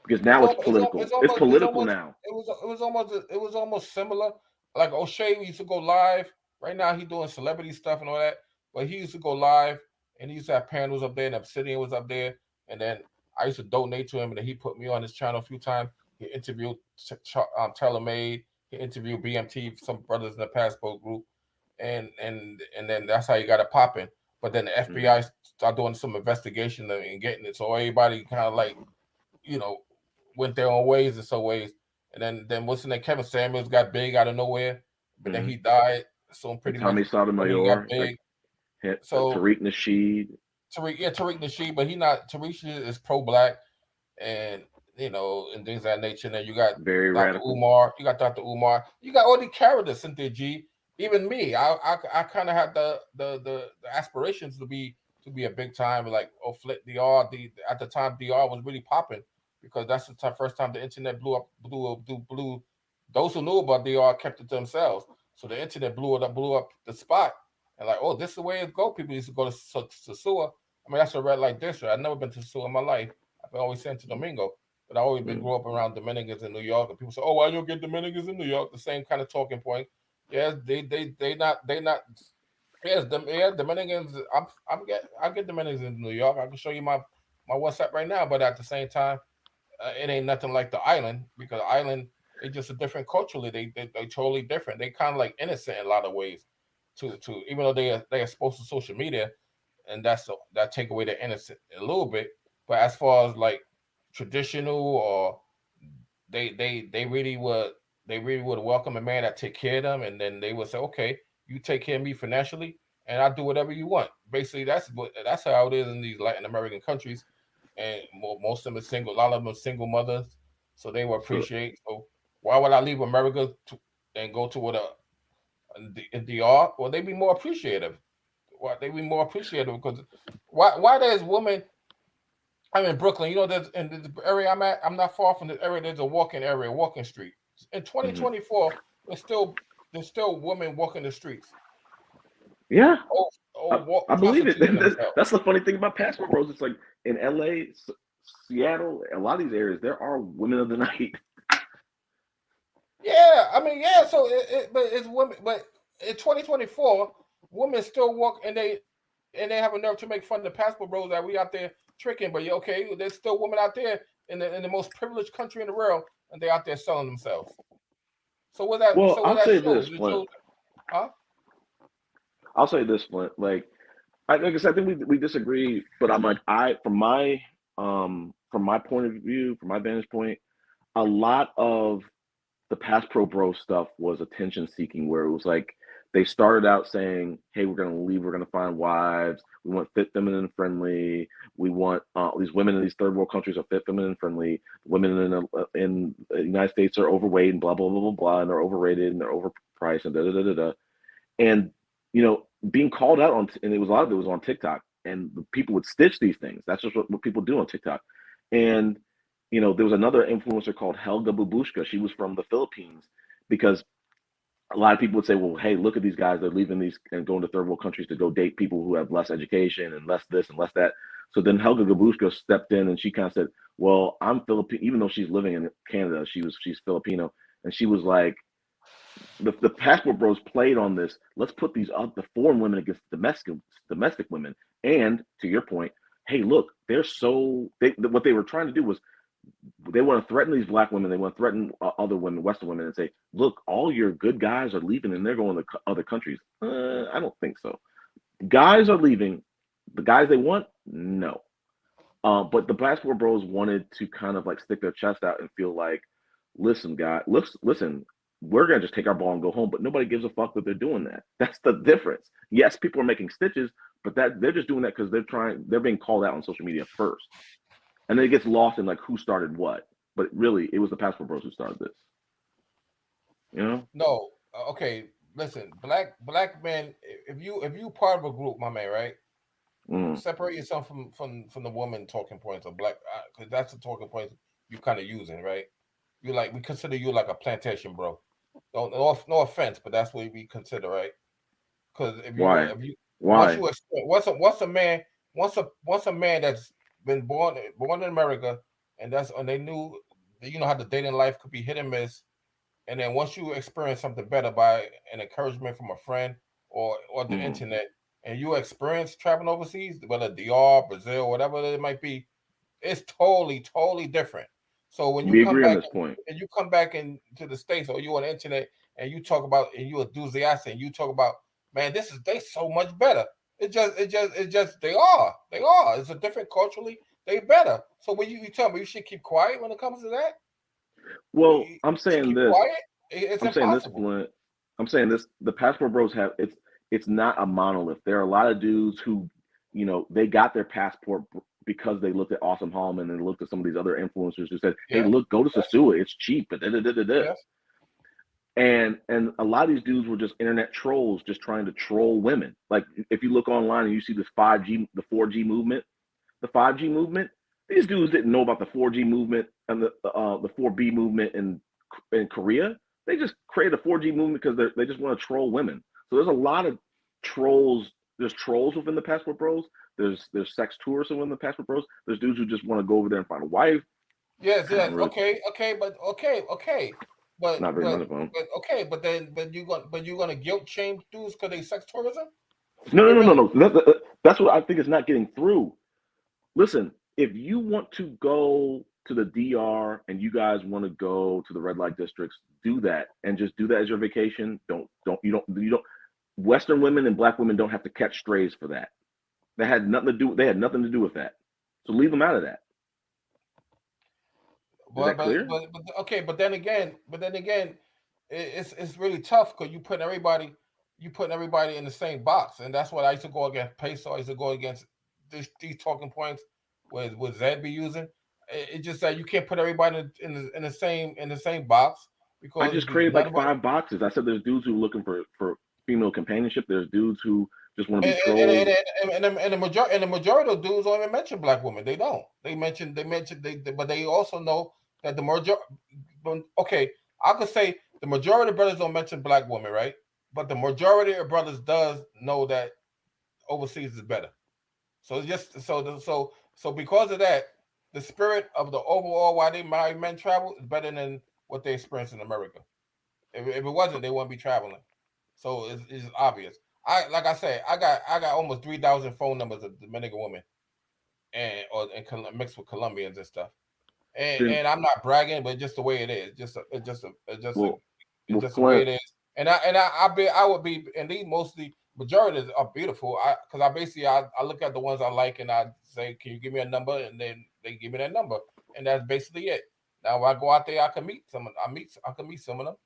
Speaker 10: Because now it's political. It's political now.
Speaker 7: It was almost similar. Like O'Shea used to go live. Right now he's doing celebrity stuff and all that. But he used to go live and he used to have panels up there and Obsidian was up there. And then I used to donate to him and then he put me on his channel a few times. He interviewed Tailor-Made. He interviewed BMT, some brothers in the Passport group. And then that's how he got it popping. But then the FBI started doing some investigation and getting it. So everybody kind of like, went their own ways in some ways. And then what's his name? Kevin Samuels got big out of nowhere, but then he died. So I'm pretty
Speaker 10: Tommy Sotomayor,
Speaker 7: so
Speaker 10: Tariq Nasheed.
Speaker 7: Tariq Nasheed, but Tariq is pro-black and and things of that nature. And then you got
Speaker 10: very
Speaker 7: Dr.
Speaker 10: radical.
Speaker 7: Umar, you got Dr. Umar, you got all these characters, Cynthia G. Even me, I kind of had the aspirations to be a big time like Flit DR. At the time DR was really popping because that's the first time the internet blew up. Those who knew about DR kept it to themselves, so the internet blew up the spot. And like, oh, this is the way it go. People used to go to Sosua. I mean, that's a red light district. I've never been to Sosua in my life. I've been always sent to Domingo, but I always been grew up around Dominicans in New York. And people say, oh, why you don't get Dominicans in New York? The same kind of talking point. Yes, they not. Yes, Dominicans. I get Dominicans in New York. I can show you my WhatsApp right now. But at the same time, it ain't nothing like the island because the island they just a different culturally. They totally different. They kind of like innocent in a lot of ways. To even though they are exposed to social media, and that take away the innocent a little bit. But as far as like traditional or they really would welcome a man that take care of them, and then they would say, okay, you take care of me financially, and I'll do whatever you want. Basically, that's how it is in these Latin American countries, and most of them are single. A lot of them are single mothers, so they will appreciate. So why would I leave America and go to a DR? Well, they be more appreciative. Why they be more appreciative because why there's women. I'm in Brooklyn. There's in the area I'm at. I'm not far from the area. There's a walking street. In 2024, there's still women walking the streets.
Speaker 10: Yeah, I believe it. That's the funny thing about Passport Bros. It's like in LA, Seattle, a lot of these areas, there are women of the night.
Speaker 7: Yeah, I mean, yeah. So, but it's women. But in 2024, women still walk, and they have a nerve to make fun of the Passport Bros that we out there tricking. But okay, there's still women out there in the most privileged country in the world, and they out there selling themselves. So what that?
Speaker 10: Well,
Speaker 7: so
Speaker 10: I'll
Speaker 7: that
Speaker 10: say
Speaker 7: shows?
Speaker 10: this, Flint.
Speaker 7: Huh?
Speaker 10: I'll say this, Flint. Like I said, I think we disagree, but I'm like from my point of view, from my vantage point, a lot of the Passport Bro stuff was attention seeking, where it was like they started out saying, "Hey, we're going to leave. We're going to find wives. We want fit, feminine, friendly. We want these women in these third world countries are fit, feminine, friendly. Women in the United States are overweight and blah blah blah blah blah, and they're overrated and they're overpriced and da da da da da." And being called out on, and a lot of it was on TikTok, and people would stitch these things. That's just what people do on TikTok. And there was another influencer called Helga Babushka. She was from the Philippines because a lot of people would say, well, hey, look at these guys. They're leaving these and going to third world countries to go date people who have less education and less this and less that. So then Helga Babushka stepped in and she kind of said, well, I'm Filipino, even though she's living in Canada, she's Filipino. And she was like, the Passport Bros played on this. Let's put the foreign women against domestic women. And to your point, hey, look, what they were trying to do was they want to threaten these black women. They want to threaten other women, Western women, and say, "Look, all your good guys are leaving and they're going to other countries." I don't think so. Guys are leaving. The guys they want, no. But the Basketball Bros wanted to kind of like stick their chest out and feel like, listen, guys, listen, we're gonna just take our ball and go home. But nobody gives a fuck that they're doing that. That's the difference. Yes, people are making stitches, but that they're just doing that because they're being called out on social media first. And then it gets lost in like who started what. But really, it was the Passport Bros who started this. You know?
Speaker 7: No. Okay. Listen, black men. If you part of a group, my man, right? Separate yourself from the woman talking points of black, because that's the talking points you kind of using, right? You like we consider you like a plantation bro. No offense, but that's what we consider, right? Because if you once a man that's been born in America and they knew you know how the dating life could be hit and miss, and then once you experience something better by an encouragement from a friend or the internet, and you experience traveling overseas, whether DR, Brazil, whatever it might be, it's totally different. So when you come back and you come back into the States or you on the internet and you talk about and you enthusiastic and you talk about, man, they so much better. It's just they are. It's a different culturally, they better. So when you tell me you should keep quiet when it comes to that.
Speaker 10: Well, I'm saying this.
Speaker 7: It's
Speaker 10: I'm
Speaker 7: impossible.
Speaker 10: saying this, Flint. I'm saying this. The Passport Bros have it's not a monolith. There are a lot of dudes who, you know, they got their passport because they looked at Auston Hallman and looked at some of these other influencers who said, "Hey, look, go to Sasua. It's cheap." Yes. And a lot of these dudes were just internet trolls, just trying to troll women. Like if you look online and you see this 5G, the 4G movement, the 5G movement. These dudes didn't know about the 4G movement and the 4B movement in Korea. They just created a 4G movement because they just want to troll women. So there's a lot of trolls. There's trolls within the Passport Bros. There's sex tourists within the Passport Bros. There's dudes who just want to go over there and find a wife.
Speaker 7: Yes. Really, okay. But
Speaker 10: not very much of them.
Speaker 7: But okay, but you're gonna guilt shame dudes because they sex tourism?
Speaker 10: No. That's what I think is not getting through. Listen, if you want to go to the DR and you guys want to go to the red light districts, do that and just do that as your vacation. Don't. Western women and black women don't have to catch strays for that. They had nothing to do with that. So leave them out of that.
Speaker 7: But okay, but then again, it's really tough because you putting everybody in the same box, and that's what I used to go against Peso. I used to go against these talking points with Zed be using. It's just that you can't put everybody in the same box because
Speaker 10: I just created like 5 boxes. I said there's dudes who are looking for female companionship. There's dudes who just want to be trolled.
Speaker 7: And the majority of dudes don't even mention black women. They don't. They mention but they also know that the majority. Okay, I could say the majority of brothers don't mention black women, right? But the majority of brothers does know that overseas is better. So it's just so because of that, the spirit of the overall why they married men travel is better than what they experience in America. If it wasn't, they wouldn't be traveling. So it's obvious. Like I said, I got almost 3,000 phone numbers of Dominican women, and mixed with Colombians and stuff. And I'm not bragging, but just the way it is, just the way it is. And I would be, and these mostly majorities are beautiful. Because I look at the ones I like and I say, can you give me a number? And then they give me that number, and that's basically it. Now when I go out there, I can meet some. I can meet some of them.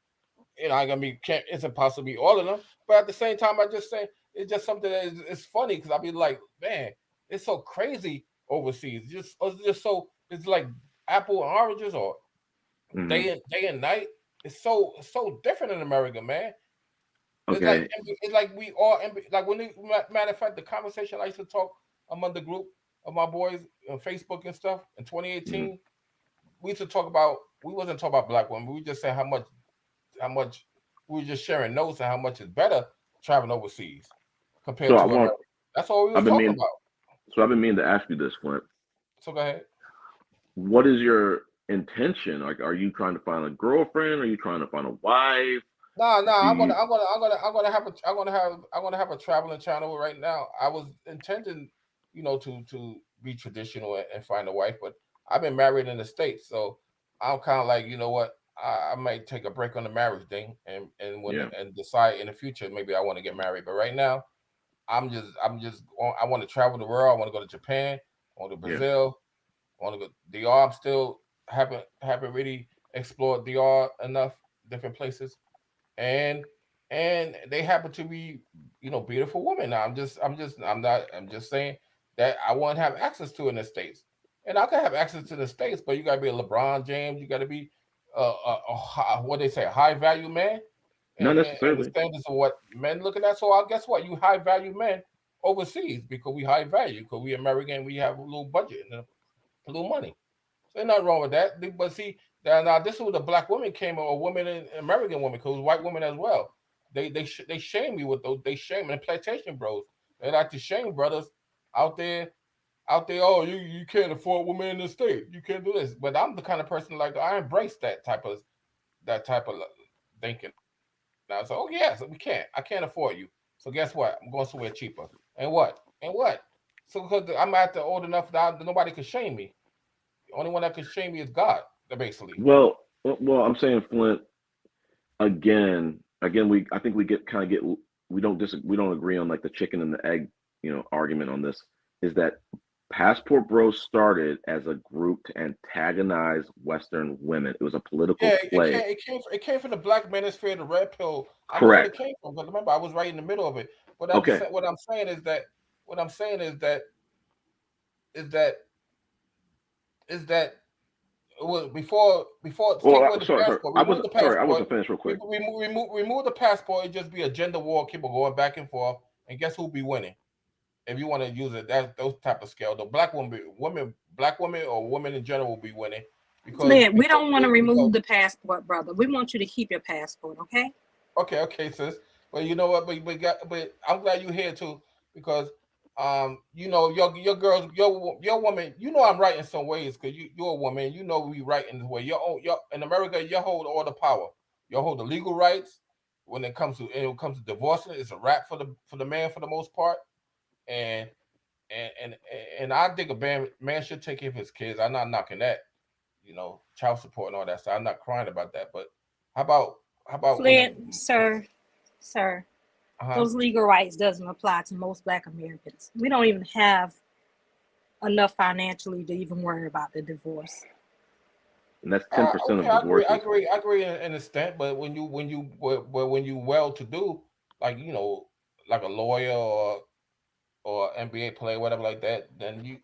Speaker 7: You know, I mean, it's impossible to meet all of them. But at the same time, I just say it's just something that it's funny because I be like, man, it's so crazy overseas. It's just so it's like apple and oranges or day and night. It's so different in America, man.
Speaker 10: Okay.
Speaker 7: It's like we all like matter of fact, the conversation I used to talk among the group of my boys on Facebook and stuff in 2018. We used to talk about. We wasn't talking about black women. We just said how much we were just sharing notes and how much is better traveling overseas compared to America. That's all we were talking about.
Speaker 10: So I've been meaning to ask you this, Flint.
Speaker 7: So go ahead.
Speaker 10: What is your intention? Like, are you trying to find a girlfriend? Are you trying to find a wife?
Speaker 7: No. I'm gonna have a traveling channel right now. I was intending, to be traditional and find a wife, but I've been married in the States, so I'm kind of like, you know what, I might take a break on the marriage thing and decide in the future maybe I want to get married. But right now, I want to travel the world. I want to go to Japan. I want to Brazil. I want to go DR. I'm still haven't really explored DR enough, different places, and they happen to be, beautiful women. Now I'm just saying that I want to have access to in the States, and I can have access to the States, but you got to be a LeBron James. You got to be what they say, a high value man, and,
Speaker 10: Not
Speaker 7: and the
Speaker 10: necessarily.
Speaker 7: standards of what men looking at. So I guess what, you high value men overseas because we high value, because we American, we have a little budget and a little money. So there's nothing wrong with that. But see, now this is where the black woman came, or women, and American women, because white women as well. They shame you with those. They shame, and plantation bros. They like to shame brothers out there. Out there, oh, you can't afford women in the state. You can't do this. But I'm the kind of person, like, I embrace that type of thinking. Now, so, oh yes, we can't. I can't afford you. So guess what? I'm going somewhere cheaper. And what? And what? So because I'm at the old enough that nobody can shame me. The only one that can shame me is God, basically.
Speaker 10: Well, I'm saying, Flint, again, I think we get we don't agree on like the chicken and the egg, argument on this. Is that Passport Bros started as a group to antagonize Western women. It was a political
Speaker 7: Yeah,
Speaker 10: play.
Speaker 7: it came from the black manosphere, the red pill. I know where it
Speaker 10: Correct.
Speaker 7: came from, but remember, I was right in the middle of it. But
Speaker 10: Okay.
Speaker 7: what I'm saying is that what I'm saying is that is that it was before take
Speaker 10: Well,
Speaker 7: away the
Speaker 10: sorry.
Speaker 7: passport,
Speaker 10: I
Speaker 7: remove
Speaker 10: wasn't
Speaker 7: the
Speaker 10: sorry. I
Speaker 7: passport,
Speaker 10: wasn't finished real quick.
Speaker 7: remove the passport. It just be a gender war, keep going back and forth, and guess who'll be winning? If you want to use it, that those type of scale, the black women or women in general will be winning
Speaker 4: Flint, we don't want to remove the passport, brother. We want you to keep your passport, okay?
Speaker 7: Okay, sis. But you know what? But I'm glad you're here too, because your girls, your woman. I'm right in some ways because you're a woman. We right in the way. Your in America, you hold all the power. You hold the legal rights. When it comes to divorcing, it's a wrap for the man for the most part. And and and and I think a man should take care of his kids. I'm not knocking that. Child support and all that stuff. I'm not crying about that. But how about when
Speaker 4: Flint, sir,
Speaker 7: uh-huh.
Speaker 4: those legal rights doesn't apply to most Black Americans. We don't even have enough financially to even worry about the divorce.
Speaker 10: And that's 10%
Speaker 7: Okay,
Speaker 10: of divorces.
Speaker 7: I agree in a extent, but when you well to do, like like a lawyer or NBA player, whatever like that, then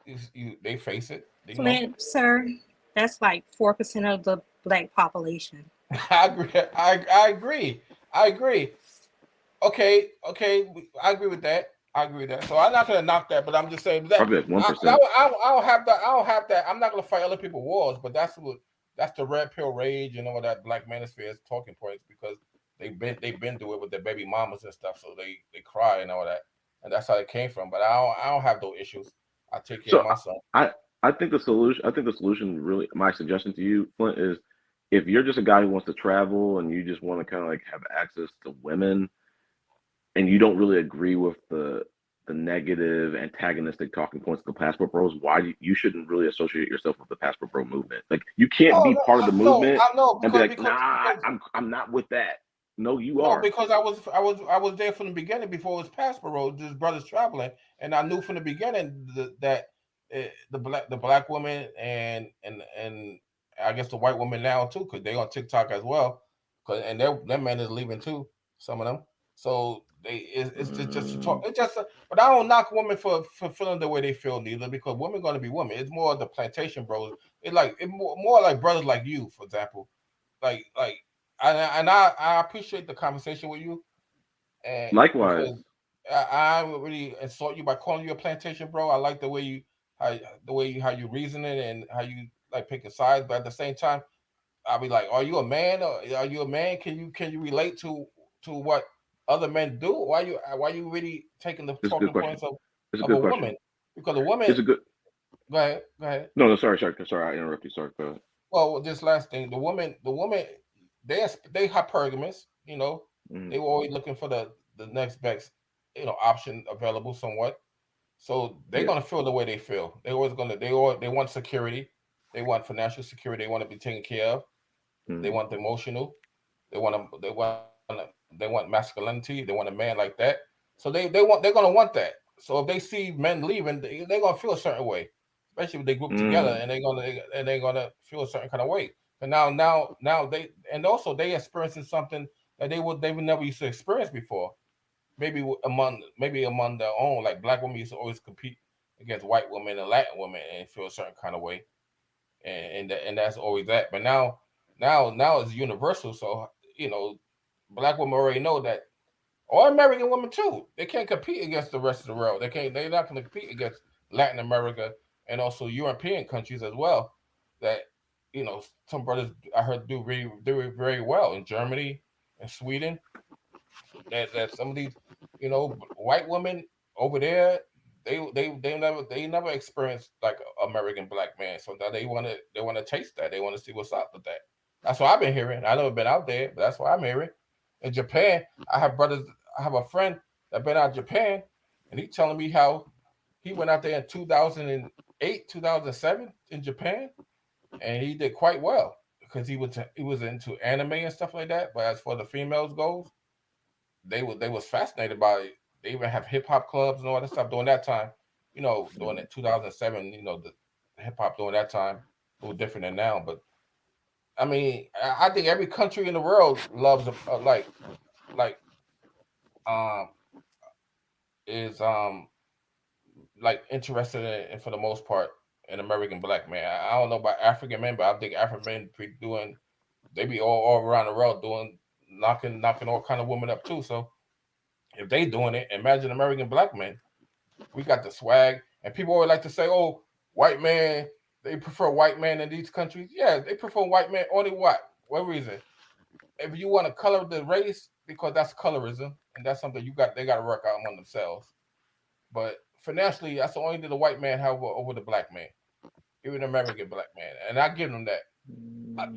Speaker 7: they face it.
Speaker 4: Flint, sir, that's like 4% of the Black population.
Speaker 7: I agree. I agree. I agree. Okay. I agree with that. So I'm not gonna knock that, but I'm just saying that
Speaker 10: Probably like 1%.
Speaker 7: I don't have that. I don't have that. I'm not gonna fight other people's wars, but that's the red pill rage and all that black manosphere is talking points because they've been through it with their baby mamas and stuff, so they cry and all that, and that's how it came from. But I don't have those issues. I take care of my son.
Speaker 10: I think the solution really, my suggestion to you, Flint, is if you're just a guy who wants to travel and you just want to kind of like have access to women, and you don't really agree with the negative antagonistic talking points of the Passport Bros, why you shouldn't really associate yourself with the Passport Bro movement. Like you can't be part of the movement and be like, nah, I'm not with that. No, you are.
Speaker 7: Because I was there from the beginning before it was Passport Road, just brothers traveling, and I knew from the beginning that the black women and I guess the white women now too, because they on TikTok as well, and their men is leaving too, some of them. So it's just to talk. It's just, but I don't knock women for feeling the way they feel neither, because women gonna be women. It's more the plantation bros. It's more like brothers like you, for example, like I appreciate the conversation with you, and
Speaker 10: Likewise.
Speaker 7: because I would really insult you by calling you a plantation bro. I like the way how you reason it and how you like picking sides, but at the same time, I'll be like, are you a man? Or are you a man? Can you relate to what other men do? Why you really taking the
Speaker 10: It's a good
Speaker 7: talking
Speaker 10: question.
Speaker 7: points of
Speaker 10: It's a
Speaker 7: a
Speaker 10: good
Speaker 7: woman?
Speaker 10: question.
Speaker 7: Because a woman.
Speaker 10: It's a good.
Speaker 7: Go ahead.
Speaker 10: No, sorry. I interrupted you. Sorry. Go ahead.
Speaker 7: Well, this last thing, the woman, they hypergamous. They were always looking for the next best, option available somewhat. So they're gonna feel the way they feel. They want security. They want financial security. They want to be taken care of. They want the emotional. They want masculinity. They want a man like that. So they're gonna want that. So if they see men leaving, they're gonna feel a certain way, especially if they group together and they're gonna feel a certain kind of way. And now they and also they experiencing something that they would never used to experience before. Maybe among their own, like black women used to always compete against white women and Latin women and feel a certain kind of way, and that's always that. But now it's universal. So black women already know that, or American women too. They can't compete against the rest of the world. They can't. They're not going to compete against Latin America and also European countries as well. That some brothers I heard do very well in Germany and Sweden. That some of these white women over there, they never experienced like American black man. So now they want to taste that. They want to see what's up with that. That's what I've been hearing. I never been out there, but that's what I'm hearing. In Japan, I have brothers. I have a friend that been out of Japan, and he telling me how he went out there in 2008, 2007 in Japan, and he did quite well because he was into anime and stuff like that. But as for the females goes, they was fascinated by it. They even have hip hop clubs and all that stuff during that time. During that 2007, the hip hop during that time a little different than now. But I mean, I think every country in the world loves like um is like interested in for the most part an American black man. I don't know about African men, but I think African men be doing they be all around the world doing knocking all kind of women up too. So if they doing it, imagine American black men. We got the swag, and people always like to say, "Oh, white man, they prefer white man in these countries." Yeah, they prefer white man only what reason? If you want to color the race, because that's colorism, and that's something they got to work out among themselves. But financially, that's the only thing the white man have over the black man, even the American black man, and I give them that.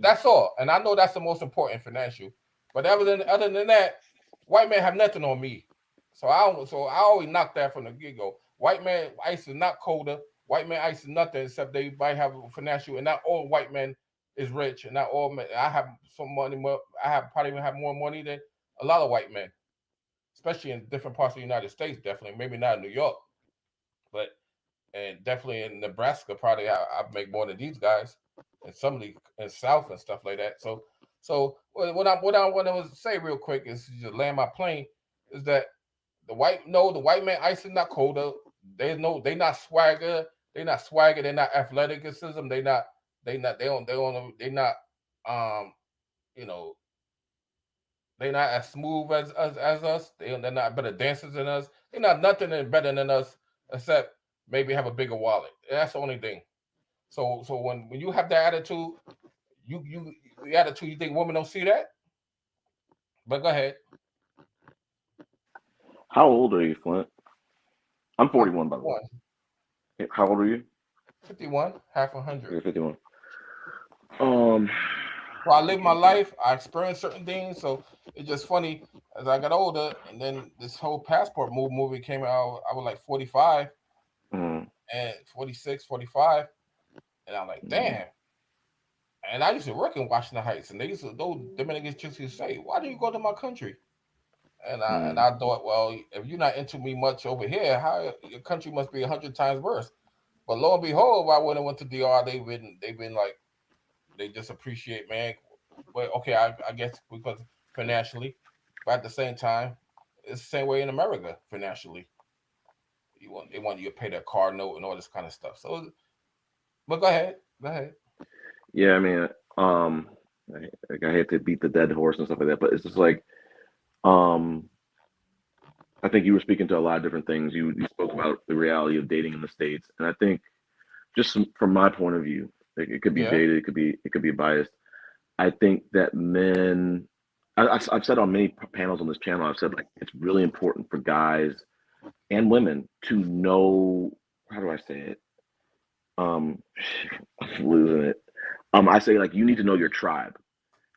Speaker 7: That's all, and I know that's the most important financial. But other than that, white man have nothing on me. So I always knock that from the get go. White man ice is not colder. White man ice is nothing except they might have financial, and not all white men is rich, and not all men. I have some money. I have probably even have more money than a lot of white men, especially in different parts of the United States. Definitely, maybe not in New York, but and definitely in Nebraska, probably I make more than these guys, and some of the in South and stuff like that. So what I want to say real quick is just land my plane is that the white man ice is not colder. They not swagger. They not swagger. They're not athleticism. They not um you know they not as smooth as us. They're not better dancers than us. They're not nothing better than us except maybe have a bigger wallet. That's the only thing. So when you have that attitude, you the attitude you think women don't see that. But go ahead.
Speaker 10: How old are you, Flint? I'm
Speaker 7: I'm
Speaker 10: 41, by the way.
Speaker 7: 51.
Speaker 10: How old are you?
Speaker 7: 51, half 100.
Speaker 10: You're 51.
Speaker 7: So I live my life. I experienced certain things. So it's just funny as I got older, and then this whole passport movie came out. I was like 45
Speaker 10: Mm,
Speaker 7: and 46, 45, and I'm like, damn. And I used to work in Washington Heights, and those Dominicans just used to say, "Why do you go to my country?" And I thought, well, if you're not into me much over here, how your country must be 100 times worse. But lo and behold, when I went to DR, they've been like they just appreciate man. But okay, I guess because financially, but at the same time, it's the same way in America financially. They want you to pay their car note and all this kind of stuff. So, but go ahead.
Speaker 10: yeah, I mean, I hate to beat the dead horse and stuff like that, but it's just like, um, I think you were speaking to a lot of different things. You spoke about the reality of dating in the States, and I think just from my point of view, it could be
Speaker 7: Yeah.
Speaker 10: dated, it could be biased. I think that men, I've said on many panels on this channel, I've said like it's really important for guys and women to know, how do I say it? I'm losing it. I say like you need to know your tribe.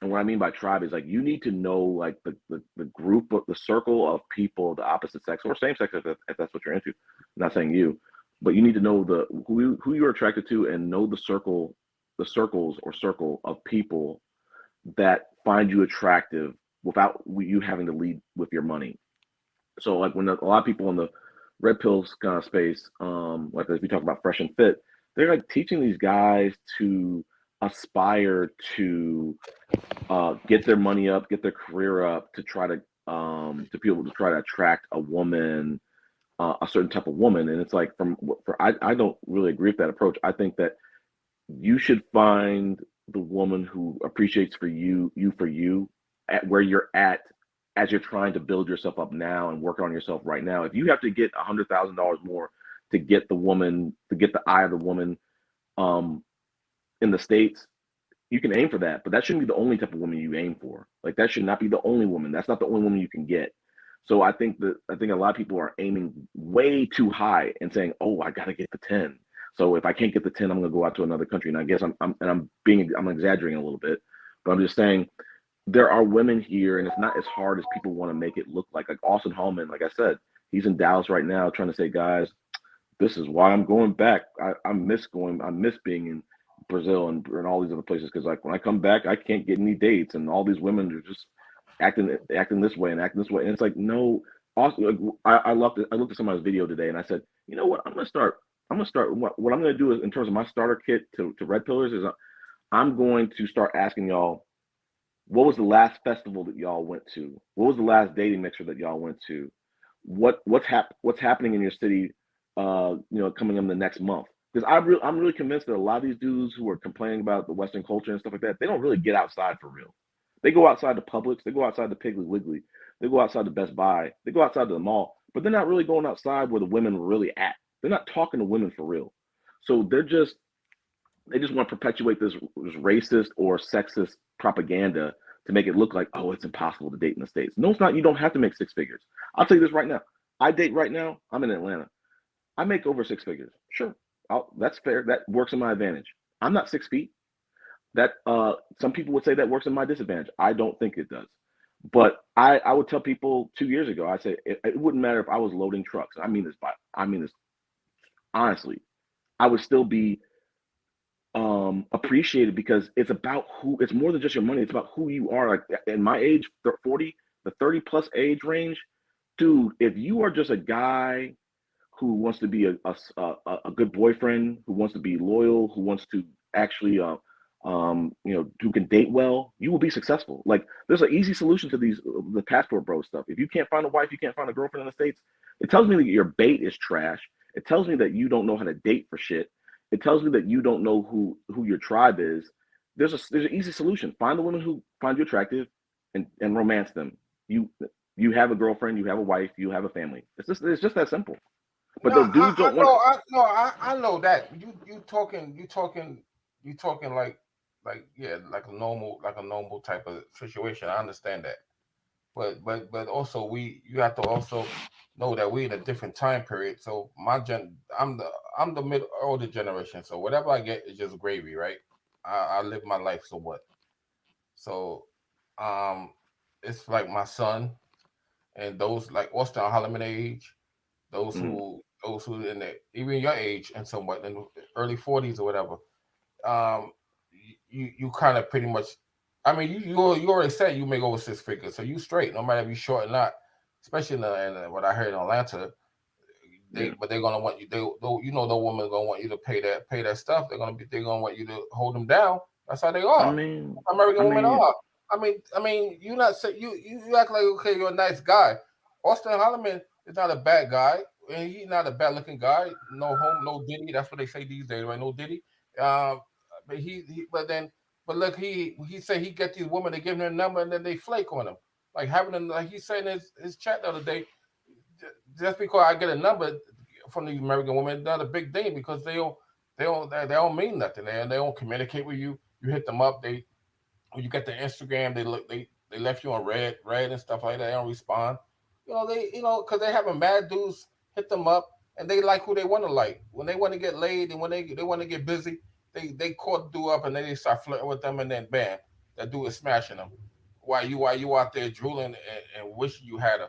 Speaker 10: And what I mean by tribe is like you need to know like the group of the circle of people, the opposite sex or same sex if that's what you're into. I'm not saying you, but you need to know who you're attracted to and know the circle the circle of people that find you attractive without you having to lead with your money. So like when a lot of people in the red pills kind of space, like as we talk about fresh and fit, they're like teaching these guys to aspire to get their money up, get their career up, to try to be able to try to attract a woman, a certain type of woman. And it's like I don't really agree with that approach. I think that you should find the woman who appreciates you for you at where you're at as you're trying to build yourself up now and work on yourself right now. If you have to get $100,000 more to get the woman, to get the eye of the woman in the States, you can aim for that, but that shouldn't be the only type of woman you aim for. Like that should not be the only woman. That's not the only woman you can get. So I think a lot of people are aiming way too high and saying, "Oh, I got to get the 10. So if I can't get the 10, I'm going to go out to another country." And I guess I'm exaggerating a little bit, but I'm just saying there are women here, and it's not as hard as people want to make it look like. Like Auston Hallman, like I said, he's in Dallas right now trying to say, guys, this is why I'm going back. I miss being in Brazil and all these other places, because like when I come back, I can't get any dates, and all these women are just acting this way and acting this way. And it's like, no. Also, like, I looked at somebody's video today, and I said, you know what? I'm gonna start. What I'm gonna do is, in terms of my starter kit to Red Pillars, is I'm going to start asking y'all, what was the last festival that y'all went to? What was the last dating mixer that y'all went to? What's happening in your city? Coming in the next month. Because I'm really convinced that a lot of these dudes who are complaining about the Western culture and stuff like that, they don't really get outside for real. They go outside the Publix, they go outside the Piggly Wiggly, they go outside the Best Buy, they go outside to the mall, but they're not really going outside where the women are really at. They're not talking to women for real. So they just want to perpetuate this racist or sexist propaganda to make it look like, oh, it's impossible to date in the States. No, it's not. You don't have to make six figures. I'll tell you this right now. I date right now. I'm in Atlanta. I make over six figures. Sure. That's fair. That works in my advantage. I'm not 6 feet. That some people would say that works in my disadvantage. I don't think it does. But I would tell people 2 years ago, I say it wouldn't matter if I was loading trucks. I mean this honestly. I would still be appreciated, because it's about it's more than just your money. It's about who you are. Like in my age, 40, the 30 plus age range, dude, if you are just a guy who wants to be a good boyfriend, who wants to be loyal, who wants to actually, who can date well, you will be successful. Like there's an easy solution to the passport bro stuff. If you can't find a wife, you can't find a girlfriend in the States, it tells me that your bait is trash. It tells me that you don't know how to date for shit. It tells me that you don't know who your tribe is. There's an easy solution. Find the women who find you attractive and romance them. You have a girlfriend, you have a wife, you have a family. It's just that simple. But those dudes don't want.
Speaker 7: I know that you talking like a normal type of situation. I understand that, but also you have to also know that we're in a different time period. So I'm the older generation. So whatever I get is just gravy, right? I live my life. So what? So it's like my son and those like Auston Holloman age, those who in even your age and somewhat in the early 40s or whatever, you kind of pretty much, I mean, you already said you make over six figures, so you straight, no matter if you short or not. Especially in what I heard in Atlanta, but they're gonna want you. The woman's gonna want you to pay that stuff. They're gonna want you to hold them down. That's how they are. American women are. I mean, you act like, okay, you're a nice guy. Auston Holloman is not a bad guy, and he's not a bad looking guy. No home, no Diddy. That's what they say these days, right? No Diddy. But look, he said he get these women, they give him their number, and then they flake on him. Like like he said in his chat the other day, just because I get a number from the American woman, it's not a big thing, because they don't mean nothing. They don't communicate with you. You hit them up, when you get their Instagram, they left you on red and stuff like that. They don't respond. Because they having mad dudes hit them up, and they like who they want to like. When they want to get laid and when they want to get busy, they call the dude up and then they start flirting with them, and then bam, that dude is smashing them. Why you out there drooling and wishing you had her?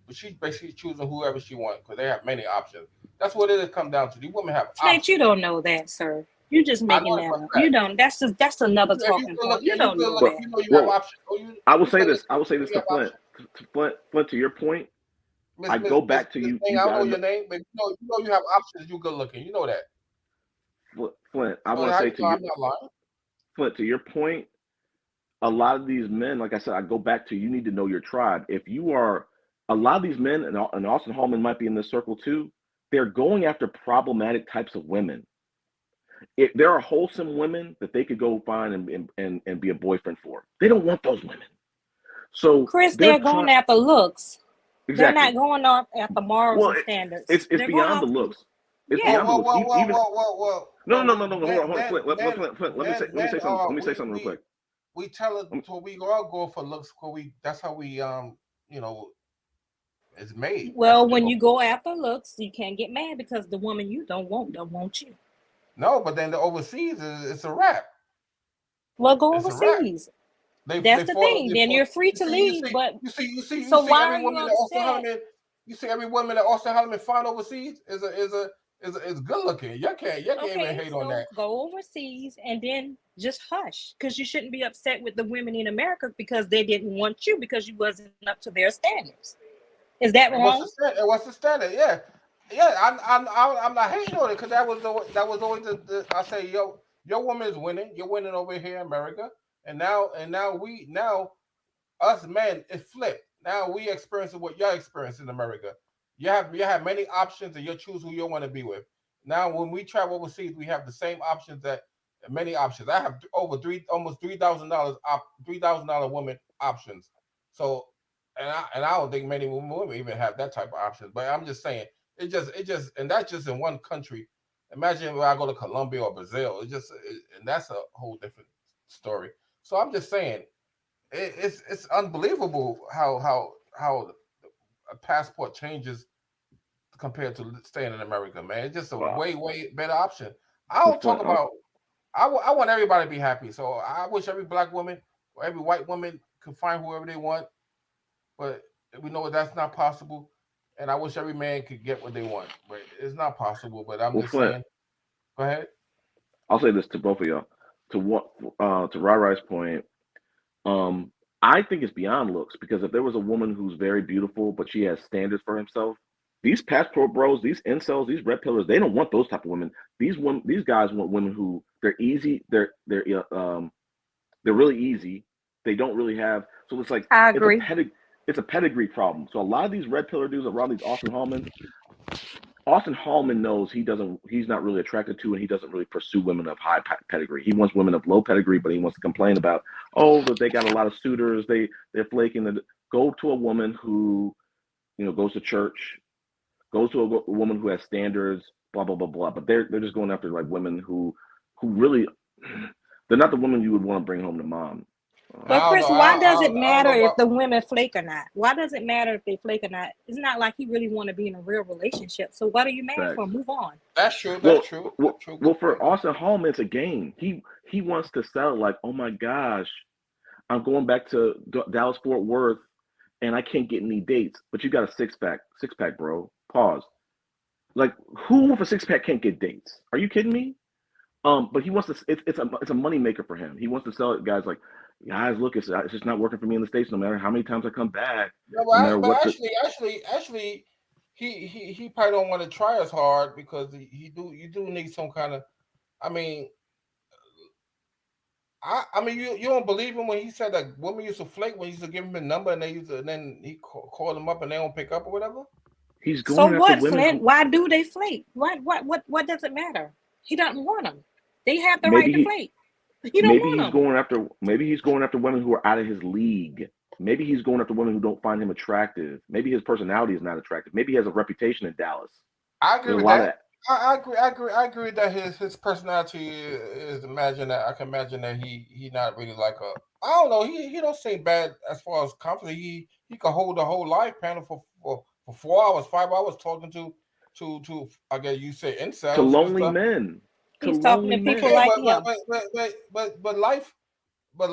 Speaker 7: But she's basically choosing whoever she wants, because they have many options. That's what it come down to. These women have options.
Speaker 4: You don't know that, sir. You just making that up. You don't. That's another talking point. You don't know that.
Speaker 7: You know you have options.
Speaker 10: I will say this. I will say this to Flint. Flint, to your point, I go back to you.
Speaker 7: I don't know your name, but you know you have options. You good looking. You know that.
Speaker 10: Flint, I want to say to you, Flint, to your point, a lot of these men, like I said, I go back to you need to know your tribe. If you are, a lot of these men, and Austin Hallman might be in this circle too, they're going after problematic types of women. If there are wholesome women that they could go find and be a boyfriend for, they don't want those women. So
Speaker 4: Chris, they're going after looks.
Speaker 10: Exactly.
Speaker 4: They're not going off after morals and standards.
Speaker 10: It's beyond the looks. It's beyond the looks. No. Hold on. Flint, let me say something. Let me say something real quick.
Speaker 7: We tell it so we all go for looks. That's how we it's made.
Speaker 4: Well, when you go after looks, you can't get mad because the woman you don't want you.
Speaker 7: No, but then the overseas it's a wrap.
Speaker 4: Well, go overseas. That's the thing. Then you're free to leave. But
Speaker 7: you see
Speaker 4: so why
Speaker 7: every
Speaker 4: are
Speaker 7: woman
Speaker 4: you
Speaker 7: that Austin
Speaker 4: upset?
Speaker 7: Hallman, you see every woman that Austin Hallman find overseas is good looking. You can't even hate on that.
Speaker 4: Go overseas and then just hush, because you shouldn't be upset with the women in America because they didn't want you because you wasn't up to their standards. Is that wrong?
Speaker 7: What's the standard? Yeah. I'm not hating on it because that was always the I say your woman is winning. You're winning over here in America, and now us men it flipped. Now we experiencing what y'all experience in America. You have many options and you choose who you want to be with. Now when we travel overseas, we have the same options many options. I have almost $3,000 women options. So and I don't think many women even have that type of options. But I'm just saying it just and that's just in one country. Imagine when I go to Colombia or Brazil. And that's a whole different story. So I'm just saying it's unbelievable how a passport changes compared to staying in America, man. It's just a way better option. I don't talk about. I want everybody to be happy. So I wish every black woman or every white woman could find whoever they want, but we know that's not possible. And I wish every man could get what they want, but it's not possible. But I'm just saying. Go ahead.
Speaker 10: I'll say this to both of y'all. To Rai's point, I think it's beyond looks, because if there was a woman who's very beautiful but she has standards for herself, these passport bros, these incels, these red pillars, they don't want those type of women. These guys want women who they're easy, they're really easy. They don't really have, so it's like
Speaker 4: I agree.
Speaker 10: It's a pedigree problem. So a lot of these red pillar dudes around these Austin Hallman knows he's not really attracted to, and he doesn't really pursue women of high pedigree. He wants women of low pedigree, but he wants to complain about, that they got a lot of suitors, they're flaking. Go to a woman who, goes to church, goes to a woman who has standards, blah, blah, blah, blah. But they're just going after like women who really, they're not the women you would want to bring home to mom.
Speaker 4: But Chris, why does it matter if the women flake or not? Why does it matter if they flake or not? It's not like he really want to be in a real relationship. So what are you mad for? Move on.
Speaker 7: That's true. That's true.
Speaker 10: Well, for Austin Hallman, it's a game. He wants to sell like, oh my gosh, I'm going back to Dallas Fort Worth, and I can't get any dates. But you got a six pack, bro. Pause. Like, who with a six pack can't get dates? Are you kidding me? But he wants to. It's a money maker for him. He wants to sell it, guys. Like, guys, look, it's just not working for me in the States. No matter how many times I come back.
Speaker 7: Actually, he probably don't want to try as hard because you do need some kind of. I mean, you don't believe him when he said that women used to flake when he used to give him a number and then he called them up and they don't pick up or whatever.
Speaker 10: He's going
Speaker 4: so what, Flint? Why do they flake? What does it matter? He doesn't want them. They have the right to flake.
Speaker 10: Maybe he's going after women who are out of his league. Maybe he's going after women who don't find him attractive. Maybe his personality is not attractive. Maybe he has a reputation in Dallas.
Speaker 7: I agree with that. I agree that his personality is I can imagine that he not really like a. I don't know. He don't seem bad as far as confidence. He could hold the whole life panel for 4 hours, 5 hours talking to I guess you say incels.
Speaker 10: To lonely men.
Speaker 4: He's talking to people like him.
Speaker 7: But life. I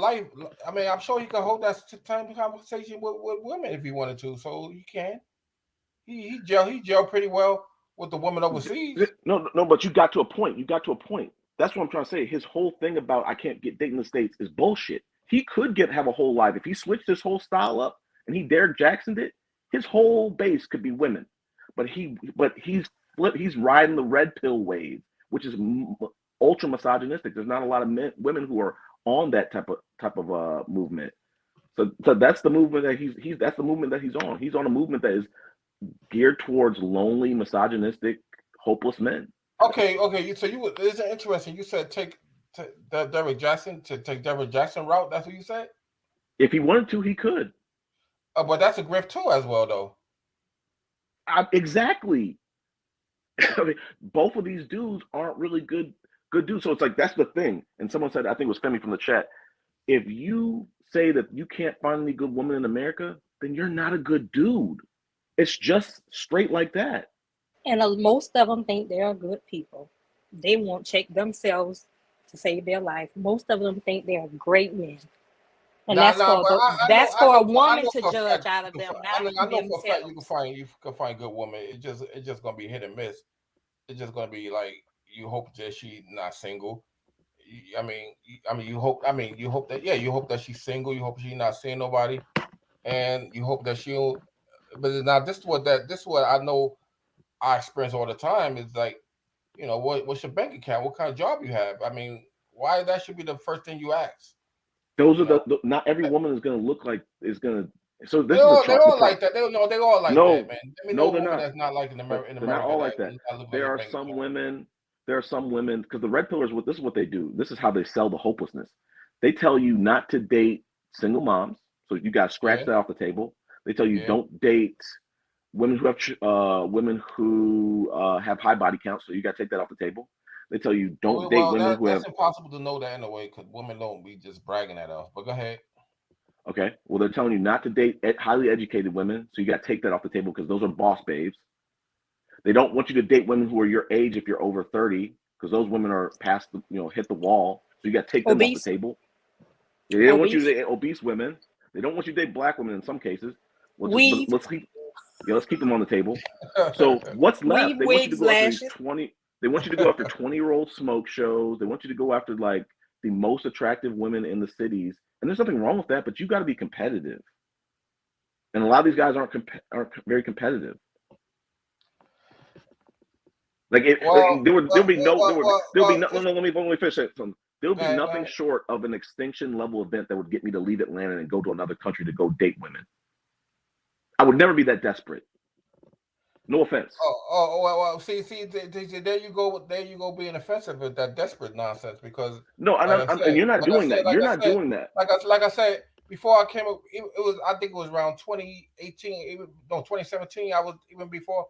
Speaker 7: mean, I'm sure he could hold that type of conversation with women if he wanted to. So he can. He gel pretty well with the woman overseas.
Speaker 10: No, but you got to a point. That's what I'm trying to say. His whole thing about I can't get dating in the States is bullshit. He could have a whole life if he switched his whole style up and he Derek Jacksoned it. His whole base could be women, but he's riding the red pill wave, which is ultra misogynistic. There's not a lot of women who are on that type of movement. So that's the movement that that's the movement that he's on. He's on a movement that is geared towards lonely, misogynistic, hopeless men.
Speaker 7: Okay. So it's interesting. You said take Derek Jackson route. That's what you said.
Speaker 10: If he wanted to, he could.
Speaker 7: But that's a grift too, as well, though.
Speaker 10: Exactly. I mean, both of these dudes aren't really good dudes. So it's like that's the thing. And someone said, I think it was Femi from the chat, if you say that you can't find any good woman in America, then you're not a good dude. It's just straight like that.
Speaker 4: And most of them think they're good people. They won't check themselves to save their life. Most of them think they're great men. And that's for a woman to judge out of them, not themselves. For a fact
Speaker 7: you can find good women. It's just gonna be hit and miss. It's just gonna be like you hope that she's not single. You hope that she's single. You hope she's not seeing nobody, and you hope that she'll. But now this is what I know. I experience all the time is like, what's your bank account? What kind of job you have? I mean, why that should be the first thing you ask.
Speaker 10: Those are not every woman is going to look like is going to. So this
Speaker 7: they're all like that. They all like that, man.
Speaker 10: No, they're not.
Speaker 7: That's not like in America.
Speaker 10: They're not all like that. There are some women because the red pillars. This is what they do. This is how they sell the hopelessness. They tell you not to date single moms, so you got to scratch that off the table. They tell you don't date women who have high body counts, so you got to take that off the table. They tell you don't date women who have.
Speaker 7: That's impossible to know that in a way because women don't be just bragging that off. But go ahead.
Speaker 10: Okay. Well, they're telling you not to date highly educated women, so you got to take that off the table because those are boss babes. They don't want you to date women who are your age if you're over 30, because those women are past hit the wall. So you got to take them off the table. They don't want you to date obese women. They don't want you to date black women in some cases. Let's keep them on the table. So what's left? They want you to go after these 20. They want you to go after 20-year-old smoke shows. They want you to go after like the most attractive women in the cities. And there's nothing wrong with that, but you got to be competitive. And a lot of these guys aren't very competitive. Like there'll be nothing short of an extinction level event that would get me to leave Atlanta and go to another country to go date women. I would never be that desperate. No offense.
Speaker 7: Well. See, there you go being offensive with that desperate nonsense because
Speaker 10: and you're not doing that. You're not doing that.
Speaker 7: Like I said before, I came up. I think it was around 2018, 2017. I was even before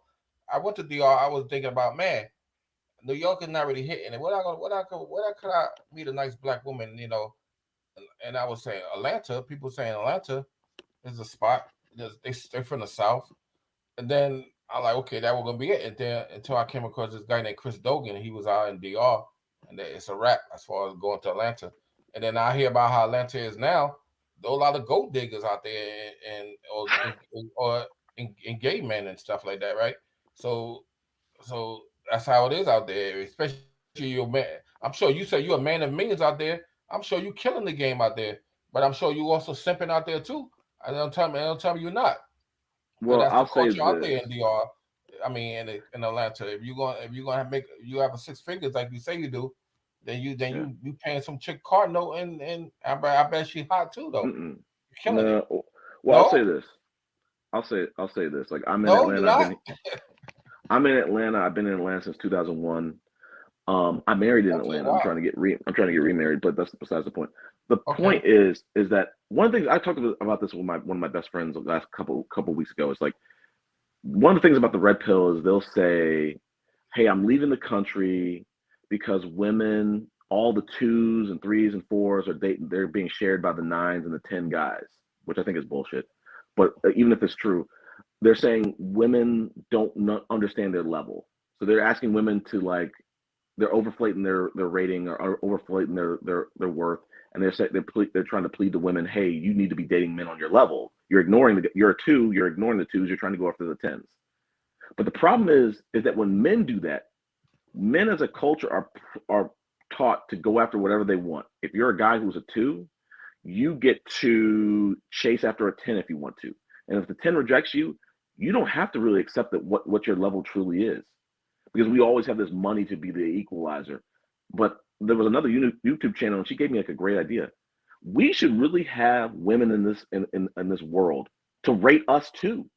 Speaker 7: I went to DR. I was thinking about, man, New York is not really hitting it. What could I meet a nice black woman, And I was saying Atlanta. People saying Atlanta is a spot. They're from the South, and then I'm like, okay, that was gonna be it. And then until I came across this guy named Chris Dogan, he was out in DR, and it's a wrap as far as going to Atlanta. And then I hear about how Atlanta is now. There's a lot of gold diggers out there, or gay men and stuff like that, right? So that's how it is out there. Especially your man. I'm sure you say you're a man of millions out there. I'm sure you're killing the game out there, but I'm sure you also simping out there too. I don't tell me you're not.
Speaker 10: Well,
Speaker 7: that's
Speaker 10: I'll
Speaker 7: the culture
Speaker 10: say
Speaker 7: out
Speaker 10: this.
Speaker 7: there in DR. I mean, in Atlanta, if you're gonna make you have a 6 figures like you say you do, then you paying some chick car note and I bet she hot too though. You're killing it.
Speaker 10: Well, I'll say this. I'll say this. Like I'm in Atlanta. I'm in Atlanta. I've been in Atlanta since 2001. I'm married in Atlanta. Wow. I'm trying to get remarried, but that's besides the point. The point is that one of the things I talked about this with one of my best friends the last couple weeks ago. Is like one of the things about the red pill is they'll say, "Hey, I'm leaving the country because women, all the 2s and 3s and 4s they're being shared by the 9s and the 10 guys," which I think is bullshit. But even if it's true, they're saying women don't understand their level, so they're asking women to they're overflating their rating or overflating their worth, and they're trying to plead to women, hey, you need to be dating men on your level. You're ignoring you're a 2, you're ignoring the 2s, you're trying to go after the 10s. But the problem is that when men do that, men as a culture are taught to go after whatever they want. If you're a guy who's a 2, you get to chase after a 10 if you want to. And if the 10 rejects you, you don't have to really accept that what your level truly is. Because we always have this money to be the equalizer. But there was another YouTube channel, and she gave me like a great idea. We should really have women in this world to rate us too,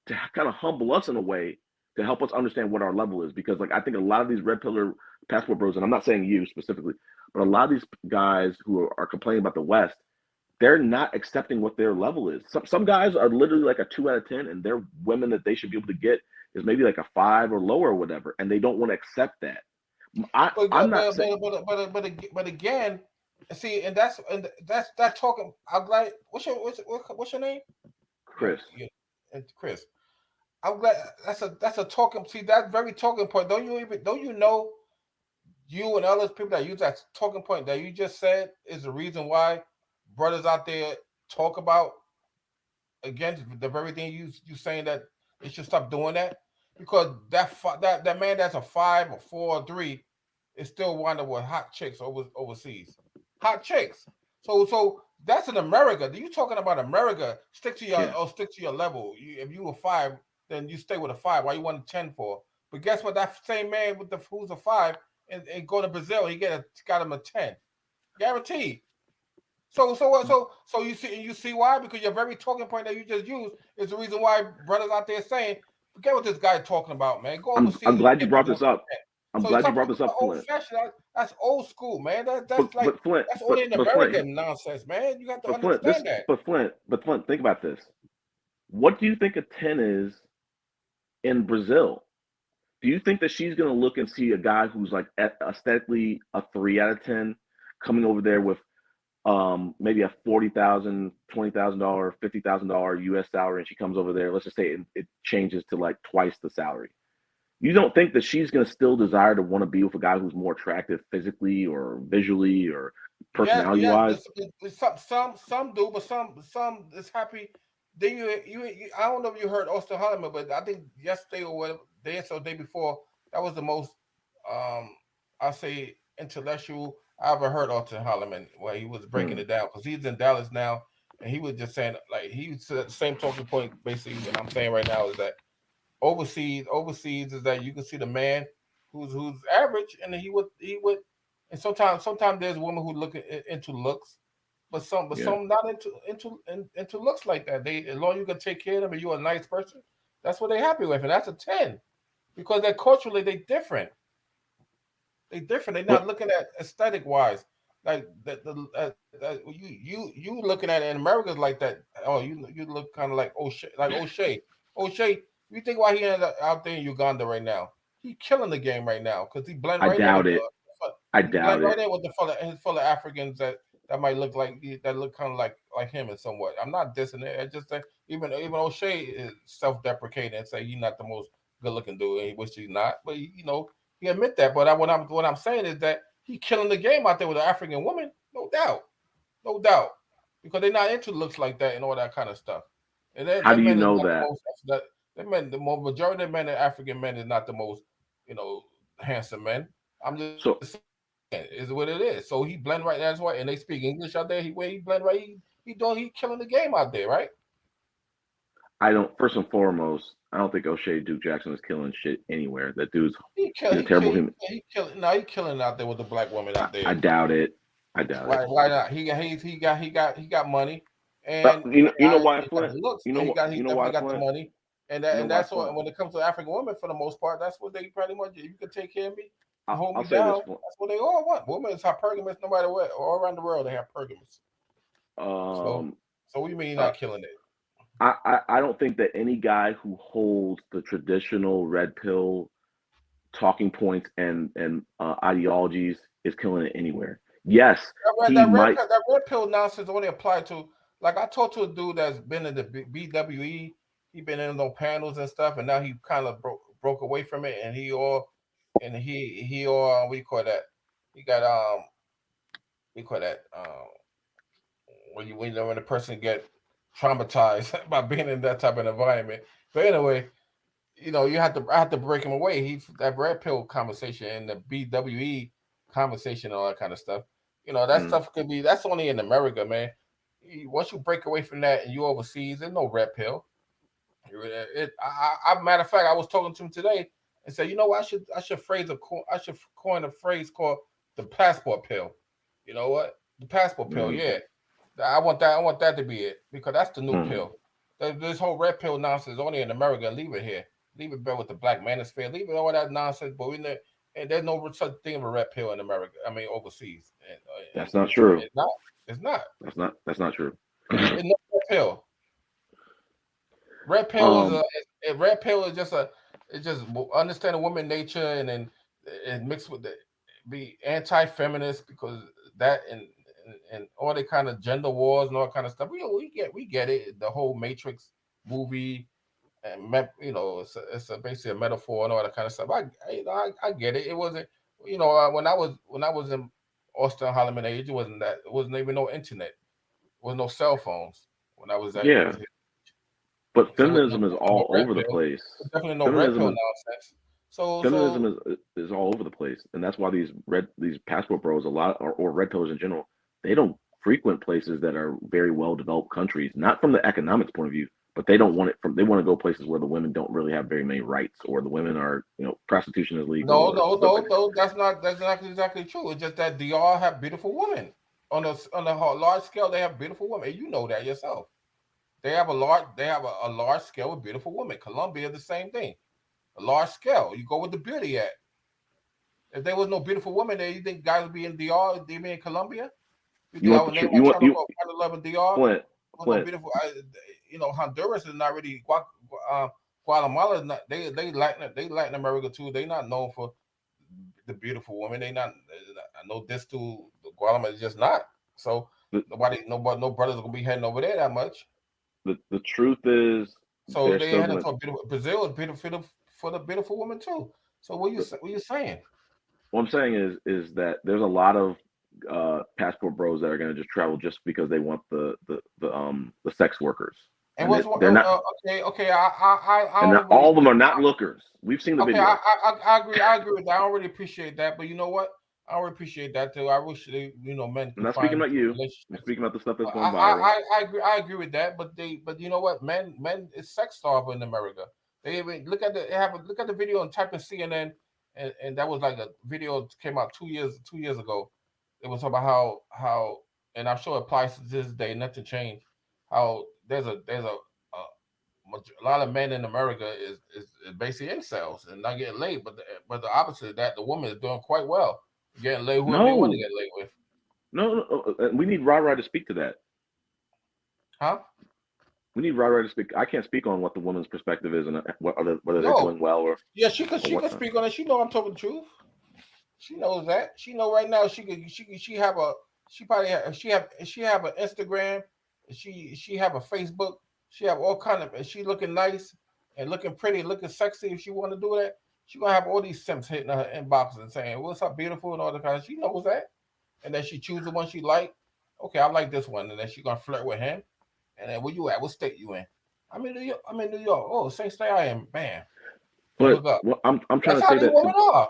Speaker 10: to kind of humble us in a way to help us understand what our level is. Because like I think a lot of these red pillar passport bros, and I'm not saying you specifically, but a lot of these guys who are complaining about the West, they're not accepting what their level is. Some guys are literally like a 2 out of 10, and their women that they should be able to get is maybe like a 5 or lower or whatever, and they don't want to accept that.
Speaker 7: But again, see, and that's talking. I'm glad. What's your name?
Speaker 10: Chris.
Speaker 7: Yeah, Chris. I'm glad that's a talking. See, that very talking point. Don't you know? You and other people that use that talking point that you just said is the reason why brothers out there talk about against the very thing you saying that they should stop doing that, because that man that's a 5 or 4 or 3 is still winding with hot chicks overseas, hot chicks. So that's in America. You talking about America? Stick to your level. If you were 5, then you stay with a 5. Why you want a 10 for? But guess what? That same man who's a 5 and go to Brazil, he got him a 10, guaranteed. So you see why? Because your very talking point that you just used is the reason why brothers out there saying, forget what this guy talking about, man. Go overseas.
Speaker 10: I'm glad you brought this up. I'm glad you brought this up, Flint.
Speaker 7: That's old school, man. That's only in America nonsense, man. You got to understand that.
Speaker 10: But Flint, think about this. What do you think a 10 is in Brazil? Do you think that she's going to look and see a guy who's like aesthetically a 3 out of 10 coming over there with maybe a $40,000, $20,000, $50,000 US salary, and she comes over there, let's just say it changes to like twice the salary. You don't think that she's going to still desire to want to be with a guy who's more attractive physically or visually or personality wise?
Speaker 7: Some do, but some is happy. Then you I don't know if you heard Auston Holliman, but I think yesterday or whatever, day before, that was the most I'll say intellectual I ever heard Auston Holliman, where he was breaking it down, because he's in Dallas now, and he was just saying, like, he said the same talking point basically what I'm saying right now is that overseas is that you can see the man who's average, and he would and sometimes there's women who look into looks, but some not into looks like that. They, as long as you can take care of them and you're a nice person, that's what they're happy with, and that's a 10, because they're culturally they different. They're not looking at aesthetic wise, like you looking at it in America's like that. Oh, you look kind of like O'Shea. You think why he ended up out there in Uganda right now? He killing the game right now because he blend right in. I doubt it. Right in with his fellow Africans that might look like that look kind of like him in somewhat. I'm not dissing it. I just say even O'Shea is self-deprecating and say he's not the most good-looking dude, and he wish he's not. But he admit that. But what I'm saying is that he killing the game out there with an African woman, no doubt, because they're not into looks like that and all that kind of stuff. And
Speaker 10: how do you know that?
Speaker 7: The majority of men, African men, is not the most, handsome men. I'm just saying, is what it is. So he blend right. That's why, and they speak English out there. He blend right. He killing the game out there, right?
Speaker 10: First and foremost, I don't think O'Shea Duke Jackson is killing shit anywhere. That dude's he's a terrible human.
Speaker 7: He killing out there with the black women out there.
Speaker 10: I doubt it.
Speaker 7: Why not? He got money, and
Speaker 10: you know why Flint?
Speaker 7: He got the money, and that's what. When it comes to African women, for the most part, that's what they pretty much. If you can take care of me, hold me down. That's what they all want. Women is hypergamous, no matter what. All around the world, they have hypergamous. So what do you mean you're not killing it?
Speaker 10: I don't think that any guy who holds the traditional red pill talking points and ideologies is killing it anywhere. Yes,
Speaker 7: that red pill nonsense only applied to, like, I talked to a dude that's been in the BWE. He been in those panels and stuff, and now he kind of broke away from it, and he all what do you call that? He got when a person get traumatized by being in that type of environment. But anyway, I had to break him away. That red pill conversation and the BWE conversation and all that kind of stuff. That stuff could be. That's only in America, man. Once you break away from that and you overseas, there's no red pill. Matter of fact, I was talking to him today and said, what, I should coin a phrase called the passport pill. You know what? The passport pill, yeah. I want that to be it, because that's the new pill. This whole red pill nonsense is only in America. Leave it here. Leave it with the Black Manosphere. Leave it all that nonsense. But and there's no such thing of a red pill in America. I mean, overseas.
Speaker 10: That's not true.
Speaker 7: It's not. It's not.
Speaker 10: That's not true.
Speaker 7: It's no red pill. Red pill is just it's just understanding woman nature, and then it mixed with be anti-feminist, because that and all the kind of gender wars and all kind of stuff. We get it. The whole Matrix movie, and it's basically a metaphor and all that kind of stuff. I get it. It wasn't when I was in Austin, Holloman age, it wasn't even no internet. There was no cell phones when I was at
Speaker 10: But feminism is all over the place.
Speaker 7: Definitely no red pill nonsense.
Speaker 10: Feminism is all over the place, and that's why these passport bros or red pillers in general, they don't frequent places that are very well developed countries. Not from the economics point of view, but they don't want it from. They want to go places where the women don't really have very many rights, or the women are prostitution is legal.
Speaker 7: No, that's not exactly true. It's just that DR have beautiful women on a large scale. They have beautiful women. You know that yourself. They have a large scale of beautiful women. Colombia, the same thing. A large scale. You go with the beauty at. If there was no beautiful woman there, you think guys would be in DR? They be in Colombia?
Speaker 10: You want
Speaker 7: DR? Beautiful. Honduras is not really. Guatemala is not. They Latin America too. They not known for the beautiful women. They not. I know this too. Guatemala is just not. So no brothers are gonna be heading over there that much.
Speaker 10: The truth is,
Speaker 7: so they had to beautiful. Brazil is beautiful for the beautiful woman too. So what you saying?
Speaker 10: What I'm saying is that there's a lot of passport bros that are going to just travel just because they want the sex workers.
Speaker 7: And they're not okay. I
Speaker 10: all of them are not lookers. We've seen the video.
Speaker 7: I agree. I agree with that. I don't really appreciate that, but you know what? I don't appreciate that too. I wish men.
Speaker 10: I'm not speaking about you. I'm speaking about the stuff that's going viral.
Speaker 7: I agree with that, but you know what? Men is sex starved in America. They even look at the video and type in CNN, and that was like a video that came out 2 years ago. It was about how and I'm sure it applies to this day. Nothing changed. How there's a lot of men in America is basically incels and not getting laid, but the opposite of that, the woman is doing quite well, getting laid whoever they want to get laid with.
Speaker 10: No, we need Ra to speak to that.
Speaker 7: Huh?
Speaker 10: We need Ra to speak. I can't speak on what the woman's perspective is and whether they're doing well or.
Speaker 7: Yeah, she could speak on it. She know I'm talking the truth. She knows that. She know right now she have an Instagram. She have a Facebook. She have all kind of, and she looking nice and looking pretty, looking sexy. If she want to do that, she gonna have all these simps hitting her inboxes and saying, "What's up, beautiful?" and all the kind of. She knows that, and then she chooses the one she like. Okay, I like this one, and then she gonna flirt with him. And then where you at? What state you in? I'm in New York. Oh, same state I am. Bam.
Speaker 10: But I'm trying to say that.
Speaker 7: Women are.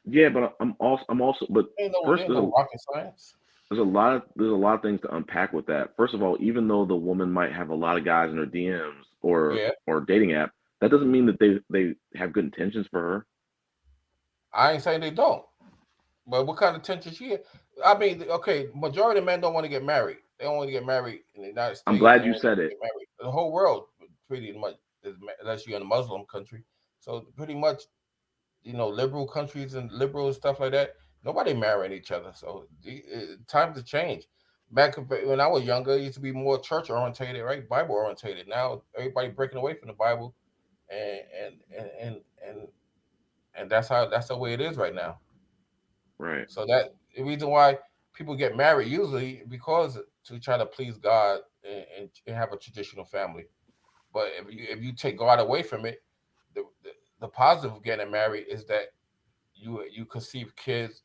Speaker 10: Yeah, but I'm also. But first,
Speaker 7: there's no rocket science.
Speaker 10: There's a lot of things to unpack with that. First of all, even though the woman might have a lot of guys in her DMs or dating app, that doesn't mean that they have good intentions for her.
Speaker 7: I ain't saying they don't, but what kind of intention she has? I mean, okay, majority of men don't want to get married. They don't want to get married in the United States.
Speaker 10: I'm glad you said it.
Speaker 7: The whole world pretty much, unless you're in a Muslim country, so pretty much, liberal countries and liberal stuff like that. Nobody marrying each other, so times have changed. Back when I was younger, it used to be more church orientated, right? Bible orientated. Now everybody breaking away from the Bible, and that's the way it is right now.
Speaker 10: Right.
Speaker 7: So that the reason why people get married usually because to try to please God and have a traditional family. But if you take God away from it, the positive of getting married is that you conceive kids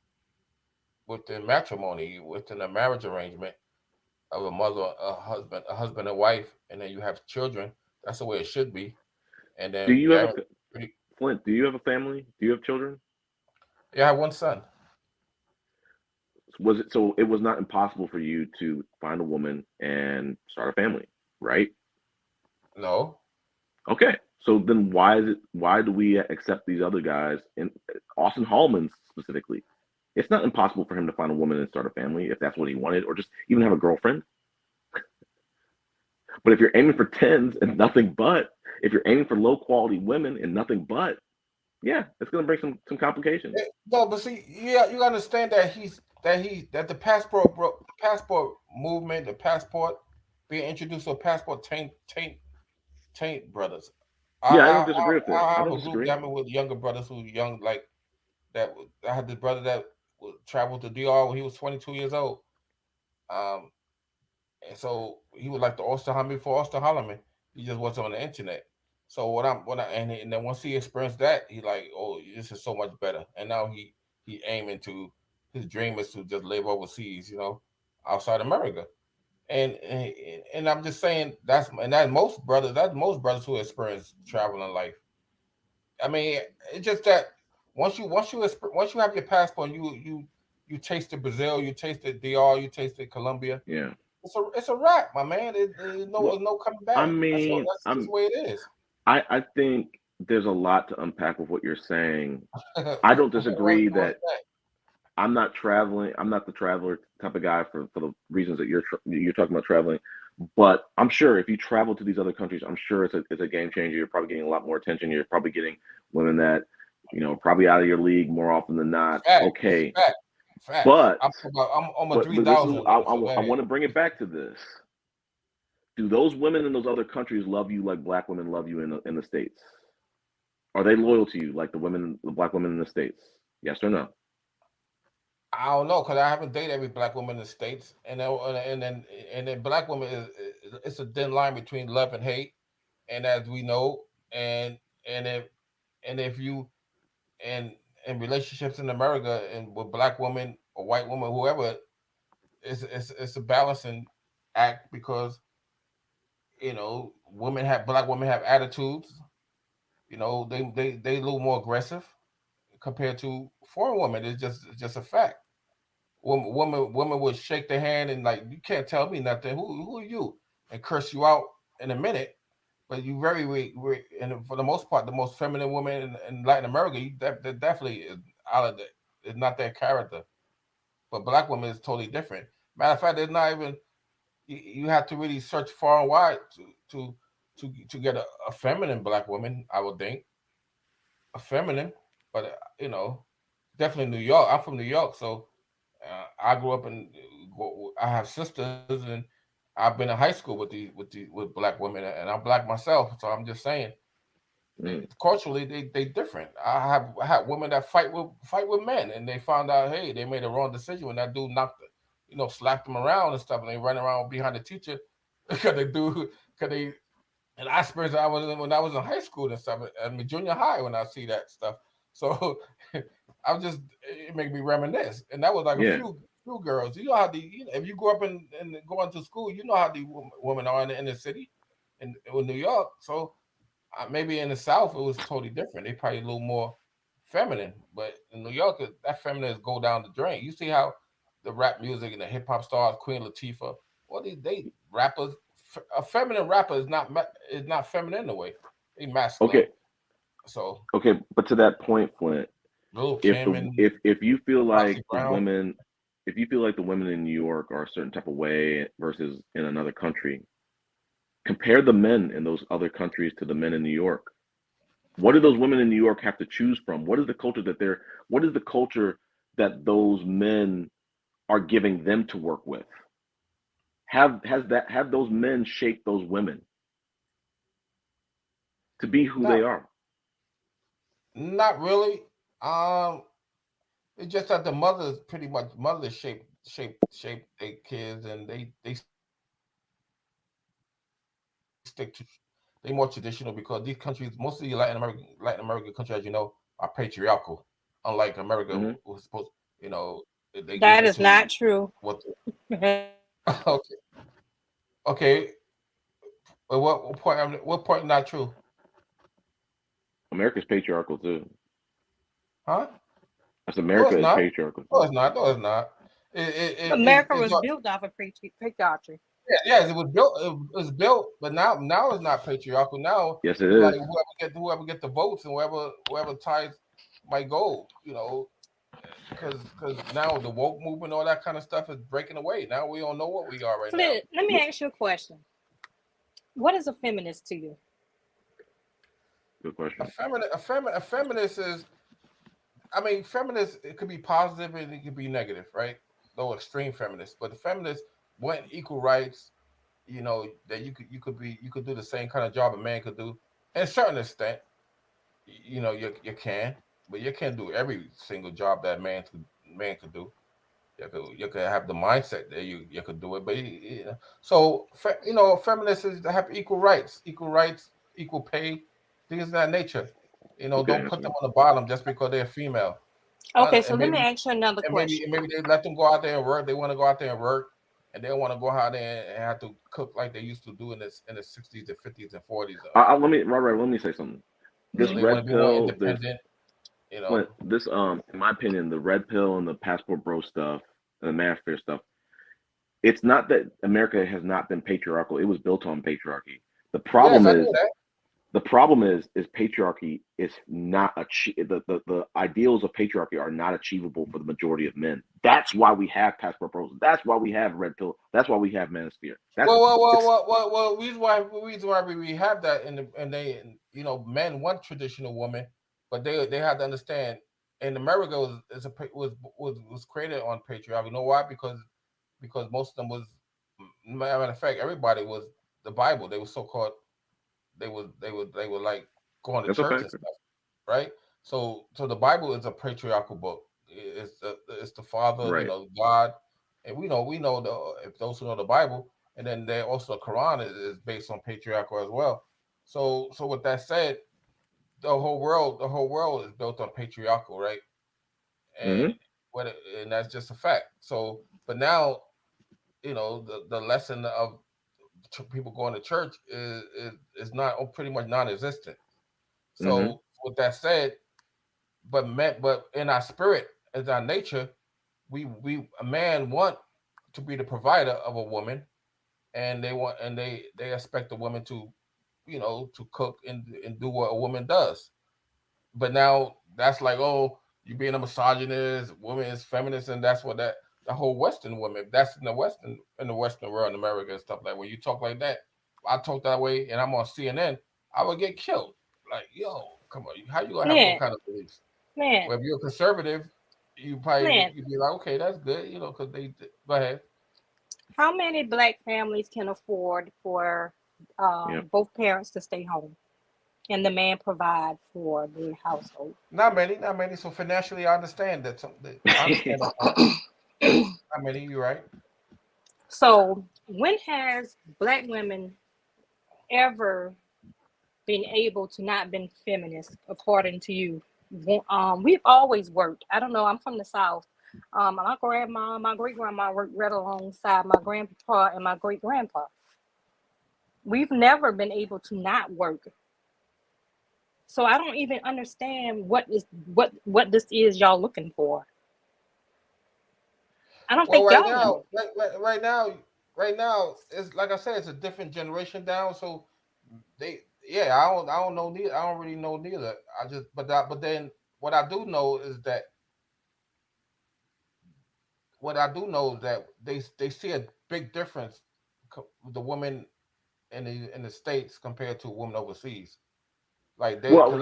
Speaker 7: within matrimony, within a marriage arrangement of a mother, a husband and wife, and then you have children. That's the way it should be. And then
Speaker 10: Flint, do you have a family? Do you have children?
Speaker 7: Yeah, I have one son.
Speaker 10: Was it so? It was not impossible for you to find a woman and start a family, right?
Speaker 7: No.
Speaker 10: Okay. So then why is it? Why do we accept these other guys, and Austin Hallman specifically? It's not impossible for him to find a woman and start a family if that's what he wanted, or just even have a girlfriend. But if you're aiming for tens and nothing but, if you're aiming for low quality women and nothing but, yeah, it's going to bring some complications.
Speaker 7: No, but see, yeah, you understand that that the passport movement, the passport being introduced to a passport taint brothers.
Speaker 10: Yeah, I don't disagree with it.
Speaker 7: I
Speaker 10: I
Speaker 7: have
Speaker 10: don't
Speaker 7: a group
Speaker 10: disagree.
Speaker 7: that with younger brothers who young like that. I had this brother that traveled to DR when he was 22 years old. Um, and so he was like the Austin Holloman before Austin Holloman. He just wasn't on the internet. So and then once he experienced that, he like, oh, this is so much better. And now he aiming to his dream is to just live overseas, outside America. And I'm just saying that's most brothers who experience travel in life. I mean, it's just that once you have your passport, you tasted Brazil, you tasted DR, you tasted Colombia.
Speaker 10: Yeah.
Speaker 7: It's a wrap, my man. There's no coming back.
Speaker 10: I mean,
Speaker 7: That's just the way it is.
Speaker 10: I think there's a lot to unpack with what you're saying. I don't disagree that I'm not traveling. I'm not the traveler type of guy for the reasons that you're talking about traveling. But I'm sure if you travel to these other countries, I'm sure it's a game changer. You're probably getting a lot more attention. You're probably getting women that, probably out of your league more often than not. Okay.
Speaker 7: Fact.
Speaker 10: But
Speaker 7: I'm a
Speaker 10: but
Speaker 7: 3,000.
Speaker 10: I want to bring it back to this. Do those women in those other countries love you like black women love you in the States? Are they loyal to you like the black women in the States? Yes or no?
Speaker 7: I don't know because I haven't dated every black woman in the States, and then black women it's a thin line between love and hate, and as we know, and if you and in relationships in America and with black women or white women, whoever, it's a balancing act because black women have attitudes. They a little more aggressive compared to foreign women. It's just a fact. Women would shake their hand and like, you can't tell me nothing. Who are you? And curse you out in a minute. But you and for the most part, the most feminine woman in Latin America, that definitely is out of it's not their character. But black women is totally different. Matter of fact, there's not even you have to really search far and wide to get a feminine black woman. I would think a feminine, but definitely New York. I'm from New York, so I grew up I have sisters, and I've been in high school with black women, and I'm black myself. So I'm just saying, culturally they different. I had women that fight with men, and they found out, hey, they made a wrong decision when that dude slapped them around and stuff, and they run around behind the teacher because they. And I experienced that when I was in high school and stuff, and junior high when I see that stuff. So it made me reminisce, and that was like a few girls. You know how if you grow up and going to school, you know how the women are in the city, in New York. So maybe in the South it was totally different. They probably a little more feminine, but in New York that feminine go down the drain. You see how the rap music and the hip hop stars, Queen Latifah, they rappers. A feminine rapper is not feminine in a way. They masculine.
Speaker 10: Okay.
Speaker 7: So
Speaker 10: but to that point, Flint, if you feel like the women in New York are a certain type of way versus in another country, compare the men in those other countries to the men in New York. What do those women in New York have to choose from? What is the culture that those men are giving them to work with? Have those men shaped those women to be who they are?
Speaker 7: Not really. It's just that the mothers shape their kids, and they stick to they more traditional because these countries, most of the Latin American countries, as you know, are patriarchal. Unlike America, was supposed, they
Speaker 4: that
Speaker 7: listen
Speaker 4: is
Speaker 7: to
Speaker 4: not true.
Speaker 7: what. Okay. But what point not true?
Speaker 10: America's patriarchal too.
Speaker 7: Huh?
Speaker 10: That's America is
Speaker 7: not.
Speaker 10: patriarchal.
Speaker 7: No, it's not. No, it's not.
Speaker 4: America was built off of patriarchy.
Speaker 7: Yeah, it was built. It was built, but now it's not patriarchal. Now
Speaker 10: yes, it
Speaker 7: it's like
Speaker 10: is.
Speaker 7: whoever get the votes and whoever ties might go. Because now the woke movement, all that kind of stuff is breaking away. Now we don't know what we are right now.
Speaker 4: Let me ask you a question. What is a feminist to you?
Speaker 10: Good question.
Speaker 7: A feminist is, feminist, it could be positive and it could be negative, right? Though extreme feminist, but the feminists want equal rights. That you could do the same kind of job a man could do, in a certain extent. You can, but you can't do every single job that man could do. You could have the mindset that you could do it, but so feminists is to have equal rights, equal pay, things of that nature. Don't put them on the bottom just because they're female.
Speaker 4: Okay, so let me ask you another question.
Speaker 7: Maybe they let them go out there and work. They want to go out there and work, and they don't want to go out there and have to cook like they used to do in the 60s and 50s and 40s.
Speaker 10: Let me say something. This red pill, in my opinion, the red pill and the passport bro stuff and the man fear stuff. It's not that America has not been patriarchal; it was built on patriarchy. The problem is patriarchy is not the ideals of patriarchy are not achievable for the majority of men. That's why we have passport bros. That's why we have red pill. That's why we have manosphere.
Speaker 7: Well. Reason why we have that, and they, men want traditional women, but they have to understand. In America was created on patriarchy. You know why? Because most of them was, matter of fact, everybody was the Bible. They were so called. They were like going to church and stuff, right? So the Bible is a patriarchal book. It's the Father,
Speaker 10: right.
Speaker 7: God, and we know if those who know the Bible, and then they also the Quran is based on patriarchal as well. So with that said, the whole world is built on patriarchal, right? And and that's just a fact. So, but now, the lesson of people going to church is not pretty much non-existent. So with that said, but in our spirit, as our nature, a man want to be the provider of a woman, and they expect the woman to, to cook and do what a woman does. But now that's like, oh, you being a misogynist, woman is feminist, and that's what the whole Western woman. That's in the Western world, in America and stuff like. When you talk like that, I talk that way, and I'm on CNN, I would get killed. Like, yo, come on, how you gonna have no kind of beliefs?
Speaker 4: Man,
Speaker 7: well, if you're a conservative, you probably you'd be like, okay, that's good, because they go ahead.
Speaker 4: How many Black families can afford for both parents to stay home, and the man provide for the household?
Speaker 7: Not many. So financially, I understand that. I understand that. Not many. You're right.
Speaker 4: So when has Black women ever been able to not been feminist, according to you? We've always worked. I don't know. I'm from the South. My grandma, my great grandma worked right alongside my grandpa and my great grandpa. We've never been able to not work. So I don't even understand what this is y'all looking for. I don't think y'all know.
Speaker 7: Right now, it's like I said, it's a different generation down. So I don't know neither. I don't really know neither. But then what I do know is that they see a big difference with the woman in the States compared to a woman overseas. Like because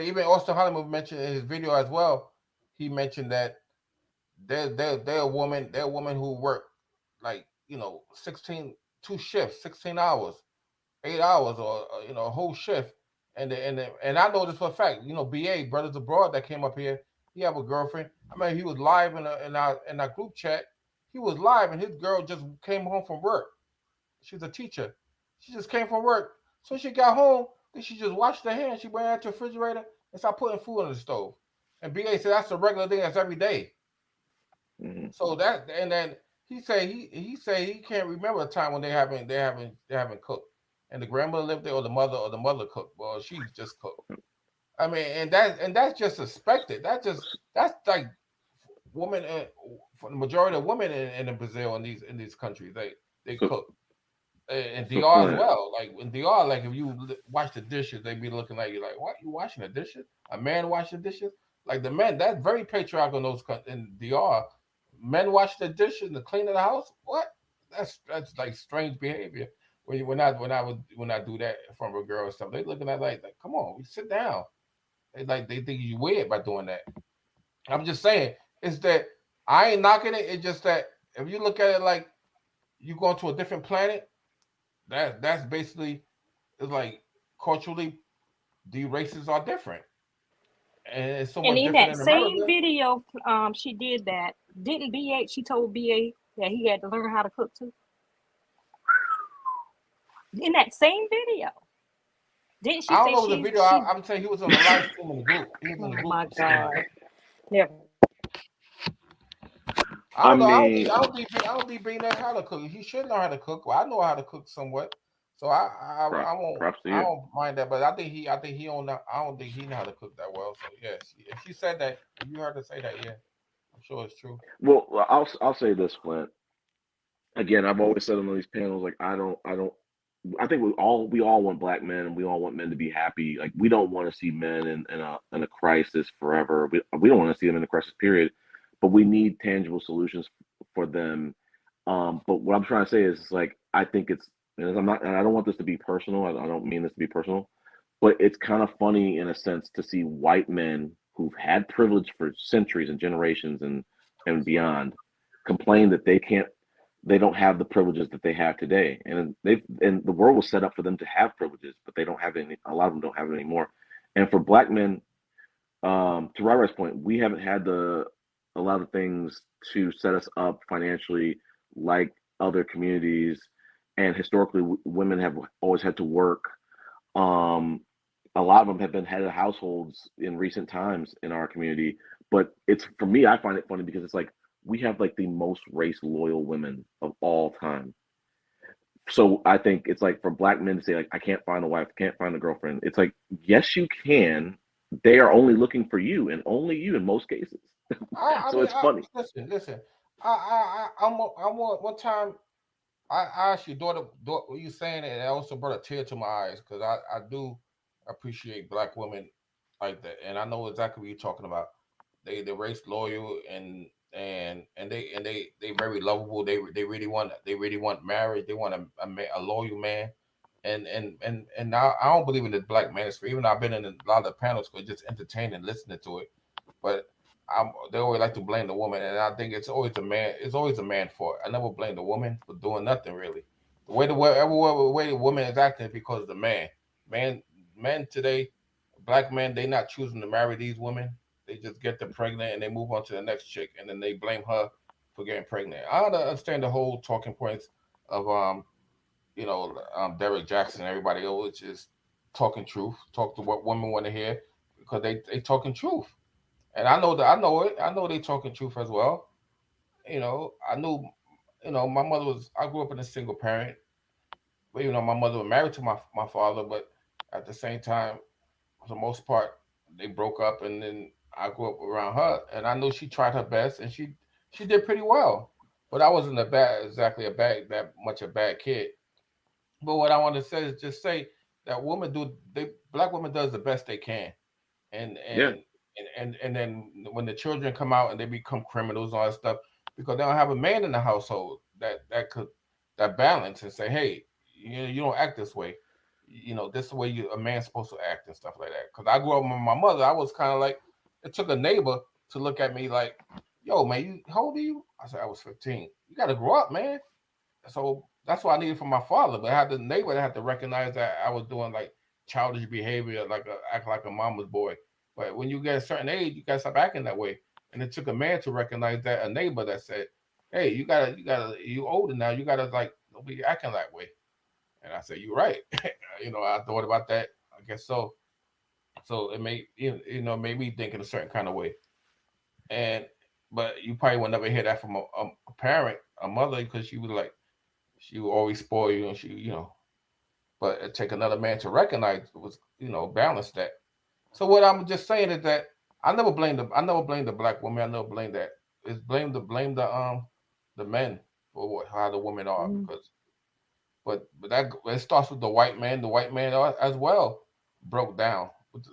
Speaker 7: even Austin Hollywood mentioned in his video as well. He mentioned that they're a woman who work like 2 shifts, 16 hours, 8 hours, or a whole shift. And I know this for a fact. BA Brothers Abroad that came up here. He have a girlfriend. I mean, he was live in our group chat. He was live, and his girl just came home from work. She's a teacher. She just came from work, so she got home. Then she just washed her hands. She went out to the refrigerator and started putting food on the stove. And BA said that's a regular thing. That's every day. So that, and then he say he can't remember a time when they haven't cooked, and the grandmother lived there, or the mother cooked. Well, she just cooked. I mean, and that's just expected. That's like women, for the majority of women in Brazil in these countries, they
Speaker 10: So,
Speaker 7: cook. And
Speaker 10: so
Speaker 7: DR as
Speaker 10: Flint,
Speaker 7: well. Like in DR, like if you wash the dishes, they be looking at you like, "What? You washing the dishes? A man washing dishes?" Like the men, that's very patriarchal in those in DR. Men wash the dishes and clean the house. What? That's like strange behavior. When I do that from a girl or stuff, they looking at like come on, we sit down. They think you weird by doing that. I'm just saying, it's that I ain't knocking it. It's just that if you look at it like you going to a different planet, that's basically it's like culturally the races are different, and it's so
Speaker 4: And
Speaker 7: much
Speaker 4: in
Speaker 7: different
Speaker 4: that
Speaker 7: in
Speaker 4: same
Speaker 7: America.
Speaker 4: video, she did that. Didn't BA? She told BA that he had to learn how to cook too. In that same video, didn't she
Speaker 7: I don't
Speaker 4: say
Speaker 7: know the video.
Speaker 4: she?
Speaker 7: I'm saying he was on the live stream in the group. He was in the
Speaker 4: Oh
Speaker 7: group
Speaker 4: my
Speaker 7: saying,
Speaker 4: God! Never.
Speaker 7: I
Speaker 10: I
Speaker 7: don't know.
Speaker 10: mean,
Speaker 7: I don't think being that how to cook. He should know how to cook. Well, I know how to cook somewhat, so
Speaker 10: props to
Speaker 7: I
Speaker 10: you.
Speaker 7: don't mind that. But I think he don't know. I don't think he know how to cook that well. So yes, if she said that, if you heard her say that, yeah, I'm sure it's true.
Speaker 10: Well, I'll say this, Flint. Again, I've always said on these panels, like I don't. I think we all want black men, and we all want men to be happy. Like we don't want to see men in a crisis forever. We don't want to see them in a crisis period, but we need tangible solutions for them. But what I'm trying to say is like I think it's and I'm not and I don't want this to be personal. I don't mean this to be personal, but it's kind of funny in a sense to see white men who've had privilege for centuries and generations and beyond complain that they don't have the privileges that they have today, and the world was set up for them to have privileges, but they don't have any. A lot of them don't have it anymore. And for black men, to Ryra's point, we haven't had a lot of things to set us up financially like other communities, and historically, women have always had to work. Um, a lot of them have been head of households in recent times in our community, but it's for me, I find it funny because it's like we have like the most race loyal women of all time. So I think it's like for black men to say like I can't find a wife, can't find a girlfriend. It's like yes, you can. They are only looking for you and only you in most cases.
Speaker 7: I
Speaker 10: So
Speaker 7: mean,
Speaker 10: it's funny.
Speaker 7: listen. I'm one time. I asked your daughter, what you saying, and it also brought a tear to my eyes because I do appreciate black women like that, and I know exactly what you're talking about. They race loyal and they very lovable. They really want marriage. They want a loyal man, and I don't believe in the black manosphere. Even though I've been in a lot of the panels, for just entertaining, listening to it, but they always like to blame the woman, and I think it's always a man. It's always a man fault. I never blame the woman for doing nothing really. The way the woman is acting is because of the man. Man, men today, black men, they not choosing to marry these women. They just get them pregnant and they move on to the next chick, and then they blame her for getting pregnant. I don't understand the whole talking points of Derek Jackson and everybody else just talking truth. Talk to what women want to hear because they talking truth. And I know that I know it. I know they talking truth as well. I knew, my mother was. I grew up in a single parent, but my mother was married to my father, but at the same time, for the most part, they broke up, and then I grew up around her, and I knew she tried her best, and she did pretty well. But I wasn't exactly that much a bad kid. But what I want to say is just say that black women does the best they can, and
Speaker 10: Yeah,
Speaker 7: and and then when the children come out and they become criminals and all that stuff because they don't have a man in the household that could that balance and say, hey, you don't act this way. This is the way a man's supposed to act and stuff like that. Because I grew up with my mother, I was kind of like it took a neighbor to look at me like, yo, man, how old are you? I said I was 15. You got to grow up, man. So that's what I needed from my father. But I had the neighbor that had to recognize that I was doing like childish behavior, act like a mama's boy. But when you get a certain age, you gotta stop acting that way. And it took a man to recognize that, a neighbor that said, "Hey, you older now. You gotta like don't be acting that way." And I said, "You're right." I thought about that. I guess so. So it made made me think in a certain kind of way. And but you probably will never hear that from a parent, a mother, because she would always spoil you, and but it take another man to recognize it was balance that. So what I'm just saying is that I never blamed the black woman. I never blamed that. is blame the men for how the women are because but that it starts with the white man. The white man as well broke down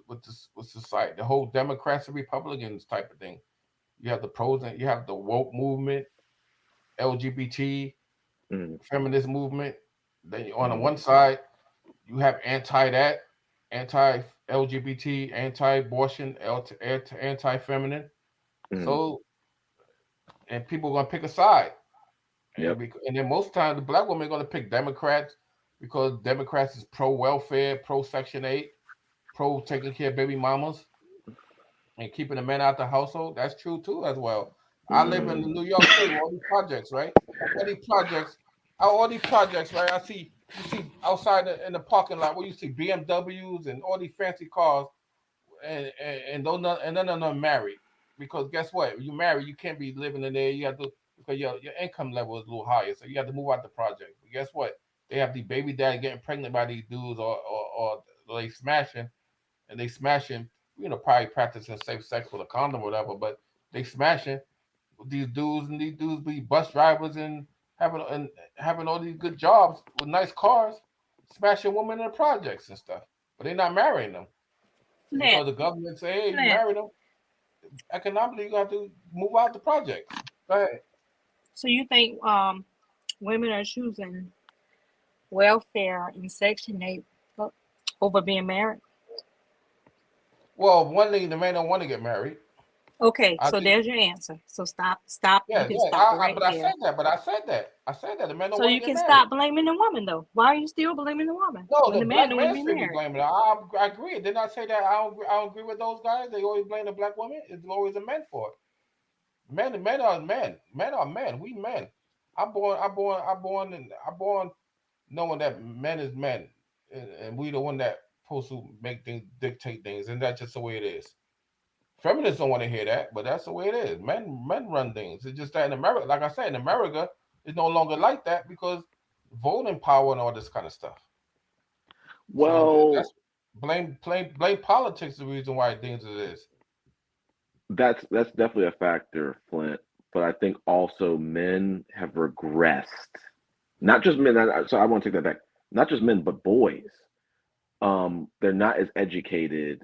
Speaker 7: with society. The whole Democrats and Republicans type of thing. You have the pros and you have the woke movement, LGBT, feminist movement. Then on the one side, you have anti LGBT, anti-abortion, anti-feminine. So, and people are gonna pick a side. And then most times the black women are gonna pick Democrats because Democrats is pro welfare, pro Section 8, pro taking care of baby mamas and keeping the men out the household. That's true too as well. I live in New York City, all these projects, right? All these projects, right? You see outside in the parking lot where you see BMWs and all these fancy cars, and none of them married. Because guess what? You marry, you can't be living in there. You have to because your income level is a little higher, so you have to move out the project. But guess what? They have the baby dad getting pregnant by these dudes, or they smashing, and they smashing. Probably practicing safe sex with a condom or whatever, but they smashing these dudes, and these dudes be bus drivers and having all these good jobs with nice cars, smashing women in the projects and stuff. But they're not marrying them because the government say, "Hey, you marry them economically, you have to move out the project." Go ahead.
Speaker 4: So you think women are choosing welfare and Section 8 over being married?
Speaker 7: Well, one thing, the man don't want to get married.
Speaker 4: Okay, so there's your answer. So stop.
Speaker 7: Yeah,
Speaker 4: You can stop right
Speaker 7: but I
Speaker 4: there.
Speaker 7: said that the man don't
Speaker 4: So
Speaker 7: want to
Speaker 4: you
Speaker 7: get
Speaker 4: can
Speaker 7: married.
Speaker 4: stop blaming the woman, though. Why are you still blaming the woman
Speaker 7: No,
Speaker 4: when
Speaker 7: the
Speaker 4: the man
Speaker 7: black
Speaker 4: don't want
Speaker 7: man
Speaker 4: to be
Speaker 7: should be
Speaker 4: married?
Speaker 7: blaming her. I agree. Didn't I say that? I don't agree with those guys. They always blame the black woman. It's always a man for it. Men are men. Men are men. We men. I born knowing that men is men, and we the one that supposed to make things, dictate things, and that's just the way it is. Feminists don't want to hear that, but that's the way it is. Men run things. It's just that in America, like I said, in America, it's no longer like that because voting power and all this kind of stuff. So
Speaker 10: Well,
Speaker 7: that's blame politics is the reason why things it is.
Speaker 10: that's definitely a factor, Flint. But I think also men have regressed. Not just men. So I want to take that back. Not just men, but boys. They're not as educated.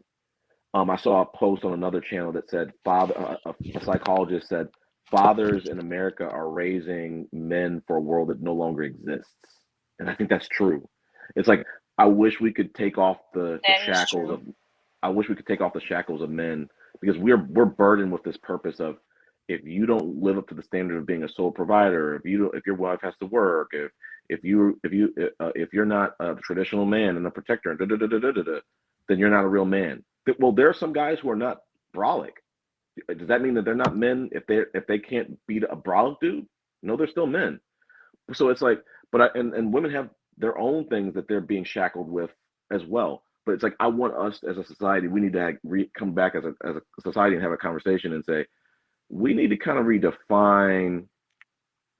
Speaker 10: I saw a post on another channel that said a psychologist said fathers in America are raising men for a world that no longer exists, and I think that's true. It's like I wish we could take off the shackles of. I wish we could take off the shackles of men because we're burdened with this purpose of if you don't live up to the standard of being a sole provider, if your wife has to work, if you're not a traditional man and a protector, then you're not a real man. Well, there are some guys who are not brolic. Does that mean that they're not men if they can't beat a brolic dude? No, they're still men. So it's like, and women have their own things that they're being shackled with as well. But it's like I want us as a society, we need to come back as a society and have a conversation and say we need to kind of redefine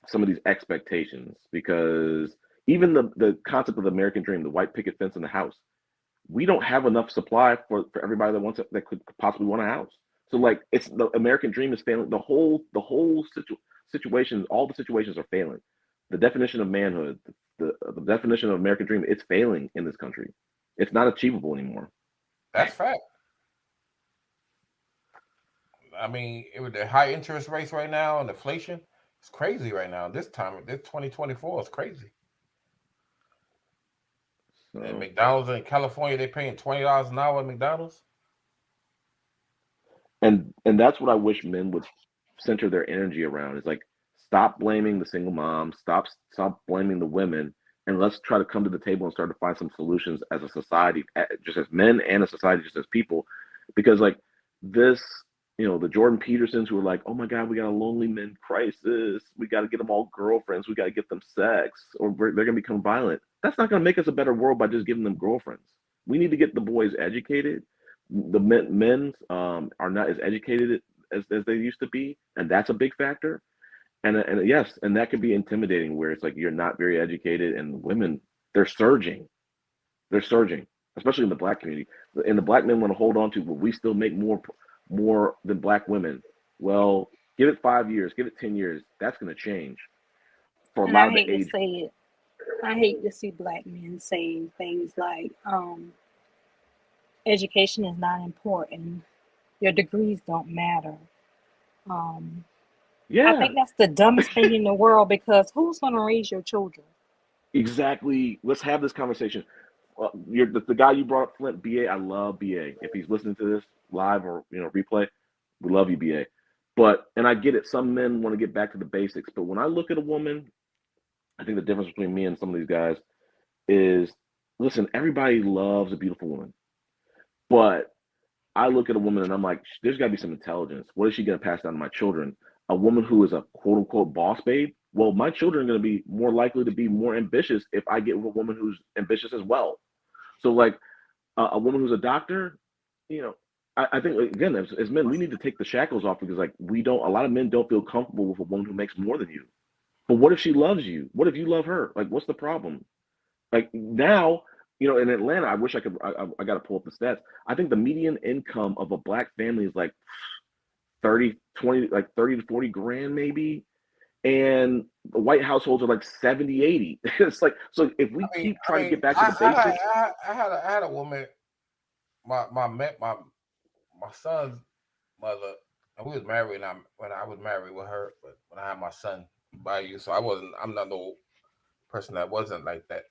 Speaker 10: some of these expectations because even the concept of the American dream, the white picket fence in the house, we don't have enough supply for everybody that could possibly want a house. So like it's the American dream is failing. The whole situation, all the situations are failing. The definition of manhood, the definition of American dream, it's failing in this country. It's not achievable anymore.
Speaker 7: That's fact. I mean, with the high interest rates right now and inflation, it's crazy right now. This 2024 is crazy. So, and McDonald's in California, they're paying $20 an hour at McDonald's.
Speaker 10: And that's what I wish men would center their energy around. Is like stop blaming the single mom, stop blaming the women, and let's try to come to the table and start to find some solutions as a society, just as men and a society, just as people, because like this. The Jordan Petersons who were like, oh my God, we got a lonely men crisis. We got to get them all girlfriends. We got to get them sex or they're going to become violent. That's not going to make us a better world by just giving them girlfriends. We need to get the boys educated. The men are not as educated as they used to be. And that's a big factor. And yes, and that could be intimidating where it's like you're not very educated and women, they're surging. They're surging, especially in the black community. And the black men want to hold on to, but we still make more than black women. Well, Give it 5 years, give it 10 years. That's going to change for a
Speaker 4: And
Speaker 10: lot
Speaker 4: I
Speaker 10: of the
Speaker 4: hate to
Speaker 10: age.
Speaker 4: say it. I hate to see black men saying things like, education is not important. Your degrees don't matter. I think that's the dumbest thing in the world, because who's going to raise your children?
Speaker 10: Exactly. Let's have this conversation. You're the guy you brought up, Flint, BA. I love BA. If he's listening to this live or replay, we love you, BA. And I get it. Some men want to get back to the basics. But when I look at a woman, I think the difference between me and some of these guys is, listen, everybody loves a beautiful woman. But I look at a woman and I'm like, there's got to be some intelligence. What is she going to pass down to my children? A woman who is a quote unquote boss babe. Well, my children are going to be more likely to be more ambitious if I get with a woman who's ambitious as well. So like a woman who's a doctor, I think, again, as men, we need to take the shackles off, because like a lot of men don't feel comfortable with a woman who makes more than you. But what if she loves you? What if you love her? Like, what's the problem? Like now, in Atlanta, I wish I could, I got to pull up the stats. I think the median income of a black family is like 30 to 40 grand maybe. And the white households are like 70, 80. It's like, so if we keep trying to get back to the basics.
Speaker 7: I had a woman, my son's mother, and we was married when I was married with her, but when I had my son by you, so I'm not no person that wasn't like that.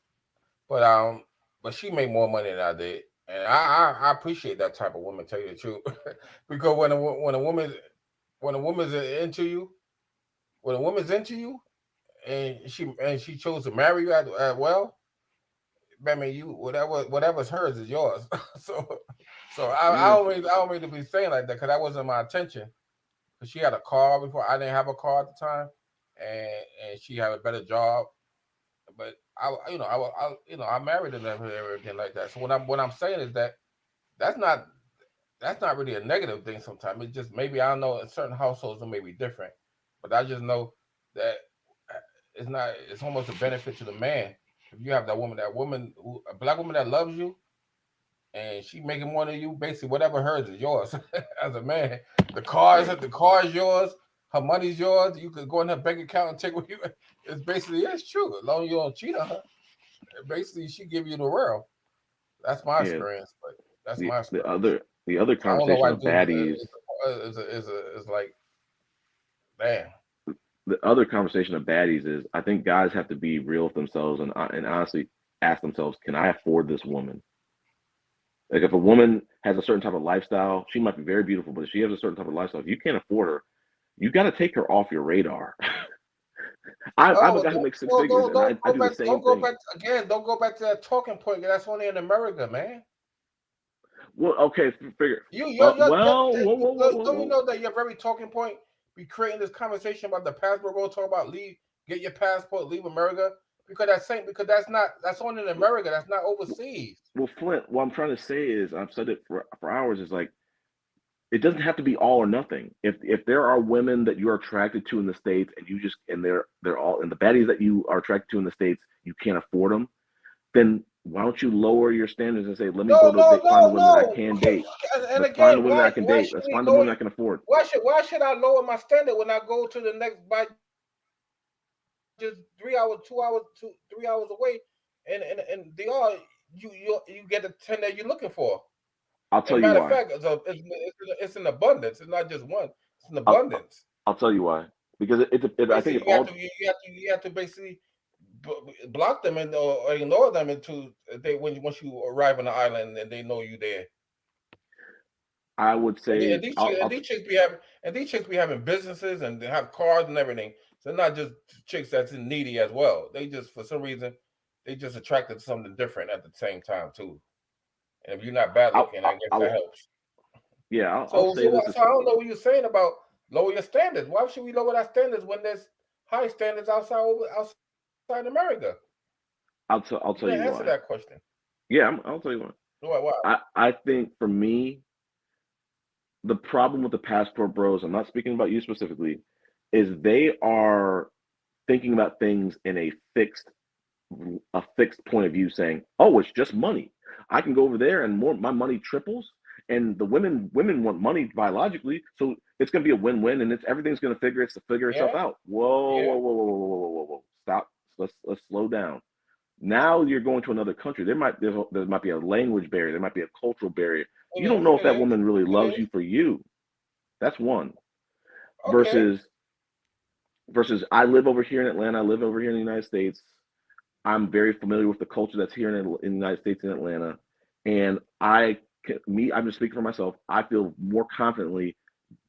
Speaker 7: But she made more money than I did. And I appreciate that type of woman, tell you the truth. Because when a woman's into you, and she chose to marry you at well, I mean, you whatever's hers is yours. I don't mean to be saying like that, because that wasn't my intention. Because she had a car before, I didn't have a car at the time, and she had a better job. But I married her and everything like that. So what I'm saying is that that's not really a negative thing. Sometimes it's just, maybe, I don't know, in certain households it may be different, but I just know that it's almost a benefit to the man if you have a black woman that loves you, and she making more than you. Basically, whatever hers is yours. As a man, the car is yours. Her money's yours. You could go in her bank account and take what you. It's true. As long as you don't cheat on her, basically she give you the world. That's my experience. But that's my experience.
Speaker 10: The other conversation of baddies
Speaker 7: is like, damn.
Speaker 10: The other conversation of baddies is, I think guys have to be real with themselves and honestly ask themselves, can I afford this woman? Like, if a woman has a certain type of lifestyle, she might be very beautiful, but if she has a certain type of lifestyle, if you can't afford her, you got to take her off your radar. I'm a guy who makes six figures, and I do the same thing.
Speaker 7: Don't go back to that talking point. That's only in America, man.
Speaker 10: Well, okay, figure.
Speaker 7: You know that your very talking point be creating this conversation about the passport. We'll talk about get your passport, leave America, because that's only in America. That's not overseas.
Speaker 10: Well, Flint, what I'm trying to say is, I've said it for hours, is like, it doesn't have to be all or nothing. If there are women that you're attracted to in the States, and they're all, and the baddies that you are attracted to in the States, you can't afford them, then why don't you lower your standards and say, let me find the women that I can date. Let's find the women I can date. Let's find the women I can afford.
Speaker 7: Why should I lower my standard when I go to the next by just 3 hours, 2 hours, 3 hours away, and they are you get the 10 that you're looking for.
Speaker 10: I'll tell you why.
Speaker 7: Matter of fact, it's an abundance. It's not just one. It's an abundance.
Speaker 10: I'll tell you why. Because I think
Speaker 7: you have to basically block them or ignore them once you arrive on the island and they know you there.
Speaker 10: I would say
Speaker 7: these chicks be having businesses and they have cars and everything. So not just chicks that's needy as well. They just, for some reason, they just attracted to something different at the same time too. And if you're not bad looking, I guess that helps.
Speaker 10: Yeah.
Speaker 7: So I don't know what you're saying about lower your standards. Why should we lower our standards when there's high standards outside America?
Speaker 10: I'll tell you why.
Speaker 7: Answer that question.
Speaker 10: Yeah, I'll tell you why.
Speaker 7: Why?
Speaker 10: I think for me, the problem with the passport bros, I'm not speaking about you specifically, is they are thinking about things in a fixed point of view, saying, oh, it's just money. I can go over there and my money triples, and the women want money biologically, so it's going to be a win-win, and everything's going to figure itself out. Whoa. Stop. Let's slow down. Now you're going to another country. There might be a language barrier. There might be a cultural barrier. You don't know if that woman really loves you for you. That's one. Versus I live over here in Atlanta. I live over here in the United States. I'm very familiar with the culture that's here in the United States in Atlanta, and I'm just speaking for myself. I feel more confidently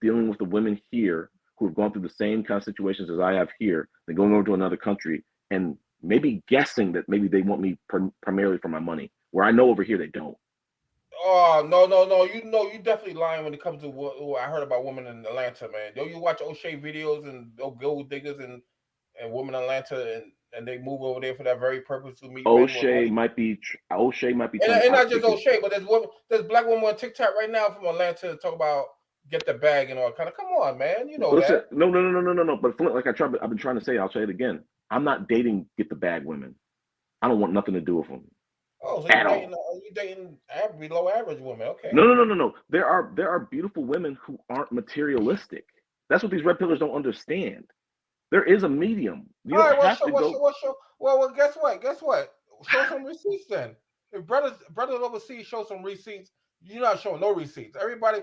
Speaker 10: dealing with the women here who have gone through the same kind of situations as I have here than going over to another country and maybe guessing that maybe they want me primarily for my money, where I know over here they don't.
Speaker 7: Oh, no. You definitely lying when it comes to what I heard about women in Atlanta, man. Yo, you watch O'Shea videos and gold diggers and women in Atlanta and they move over there for that very purpose to meet men with money.
Speaker 10: Might be
Speaker 7: and not just O'Shea, but there's black women on TikTok right now from Atlanta talk about get the bag and all kind of. Come on, man, you know that.
Speaker 10: No. But Flint, like I've been trying to say, I'll say it again. I'm not dating get the bag women. I don't want nothing to do with them.
Speaker 7: Oh, so you're dating below average women? Okay.
Speaker 10: No. There are beautiful women who aren't materialistic. That's what these red pillars don't understand. There is a medium. You
Speaker 7: all right, well, guess what? Show some receipts then. If brothers overseas show some receipts, you're not showing no receipts. Everybody,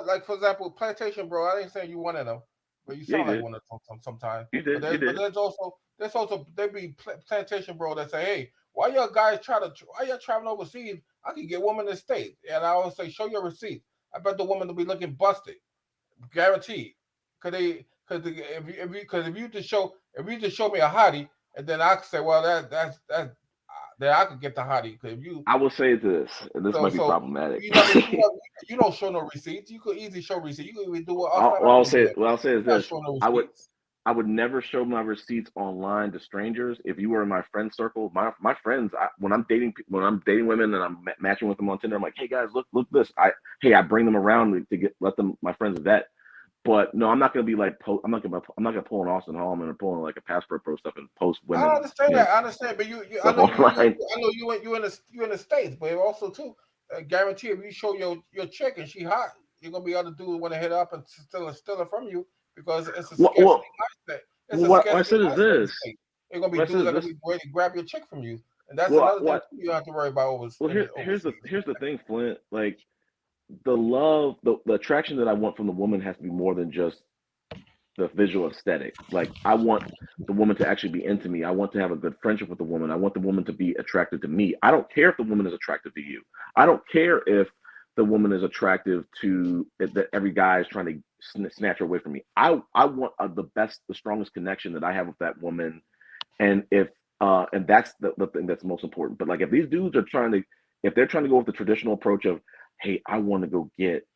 Speaker 7: like for example, Plantation Bro. I ain't saying you one of them, but you sound like one of them sometimes.
Speaker 10: You did.
Speaker 7: But there's also there be Plantation Bro that say, hey, why y'all traveling overseas? I can get women in the States, and I always say, show your receipts. I bet the woman will be looking busted, guaranteed. Because if you just show me a hottie, and then I can say, well, that's then I could get the hottie. Because
Speaker 10: I will say this, and this might be problematic.
Speaker 7: You don't show no receipts. You could easily show receipts. You could even do what
Speaker 10: I'll say is this: I would never show my receipts online to strangers. If you were in my friend circle, my friends, when I'm dating women and I'm matching with them on Tinder, I'm like, hey guys, look this. I bring them around to let my friends vet. But no, I'm not gonna be like I'm not gonna pull an Austin Hallman or pulling like a Passport Pro stuff and post women.
Speaker 7: I understand that. I understand, but I know you in the States, but also too, guarantee if you show your chick and she hot, you're gonna be able to do want to hit up and steal it from you because it's a scarcity mindset.
Speaker 10: What I said is this:
Speaker 7: they're gonna be dudes that gonna be ready to grab your chick from you, and that's another thing you don't have to worry about.
Speaker 10: Here's the thing, Flint. Like, the love, the attraction that I want from the woman has to be more than just the visual aesthetic. Like, I want the woman to actually be into me. I want to have a good friendship with the woman. I want the woman to be attracted to me. I don't care if the woman is attractive to you. I don't care if the woman is attractive to that every guy is trying to snatch her away from me. I want the strongest connection that I have with that woman. And and that's the thing that's most important. But like, if these dudes are trying to go with the traditional approach of, hey, I want to go get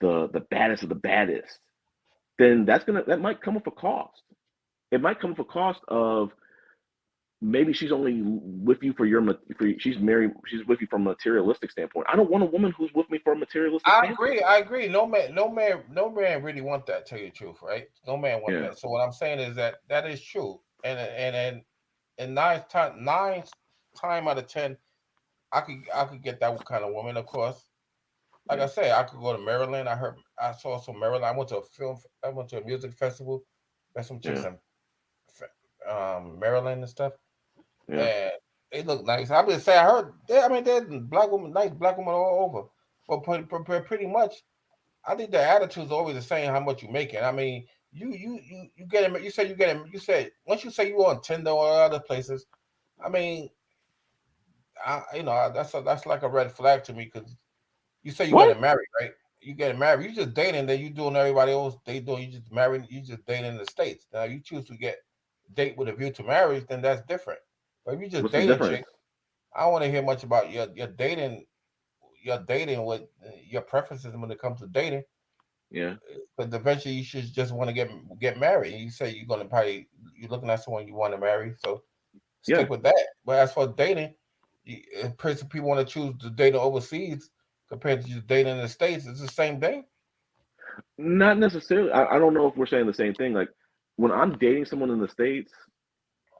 Speaker 10: the baddest of the baddest, then that might come with a cost. It might come with a cost of maybe she's only with you she's with you from a materialistic standpoint. I don't want a woman who's with me for a materialistic standpoint.
Speaker 7: I agree. No man really want that, tell you the truth, right? No man want that. So what I'm saying is that is true. And nine time out of 10, I could get that kind of woman, of course. Like I say, I could go to Maryland. I saw some Maryland. I went to a music festival. Met some chicks in Maryland and stuff.
Speaker 10: Yeah.
Speaker 7: And they look nice. I would say I heard. There's black women, nice black women all over. But pretty much, I think the attitude's always the same. How much you making? I mean, you get him. You said once you say you on Tinder or other places. I mean, that's like a red flag to me because. You say you getting married, right? You getting married. You just dating, then you doing everybody else they doing. You just married. You just dating in the States. Now you choose to date with a view to marriage, then that's different. But if you just dating chick, I don't want to hear much about your dating. Your dating with your preferences when it comes to dating.
Speaker 10: Yeah.
Speaker 7: But eventually you should just want to get married. You say you're you're looking at someone you want to marry, so stick with that. But as for dating, people want to choose to date overseas. Compared to just dating in the States, it's the same thing.
Speaker 10: Not necessarily. I don't know if we're saying the same thing. Like, when I'm dating someone in the States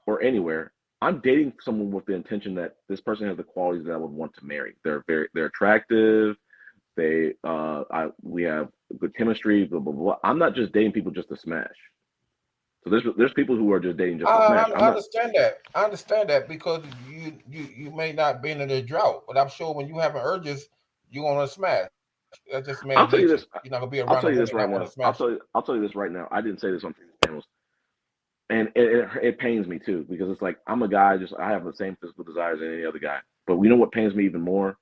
Speaker 10: or anywhere, I'm dating someone with the intention that this person has the qualities that I would want to marry. They're attractive. we have good chemistry, blah blah blah. I'm not just dating people just to smash. So there's people who are just dating just to smash.
Speaker 7: I understand that. I understand that because you may not be in a drought, but I'm sure when you having urges, you want to smash. That's just man
Speaker 10: I'll tell you
Speaker 7: nature.
Speaker 10: this.
Speaker 7: You're not gonna be
Speaker 10: I'll
Speaker 7: around
Speaker 10: tell
Speaker 7: a
Speaker 10: you
Speaker 7: woman
Speaker 10: this right
Speaker 7: that want
Speaker 10: now.
Speaker 7: to smash.
Speaker 10: I'll tell you this right now. I didn't say this on previous panels, and it pains me too because it's like I'm a guy. I have the same physical desires as any other guy. But you know what pains me even more?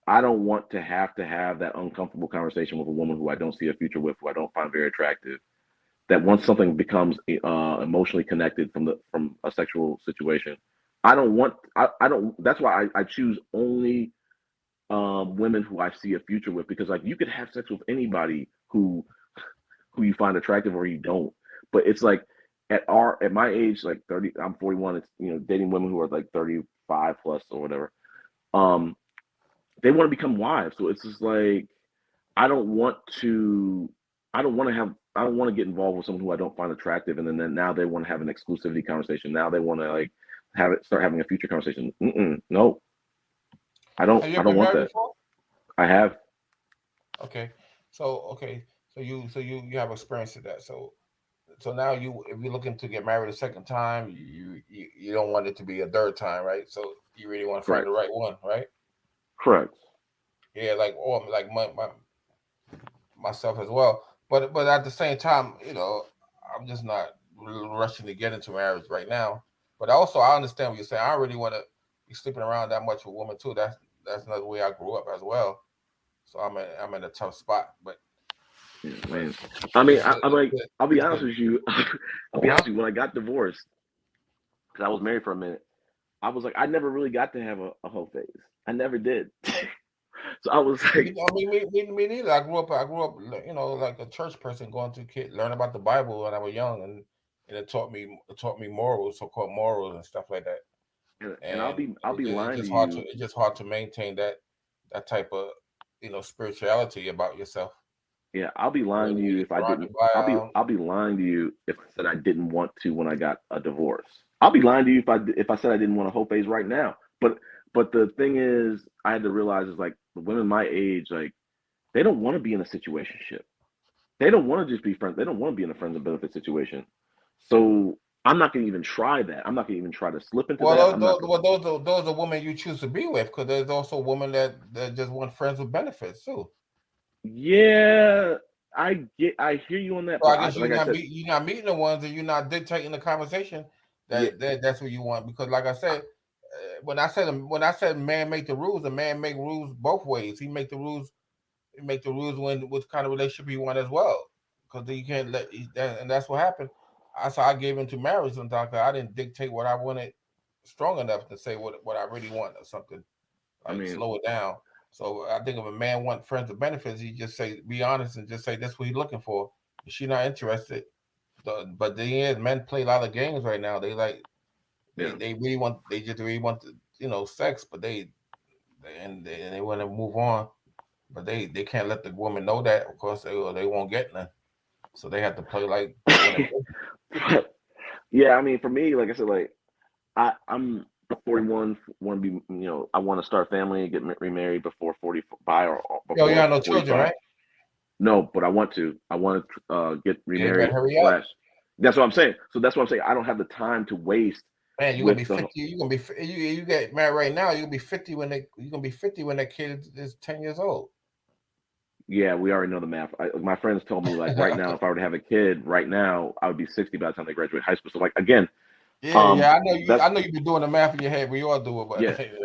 Speaker 10: I don't want to have that uncomfortable conversation with a woman who I don't see a future with, who I don't find very attractive. That once something becomes emotionally connected from a sexual situation, I don't want. I don't. That's why I choose only women who I see a future with, because like you could have sex with anybody who you find attractive or you don't. But it's like at my age, like 30, I'm 41. It's dating women who are like 35 plus or whatever. They want to become wives, so it's just like I don't want to get involved with someone who I don't find attractive, and then now they want to have an exclusivity conversation. Now they want to like start having a future conversation. No, I don't.
Speaker 7: Have you
Speaker 10: I
Speaker 7: ever
Speaker 10: don't
Speaker 7: been
Speaker 10: want
Speaker 7: married
Speaker 10: that.
Speaker 7: before?
Speaker 10: I have.
Speaker 7: Okay, so you have experience with that. So now if you're looking to get married a second time, you don't want it to be a third time, right? So you really want to find
Speaker 10: Correct.
Speaker 7: the right one, right?
Speaker 10: Correct.
Speaker 7: Yeah, like myself as well. But at the same time, I'm just not rushing to get into marriage right now. But also, I understand what you're saying. I don't really want to be sleeping around that much with women too. That's another way I grew up as well. So I'm in a tough spot. But
Speaker 10: Yeah, man. I mean, I'll be
Speaker 7: it's
Speaker 10: honest
Speaker 7: good.
Speaker 10: with you. I'll be honest with you. When I got divorced, because I was married for a minute, I was like, I never really got to have a whole phase. I never did. So I was like,
Speaker 7: I mean, me neither. I grew up, like a church person, going to learn about the Bible when I was young, and it taught me morals, so-called morals and stuff like that.
Speaker 10: and I'll
Speaker 7: And
Speaker 10: be
Speaker 7: it's
Speaker 10: lying to
Speaker 7: just hard to
Speaker 10: you.
Speaker 7: maintain that type of spirituality about yourself.
Speaker 10: Yeah, I'll be lying to
Speaker 7: When
Speaker 10: you
Speaker 7: you're
Speaker 10: if I
Speaker 7: surrounded
Speaker 10: didn't.
Speaker 7: by
Speaker 10: I'll be lying to you if I said I didn't want to when I got a divorce. I'll be lying to you if I said I didn't want a whole phase right now. But the thing is, I had to realize is like the women my age, like they don't want to be in a situationship. They don't want to just be friends. They don't want to be in a friends and benefit situation. So I'm not going to even try that. I'm not going to even try to slip into that. I'm not.
Speaker 7: those are women you choose to be with, because there's also women that just want friends with benefits too.
Speaker 10: Yeah, I hear you on that,
Speaker 7: So
Speaker 10: but
Speaker 7: I guess
Speaker 10: like I said,
Speaker 7: you're not meeting the ones, and you're not dictating the conversation.
Speaker 10: yeah,
Speaker 7: That's what you want, because like I said, when I said man make the rules, a man make rules both ways. He make the rules. He make the rules when what kind of relationship he want as well, because you can't and that's what happened. I gave into marriage and doctor. I didn't dictate what I wanted strong enough to say what I really want or something.
Speaker 10: I
Speaker 7: Like
Speaker 10: mean,
Speaker 7: slow it down. So I think if a man want friends with benefits, he just say be honest and just say that's what he's looking for. If she not interested, but the thing is, men play a lot of games right now. They like
Speaker 10: yeah.
Speaker 7: they really want they just really want sex, but they want to move on, but they can't let the woman know that. Of course, they won't get none, so they have to play like they want to.
Speaker 10: Yeah, I mean, for me, like I said, like I'm 41, want to be, I want to start a family, get remarried before 45 or
Speaker 7: Yo, you
Speaker 10: before
Speaker 7: have no children,
Speaker 10: 45.
Speaker 7: right?
Speaker 10: No, but I want to. I want to get
Speaker 7: Yeah, you better
Speaker 10: remarried
Speaker 7: hurry up.
Speaker 10: slash. That's what I'm saying. So that's what I'm saying. I don't have the time to waste.
Speaker 7: Man, you're gonna be
Speaker 10: with the
Speaker 7: 50. You're gonna be you get married right now. You're gonna be 50 when you're gonna be 50 when that kid is 10 years old.
Speaker 10: Yeah, we already know the math. My friends told me like right now, if I were to have a kid right now, I would be 60 by the time they graduate high school. So like again,
Speaker 7: Yeah, I know you.
Speaker 10: that's
Speaker 7: I know you've been doing the math in your head. We all do it, but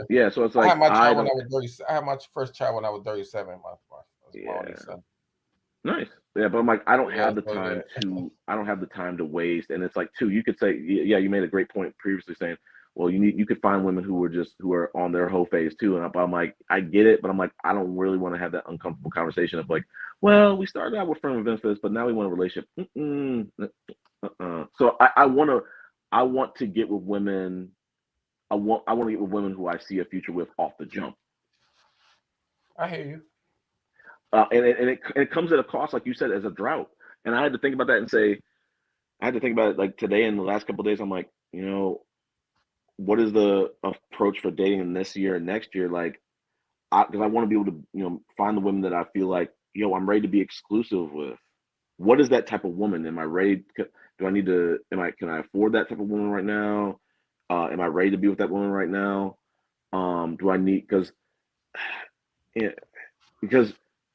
Speaker 10: yeah. So it's
Speaker 7: I
Speaker 10: like
Speaker 7: had my
Speaker 10: I
Speaker 7: child when
Speaker 10: don't.
Speaker 7: I was 30. I had my first child when I was 37. My only
Speaker 10: Yeah,
Speaker 7: son.
Speaker 10: nice. Yeah, but I'm like I don't
Speaker 7: Yeah,
Speaker 10: have the
Speaker 7: so
Speaker 10: time to. I don't have the time to waste. And it's like too. You could say yeah. You made a great point previously saying, well, you could find women who are on their whole phase too. And I'm like I get it, but I'm like I don't really want to have that uncomfortable conversation of like, well, we started out with friend with benefits, but now we want a relationship. So I want to get with women. I want to get with women who I see a future with off the jump.
Speaker 7: I hear you.
Speaker 10: And it comes at a cost, like you said, as a drought. And I had to think about that and say, I had to think about it like today and the last couple of days. I'm like, what is the approach for dating in this year and next year? Like, because I want to be able to, find the women that I feel like, I'm ready to be exclusive with. What is that type of woman? Am I ready? Do I need to? Can I afford that type of woman right now? Am I ready to be with that woman right now? Do I need because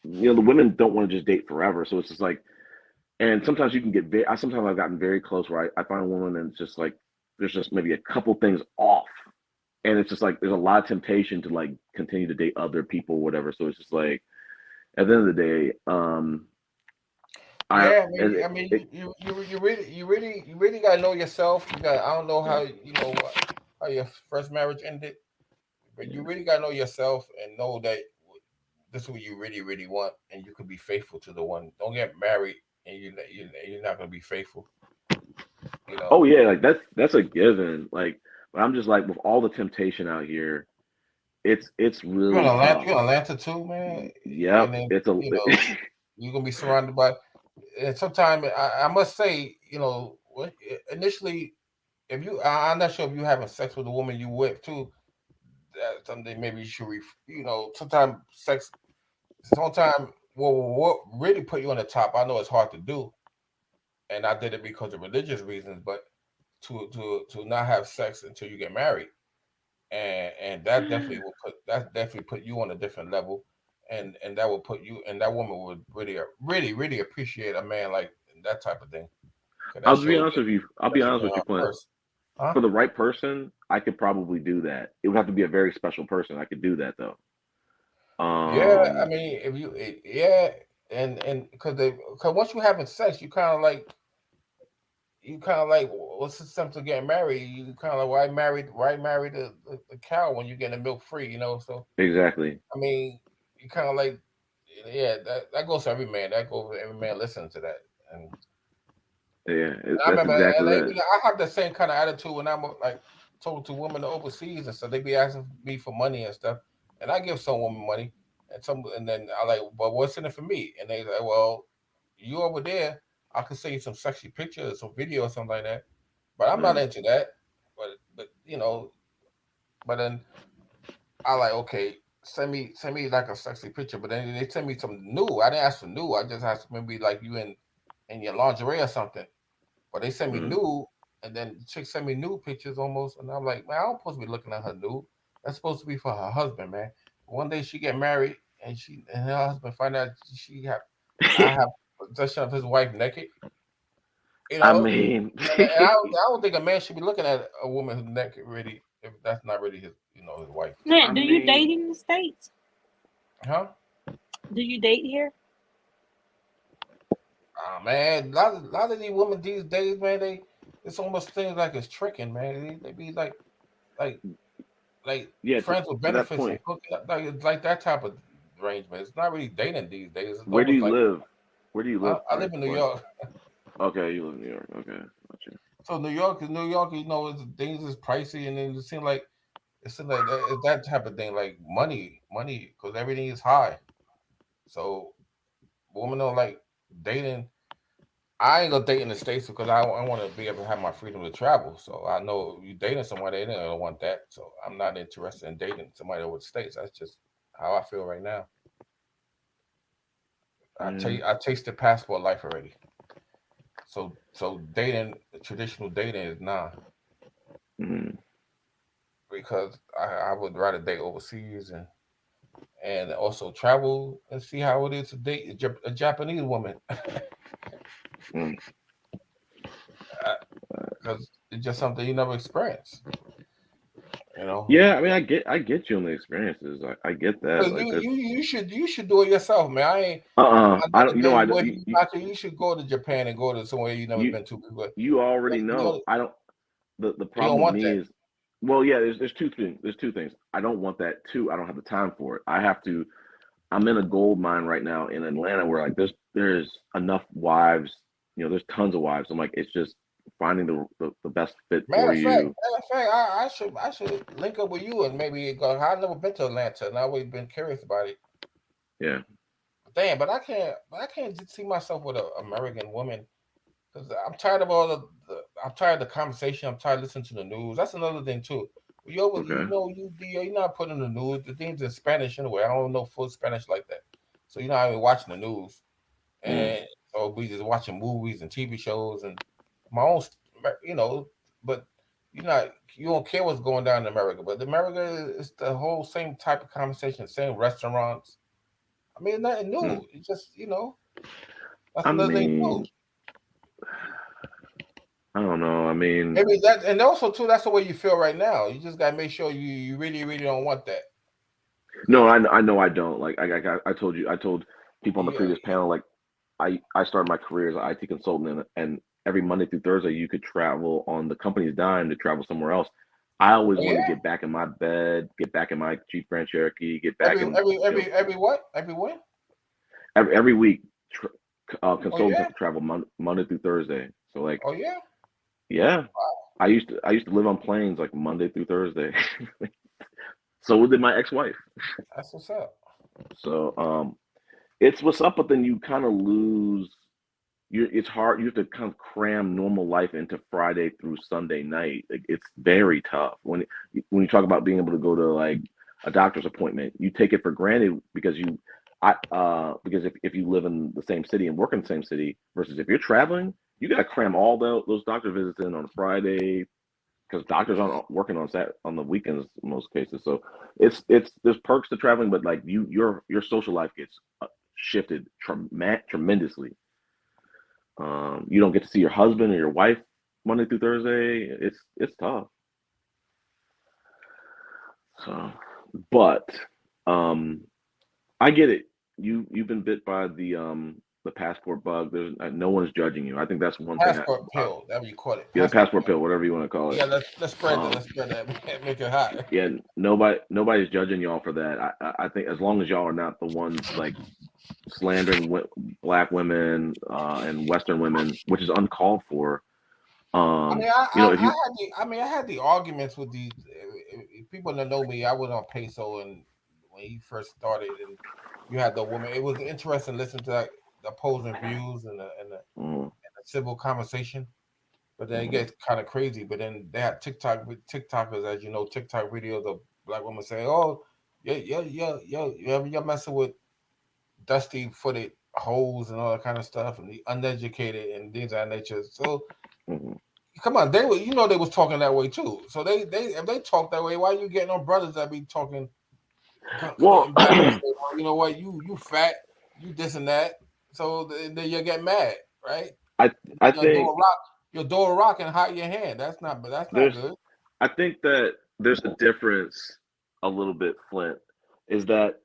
Speaker 10: the women don't want to just date forever, so it's just like, and sometimes you can get sometimes I've gotten very close where I find a woman and it's just like there's just maybe a couple things off, and it's just like there's a lot of temptation to like continue to date other people, whatever. So it's just like at the end of the day,
Speaker 7: Yeah, I mean, you really gotta know yourself. I don't know how how your first marriage ended, but you really gotta know yourself and know that this is what you really really want, and you can be faithful to the one. Don't get married and you're not gonna be faithful.
Speaker 10: Oh yeah, like that's a given. Like, but I'm just like with all the temptation out here, it's really tough.
Speaker 7: You're in Atlanta too, man. And
Speaker 10: Yep,
Speaker 7: then
Speaker 10: it's a
Speaker 7: you're gonna be surrounded by. And sometimes I must say, initially, if I'm not sure if you're having sex with a woman you with too. That's something maybe you should, sometimes sex. Sometimes what really put you on the top. I know it's hard to do, and I did it because of religious reasons, but to not have sex until you get married, and that definitely put you on a different level, and that will put you, and that woman would really really appreciate a man like that type of thing.
Speaker 10: I'll be honest with you. I'll be honest with you, Clint.
Speaker 7: Huh?
Speaker 10: For the right person, I could probably do that. It would have to be a very special person. I could do that though.
Speaker 7: Yeah, I mean, if you, yeah, and because once you having sex, you kind of like what's the sense of getting married? You kind of like why marry the cow when you're getting milk free? So
Speaker 10: Exactly.
Speaker 7: I mean, you kind of like, yeah, that goes to every man. That goes to every man listening to that. And
Speaker 10: Yeah,
Speaker 7: I
Speaker 10: that's
Speaker 7: remember,
Speaker 10: exactly
Speaker 7: and
Speaker 10: that.
Speaker 7: I have the same kind of attitude when I'm like talking to women overseas and stuff. They be asking me for money and stuff, and I give some woman money, and then I like, but what's in it for me? And they like, well, you over there, I could send you some sexy pictures, some video, or something like that. But I'm not into that. But but then I like, okay, send me like a sexy picture. But then they send me some new. I didn't ask for new. I just asked maybe like you in your lingerie or something. But they sent me nude, and then the chick sent me nude pictures almost, and I'm like, man, I don't supposed to be looking at her nude. That's supposed to be for her husband, man. One day she get married, and her husband find out I have possession of his wife naked.
Speaker 10: I mean,
Speaker 7: And I don't think a man should be looking at a woman who's naked really if that's not really his wife.
Speaker 4: Man, do you date in the States?
Speaker 7: Huh?
Speaker 4: Do you date here?
Speaker 7: Man, a lot of these women these days, man, it's almost things like it's tricking, man. They be like
Speaker 10: yeah.
Speaker 7: friends with
Speaker 10: To that
Speaker 7: benefits and
Speaker 10: point,
Speaker 7: hooking up, like it's like that type of arrangement. It's not really dating these days. It's
Speaker 10: where do
Speaker 7: almost
Speaker 10: you
Speaker 7: like
Speaker 10: live? Where do you live,
Speaker 7: I live in New
Speaker 10: Clint?
Speaker 7: York.
Speaker 10: Okay, you live in New York. Okay, gotcha.
Speaker 7: So New York is New York. Things is pricey, and then it seems like that type of thing, like money, because everything is high. So women don't like dating. I ain't gonna date in the States because I want to be able to have my freedom to travel. So I know you dating somebody, they don't want that. So I'm not interested in dating somebody over the States. That's just how I feel right now. I tasted passport life already. So dating, traditional dating is not because I would rather date overseas and also travel and see how it is to date a Japanese woman. Because it's just something you never experienced.
Speaker 10: Yeah, I mean, I get you on the experiences. I get that.
Speaker 7: Well,
Speaker 10: Like that's
Speaker 7: you should do it yourself, man.
Speaker 10: I
Speaker 7: I'm not
Speaker 10: don't.
Speaker 7: to
Speaker 10: You know,
Speaker 7: tell
Speaker 10: I
Speaker 7: you
Speaker 10: don't.
Speaker 7: what you should go to Japan and go to somewhere you never
Speaker 10: You
Speaker 7: been to. But
Speaker 10: you already
Speaker 7: you
Speaker 10: know.
Speaker 7: don't
Speaker 10: I don't. The
Speaker 7: you don't
Speaker 10: problem with
Speaker 7: want
Speaker 10: me
Speaker 7: that.
Speaker 10: is, well, yeah. There's two things. There's two things. I don't want that too. I don't have the time for it. I have to. I'm in a gold mine right now in Atlanta where like there's enough wives. There's tons of wives. I'm like, it's just finding the best fit for you.
Speaker 7: Matter of fact, I should link up with you and maybe go. I've never been to Atlanta, and I've always been curious about it.
Speaker 10: Yeah.
Speaker 7: Damn, but I can't just see myself with an American woman because I'm tired of I'm tired of the conversation. I'm tired of listening to the news. That's another thing too. You're not putting the news. The things in Spanish anyway. I don't know full Spanish like that, so you're not even watching the news. And so we just watching movies and TV shows and my own, but you don't care what's going down in America. But America is the whole same type of conversation, same restaurants. I mean, nothing new. It's just that's another thing too.
Speaker 10: I don't know. I mean,
Speaker 7: maybe that, and also too, that's the way you feel right now. You just gotta make sure you really, really don't want that.
Speaker 10: No, I know I don't. Like I told people on the previous panel, like I started my career as an IT consultant, and every Monday through Thursday you could travel on the company's dime to travel somewhere else. I always wanted to get back in my bed, get back in my Jeep Grand Cherokee, get back
Speaker 7: every what? Every when?
Speaker 10: Every week, consultants have to travel Monday through Thursday. So like, yeah. Wow. I used to live on planes like Monday through Thursday. So did my ex-wife.
Speaker 7: That's what's up.
Speaker 10: So it's what's up, but then you kind of lose. It's hard. You have to kind of cram normal life into Friday through Sunday night. Like, it's very tough when you talk about being able to go to like a doctor's appointment. You take it for granted because if you live in the same city and work in the same city versus if you're traveling, you got to cram all those doctor visits in on Friday because doctors aren't working on the weekends in most cases. So there's perks to traveling, but like your social life gets shifted tremendously. You don't get to see your husband or your wife Monday through Thursday. It's tough. So, but I get it. You've been bit by the passport bug. There's no one is judging you. I think that's one thing.
Speaker 7: Passport pill, whatever you call it.
Speaker 10: Yeah, passport pill, whatever you want to call it.
Speaker 7: Yeah, let's spread that. Let's spread that. Make it hot.
Speaker 10: Yeah, nobody's judging y'all for that. I think as long as y'all are not the ones like slandering Black women and Western women, which is uncalled for.
Speaker 7: I had the arguments with these people that know me. I was on Peso and when he first started, and you had the woman. It was interesting listening to the opposing views and the civil conversation. But then it gets kind of crazy. But then they had TikTokers, as you know, TikTok videos of Black women saying, "Oh, you're messing with dusty-footed hoes and all that kind of stuff, and the uneducated and things of that nature." So, come on, they was talking that way too. So if they talk that way, why are you getting on brothers that be talking? Well, you know what, you fat, you this and that. So then you get mad, right?
Speaker 10: I think
Speaker 7: you'll do a rock and hide your hand. That's not good.
Speaker 10: I think that there's a difference a little bit, Flint, is that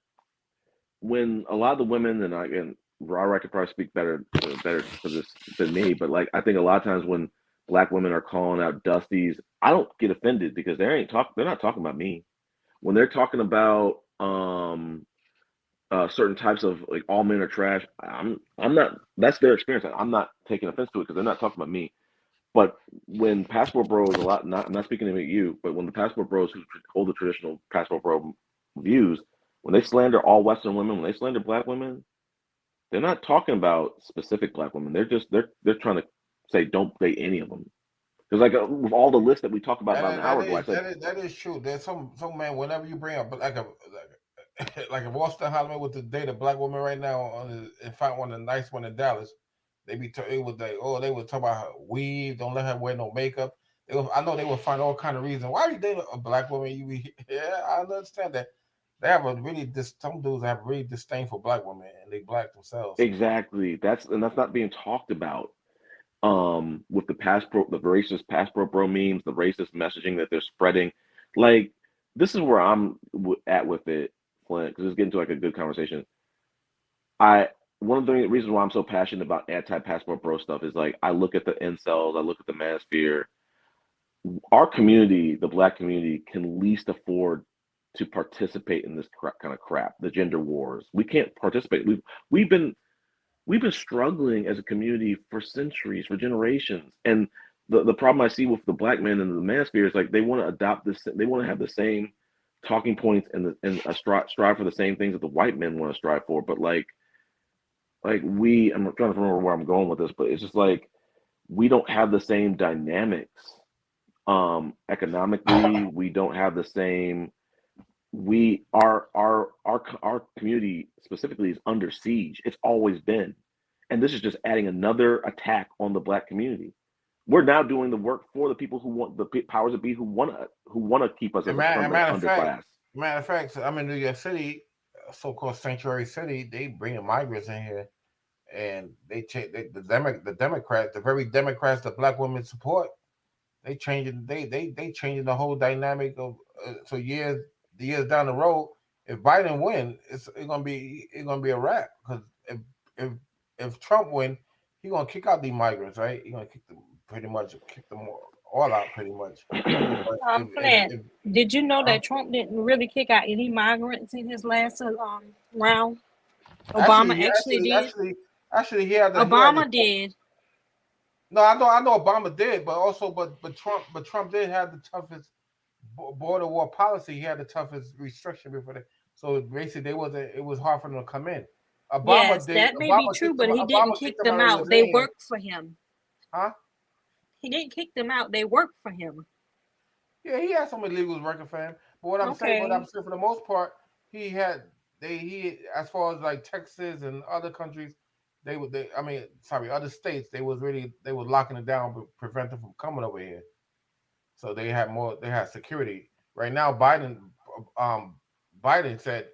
Speaker 10: when a lot of the women, and Rara could probably speak better for this than me, but like I think a lot of times when Black women are calling out Dusties, I don't get offended because they're not talking about me. When they're talking about certain types of like all men are trash, I'm not. That's their experience. I'm not taking offense to it because they're not talking about me. But when Passport Bros I'm not speaking to you, but when the Passport Bros who hold the traditional Passport Bro views, when they slander all Western women, when they slander Black women, they're not talking about specific Black women. They're trying to say don't date any of them. Because like with all the lists that we talk about an hour ago,
Speaker 7: that is true. There's some man whenever you bring up like if Auston Holliman was to date a Black woman right now and find one, a nice one in Dallas, they would talk about her weave, don't let her wear no makeup. I know they would find all kind of reasons. Why are you dating a Black woman? Yeah, I understand that. They have some dudes have really disdain for Black women and they Black themselves.
Speaker 10: Exactly. That's not being talked about. With the racist passport bro memes, the racist messaging that they're spreading. Like, this is where I'm at with it, Flint, because it's getting to like a good conversation. One of the reasons why I'm so passionate about anti-passport bro stuff is like I look at the incels, I look at the manosphere. Our community, the Black community, can least afford to participate in this kind of crap, the gender wars. We can't participate. We've been struggling as a community for centuries, for generations. And the problem I see with the Black men and the manosphere is like they want to adopt this, they want to have the same talking points and strive for the same things that the white men want to strive for. But like I'm trying to remember where I'm going with this, but it's just like we don't have the same dynamics Economically, we don't have the same. Our community specifically is under siege. It's always been, and this is just adding another attack on the Black community. We're now doing the work for the people who want the powers that be, who want to keep us as a underclass.
Speaker 7: Matter of fact, I'm in New York City, so-called sanctuary city. They bringing migrants in here, and the Democrats, the very Democrats that Black women support, they changing the whole dynamic of so years down the road. If Biden win, it's gonna be a wrap, because if Trump win, he gonna kick out the migrants, right? He gonna kick them all out pretty much. But
Speaker 4: Flint, did you know that Trump didn't really kick out any migrants in his last round? Obama actually did.
Speaker 7: Actually, he had
Speaker 4: Obama did.
Speaker 7: No, I know Obama did, but Trump did have the toughest border war policy. He had the toughest restriction before that. So basically, it was hard for them to come in.
Speaker 4: That may be true, but he didn't kick them out. They worked for him.
Speaker 7: Huh?
Speaker 4: He didn't kick them out. They worked for him.
Speaker 7: Yeah, he had some illegals working for him. But what I'm saying for the most part, he as far as like Texas and other countries, other states, they were locking it down to prevent them from coming over here. So they had security. Right now, Biden said,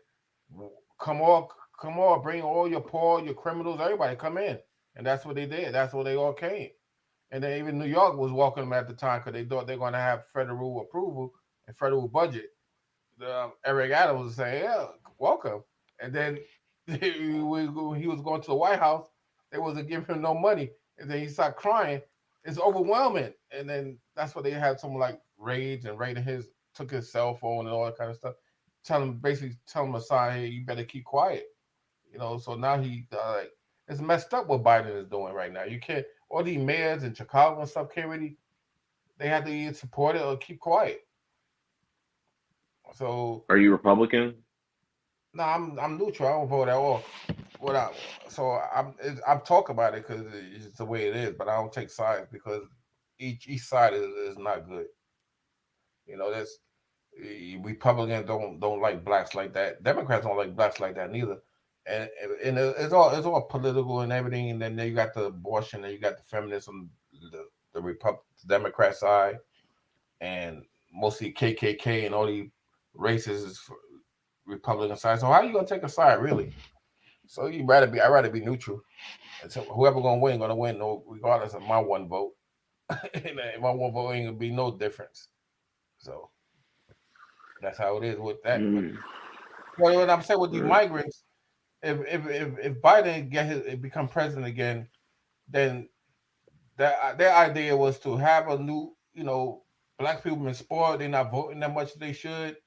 Speaker 7: come on, bring all your poor, your criminals, everybody come in. And that's what they did. That's what they all came. And then even New York was welcoming them at the time, because they thought they're going to have federal approval and federal budget. Eric Adams was saying, yeah, welcome. And then he was going to the White House, they wasn't giving him no money. And then he started crying. It's overwhelming. And then that's what they had some like rage and took his cell phone and all that kind of stuff. Tell him aside, hey, you better keep quiet. So now it's messed up what Biden is doing right now. You can't, all these mayors in Chicago and stuff they have to either support it or keep quiet. So,
Speaker 10: are you Republican?
Speaker 7: No, I'm neutral. I don't vote at all. I'm talking about it because it's the way it is, but I don't take sides, because each side is not good. That's Republicans don't like blacks like that. Democrats don't like blacks like that neither. And it's all political and everything. And then you got the abortion, and you got the feminism, the Democrat side, and mostly KKK and all the races Republican side. So how are you gonna take a side, really? So I'd rather be neutral. And so whoever gonna win, no, regardless of my one vote. And my one vote ain't gonna be no difference. So that's how it is with that. But what I'm saying with these migrants, if Biden become president again, then their idea was to have a new, Black people been spoiled. They're not voting that much as they should.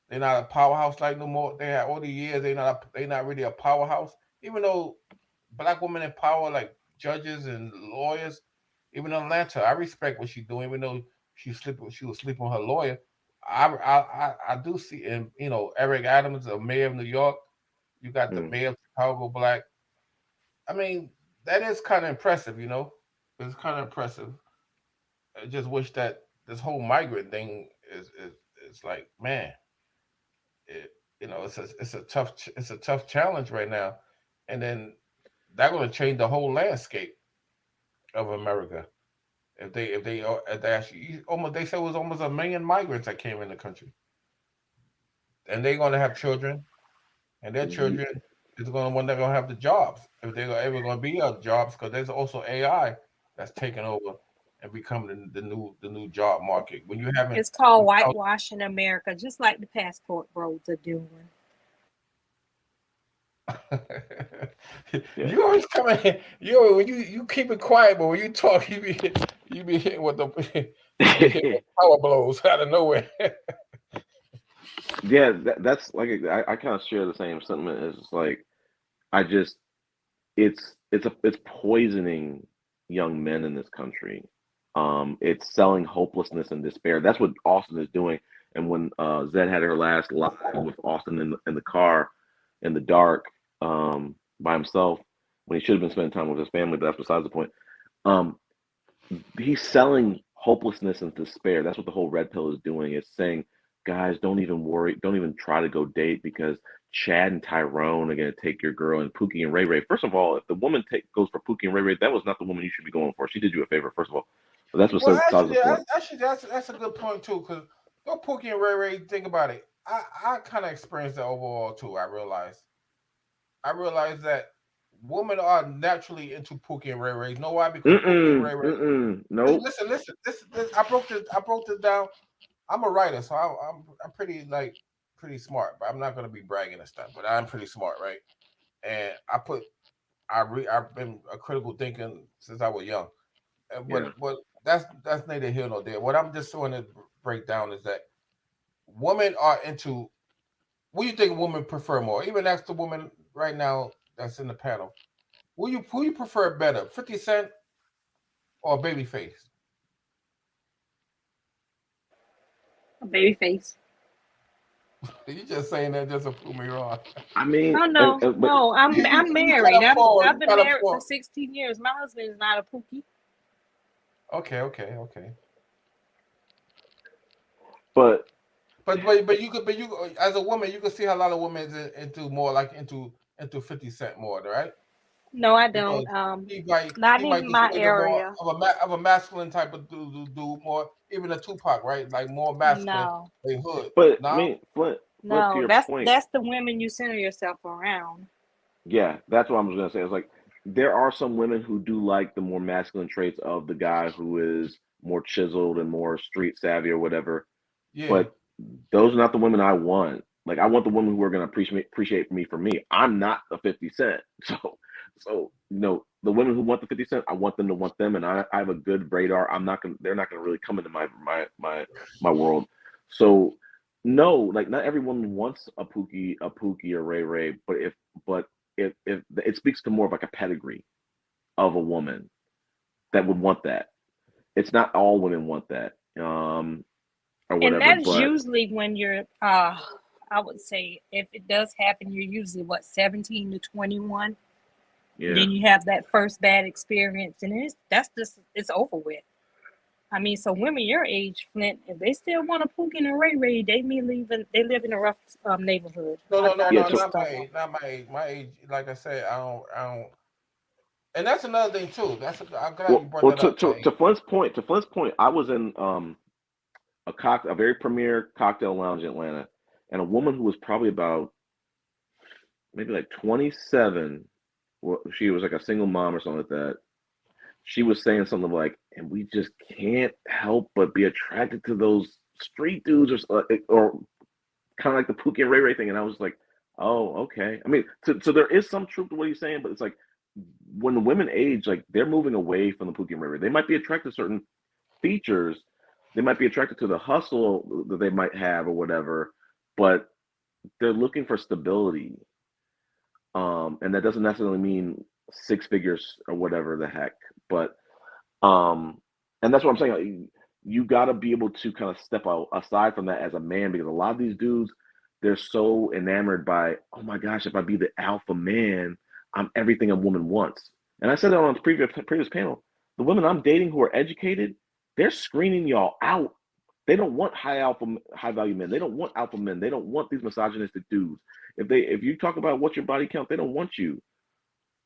Speaker 7: They're not a powerhouse like no more. They had all the years. They're not really a powerhouse. Even though Black women in power, like judges and lawyers, even in Atlanta, I respect what she's doing. Even though she was sleeping with her lawyer, I do see, and Eric Adams, the mayor of New York. You got the mayor of Chicago, Black. I mean, that is kind of impressive. It's kind of impressive. I just wish that this whole migrant thing is like, man. It's a tough challenge right now, and then they're going to change the whole landscape of America if they actually they said it was almost 1 million migrants that came in the country, and they're going to have children, and their children is going to have the jobs, if they're ever going to be jobs, because there's also AI that's taking over and becoming the new job market. When you have
Speaker 4: it's called whitewashing America, just like the passport bros are doing.
Speaker 7: You always come in. You keep it quiet, but when you talk, you be hitting with the power blows out of nowhere.
Speaker 10: Yeah, that's like I kind of share the same sentiment. It's like it's poisoning young men in this country. It's selling hopelessness and despair. That's what Auston is doing. And when Zed had her last live with Auston in the car in the dark by himself, when he should have been spending time with his family, but that's besides the point. He's selling hopelessness and despair. That's what the whole red pill is doing. It's saying, guys, don't even worry, don't even try to go date because Chad and Tyrone are gonna take your girl, and Pookie and Ray Ray. First of all, if the woman goes for Pookie and Ray Ray, that was not the woman you should be going for. She did you a favor, first of all. But that's what causes the point.
Speaker 7: Actually, that's a good point too. Because go Pookie and Ray Ray. Think about it. I kind of experienced that overall too. I realized that women are naturally into Pookie and Ray Ray. You know why? Because Pookie and Ray Ray.
Speaker 10: No.
Speaker 7: Listen. I broke this down. I'm a writer, so I'm pretty smart, but I'm not gonna be bragging and stuff. But I'm pretty smart, right? And I've been a critical thinking since I was young. But that's neither here nor there. What I'm just trying to break down is that women are into. What do you think women prefer more? Even ask the woman right now that's in the panel. Who you prefer better, 50 Cent or Babyface?
Speaker 4: Babyface.
Speaker 7: You just saying that just to prove me wrong.
Speaker 10: I mean,
Speaker 4: oh no, I'm married. I've been married for 16 years. My husband is not a Pookie.
Speaker 7: Okay.
Speaker 10: But
Speaker 7: you as a woman, you can see how a lot of women is into more like into 50 Cent more, right?
Speaker 4: No, I don't. Not in my area.
Speaker 7: Of a masculine type of dude more, even a Tupac, right? Like more masculine.
Speaker 4: No.
Speaker 7: They hood.
Speaker 10: But
Speaker 7: no?
Speaker 10: I mean, Flint,
Speaker 4: no,
Speaker 10: to your
Speaker 4: that's
Speaker 10: point,
Speaker 4: that's the women you center yourself around.
Speaker 10: Yeah, that's what I was gonna say. It's like there are some women who do like the more masculine traits of the guy who is more chiseled and more street savvy or whatever.
Speaker 7: Yeah.
Speaker 10: But those are not the women I want. Like I want the women who are gonna appreciate me for me. I'm not a 50 Cent. So the women who want the 50 Cent, I want them to want them, and I have a good radar. They're not gonna really come into my world. So no, like not every woman wants a Pookie or Ray Ray, but if it speaks to more of like a pedigree of a woman that would want that. It's not all women want that. Or whatever.
Speaker 4: And that's usually when you're I would say if it does happen, you're usually 17 to 21.
Speaker 10: Yeah.
Speaker 4: Then you have that first bad experience, and it's over with. I mean, so women your age, Flint, if they still want a Pookie and a Ray Ray, they live in a rough neighborhood.
Speaker 7: No, not my age. Not my age. My age, like I said, I don't. And that's another thing too. I'm glad you brought that up.
Speaker 10: To Flint's point, I was in a very premier cocktail lounge in Atlanta, and a woman who was probably about maybe like 27. She was like a single mom or something like that. She was saying something like, and we just can't help but be attracted to those street dudes or kind of like the Pookie and Ray Ray thing. And I was like, oh, okay. I mean, so there is some truth to what he's saying, but it's like when the women age, like they're moving away from the Pookie and Ray Ray. They might be attracted to certain features. They might be attracted to the hustle that they might have or whatever, but they're looking for stability. And that doesn't necessarily mean 6 figures or whatever the heck, but and that's what I'm saying. Like, you got to be able to kind of step aside from that as a man, because a lot of these dudes, they're so enamored by, oh my gosh, if I be the alpha man, I'm everything a woman wants. And I said that on the previous panel. The women I'm dating who are educated, they're screening y'all out. They don't want high value men. They don't want alpha men. They don't want these misogynistic dudes. If you talk about what's your body count, they don't want you.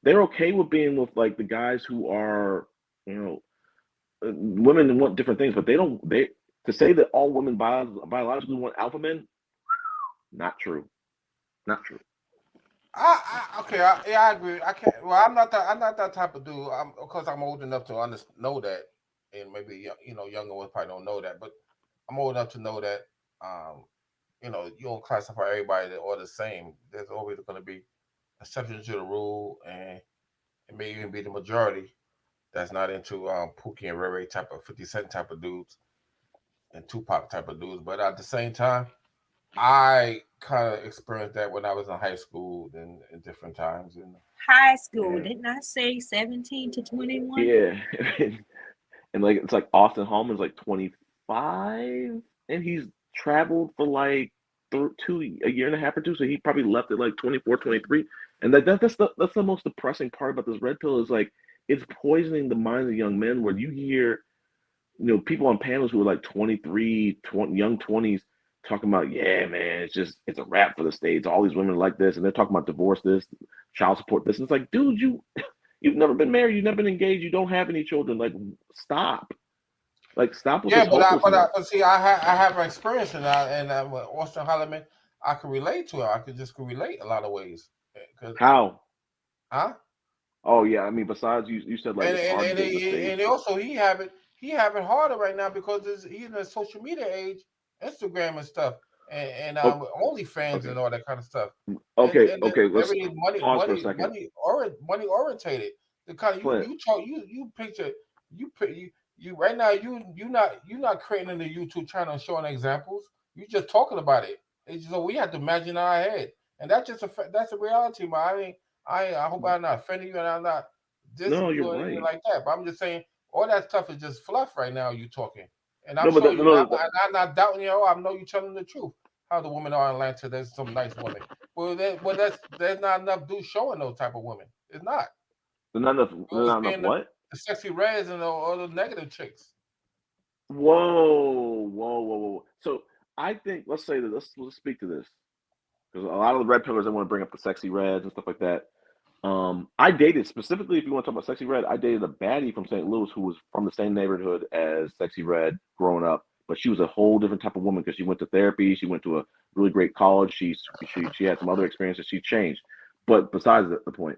Speaker 10: They're okay with being with like the guys who are, women want different things, but to say that all women biologically want alpha men, not true. Not true.
Speaker 7: I agree. I can't. Well, I'm not that type of dude. Of course, I'm old enough to know that, and maybe younger ones probably don't know that, but I'm old enough to know that. You don't classify everybody all the same. There's always going to be exceptions to the rule, and it may even be the majority that's not into Pookie and Ray Ray type of 50 Cent type of dudes and Tupac type of dudes. But at the same time, I kind of experienced that when I was in high school and in different times.
Speaker 4: High school, didn't I say 17 to 21?
Speaker 10: Yeah, and like it's like Auston Hallman's like 25, and he's traveled for like a year and a half or two, so he probably left at like 24, 23. And that's the most depressing part about this red pill is like it's poisoning the minds of young men, where you hear people on panels who are like 23, young 20s talking about, yeah, man, it's a wrap for the states. All these women are like this, and they're talking about divorce this, child support this. And it's like, dude, you've never been married, you've never been engaged, you don't have any children. Like, stop. Like, stop with this hopelessness.
Speaker 7: But see, I have experience in that, and with Austin Holloman, I can relate to it. I could relate a lot of ways.
Speaker 10: How?
Speaker 7: Huh?
Speaker 10: Oh yeah, I mean, besides you said like it's hard to get in the States.
Speaker 7: And also he have it harder right now because he's in the social media age, Instagram and stuff, and OnlyFans and all that kind of stuff.
Speaker 10: Okay,
Speaker 7: and
Speaker 10: okay, let's pause for a second.
Speaker 7: Money orientated. The kind of you picture you right now you're not creating the YouTube channel and showing examples. You're just talking about it. So we have to imagine in our head, and that's a reality, man. I mean, I hope I'm not offending you, and I'm not
Speaker 10: right.
Speaker 7: like that. But I'm just saying all that stuff is just fluff right now. You talking, and I'm showing you. I'm not doubting you. I know you're telling the truth. How the women are in Atlanta, there's some nice women. Well, there's not enough dudes showing those type of women. It's not.
Speaker 10: There's not enough what?
Speaker 7: The sexy reds and all the negative chicks.
Speaker 10: Whoa. So I think let's say that let's speak to this because a lot of the red pillars I want to bring up the sexy reds and stuff like that. I dated specifically, if you want to talk about sexy red, I dated a baddie from St. Louis who was from the same neighborhood as sexy red growing up, but she was a whole different type of woman because she went to therapy, she went to a really great college, she had some other experiences, she changed. But besides the point,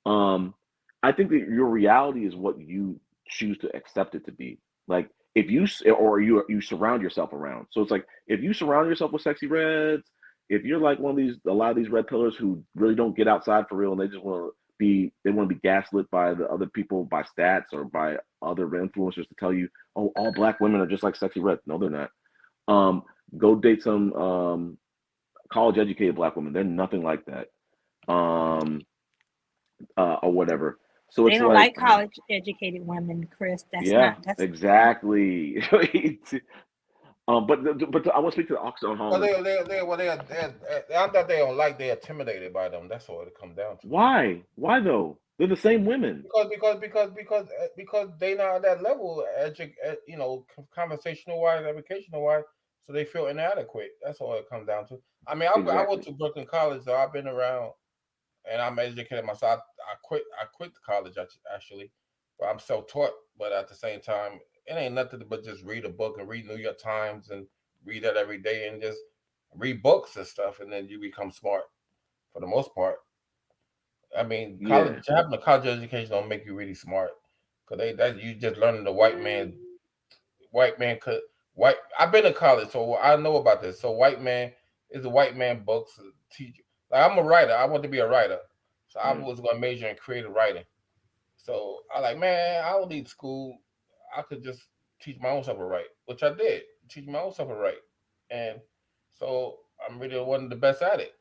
Speaker 10: I think that your reality is what you choose to accept it to be. Like if you surround yourself around. So it's like if you surround yourself with sexy reds, if you're like a lot of these red pillars who really don't get outside for real and they just want to be gaslit by the other people, by stats or by other influencers to tell you, oh, all black women are just like sexy red. No, they're not. Go date some college educated black women. They're nothing like that. Or whatever. So
Speaker 4: they don't like college educated women, Chris. That's
Speaker 10: exactly. But I want to speak to the Auston Holloman.
Speaker 7: Not that they don't like, they're intimidated by them. That's what it comes down to.
Speaker 10: Why? Why though? They're the same women.
Speaker 7: Because they not at that level, conversational wise, educational wise, so they feel inadequate. That's all it comes down to. I mean, I went to Brooklyn College, so I've been around, and I'm educated myself. I quit the college actually, but I'm self-taught. But at the same time, it ain't nothing but just read a book and read New York Times and read that every day and just read books and stuff, and then you become smart for the most part. I mean, having a college education don't make you really smart, because you just learning the white man could white. I've been to college, so I know about this. So white man is a white man books teacher. Like I'm a writer. I want to be a writer, so I was going to major in creative writing. So I like, man, I don't need school. I could just teach my own stuff to write, which I did. Teach my own stuff to write, and so I'm really one of the best at it.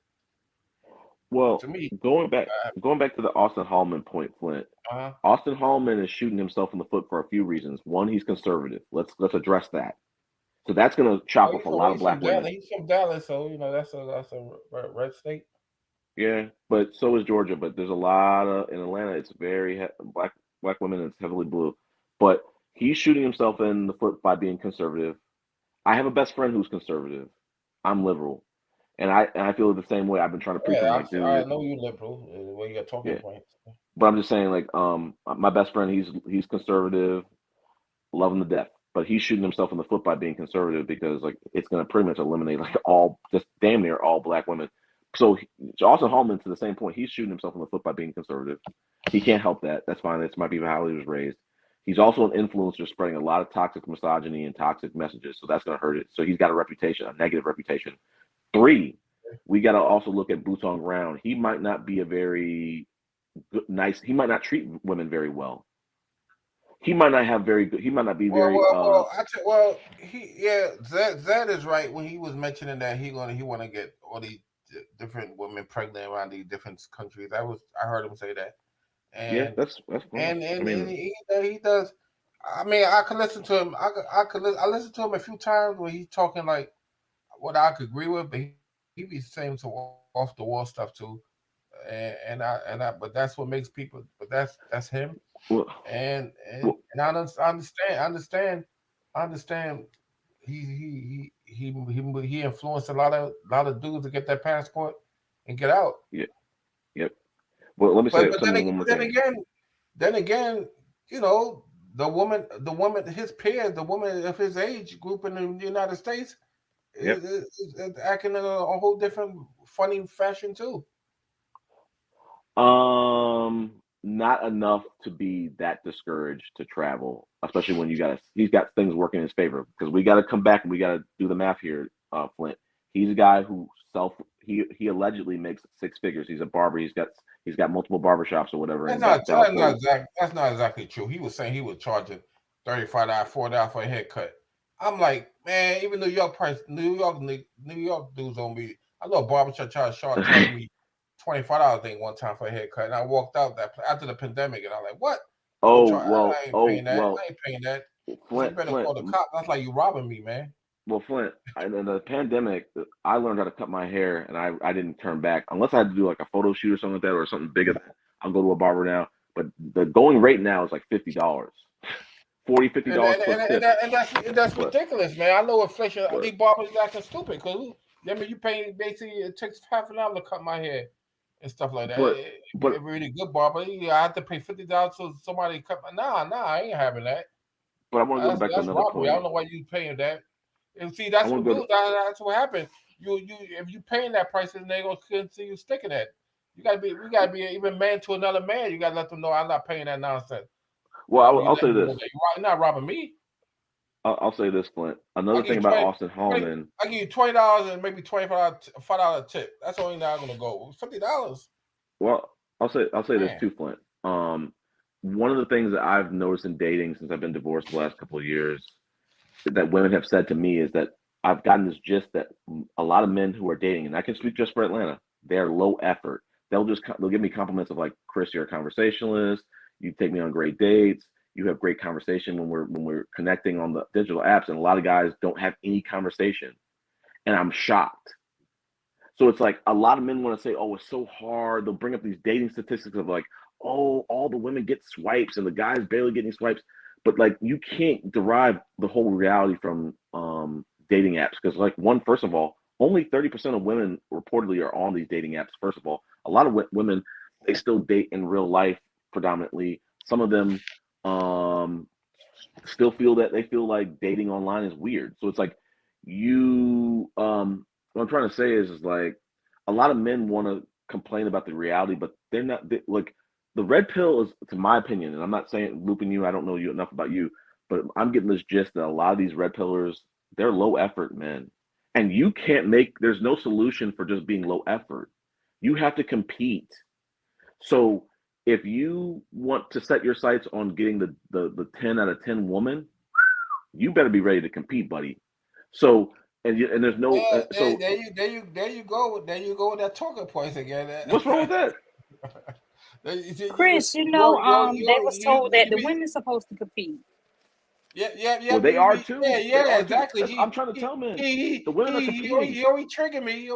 Speaker 10: Well, to me, going back to the Auston Holloman point, Flint. Auston Holloman is shooting himself in the foot for a few reasons. One, he's conservative. Let's address that. So that's going to chop off a lot of black women.
Speaker 7: He's from Dallas, so that's a red state.
Speaker 10: Yeah, but so is Georgia. But there's a lot in Atlanta. It's very black women. It's heavily blue. But he's shooting himself in the foot by being conservative. I have a best friend who's conservative. I'm liberal, and I feel the same way. I've been trying to preach him like, dude.
Speaker 7: I know you're liberal. The way you're talking points.
Speaker 10: But I'm just saying, like, my best friend, he's conservative, love him to death. But he's shooting himself in the foot by being conservative because like it's going to pretty much eliminate like just damn near all black women. So Auston Holloman, to the same point, he's shooting himself in the foot by being conservative. He can't help that. That's fine. That's might be how he was raised. He's also an influencer spreading a lot of toxic misogyny and toxic messages. So that's going to hurt it. So he's got a negative reputation. 3, we got to also look at boots on ground. He might not be a very nice. He might not treat women very well. He might not have very good. He might not be very.
Speaker 7: Zed is right when he was mentioning that he want to get all these different women pregnant around these different countries. I heard him say that. And
Speaker 10: that's fine.
Speaker 7: And he does. I mean, I could listen to him. I listened to him a few times where he's talking like what I could agree with, but he be saying some off the wall stuff too. But that's what makes people. But that's him. And I understand I understand he influenced a lot of dudes to get that passport and get out.
Speaker 10: Yeah. Yep. Well, let me say something one more thing.
Speaker 7: Then again, you know, the woman, his peers, the woman of his age group in the United States, is acting in a whole different funny fashion too.
Speaker 10: Not enough to be that discouraged to travel, especially when he's got things working in his favor. Because we got to come back and we got to do the math here, Flint. He's a guy who he allegedly makes 6 figures. He's a barber. He's got multiple barbershops or whatever.
Speaker 7: That's not exactly true. He was saying he was charging $35, $40 for a haircut. I'm like, man, even New York dudes on me. I know a barbershop charged me $25 one time for a haircut, and I walked out that after the pandemic, and I'm like, what? I ain't paying that. I ain't paying that.
Speaker 10: Flint,
Speaker 7: you better call the cop. That's like you robbing me, man.
Speaker 10: Well, Flint, in the pandemic, I learned how to cut my hair, and I didn't turn back unless I had to do like a photo shoot or something like that, or something bigger. I'll go to a barber now, but the going rate now is like $50, $40, $50
Speaker 7: and that's ridiculous, man. I know inflation. These barbers acting stupid because I mean you paying basically it takes half an hour to cut my hair and stuff like that. But a really good barber, I have to pay $50 to somebody cut my. Nah, I ain't having that.
Speaker 10: But I want to go back to another point.
Speaker 7: I don't know why you paying that. And see, that's what happened. You if you paying that price, then they gonna continue sticking at. We gotta be even man to another man. You gotta let them know I'm not paying that nonsense.
Speaker 10: Well, I'll say this:
Speaker 7: you're not robbing me.
Speaker 10: I'll say this, Flint. Another thing about Austin Hallman,
Speaker 7: I give you $20 and maybe $5 tip. That's only now I'm gonna go $50.
Speaker 10: Well, I'll say this too, Flint. One of the things that I've noticed in dating since I've been divorced the last couple of years that women have said to me is that I've gotten this gist that a lot of men who are dating, and I can speak just for Atlanta, they're low effort. They'll give me compliments of like, Chris, you're a conversationalist. You take me on great dates. You have great conversation when we're connecting on the digital apps, and a lot of guys don't have any conversation, and I'm shocked. So it's like a lot of men want to say, oh, it's so hard. They'll bring up these dating statistics of like, oh, all the women get swipes and the guys barely getting swipes. But like, you can't derive the whole reality from dating apps because, like, first of all, only 30% of women reportedly are on these dating apps. First of all, a lot of women, they still date in real life predominantly. Some of them still feel like dating online is weird. So it's like what I'm trying to say is like a lot of men want to complain about the reality, but they're not like. The red pill is, to my opinion, and I'm not saying looping you, I don't know you enough about you, but I'm getting this gist that a lot of these red pillars, they're low effort men. And you can't there's no solution for just being low effort. You have to compete. So if you want to set your sights on getting the 10 out of 10 woman, you better be ready to compete, buddy. So and there's no so
Speaker 7: there you go with that talking points again.
Speaker 10: What's wrong with that?
Speaker 4: Chris, they was told that the women's supposed to compete.
Speaker 7: Yeah.
Speaker 10: Well, they are too.
Speaker 7: Yeah, exactly.
Speaker 10: I'm trying to tell men. The women are competing.
Speaker 7: You always trigger me. You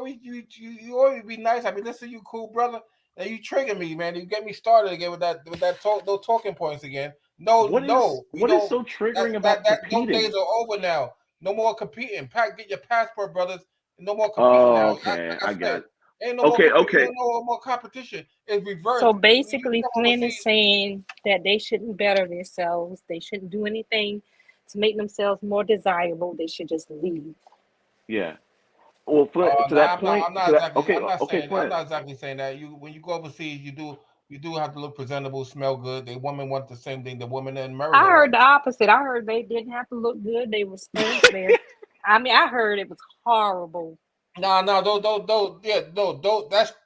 Speaker 7: always be nice. I mean, listen, you cool brother. And you trigger me, man. You get me started again with that those talking points again.
Speaker 10: What is so triggering about competing?
Speaker 7: Those days are over now. No more competing. Get your passport, brothers. No more competing now.
Speaker 10: Okay, I got it.
Speaker 7: Ain't no more competition. It's reversed.
Speaker 4: So basically, Flynn is saying that they shouldn't better themselves. They shouldn't do anything to make themselves more desirable. They should just leave.
Speaker 10: Yeah. Well, Flint, to that point,
Speaker 7: I'm not exactly saying that. When you go overseas, you do have to look presentable, smell good. The women want the same thing the women in America.
Speaker 4: I heard the opposite. I heard they didn't have to look good. They were stinks there. I mean, I heard it was horrible.
Speaker 7: No,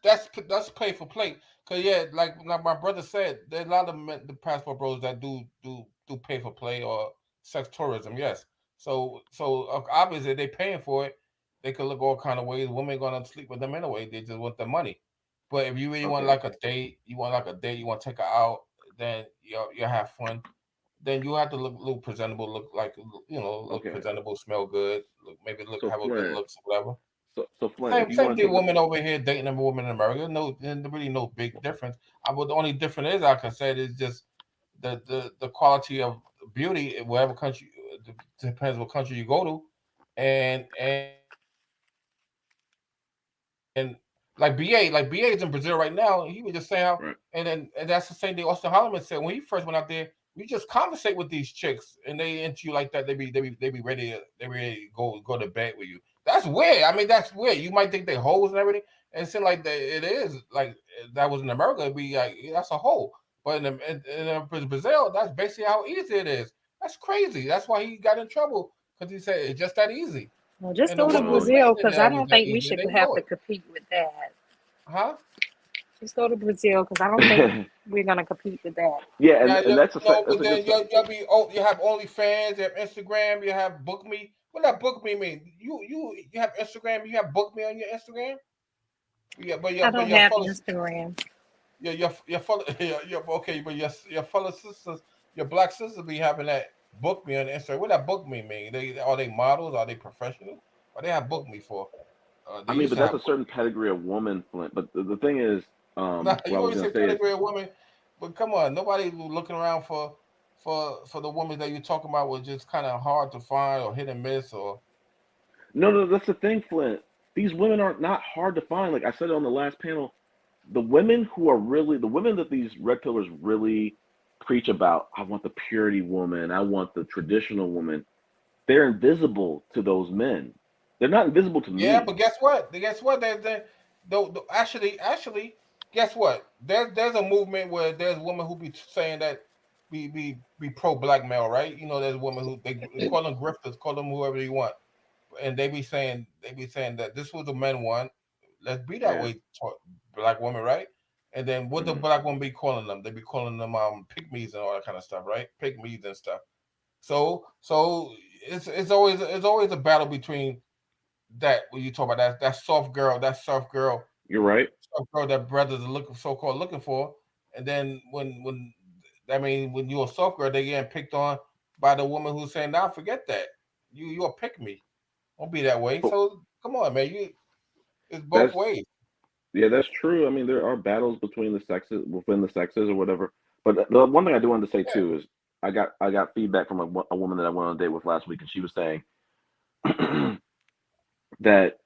Speaker 7: that's pay for plate. Cause like my brother said, there's a lot of the passport bros that do pay for play or sex tourism. Yes, so obviously they paying for it. They could look all kind of ways. Women gonna sleep with them anyway. They just want the money. But if you really want like a date, you want to take her out, then you have fun. Then you have to look presentable, look like presentable, smell good, have a good looks, whatever.
Speaker 10: So Flint,
Speaker 7: same thing. Women over here dating a woman in America. Really no big difference. The only difference is I can say is just the quality of beauty in whatever country depends what country you go to, and like BA is in Brazil right now. He was just saying how, and that's the same thing Austin Holloman said when he first went out there. We just conversate with these chicks, and they into you like that. They be ready to go to bed with you. That's weird. I mean, that's weird. You might think they hoes and everything, and it seems like it is like that was in America. It'd be like that's a hoe, but in Brazil, that's basically how easy it is. That's crazy. That's why he got in trouble because he said it's just that easy.
Speaker 4: Well, just
Speaker 7: And the
Speaker 4: go to
Speaker 7: woman was
Speaker 4: Brazil
Speaker 7: saying
Speaker 4: because I
Speaker 7: that was
Speaker 4: don't
Speaker 7: that
Speaker 4: think we
Speaker 7: easy, and
Speaker 4: should
Speaker 7: they
Speaker 4: have
Speaker 7: know
Speaker 4: to
Speaker 7: it.
Speaker 4: compete with that.
Speaker 7: Huh?
Speaker 4: Just go to Brazil because I don't think we're gonna compete with that.
Speaker 10: Yeah,
Speaker 7: Now,
Speaker 10: and that's
Speaker 7: but
Speaker 10: a good.
Speaker 7: then you have OnlyFans, you have Instagram, you have Book Me. What that Book Me mean? You have Instagram, you have Book Me on your Instagram. Yeah,
Speaker 4: I
Speaker 7: but
Speaker 4: don't
Speaker 7: your
Speaker 4: have
Speaker 7: fellow,
Speaker 4: Instagram.
Speaker 7: your fellow, okay, but your fellow sisters, your black sisters be having that Book Me on Instagram. What that Book Me mean? Are they models? Are they professional? What they have Book Me for? They
Speaker 10: I mean,
Speaker 7: used
Speaker 10: but
Speaker 7: to
Speaker 10: that's
Speaker 7: have
Speaker 10: a
Speaker 7: Book
Speaker 10: certain pedigree of woman, Flint. But the thing is,
Speaker 7: Me. Nah,
Speaker 10: what I
Speaker 7: you
Speaker 10: was
Speaker 7: always
Speaker 10: gonna
Speaker 7: say
Speaker 10: say is,
Speaker 7: pedigree of woman, but come on, nobody looking around for the women that you're talking about was just kind of hard to find or hit and miss or
Speaker 10: no, that's the thing, Flint. These women are not hard to find. Like I said on the last panel, the women that these red pillars really preach about. I want the purity woman. I want the traditional woman. They're invisible to those men. They're not invisible to
Speaker 7: yeah.
Speaker 10: me.
Speaker 7: But guess what? Guess what? Actually, guess what? There's a movement where there's women who be saying that be pro black male, right? You know, there's women who they call them grifters, call them whoever you want, and they be saying that this was the men want. Let's be that
Speaker 10: Yeah.
Speaker 7: way, black women, right? And then what the black women be calling them? They be calling them pygmies and all that kind of stuff, right? Pygmies and stuff. So it's always a battle between that when you talk about that soft girl,
Speaker 10: You're right.
Speaker 7: that brothers are so-called looking for, and then when I mean when you're a soft girl, they getting picked on by the woman who's saying, "Nah, forget that. You're a pick me. Don't be that way."
Speaker 10: But
Speaker 7: So come on, man. It's both
Speaker 10: that's
Speaker 7: ways.
Speaker 10: yeah, that's true. I mean, there are battles between the sexes, within the sexes, or whatever. But the one thing I do want to say
Speaker 7: Yeah.
Speaker 10: too is I got feedback from a woman that I went on a date with last week, and she was saying that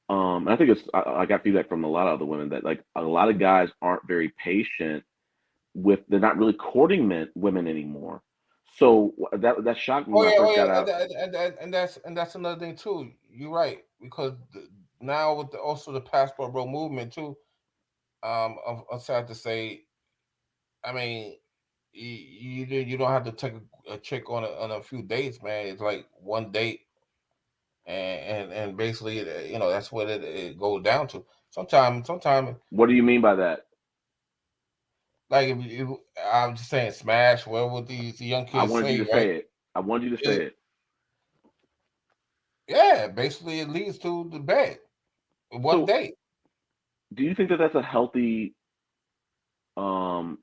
Speaker 10: I think I got feedback from a lot of other women that like a lot of guys aren't very patient with they're not really courting women anymore. So that shocked me
Speaker 7: Oh
Speaker 10: when I
Speaker 7: yeah, oh
Speaker 10: first got
Speaker 7: yeah,
Speaker 10: out.
Speaker 7: and that's another thing too. You're right because now with also the passport bro movement too. I'm sad to say. I mean, you don't have to take a chick on a few dates, man. It's like one date, and basically, that's what it goes down to. Sometimes,
Speaker 10: What do you mean by that?
Speaker 7: like if I'm just saying, smash. What these young
Speaker 10: I
Speaker 7: kids
Speaker 10: wanted you
Speaker 7: say,
Speaker 10: to
Speaker 7: right?
Speaker 10: say it. I wanted you to say
Speaker 7: It,
Speaker 10: it.
Speaker 7: yeah, basically, it leads to the bed. One
Speaker 10: So,
Speaker 7: date.
Speaker 10: do you think that that's a healthy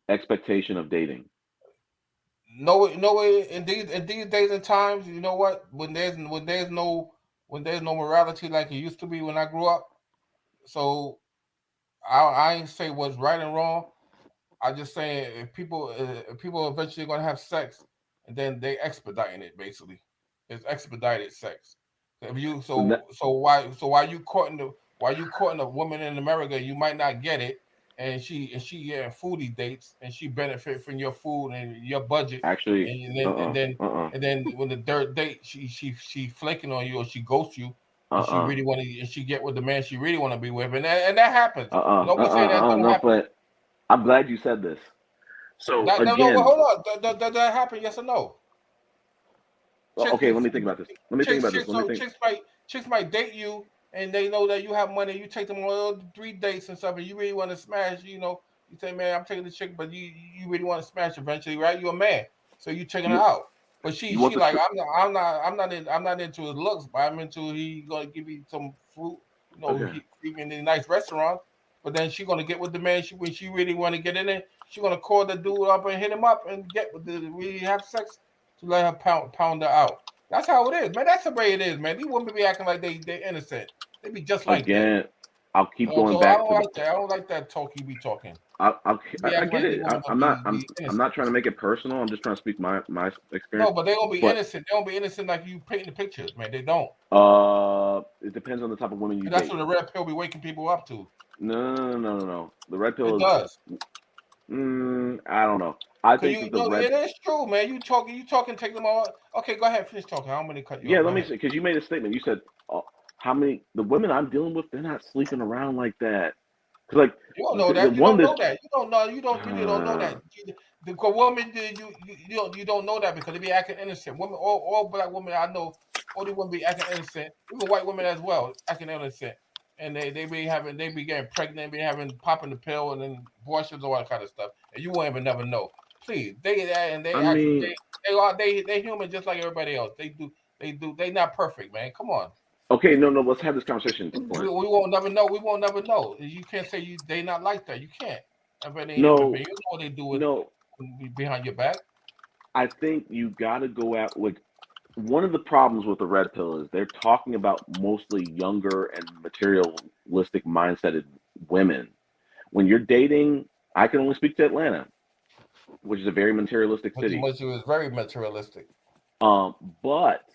Speaker 10: expectation of dating?
Speaker 7: No, in these days and times, you know what? When there's no morality like it used to be when I grew up. So I ain't say what's right and wrong. I just saying if people eventually gonna have sex, and then they expediting it basically. It's expedited sex. If you
Speaker 10: That
Speaker 7: why you courting a woman in America, you might not get it, and she getting foodie dates, and she benefit from your food and your budget,
Speaker 10: actually,
Speaker 7: and then and then
Speaker 10: uh,
Speaker 7: and then when the third date she flaking on you or she ghosts you, and she
Speaker 10: uh,
Speaker 7: really want to and she get with the man she really want to be with, and that happens. Don't be saying that don't
Speaker 10: no,
Speaker 7: happen.
Speaker 10: Flint. I'm glad you said this. So
Speaker 7: No, but
Speaker 10: again,
Speaker 7: hold on. Does that happen? Yes or no? Chicks
Speaker 10: okay,
Speaker 7: be
Speaker 10: let me think about this. Let me think
Speaker 7: chicks
Speaker 10: about this.
Speaker 7: chicks
Speaker 10: Let me
Speaker 7: so
Speaker 10: think.
Speaker 7: chicks might date you and they know that you have money. You take them on 3 dates and stuff, and you really want to smash. You say, man, I'm taking the chick, but you really want to smash eventually, right? You're a man, so you taking her
Speaker 10: You
Speaker 7: out. But she
Speaker 10: you want
Speaker 7: she
Speaker 10: the
Speaker 7: like
Speaker 10: truth?
Speaker 7: I'm not into his looks, but I'm into he gonna give me some fruit,
Speaker 10: Okay.
Speaker 7: he feed me in a nice restaurant. But then she gonna get with the man when she really want to get in it. She gonna call the dude up and hit him up and get with the really have sex to let her pound her out. That's how it is, man. That's the way it is, man. These women be acting like they're innocent. They be just like that.
Speaker 10: Again, I'll keep going
Speaker 7: So I
Speaker 10: back
Speaker 7: don't
Speaker 10: to
Speaker 7: like that. I don't like that talk you be talking.
Speaker 10: I
Speaker 7: Be
Speaker 10: get
Speaker 7: acting
Speaker 10: it.
Speaker 7: like these
Speaker 10: I'm
Speaker 7: women
Speaker 10: not
Speaker 7: gonna be
Speaker 10: I'm not trying to
Speaker 7: innocent.
Speaker 10: make it personal. I'm just trying to speak my experience.
Speaker 7: No, but they gonna be
Speaker 10: But
Speaker 7: innocent. They gonna be innocent like you painting the pictures, man. They don't.
Speaker 10: it depends on the type of women you
Speaker 7: And that's
Speaker 10: date.
Speaker 7: what the red pill be waking people up to.
Speaker 10: No. The red pill
Speaker 7: It
Speaker 10: is.
Speaker 7: does.
Speaker 10: I don't know. I
Speaker 7: Cause
Speaker 10: think
Speaker 7: you
Speaker 10: that the
Speaker 7: know
Speaker 10: red.
Speaker 7: it is true, man. You talking, take them all. Okay, go ahead, finish talking. I'm gonna cut you
Speaker 10: Yeah,
Speaker 7: off. Go
Speaker 10: let me
Speaker 7: ahead.
Speaker 10: say, because you made a statement. You said how many the women I'm dealing with, they're not sleeping around like that. Because like
Speaker 7: You don't know
Speaker 10: the
Speaker 7: that. You
Speaker 10: one
Speaker 7: don't
Speaker 10: that's
Speaker 7: know that. You don't know. You don't really don't know that. The woman, you don't know that because they be acting innocent. Women, all black women I know, all the women be acting innocent. Even white women as well, acting innocent, and they be getting pregnant, be having popping the pill and then abortions, all that kind of stuff, and you won't even never know. Please,
Speaker 10: I mean,
Speaker 7: they human just like everybody else. They not perfect, man. Come on.
Speaker 10: okay, no, let's have this conversation.
Speaker 7: We won't never know. We won't never know. You can't say they not like that. You can't. I bet they human
Speaker 10: No,
Speaker 7: being. You know what they do with
Speaker 10: no.
Speaker 7: behind your back.
Speaker 10: I think you got to go out with one of the problems with the red pill is they're talking about mostly younger and materialistic mindseted women. When you're dating, I can only speak to Atlanta, which is a very materialistic city.
Speaker 7: Which was very materialistic.
Speaker 10: But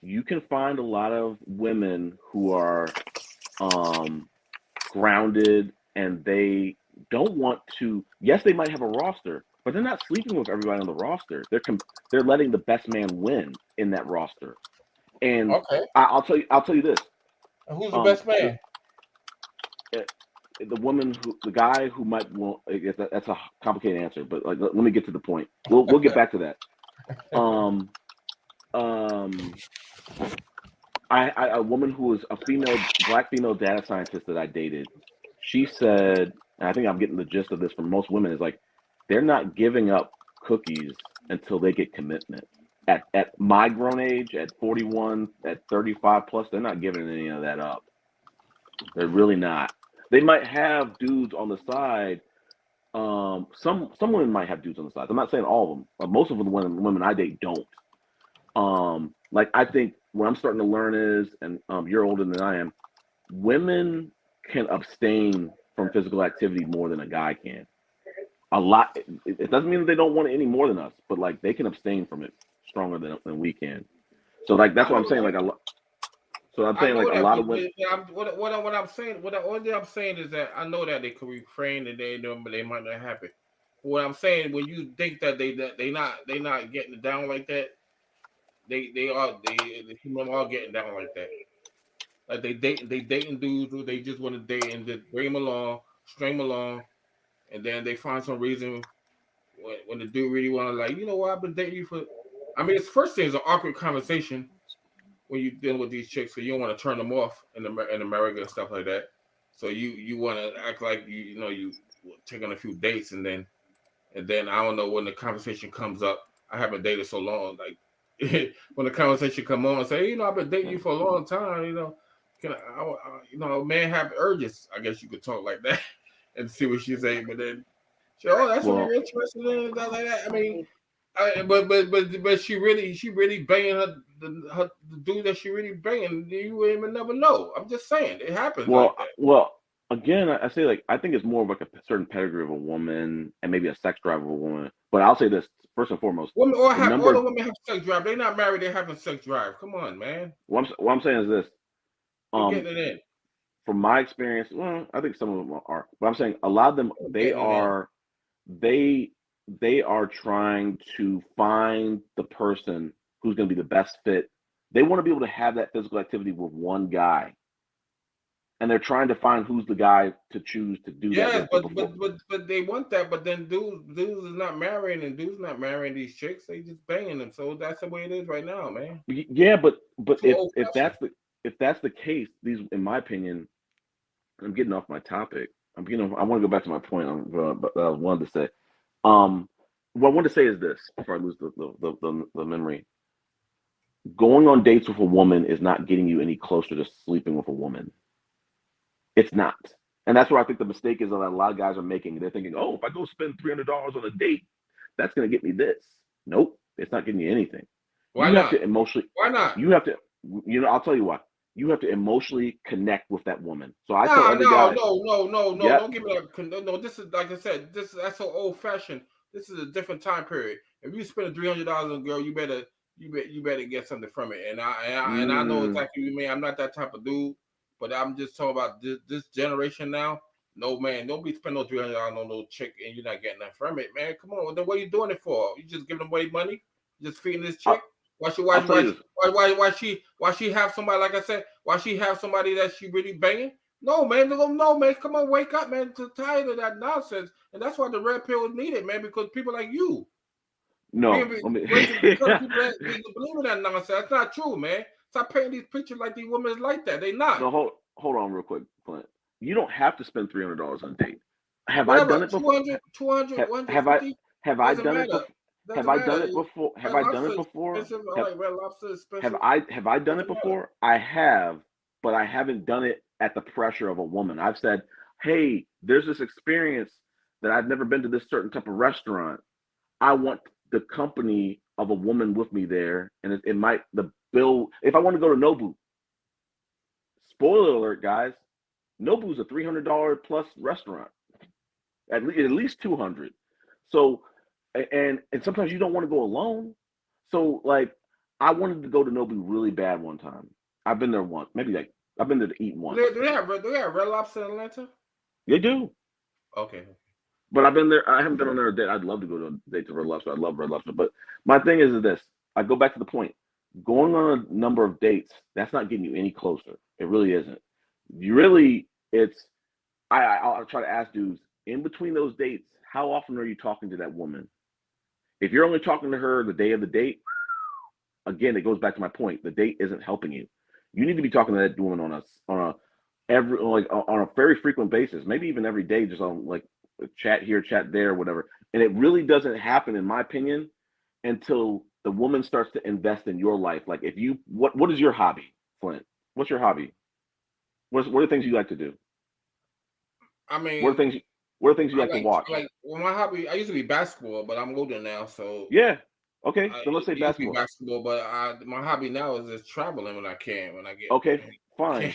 Speaker 10: you can find a lot of women who are grounded and they don't want to. Yes, they might have a roster, but they're not sleeping with everybody on the roster. They're letting the best man win in that roster. And
Speaker 7: okay,
Speaker 10: I'll tell you this.
Speaker 7: And who's the best man?
Speaker 10: The guy who might want. That's a complicated answer, but like, let me get to the point. We'll get back to that. A woman who was a black female data scientist that I dated, she said, and I think I'm getting the gist of this from most women, is like they're not giving up cookies until they get commitment. At my grown age, at 41, at 35 plus, they're not giving any of that up. They're really not. They might have dudes on the side. Some women might have dudes on the side. I'm not saying all of them, but most of the women I date don't. Like I think what I'm starting to learn is, and you're older than I am, women can abstain from physical activity more than a guy can. A lot. It doesn't mean that they don't want it any more than us, but like they can abstain from it stronger than we can. So like that's what I'm saying. Like so I'm saying like a lot of women.
Speaker 7: What I'm saying, what the only thing I'm saying is that I know that they could refrain and they might not happen. What I'm saying, when you think that they not getting it down like that, the human are getting down like that. Like they dating dudes who they just want to date and just bring them along, string them along, and then they find some reason when the dude really want to, like, you know what, I've been dating you for. I mean, it's first thing is an awkward conversation when you're dealing with these chicks, so you don't want to turn them off in America and stuff like that. So you want to act like you take on a few dates and then I don't know, when the conversation comes up. I haven't dated so long, like when the conversation come on and say, I've been dating you for a long time, can man have urges? I guess you could talk like that and see what she say, but then that's what you're interested in, and like that. I mean, but she really banging the dude that she really banging. You would even never know. I'm just saying it happens like that.
Speaker 10: Well, again, I say, like, I think it's more of like a certain pedigree of a woman and maybe a sex drive of a woman. But I'll say this first and foremost:
Speaker 7: all the women have sex drive. They're not married. They're having sex drive. Come on, man.
Speaker 10: What I'm saying is this:
Speaker 7: You're getting it in.
Speaker 10: From my experience, well, I think some of them are, but I'm saying a lot of them they are trying to find the person who's going to be the best fit. They want to be able to have that physical activity with one guy, and they're trying to find who's the guy to choose to do that with.
Speaker 7: But they want that. But then dudes is not marrying, and dudes not marrying these chicks. They just banging them. So that's the way it is right now, man.
Speaker 10: Yeah, but if that's the case, these, in my opinion, I'm getting off my topic. I want to go back to my point. But I wanted to say, what I want to say is this before I lose the memory. Going on dates with a woman is not getting you any closer to sleeping with a woman. It's not. And that's where I think the mistake is that a lot of guys are making. They're thinking, oh, if I go spend $300 on a date, that's going to get me this. Nope, it's not getting you anything.
Speaker 7: Why
Speaker 10: you
Speaker 7: not?
Speaker 10: Have to emotionally.
Speaker 7: Why not?
Speaker 10: You have to. I'll tell you why. you have to emotionally connect with that woman. So I tell every guy,
Speaker 7: no. Don't give me that. No, this is like I said. That's so old fashioned. This is a different time period. If you spend $300 on a girl, you better get something from it. And I know exactly what you mean. I'm not that type of dude, but I'm just talking about this generation now. No, man, don't be spending no $300 on no chick and you're not getting that from it, man. Come on, then what are you doing it for? You just giving away money? Just feeding this chick? Why she have somebody, like I said, why she have somebody that she really banging? No, man, come on, wake up, man. I'm tired of that nonsense. And that's why the red pill is needed, man, because people like you.
Speaker 10: No.
Speaker 7: Because people that believe in that nonsense. That's not true, man. Stop painting these pictures like these women is like that. They not.
Speaker 10: No, hold on real quick, Clint. You don't have to spend $300 on a date. Have I done it before?
Speaker 7: 200,
Speaker 10: have I done it before? Have I done it before? Have I done it before? Have I done it before? I have, but I haven't done it at the pressure of a woman. I've said, hey, there's this experience that I've never been to this certain type of restaurant. I want the company of a woman with me there, and it might the bill. If I want to go to Nobu, spoiler alert, guys, Nobu's a $300 plus restaurant, at least $200. So, and sometimes you don't want to go alone. So, like, I wanted to go to Nobu really bad one time. I've been there once, maybe like I've been there to eat once.
Speaker 7: Do they have Red Lobster in Atlanta?
Speaker 10: They do.
Speaker 7: Okay.
Speaker 10: But I've been there. I haven't been on there a date. I'd love to go to a date to Red Lobster. I love Red Lobster. But my thing is this. I go back to the point. Going on a number of dates, that's not getting you any closer. It really isn't. I'll try to ask dudes, in between those dates, how often are you talking to that woman? If you're only talking to her the day of the date, again, it goes back to my point. The date isn't helping you. You need to be talking to that woman on a very frequent basis, maybe even every day, just on like chat here, chat there, whatever. And it really doesn't happen, in my opinion, until the woman starts to invest in your life. Like, if you, what is your hobby, Flint? What's your hobby? What are the things you like to do?
Speaker 7: I mean,
Speaker 10: what are things you like to watch?
Speaker 7: Well, my hobby, I used to be basketball, but I'm older now, so
Speaker 10: yeah. Okay, so let's say
Speaker 7: basketball. But my hobby now is just traveling when I can. When I get
Speaker 10: fine.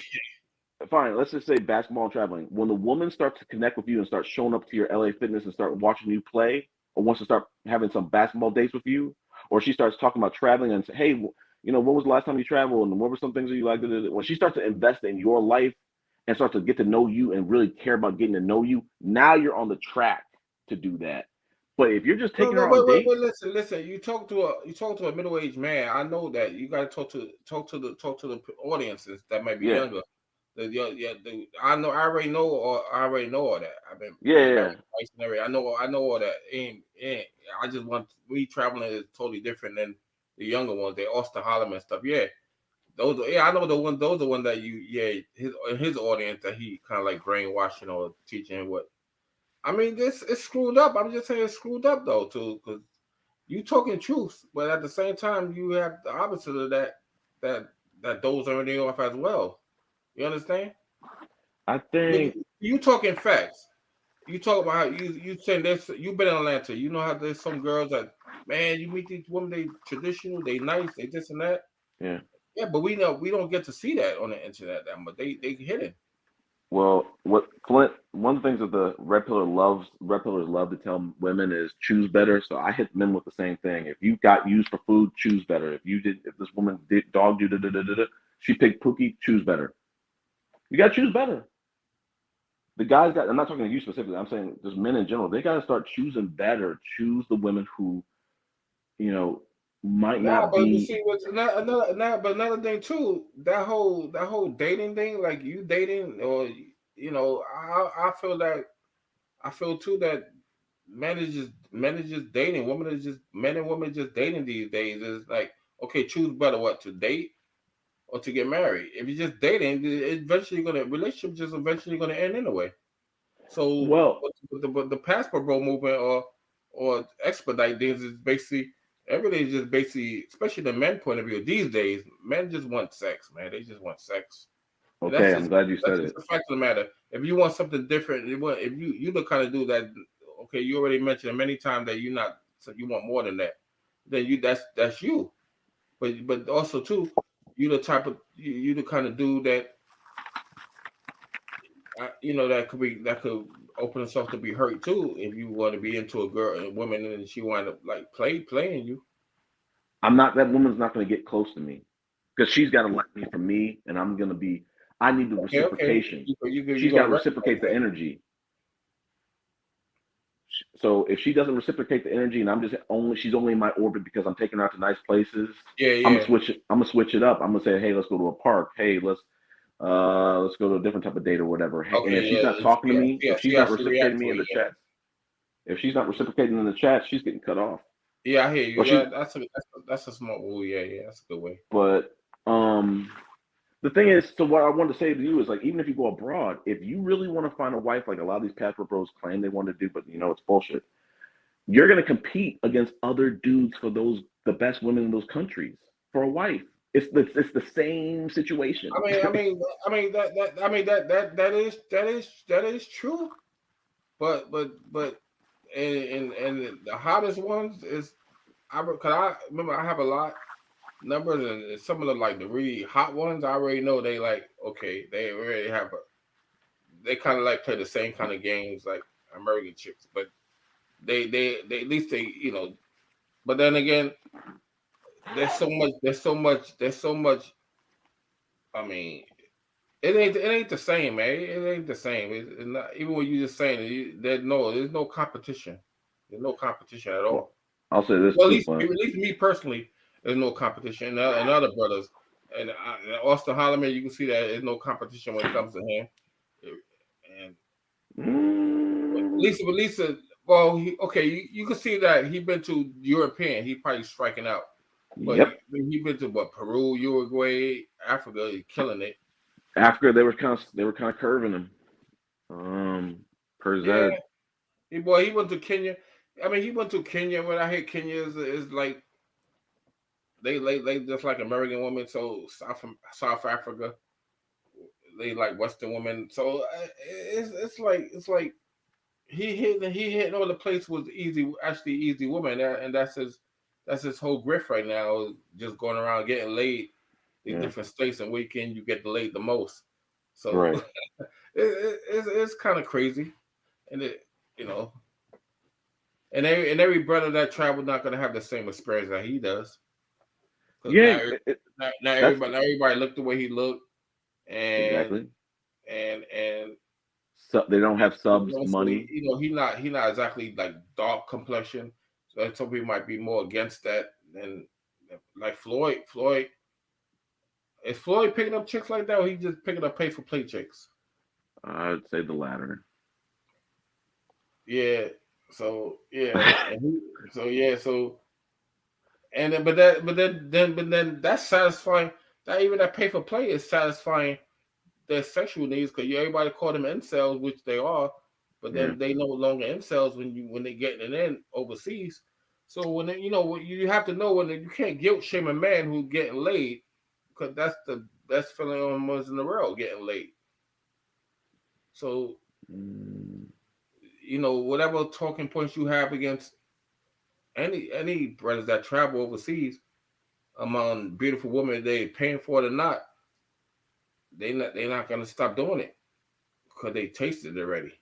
Speaker 10: Fine. Let's just say basketball and traveling. When the woman starts to connect with you and start showing up to your LA Fitness and start watching you play, or wants to start having some basketball dates with you, or she starts talking about traveling and say, hey, when was the last time you traveled, and what were some things that you liked? When she starts to invest in your life and start to get to know you and really care about getting to know you, now you're on the track to do that. But if you're just taking her on dates,
Speaker 7: listen. You talk to a middle-aged man. I know that you got to talk to the audiences that might be younger. I know. I already know all that. I've been married twice and everything. I know all that. And I just want me traveling is totally different than the younger ones. They Austin Holloman and stuff. Yeah. I know the one. Those are the ones that his audience that he kind of like brainwashing or teaching what. I mean, it's screwed up. I'm just saying it's screwed up though too, because you talking truth, but at the same time you have the opposite of that those everything off as well. You understand?
Speaker 10: I think
Speaker 7: you talking facts. You talk about how you saying this. You've been in Atlanta. You know how there's some girls that, man, you meet these women. They traditional. They nice. They this and that.
Speaker 10: Yeah.
Speaker 7: Yeah, but we know we don't get to see that on the internet that much. They hidden.
Speaker 10: Well, one of the things that the red pillars love to tell women is choose better. So I hit men with the same thing. If you got used for food, choose better. If this woman dogged you, she picked Pookie, choose better. You got to choose better. The guys I'm not talking to you specifically. I'm saying just men in general. They got to start choosing better. Choose the women who, might not be.
Speaker 7: You see, another thing too. That whole dating thing, like you dating, or I feel too that men is just dating. Men and women just dating these days. It's like, okay, choose better what to date or to get married. If you're just dating, relationship just eventually gonna end anyway. So, but the passport bro movement or expedite things is basically. Everything's just basically, especially the men point of view. These days, men just want sex, man. They just want sex.
Speaker 10: Okay, I'm glad you said it.
Speaker 7: That's the fact of the matter. If you want something different, if you the kind of dude that, okay, you already mentioned many times that you want more than that. Then that's you. But also too, you the type of you the kind of dude that that could open herself to be hurt too if you want to be into a woman and she want to like playing you.
Speaker 10: I'm not, that woman's not going to get close to me because she's got to like me for me, and I'm going to be. I need the reciprocation. She's got to reciprocate the energy. So if she doesn't reciprocate the energy, and she's only in my orbit because I'm taking her out to nice places. I'm gonna switch it. I'm gonna switch it up. I'm gonna say, hey, let's go to a park. Hey, let's go to a different type of date or whatever. Hey, and if she's not talking to me, if she's not reciprocating me in the chat, if she's not reciprocating in the chat, she's getting cut off.
Speaker 7: Yeah, I hear you. That's a smart rule. Yeah, that's a good way.
Speaker 10: But the thing is, so what I wanted to say to you is, like, even if you go abroad, if you really want to find a wife, like a lot of these passport bros claim they want to do, but it's bullshit. You're going to compete against other dudes for the best women in those countries for a wife. It's the same situation.
Speaker 7: That is true. But and the hottest ones is I remember I have a lot numbers, and some of the like the really hot ones I already know they like okay, they already have they kind of like play the same kind of games like American chicks, but they at least they but then again there's so much I mean it ain't the same, man. It ain't the same. It's not, even when you just saying there's no competition. There's no competition at all.
Speaker 10: I'll say this.
Speaker 7: Well, at least me personally, there's no competition. And other brothers, and Austin Holloman, you can see that there's no competition when it comes to him. And Lisa, well, you can see that he been to European. He probably striking out. But he been to Peru, Uruguay, Africa, killing it.
Speaker 10: Africa, they were kind of curving him.
Speaker 7: Yeah. He went to Kenya. I mean, he went to Kenya. When I hear Kenya is like they just like American women. So South Africa, they like Western women. So it's like he hit all the place was easy woman, and that's his whole grift right now. Just going around getting laid in different states, and where you get laid the most. So it's kind of crazy, and and every brother that traveled not gonna have the same experience that he does.
Speaker 10: Yeah,
Speaker 7: not everybody looked the way he looked, and
Speaker 10: so they don't have subs money.
Speaker 7: He's not exactly like dark complexion. So some people might be more against that than like Floyd. Is Floyd picking up chicks like that, or he just picking up pay for play chicks?
Speaker 10: I'd say the latter.
Speaker 7: Yeah. So yeah. And then that's satisfying. That pay for play is satisfying their sexual needs because everybody call them incels, which they are, but then they no longer incels when they getting it in overseas. So when you have to know when you can't guilt shame a man who's getting laid because that's the best feeling almost in the world, getting laid. So whatever talking points you have against any brothers that travel overseas among beautiful women, they paying for it or not, they're not gonna stop doing it because they tasted it already.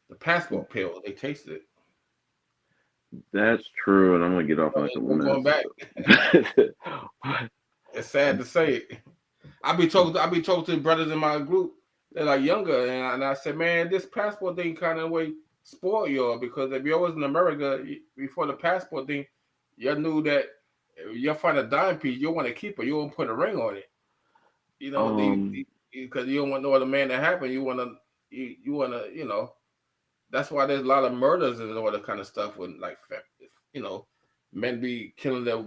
Speaker 7: The passport pill, they tasted it.
Speaker 10: That's true, and I'm gonna get off in a couple minutes.
Speaker 7: Going back. It's sad to say. I be talking to the brothers in my group. They're like younger, and I said, man, this passport thing kind of way spoil y'all because if you was in America before the passport thing, you knew that if you find a dime piece, you want to keep it. You won't put a ring on it. Because you don't want no other man to happen. You want to. That's why there's a lot of murders and all that kind of stuff. When men be killing their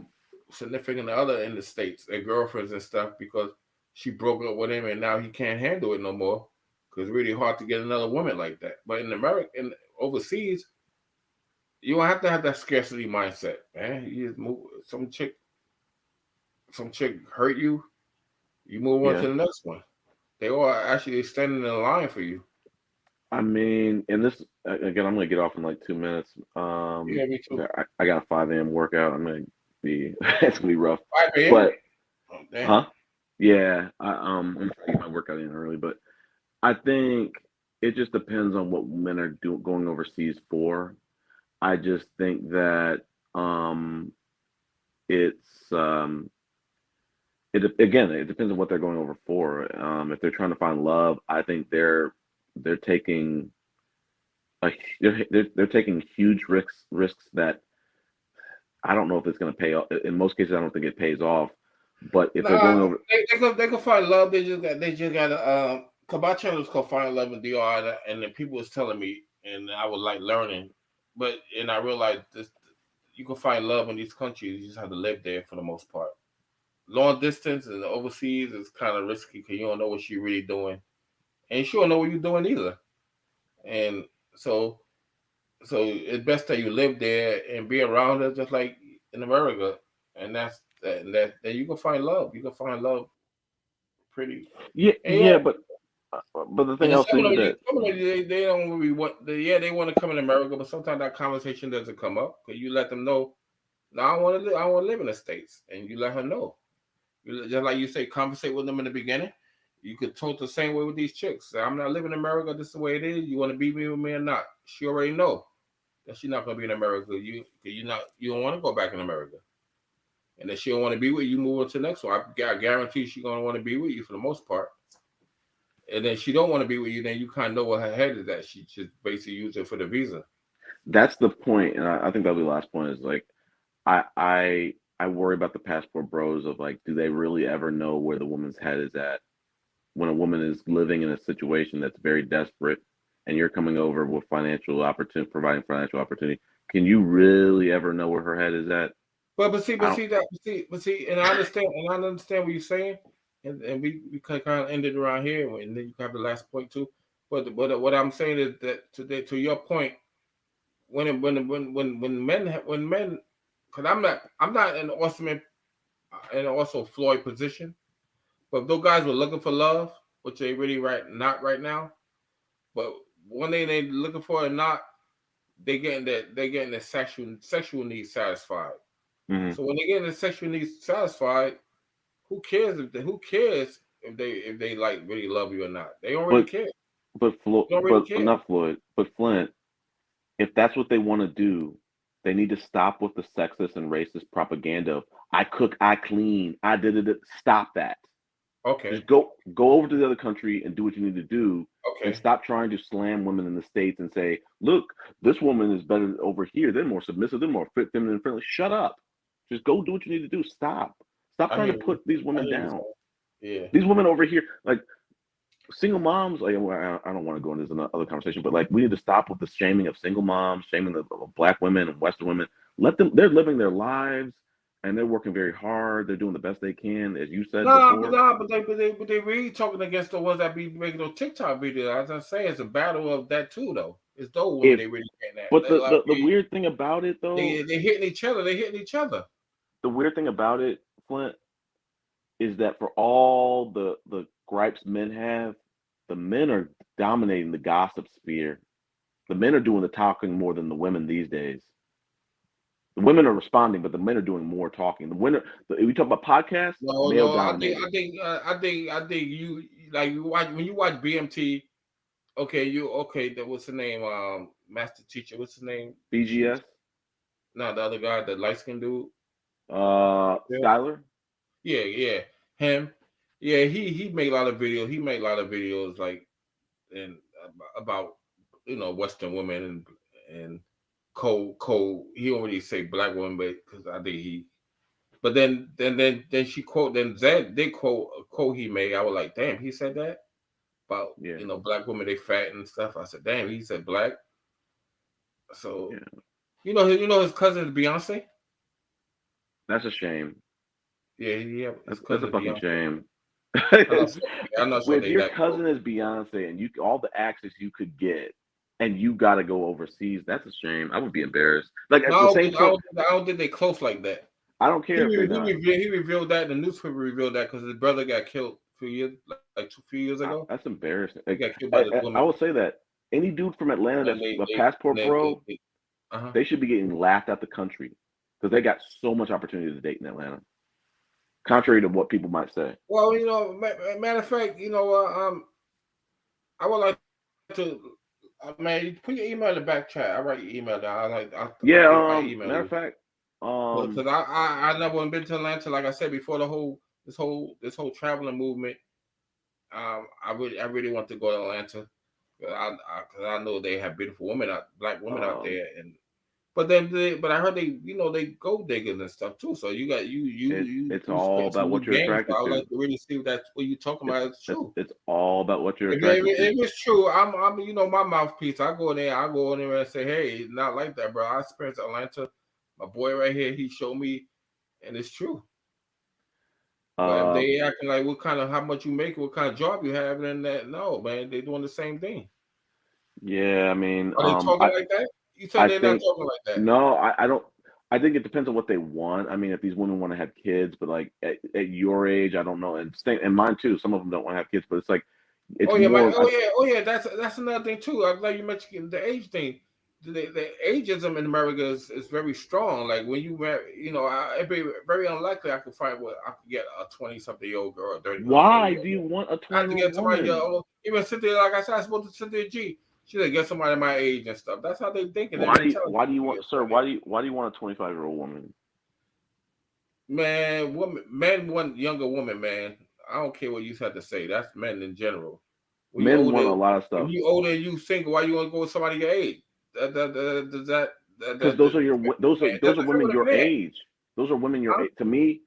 Speaker 7: significant other in the States, their girlfriends and stuff, because she broke up with him and now he can't handle it no more. Because it's really hard to get another woman like that. But in America and overseas, you don't have to have that scarcity mindset, man. You just move. Some chick hurt you, you move on to the next one. They all actually standing in line for you.
Speaker 10: I mean, and this again, I'm gonna get off in like 2 minutes.
Speaker 7: Me too.
Speaker 10: I got a 5 a.m. workout. I'm gonna be it's gonna be rough.
Speaker 7: 5 a.m.
Speaker 10: But Huh? Yeah. I'm gonna get my workout in early, but I think it just depends on what men are going overseas for. I just think that it's it depends on what they're going over for. If they're trying to find love, I think they're taking they're taking huge risks that I don't know if it's going to pay off. In most cases, I don't think it pays off. But if they're going over,
Speaker 7: they can find love. They just gotta. Cause my channel is called Find Love in DR, and then people was telling me, and I was like learning, and I realized this: you can find love in these countries. You just have to live there for the most part. Long distance and overseas is kind of risky because you don't know what she's really doing, and she don't know what you're doing either. And so it's best that you live there and be around her, just like in America. And that you can find love. You can find love pretty.
Speaker 10: yeah, but the thing
Speaker 7: And
Speaker 10: else
Speaker 7: some
Speaker 10: is
Speaker 7: of them,
Speaker 10: that
Speaker 7: they don't really want. They want to come in America, but sometimes that conversation doesn't come up because you let them know. No, I want to live. I want to live in the States, and you let her know. Just like you say, conversate with them in the beginning. You could talk the same way with these chicks. Say, I'm not living in America. This is the way it is. You want to be with me or not? She already know that she's not gonna be in America. You don't want to go back in America. And if she don't want to be with you, move on to the next one. I guarantee she's gonna want to be with you for the most part. And then she don't want to be with you, then you kind of know what her head is at. She just basically use it for the visa.
Speaker 10: that's the point, and I think that'll be the last point. Is like I worry about the passport bros of like, do they really ever know where the woman's head is at when a woman is living in a situation that's very desperate, and you're coming over with financial opportunity, providing financial opportunity? Can you really ever know where her head is at?
Speaker 7: And I understand what you're saying, and we kind of ended around here, and then you have the last point too. But what I'm saying is that to your point, when men, because I'm not in Austin and also Floyd position, but if those guys were looking for love, which they really not right now, but one thing they looking for or not, they getting their sexual needs satisfied.
Speaker 10: Mm-hmm.
Speaker 7: So when they get their sexual needs satisfied, who cares if they like really love you or not? They don't really care.
Speaker 10: But not Floyd, but Flint. If that's what they want to do, they need to stop with the sexist and racist propaganda of I cook, I clean, I did it. Stop that.
Speaker 7: Okay.
Speaker 10: Just go over to the other country and do what you need to do,
Speaker 7: Okay.
Speaker 10: and stop trying to slam women in the States and say, look, this woman is better over here. They're more submissive. They're more fit, feminine, and friendly. Shut up. Just go do what you need to do. Stop trying to put these women down.
Speaker 7: Yeah.
Speaker 10: These women over here, like single moms, like I don't want to go into this another conversation, but like we need to stop with the shaming of single moms, shaming the Black women and Western women. Let them. They're living their lives and they're working very hard. They're doing the best they can, as you said before.
Speaker 7: But they really talking against the ones that be making those TikTok videos. As I say, it's a battle of that too, though. It's those women they really getting at.
Speaker 10: But the weird thing about it, though,
Speaker 7: they hitting each other. They hitting each other.
Speaker 10: The weird thing about it, Flint, is that for all the gripes men have, the men are dominating the gossip sphere. The men are doing the talking more than the women these days. The women are responding, but the men are doing more talking. We talk about podcasts. Male dominated.
Speaker 7: I think you like you watch when you watch BMT. Okay. That what's the name? Master Teacher. What's his name?
Speaker 10: BGS.
Speaker 7: No, the other guy, the light skinned dude.
Speaker 10: Skyler.
Speaker 7: Yeah, him. Yeah, he made a lot of videos. He made a lot of videos like and about Western women and cold. He don't really say black women, but because I think he. But then she quote Zed did quote a quote he made. I was like, damn, he said that about black women, they fat and stuff. I said, damn, he said black. So his cousin is Beyonce.
Speaker 10: That's a shame.
Speaker 7: Yeah,
Speaker 10: that's a fucking shame.
Speaker 7: I'm not sure
Speaker 10: if your cousin is Beyonce and all the access you could get, and you got to go overseas, that's a shame. I would be embarrassed. Like at the same point,
Speaker 7: I don't think they close like that.
Speaker 10: I don't care if they're not.
Speaker 7: He revealed that. The newspaper revealed that because his brother got killed a few years ago.
Speaker 10: That's embarrassing.
Speaker 7: He got killed by this woman.
Speaker 10: I will say that any dude from Atlanta that's a passport bro, they should be getting laughed out the country because they got so much opportunity to date in Atlanta. contrary to what people might say.
Speaker 7: Well, matter of fact, I would like to. Man, put your email in the back chat. I write your email down. I email
Speaker 10: Matter
Speaker 7: you.
Speaker 10: of fact,
Speaker 7: because I never been to Atlanta. Like I said before, this whole traveling movement. I really want to go to Atlanta. Because I know they have beautiful black women out there, but I heard they gold diggers and stuff too. So you got
Speaker 10: it's all about what you're attracted
Speaker 7: to. I would
Speaker 10: to.
Speaker 7: like to really see if that's what you're talking about is true.
Speaker 10: It's all about what you're attracted to.
Speaker 7: If it's true, I'm my mouthpiece. I go in there and say, hey, not like that, bro. I experienced Atlanta. My boy right here, he showed me, and it's true. But if they acting like how much you make, what kind of job you have, then no, man, they doing the same thing.
Speaker 10: Yeah, I mean,
Speaker 7: are they talking like that? You said they're not talking like that.
Speaker 10: No, I don't. I think it depends on what they want. I mean, if these women want to have kids, but like at your age, I don't know, and mine too. Some of them don't want to have kids, but it's like it's
Speaker 7: That's another thing too. I'm glad you mentioned the age thing. The ageism in America is very strong. Like when you it'd be very unlikely I could get a 20-something-year-old girl.
Speaker 10: Why do you want a 20-year-old woman?
Speaker 7: Even Cynthia, like I said, I spoke to Cynthia G. She said get somebody my age and stuff. That's how they thinking.
Speaker 10: Why do you want a 25-year-old woman?
Speaker 7: Man, men want younger women, man. I don't care what you had to say. That's men in general. When
Speaker 10: men want a lot of stuff.
Speaker 7: If you older and you single, why you want to go with somebody your age?
Speaker 10: Because those are women your age. Those are women your age. To me,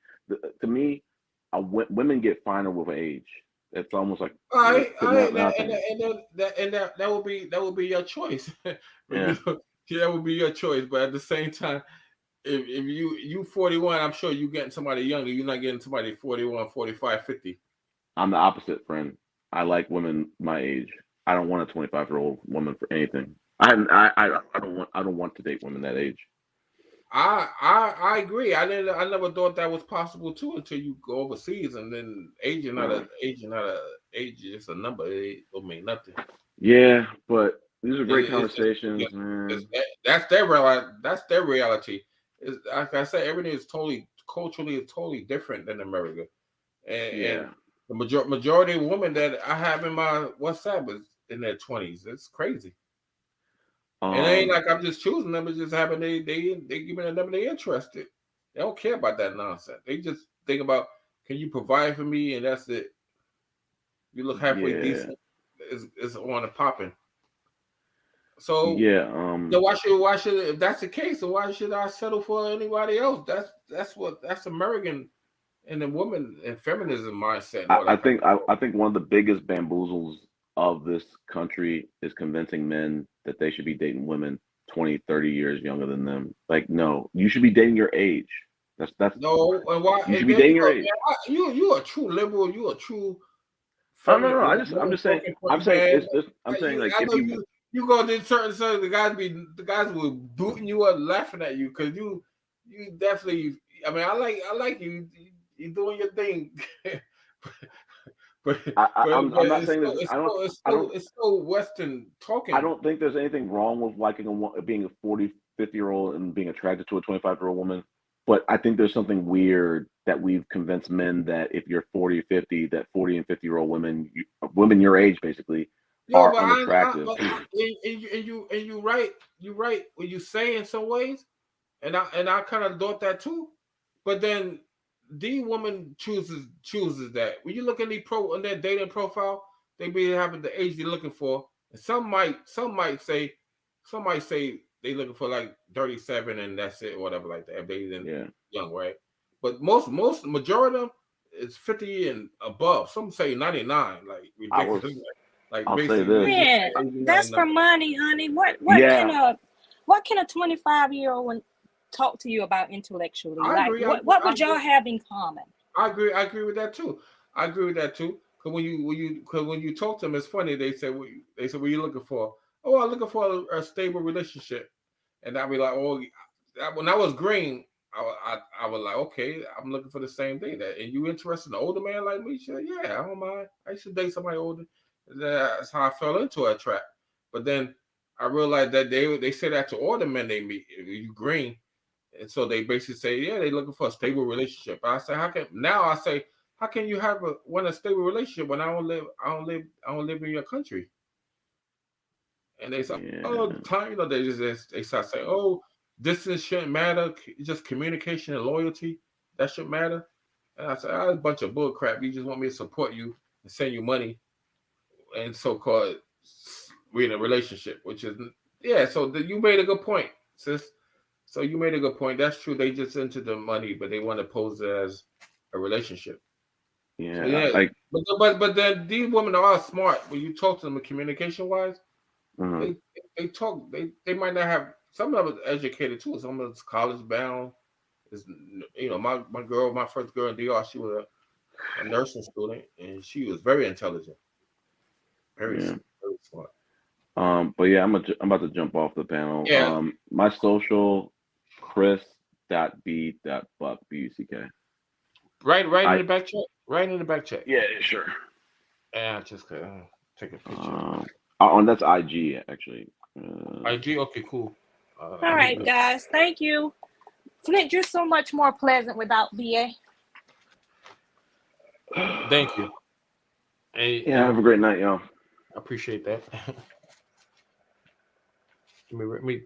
Speaker 10: women get finer with age. It's almost like
Speaker 7: that would be your choice. That would be your choice. But at the same time, if you 41, I'm sure you getting somebody younger. You're not getting somebody 41, 45, 50.
Speaker 10: I'm the opposite, friend. I like women my age. I don't want a 25-year-old woman for anything. I don't want to date women that age.
Speaker 7: I agree. I never thought that was possible too until you go overseas, and then age is just a number. It don't mean nothing.
Speaker 10: Yeah, but these are great conversations, man.
Speaker 7: That's their reality. It's, like I said, everything is culturally different than America, and the majority of women that I have in my WhatsApp is in their 20s. It's crazy. And it ain't like I'm just choosing them. It's just having they give me the number they're interested. They don't care about that nonsense. They just think about, can you provide for me, and that's it. You look halfway decent. It's on and popping. So why should if that's the case, then why should I settle for anybody else? That's American and the woman and feminism mindset.
Speaker 10: I think one of the biggest bamboozles of this country is convincing men that they should be dating women 20, 30 years younger than them. Like, no, you should be dating your age. That's
Speaker 7: no. And why
Speaker 10: you should be dating your age?
Speaker 7: You a true liberal. You a true.
Speaker 10: No. I'm just saying. I'm saying like if
Speaker 7: you go to certain the guys will booting you up, laughing at you because you definitely. I mean, I like you. You're doing your thing. I'm not saying this. It's so Western talking.
Speaker 10: I don't think there's anything wrong with being a 40, 50-year-old and being attracted to a 25-year-old woman. But I think there's something weird that we've convinced men that if you're 40 or 50, that 40 and 50-year-old women your age basically, are unattractive.
Speaker 7: You're right when you say in some ways, and I kind of thought that too. But then the woman chooses that. When you look at on their dating profile, they be having the age they're looking for. And some might say they looking for like 37 and that's it, or whatever like that. If they young, right? But most majority of them is 50 and above. Some say 99, like ridiculous.
Speaker 10: I'll say this.
Speaker 4: Yeah, that's for money, honey. What can a 25-year-old talk to you about intellectually? What would y'all have in common?
Speaker 7: I agree with that too. Because when you talk to them, it's funny. They say what you looking for? Oh, I'm looking for a stable relationship. And I'd be like, oh, when I was green, I was like, okay, I'm looking for the same thing. And you interested in an older man like me? Sure, yeah, I don't mind. I used to date somebody older. That's how I fell into a trap. But then I realized that they say that to all the men they meet. If you green, And so they basically say, yeah, they're looking for a stable relationship. I say, how can you want a stable relationship when I don't live in your country? And they say, oh, time, they start saying, oh, distance shouldn't matter, just communication and loyalty, that shouldn't matter. And I said, that's a bunch of bull crap. You just want me to support you and send you money and so-called we're in a relationship, which is, so you made a good point, sis. So you made a good point. That's true. They just into the money, but they want to pose it as a relationship.
Speaker 10: Yeah,
Speaker 7: so, but then these women are smart. When you talk to them communication wise, they talk. They might not have. Some of them educated too. Some of it's college bound. My first girl in DR, she was a nursing student, and she was very intelligent, very smart.
Speaker 10: But yeah, I'm about to jump off the panel.
Speaker 7: Yeah.
Speaker 10: My social, Chris.b.buck BUCK.
Speaker 7: Right in the back chat. Right in the back chat.
Speaker 10: Yeah, sure.
Speaker 7: Yeah, just take a picture.
Speaker 10: That's IG actually.
Speaker 7: IG, okay, cool.
Speaker 4: All right, guys, thank you. Flint, you're so much more pleasant without BA.
Speaker 7: Thank you.
Speaker 10: Have a great night, y'all.
Speaker 7: I appreciate that. let me